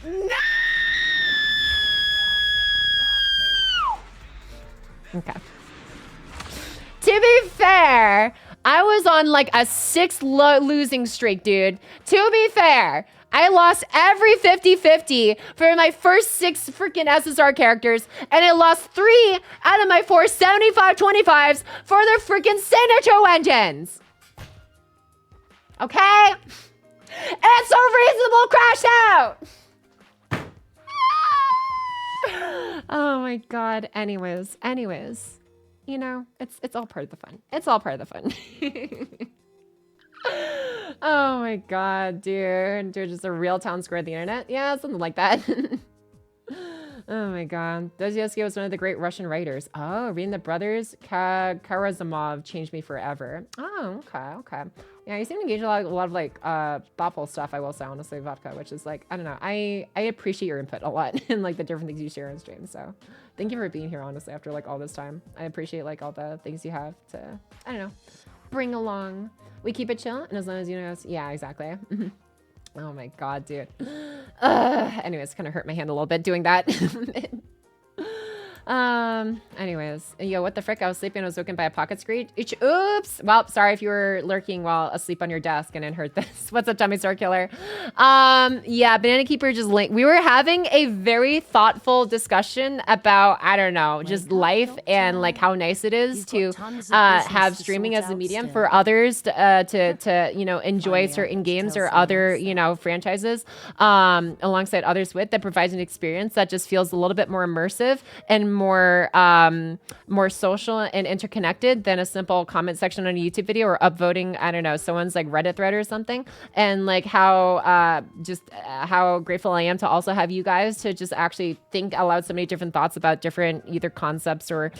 No! Okay. To be fair, I was on like a 6 losing streak, dude. To be fair, I lost every 50-50 for my first 6 freaking SSR characters, and I lost 3 out of my 4 75-25s for their freaking signature engines. Okay? It's a reasonable crash out! Oh my god. Anyways. You know, it's all part of the fun. It's all part of the fun. Oh my god, dude. Dude, just a real town square of the internet? Yeah, something like that. Oh my god. Dostoevsky was one of the great Russian writers. Oh, reading the brothers Karamazov changed me forever. Oh, okay. Yeah, you seem to engage a lot of like thoughtful stuff, I will say, honestly, Vodka, which is like, I don't know. I appreciate your input a lot and like the different things you share on stream. So thank you for being here, honestly, after like all this time. I appreciate like all the things you have to, I don't know, bring along. We keep it chill, and as long as you know, yeah, exactly. Oh my god, dude. Anyways, kind of hurt my hand a little bit doing that. Anyways, yo, what the frick? I was sleeping, I was woken by a pocket screech. Oops. Well, sorry if you were lurking while asleep on your desk and then heard this. What's up, Tummy Star Killer? Yeah, Banana Keeper just linked. We were having a very thoughtful discussion about, I don't know, just life and like how nice it is to have streaming as a medium for others to you know, enjoy certain games or other, you know, franchises alongside others with, that provides an experience that just feels a little bit more immersive and more social and interconnected than a simple comment section on a YouTube video or upvoting, I don't know, someone's like Reddit thread or something. And like how how grateful I am to also have you guys to just actually think aloud so many different thoughts about different either concepts or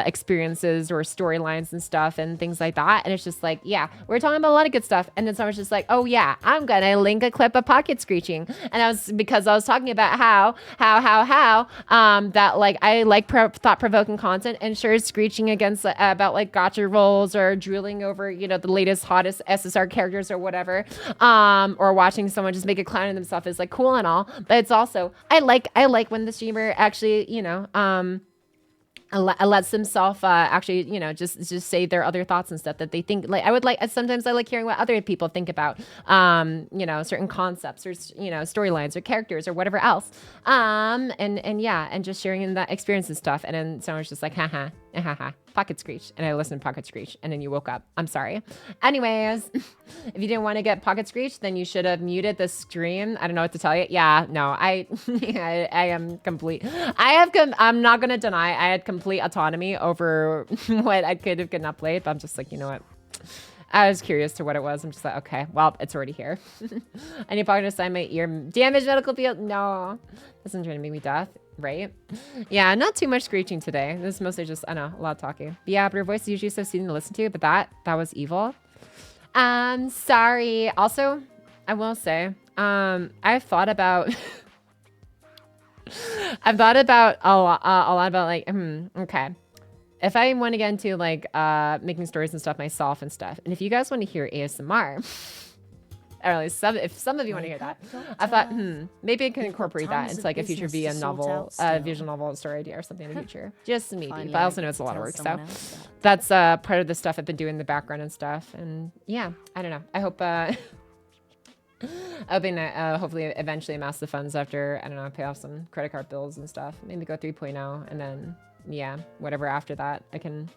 experiences or storylines and stuff and things like that. And it's just like, yeah, we're talking about a lot of good stuff. And then someone's just like, oh yeah, I'm gonna link a clip of pocket screeching. And I was, because I was talking about how that like I like thought-provoking content, and sure, screeching against about like gotcha rolls or drooling over, you know, the latest hottest SSR characters or whatever, or watching someone just make a clown of themselves is like cool and all, but it's also I like when the streamer actually, you know, lets themselves actually, you know, just say their other thoughts and stuff that they think. Like sometimes I like hearing what other people think about you know, certain concepts or, you know, storylines or characters or whatever else, and yeah, and just sharing in that experience and stuff. And then someone's just like, haha, pocket screech, and I listened to pocket screech, and then you woke up. I'm sorry. Anyways, if you didn't want to get pocket screech, then you should have muted the stream. I don't know what to tell you. Yeah, no, I am complete. I'm not gonna deny I had complete autonomy over what I could not play, but I'm just like, you know what? I was curious to what it was. I'm just like, okay, well, it's already here. I need pocket to sign my ear damage medical field. No, this isn't trying to make me deaf. Right? Yeah, not too much screeching today. This is mostly just, I know, a lot of talking. But yeah, but her voice is usually so soothing to listen to, but that was evil. Sorry. Also, I will say, I've thought about a lot about like, okay. If I want to get into like making stories and stuff myself and stuff, and if you guys want to hear ASMR, or at least if some of you want to hear that, I thought, maybe I can incorporate that into like a future visual novel story idea or something in the future. Just maybe, but I also know it's a lot of work. So that's part of the stuff I've been doing in the background and stuff. And yeah, I don't know. I hope, hoping that hopefully eventually amass the funds after, I don't know, pay off some credit card bills and stuff. Maybe go 3.0, and then, yeah, whatever after that, I can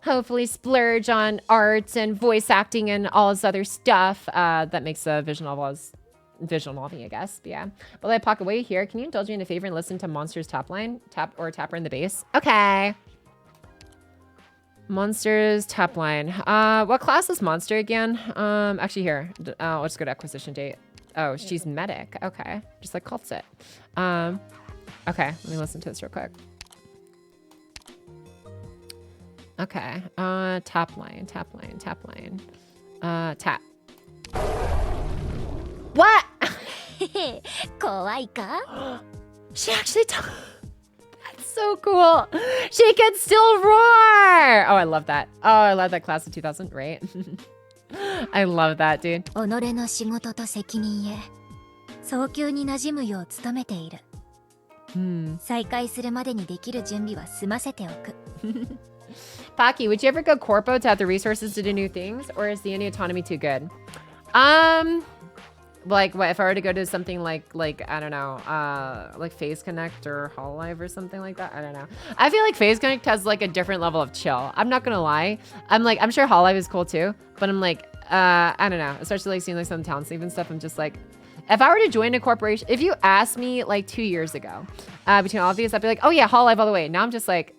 hopefully splurge on art and voice acting and all this other stuff that makes a visual novel, I guess. But yeah. But like Pocket, wait here. Can you indulge me in a favor and listen to Monsters Tapper in the bass? Okay. Monsters Tapline. What class is Monster again? Actually here. Let's go to acquisition date. Oh, she's medic. Okay. Just like cults it. Okay, let me listen to this real quick. Okay. Tap line. Tap. What? 怖いか She actually talked. That's so cool. She can still roar. Oh, I love that. Oh, I love that class of 2000. Right? I love that, dude. 己の仕事と責任へ早急に馴染むよう努めている、再開するまでにできる準備は済ませておく Pocky, would you ever go corpo to have the resources to do new things, or is the indie autonomy too good? Like what if I were to go to something like I don't know, like Phase Connect or Hololive or something like that? I don't know. I feel like Phase Connect has like a different level of chill. I'm not gonna lie. I'm sure Hololive is cool too, but I'm like, I don't know. Especially like seeing like some talent sleeve and stuff. I'm just like, if I were to join a corporation, if you asked me like 2 years ago, between all of these, I'd be like, oh yeah, Hololive all the way. Now I'm just like,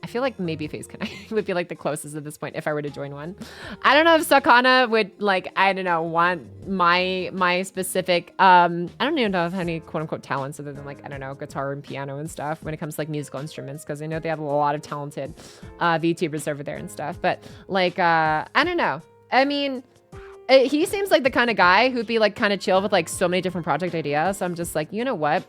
I feel like maybe Phase Connect would be like the closest at this point if I were to join one. I don't know if Sakana would like, I don't know, want my specific, I don't even know if I have any quote unquote talents other than like, I don't know, guitar and piano and stuff when it comes to like musical instruments, because I know they have a lot of talented VTubers over there and stuff. But like, I don't know. I mean, he seems like the kind of guy who'd be like kind of chill with like so many different project ideas. So I'm just like, you know what?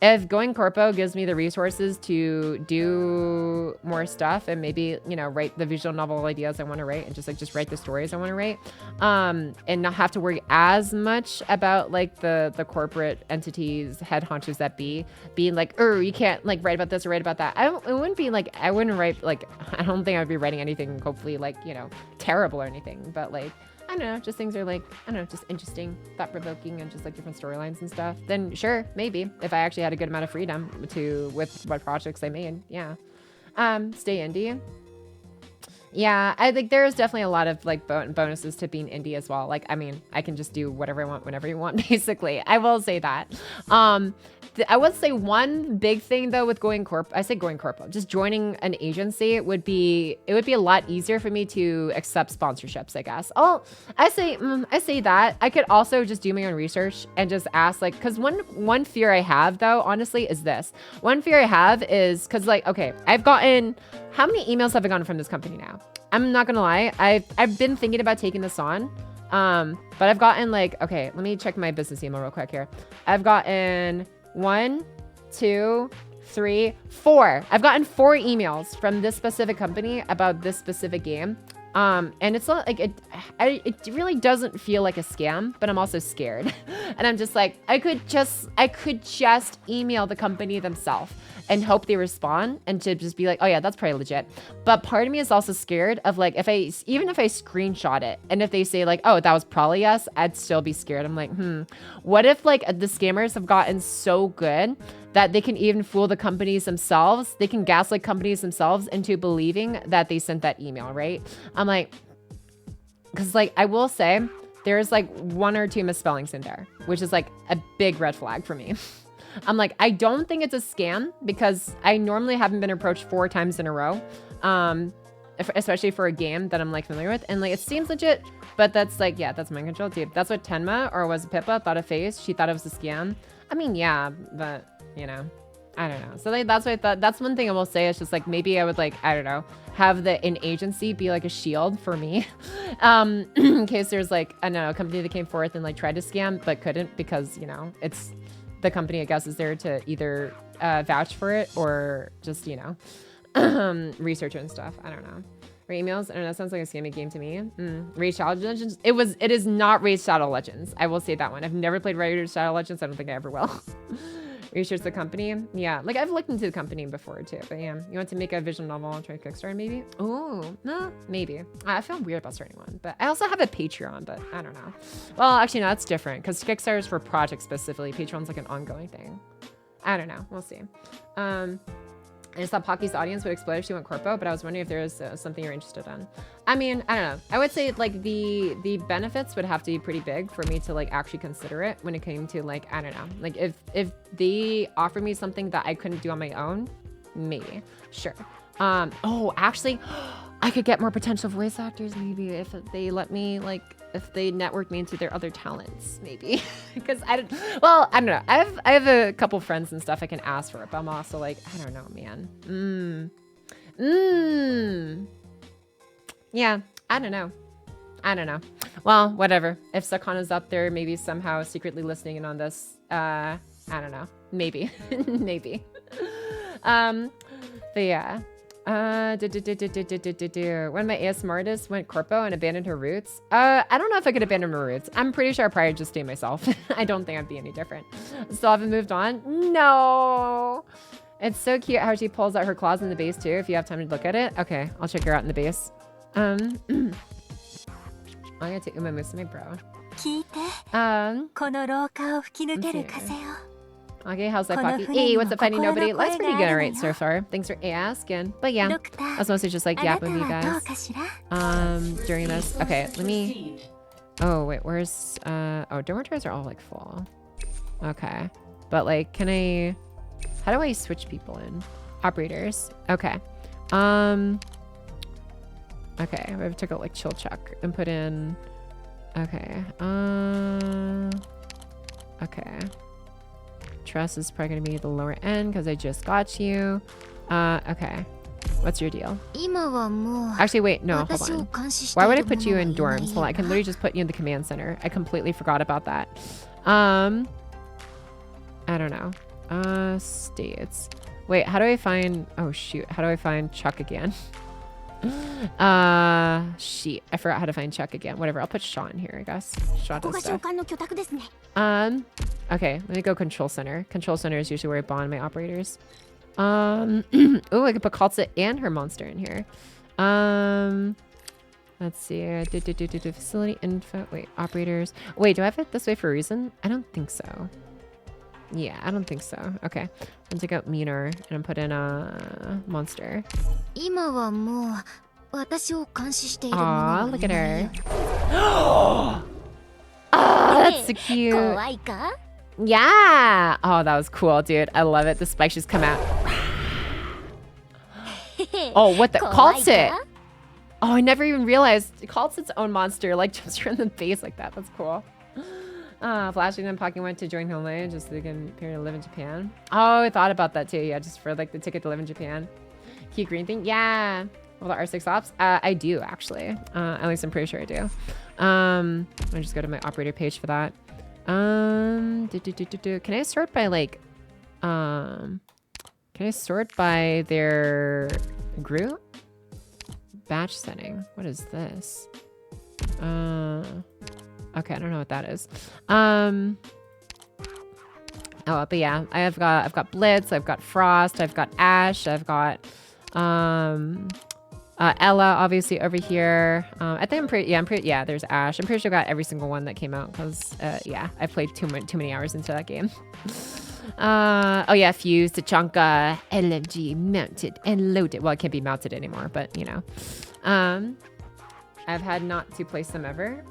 If going corpo gives me the resources to do more stuff and maybe, you know, write the visual novel ideas I want to write and just write the stories I want to write, and not have to worry as much about like the corporate entities, head honchos that being like, you can't like write about this or write about that. I wouldn't write like, I don't think I'd be writing anything hopefully like, you know, terrible or anything, but like, I don't know, just things are like, I don't know, just interesting, thought-provoking, and just like different storylines and stuff. Then sure, maybe, if I actually had a good amount of freedom with what projects I made, yeah. Stay indie. Yeah, I think there's definitely a lot of like bonuses to being indie as well. Like, I mean, I can just do whatever I want whenever you want, basically. I will say that. I would say one big thing though with going corpo, just joining an agency would be a lot easier for me to accept sponsorships, I guess. I say that. I could also just do my own research and just ask, like, because one fear I have though, honestly, is this. One fear I have is because like, okay, I've gotten, how many emails have I gotten from this company now? I'm not gonna lie, I've been thinking about taking this on. But I've gotten like, okay, let me check my business email real quick here. I've gotten 1, 2, 3, 4. I've gotten 4 emails from this specific company about this specific game. And it's not like it really doesn't feel like a scam, but I'm also scared. And I'm just like, I could just email the company themselves and hope they respond and to just be like, oh yeah, that's probably legit. But part of me is also scared of like, even if I screenshot it and if they say like, oh, that was probably us, I'd still be scared. I'm like, what if like the scammers have gotten so good that they can even fool the companies themselves? They can gaslight companies themselves into believing that they sent that email, right? I'm like, because like, I will say there's like 1 or 2 misspellings in there, which is like a big red flag for me. I'm like, I don't think it's a scam because I normally haven't been approached 4 times in a row, especially for a game that I'm like familiar with. And like, it seems legit, but that's like, yeah, that's mind control, dude. That's what Tenma, or was it Pippa, thought of Face. She thought it was a scam. I mean, yeah, but you know, I don't know. So like, that's what I thought. That's one thing I will say. It's just like, maybe I would like, I don't know, have an agency be like a shield for me, in case there's like, I don't know, a company that came forth and like tried to scam, but couldn't because, you know, it's the company, I guess, is there to either vouch for it or just, you know, research it and stuff. I don't know. Raid emails? I don't know. That sounds like a scammy game to me. Raid Shadow Legends? It is not Raid Shadow Legends. I will say that one. I've never played Raid Shadow Legends. I don't think I ever will. Research the company? Yeah. Like, I've looked into the company before, too. But, yeah. You want to make a visual novel and try to Kickstarter, maybe? Oh, no. Maybe. I feel weird about starting one. But I also have a Patreon, but I don't know. Well, actually, no. That's different. Because Kickstarter is for projects specifically. Patreon's like an ongoing thing. I don't know. We'll see. I just thought Pocky's audience would explode if she went corpo, but I was wondering if there was something you're interested in. I mean, I don't know. I would say like the benefits would have to be pretty big for me to like actually consider it when it came to like, I don't know. Like if they offered me something that I couldn't do on my own, maybe. Sure. Oh, actually, I could get more potential voice actors maybe if they let me like, if they network me into their other talents, maybe. Because I don't know. I have a couple friends and stuff I can ask for, but I'm also like, I don't know, man. Yeah, I don't know. Well, whatever. If Sakana's up there, maybe somehow secretly listening in on this, I don't know. Maybe. Maybe. But yeah. One of my ASMR artists went corpo and abandoned her roots. I don't know if I could abandon my roots. I'm pretty sure I'd probably just stay myself. I don't think I'd be any different. Still haven't moved on? No. It's so cute how she pulls out her claws in the base too, if you have time to look at it. Okay, I'll check her out in the base. I'm gonna take my moose to my bro. 聞いて、 Um, この廊下を吹き抜ける風を。 Okay, how's that, Pocky? Hey, what's up, finding nobody? Life's pretty good, alright, so far. Thanks for asking. But yeah, I was mostly just like yapping with you guys. During this. Okay, let me. Oh wait, where's oh, dormitories are all like full. Okay, but like, can I? How do I switch people in? Operators. Okay. Okay, I have to go like chill check and put in. Okay. Okay. Trust is probably gonna be the lower end because I just got you. Okay. What's your deal? Actually, wait, no, hold on. Why would I put you in dorms? Hold on, I can literally just put you in the command center. I completely forgot about that. I don't know. States. Wait, how do I find... Oh, shoot. How do I find Chuck again? Shit. I forgot how to find Chuck again. Whatever. I'll put Shaw in here, I guess. Shaw does stuff. Okay. Let me go control center. Control center is usually where I bond my operators. Oh, I could put Kaltza and her monster in here. Let's see. Facility info. Wait, operators. Wait, do I have it this way for a reason? I don't think so. Yeah, I don't think so. Okay. I'll take out Meaner and I'll put in a monster. Aw, look at her. Oh, that's so cute. Yeah. Oh, that was cool, dude. I love it. The spikes just come out. Oh, what the? Calls it. Oh, I never even realized it calls its own monster, like just from the base like that. That's cool. Flashing and Pocky went to join Homeland just so they can appear to live in Japan. Oh, I thought about that too. Yeah, just for like the ticket to live in Japan. Key green thing. Yeah. Well, the R6 ops. I do actually. At least I'm pretty sure I do. I'll just go to my operator page for that. Can I sort by like? Can I sort by their group? Batch setting. What is this? Okay, I don't know what that is. Oh, but yeah, I've got Blitz, I've got Frost, I've got Ash, I've got Ella obviously over here. I think yeah, there's Ash. I'm pretty sure I got every single one that came out because yeah, I played too many hours into that game. Oh yeah, Fuse, Tachanka, LMG, mounted and loaded. Well, it can't be mounted anymore, but you know. I've had not to place them ever.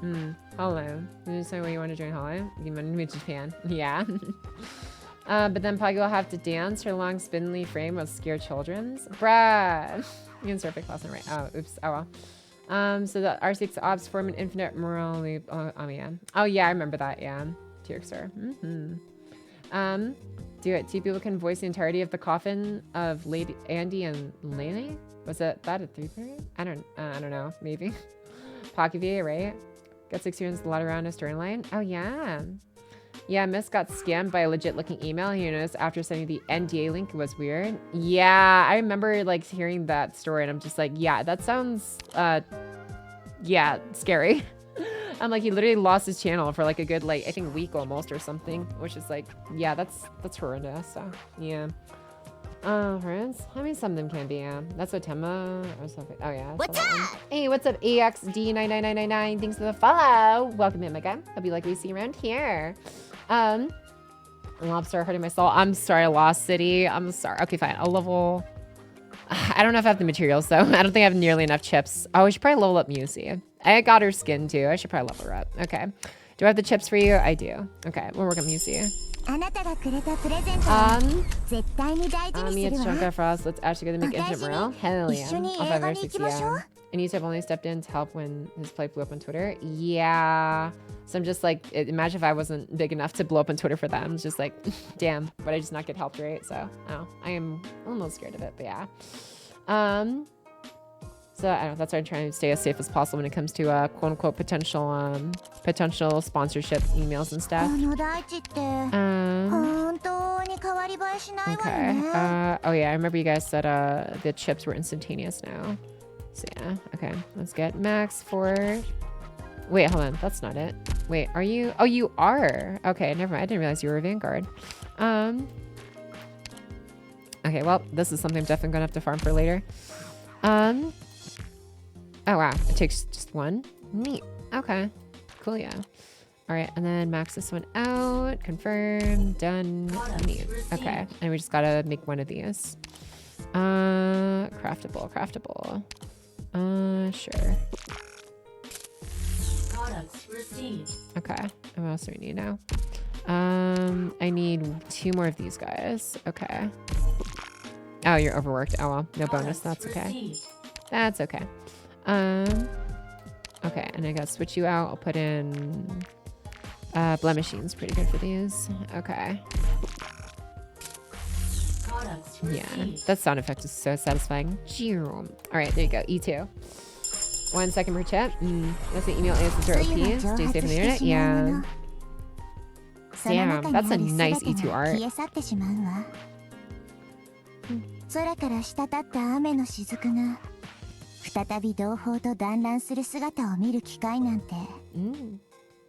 Hollow. Did you say where you want to join Hollow? You want to move to Japan? Yeah. But then Pocky will have to dance her long spindly frame with scare children's. Bruh. You can start by class right. Oh, oops. Oh well. So the R6 ops form an infinite moral loop. Oh yeah. Oh yeah, I remember that. Yeah. Tyrxor. Do it. Two people can voice the entirety of the coffin of Lady Andy and Lene. Was that a 3-player? I don't know. Maybe. Pocky VA, right? Got 6 years a lot around a storyline. Oh yeah. Yeah, Miss got scammed by a legit looking email. You noticed after sending the NDA link, it was weird. Yeah, I remember like hearing that story and I'm just like, yeah, that sounds yeah, scary. I'm like, he literally lost his channel for like a good like I think week almost or something, which is like, yeah, that's horrendous. So yeah. Friends? I mean, some of them can be, yeah. That's what Temma or something. Oh, yeah. What's up? Hey, what's up, AXD99999? Thanks for the follow. Welcome in, my guy. Hope you like what you see around here. Lobster hurting my soul. I'm sorry, Lost City. I'm sorry. Okay, fine. I'll level... I don't know if I have the materials, though. I don't think I have nearly enough chips. Oh, I should probably level up Musi. I got her skin, too. I should probably level her up. Okay. Do I have the chips for you? I do. Okay, we'll work on Musi. Mia Tachanka Frost, let's actually go to make instant morale. Hell yeah. I'll 5 or 6 yeah. And Yusuf only stepped in to help when his play blew up on Twitter. Yeah. So I'm just like, imagine if I wasn't big enough to blow up on Twitter for them. It's just like, damn, would I just not get helped, right? So, oh, I am almost scared of it, but yeah. So I don't know, that's why I'm trying to stay as safe as possible when it comes to quote unquote potential sponsorship emails and stuff. この大地って Um, 本当に変わり映えしないわよ okay. ね。 Oh yeah, I remember you guys said the chips were instantaneous now. So yeah, okay. Let's get max for. Wait, hold on. That's not it. Wait, are you? Oh, you are. Okay, never mind. I didn't realize you were a Vanguard. Okay, well, this is something I'm definitely gonna have to farm for later. Oh wow, it takes just one. Neat. Okay, cool. Yeah. All right, and then max this one out. Confirm. Done. Neat. Okay, and we just gotta make one of these. Craftable. Sure. Okay. And what else do we need now? I need 2 more of these guys. Okay. Oh, you're overworked. Oh well, no bonus. That's okay. That's okay. Okay, and I gotta switch you out. I'll put in blend machine's pretty good for these. Okay. Yeah, that sound effect is so satisfying. All right, there you go. E2. 1 second per chat. That's the email answers are OP. Stay safe on the internet. Yeah. Damn, that's a nice E2 art. 空から滴った雨の雫が再び同胞と団らんする姿を見る機会なんて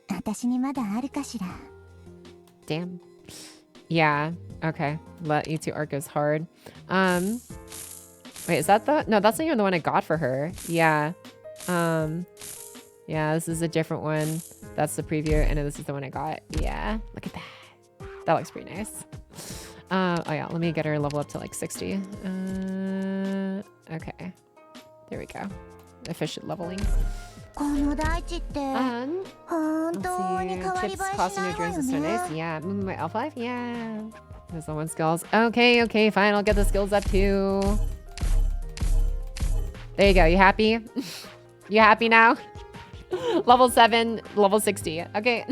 私にまだあるかしら Damn. Yeah. Okay. Let E2 art goes hard. Wait, is that the? No, that's not even the one I got for her. Yeah. Yeah, this is a different one. That's the preview, and then this is the one I got. Yeah. Look at that. That looks pretty nice. Oh yeah, let me get her level up to like 60. Okay. There we go. Efficient leveling. この大地って本 Let's 当に see. 変わり映え Chips し cost な new いわ dreams よ is so ね nice. Yeah. My L5? Yeah. There's the one skills. Okay, fine. I'll get the skills up too. There you go. You happy? You happy now? Level 7, level 60. Okay.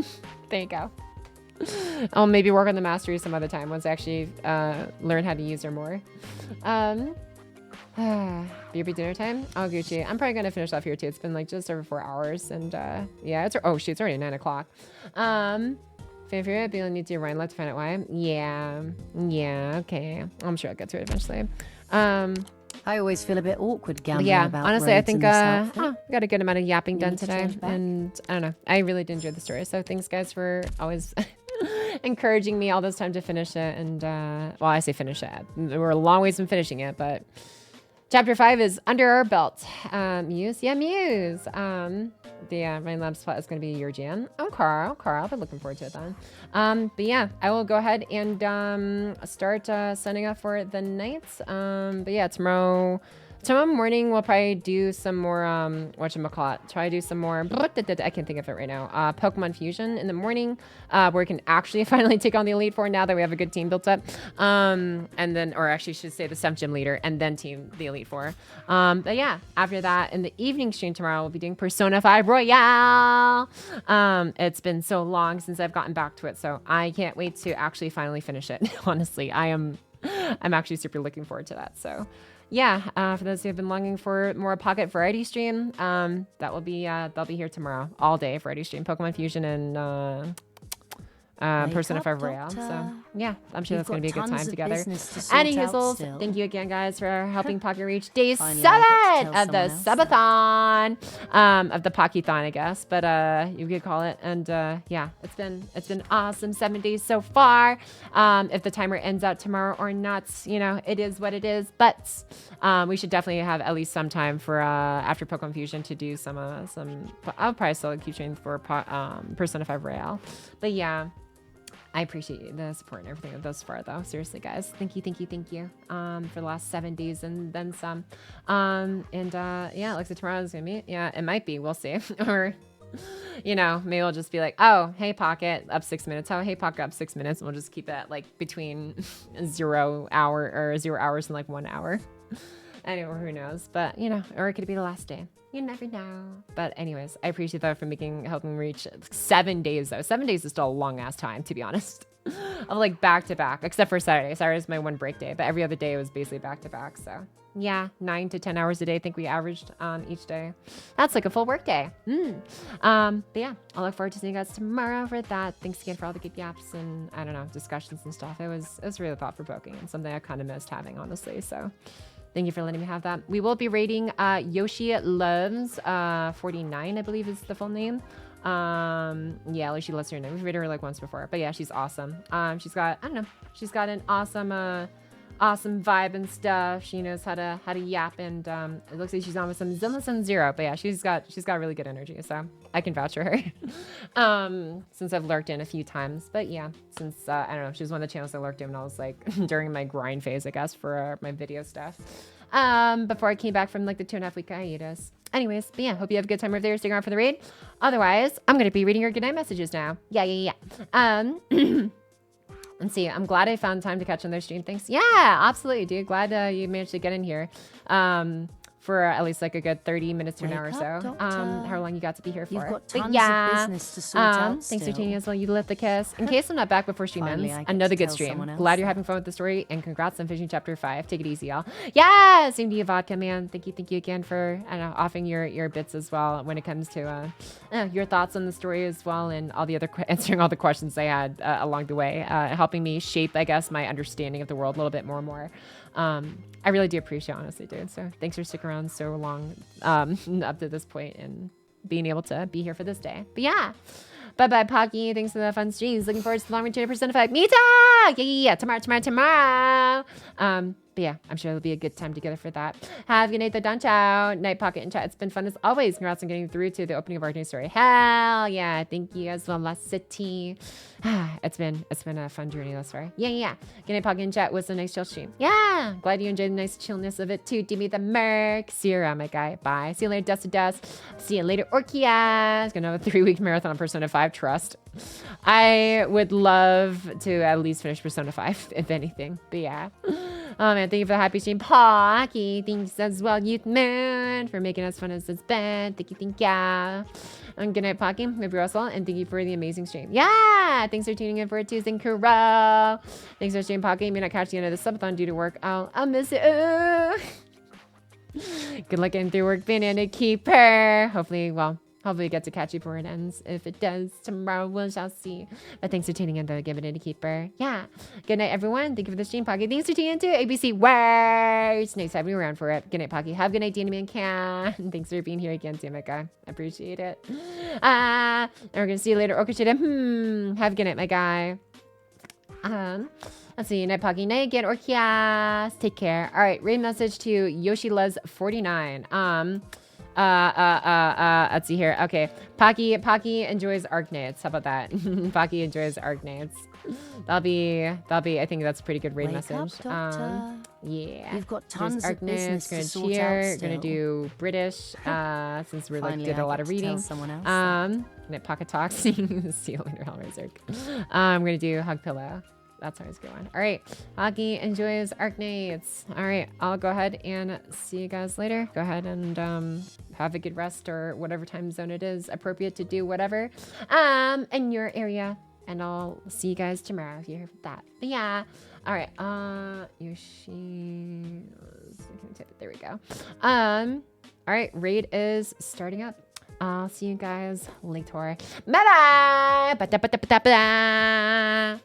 There you go. I'll maybe work on the mastery some other time once I actually learn how to use her more. BRB dinner time? Oh, Gucci. I'm probably gonna finish off here too. It's been like just over 4 hours, and yeah, oh shoot, it's already 9 o'clock. Fan favorite, but you'll need to do Ryan left to find out why. Yeah, okay. I'm sure I'll get to it eventually. I always feel a bit awkward gambling Yeah, about honestly, I roads think in this outfit. we got a good amount of yapping done need to today, change back? and I don't know. I really did enjoy the story. So thanks, guys, for always encouraging me all this time to finish it. And well, I say finish it. We're a long ways from finishing it, but chapter 5 is under our belt. Muse, yeah, Muse. The Rain Labs plot is going to be your jam. Oh, Carl, I've been looking forward to it then. But yeah, I will go ahead and start signing up for the nights. But yeah, tomorrow morning we'll probably do some more whatchamacallit. Try to do some more I can't think of it right now. Pokemon Fusion in the morning, where we can actually finally take on the Elite Four now that we have a good team built up. And then, or actually should say the 7th gym leader and then team the Elite Four. But yeah, after that in the evening stream tomorrow we'll be doing Persona 5 Royale. It's been so long since I've gotten back to it, so I can't wait to actually finally finish it. Honestly, I'm actually super looking forward to that. So yeah, for those who have been longing for more pocket variety stream, they'll be here tomorrow all day. Variety stream, Pokemon Fusion, and Persona 5 Royale. So yeah, I'm sure that's going to be a good time together. Annie Hizzles, thank you again, guys, for helping Pocky reach day 7 of the subathon, of the Pocky-thon, I guess, but you could call it. And yeah, it's been awesome 7 days so far. If the timer ends out tomorrow or not, you know, it is what it is. But we should definitely have at least some time for after Pokemon Fusion to do some. I'll probably still keep training for Persona 5 Royale. But yeah, I appreciate the support and everything thus far, though. Seriously, guys, thank you for the last 7 days and then some. Yeah, it looks like tomorrow's gonna be. Yeah, it might be. We'll see. Or, you know, maybe we'll just be like, oh, hey, Pocket, up 6 minutes. Oh, hey, Pocket, up 6 minutes. And we'll just keep it like between 0 hours and like 1 hour. Anyway, who knows? But you know, or it could be the last day. You never know. But anyways, I appreciate that for helping reach 7 days though. 7 days is still a long ass time, to be honest. of like back to back, except for Saturday. Saturday is my one break day, but every other day it was basically back to back. So yeah, 9 to 10 hours a day. I think we averaged on each day. That's like a full work day. But yeah, I'll look forward to seeing you guys tomorrow for that. Thanks again for all the good yaps and I don't know, discussions and stuff. It was really thought provoking and something I kind of missed having, honestly. So thank you for letting me have that. We will be rating Yoshi Loves 49, I believe is the full name. Yeah, like she loves her name. We've rated her like once before, but yeah, she's awesome. She's got, I don't know, she's got an awesome vibe and stuff. She knows how to yap, and it looks like she's on with some Zilla Zero, but yeah, she's got really good energy, so I can vouch for her. Since I've lurked in a few times, but yeah, since I don't know, she was one of the channels I lurked in when I was like during my grind phase, I guess, for my video stuff. Before I came back from like the 2.5 week hiatus. Anyways, but yeah, hope you have a good time over there. Stick around for the raid. Otherwise, I'm gonna be reading your goodnight messages now. Yeah. Let's see. I'm glad I found time to catch on their stream. Thanks. Yeah, absolutely, dude. Glad you managed to get in here. For at least like a good 30 minutes to an hour or so. How long you got to be here for. You've got tons of business to sort out thanks for still. tuning as well. You lit the kiss. In case I'm not back before stream Finally, ends, I get another to good tell stream. someone else Glad you're that. having fun with the story, and congrats on finishing chapter 5. Take it easy, y'all. Yeah, same to you, Vodka Man. Thank you again for offering your bits as well when it comes to your thoughts on the story as well, and all the other answering all the questions I had along the way, helping me shape, I guess, my understanding of the world a little bit more and more. I really do appreciate it, honestly, dude. So thanks for sticking around so long up to this point and being able to be here for this day. But yeah, bye Pocky. Thanks for the fun streams. Looking forward to the long return of Personified. Mita! Yeah. Tomorrow. But yeah, I'm sure it'll be a good time together for that. Have a good night, the Don Chow. Night Pocket and chat. It's been fun as always. Congrats on getting through to the opening of Arknights story. Hell yeah. Thank you as well, La City. It's been a fun journey thus far. Yeah. Good night, Pocket and chat. Was a nice chill stream. Yeah. Glad you enjoyed the nice chillness of it too. Dimmy the Merc. See you around, my guy. Bye. See you later, Dust to Dust. See you later, Orkia. It's gonna have a 3-week marathon on Persona 5. Trust. I would love to at least finish Persona 5, if anything. But yeah. Oh man, thank you for the happy stream, Pocky. Thanks as well, Youth Moon, for making us fun as it's been. Thank you. And good night, Pocky. Hope you're well, and thank you for the amazing stream. Yeah, thanks for tuning in for a Tuesday, Kuro. Thanks for stream, Pocky. You may not catch the end of the subathon due to work. I'll miss it. Good luck getting through work, Banana Keeper. Hopefully we get to catch you before it ends. If it does, tomorrow we shall see. But thanks for tuning in, though. Give it a keeper. Yeah. Good night, everyone. Thank you for the stream, Pocky. Thanks for tuning in to ABC Words. Nice having you around for it. Good night, Pocky. Have a good night, Danny Man Can. Thanks for being here again, damn it, guy. I appreciate it. And we're gonna see you later, Orchestra. Have a good night, my guy. Let's see. Night, Pocky. Night again, Orchias. Take care. All right. Raid message to Yoshiluz 49. Let's see here. Okay. Pocky enjoys Arknights. How about that? Pocky enjoys Arknights. That'll be, I think that's a pretty good raid Wake message. up, Doctor. Yeah. You've got tons of Arknights, business to gonna sort cheer, out gonna still. do British, since we're Finally, did a I lot get of to tell reading. someone else Gonna pocket talk. See you later, Hellraiser. I'm gonna do hug pillow. That's how it's going. All right. Pocky enjoys Arknights. All right. I'll go ahead and see you guys later. Go ahead and have a good rest or whatever time zone it is appropriate to do whatever in your area. And I'll see you guys tomorrow if you're here for that. But yeah. All right. Yoshi. There we go. All right. Raid is starting up. I'll see you guys later. Bye-bye. Ba-da-ba-da-ba-da-ba-da.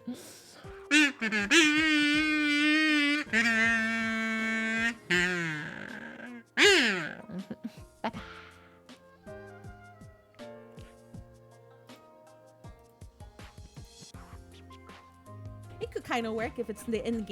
Bye-bye. It could kind of work if it's in the game.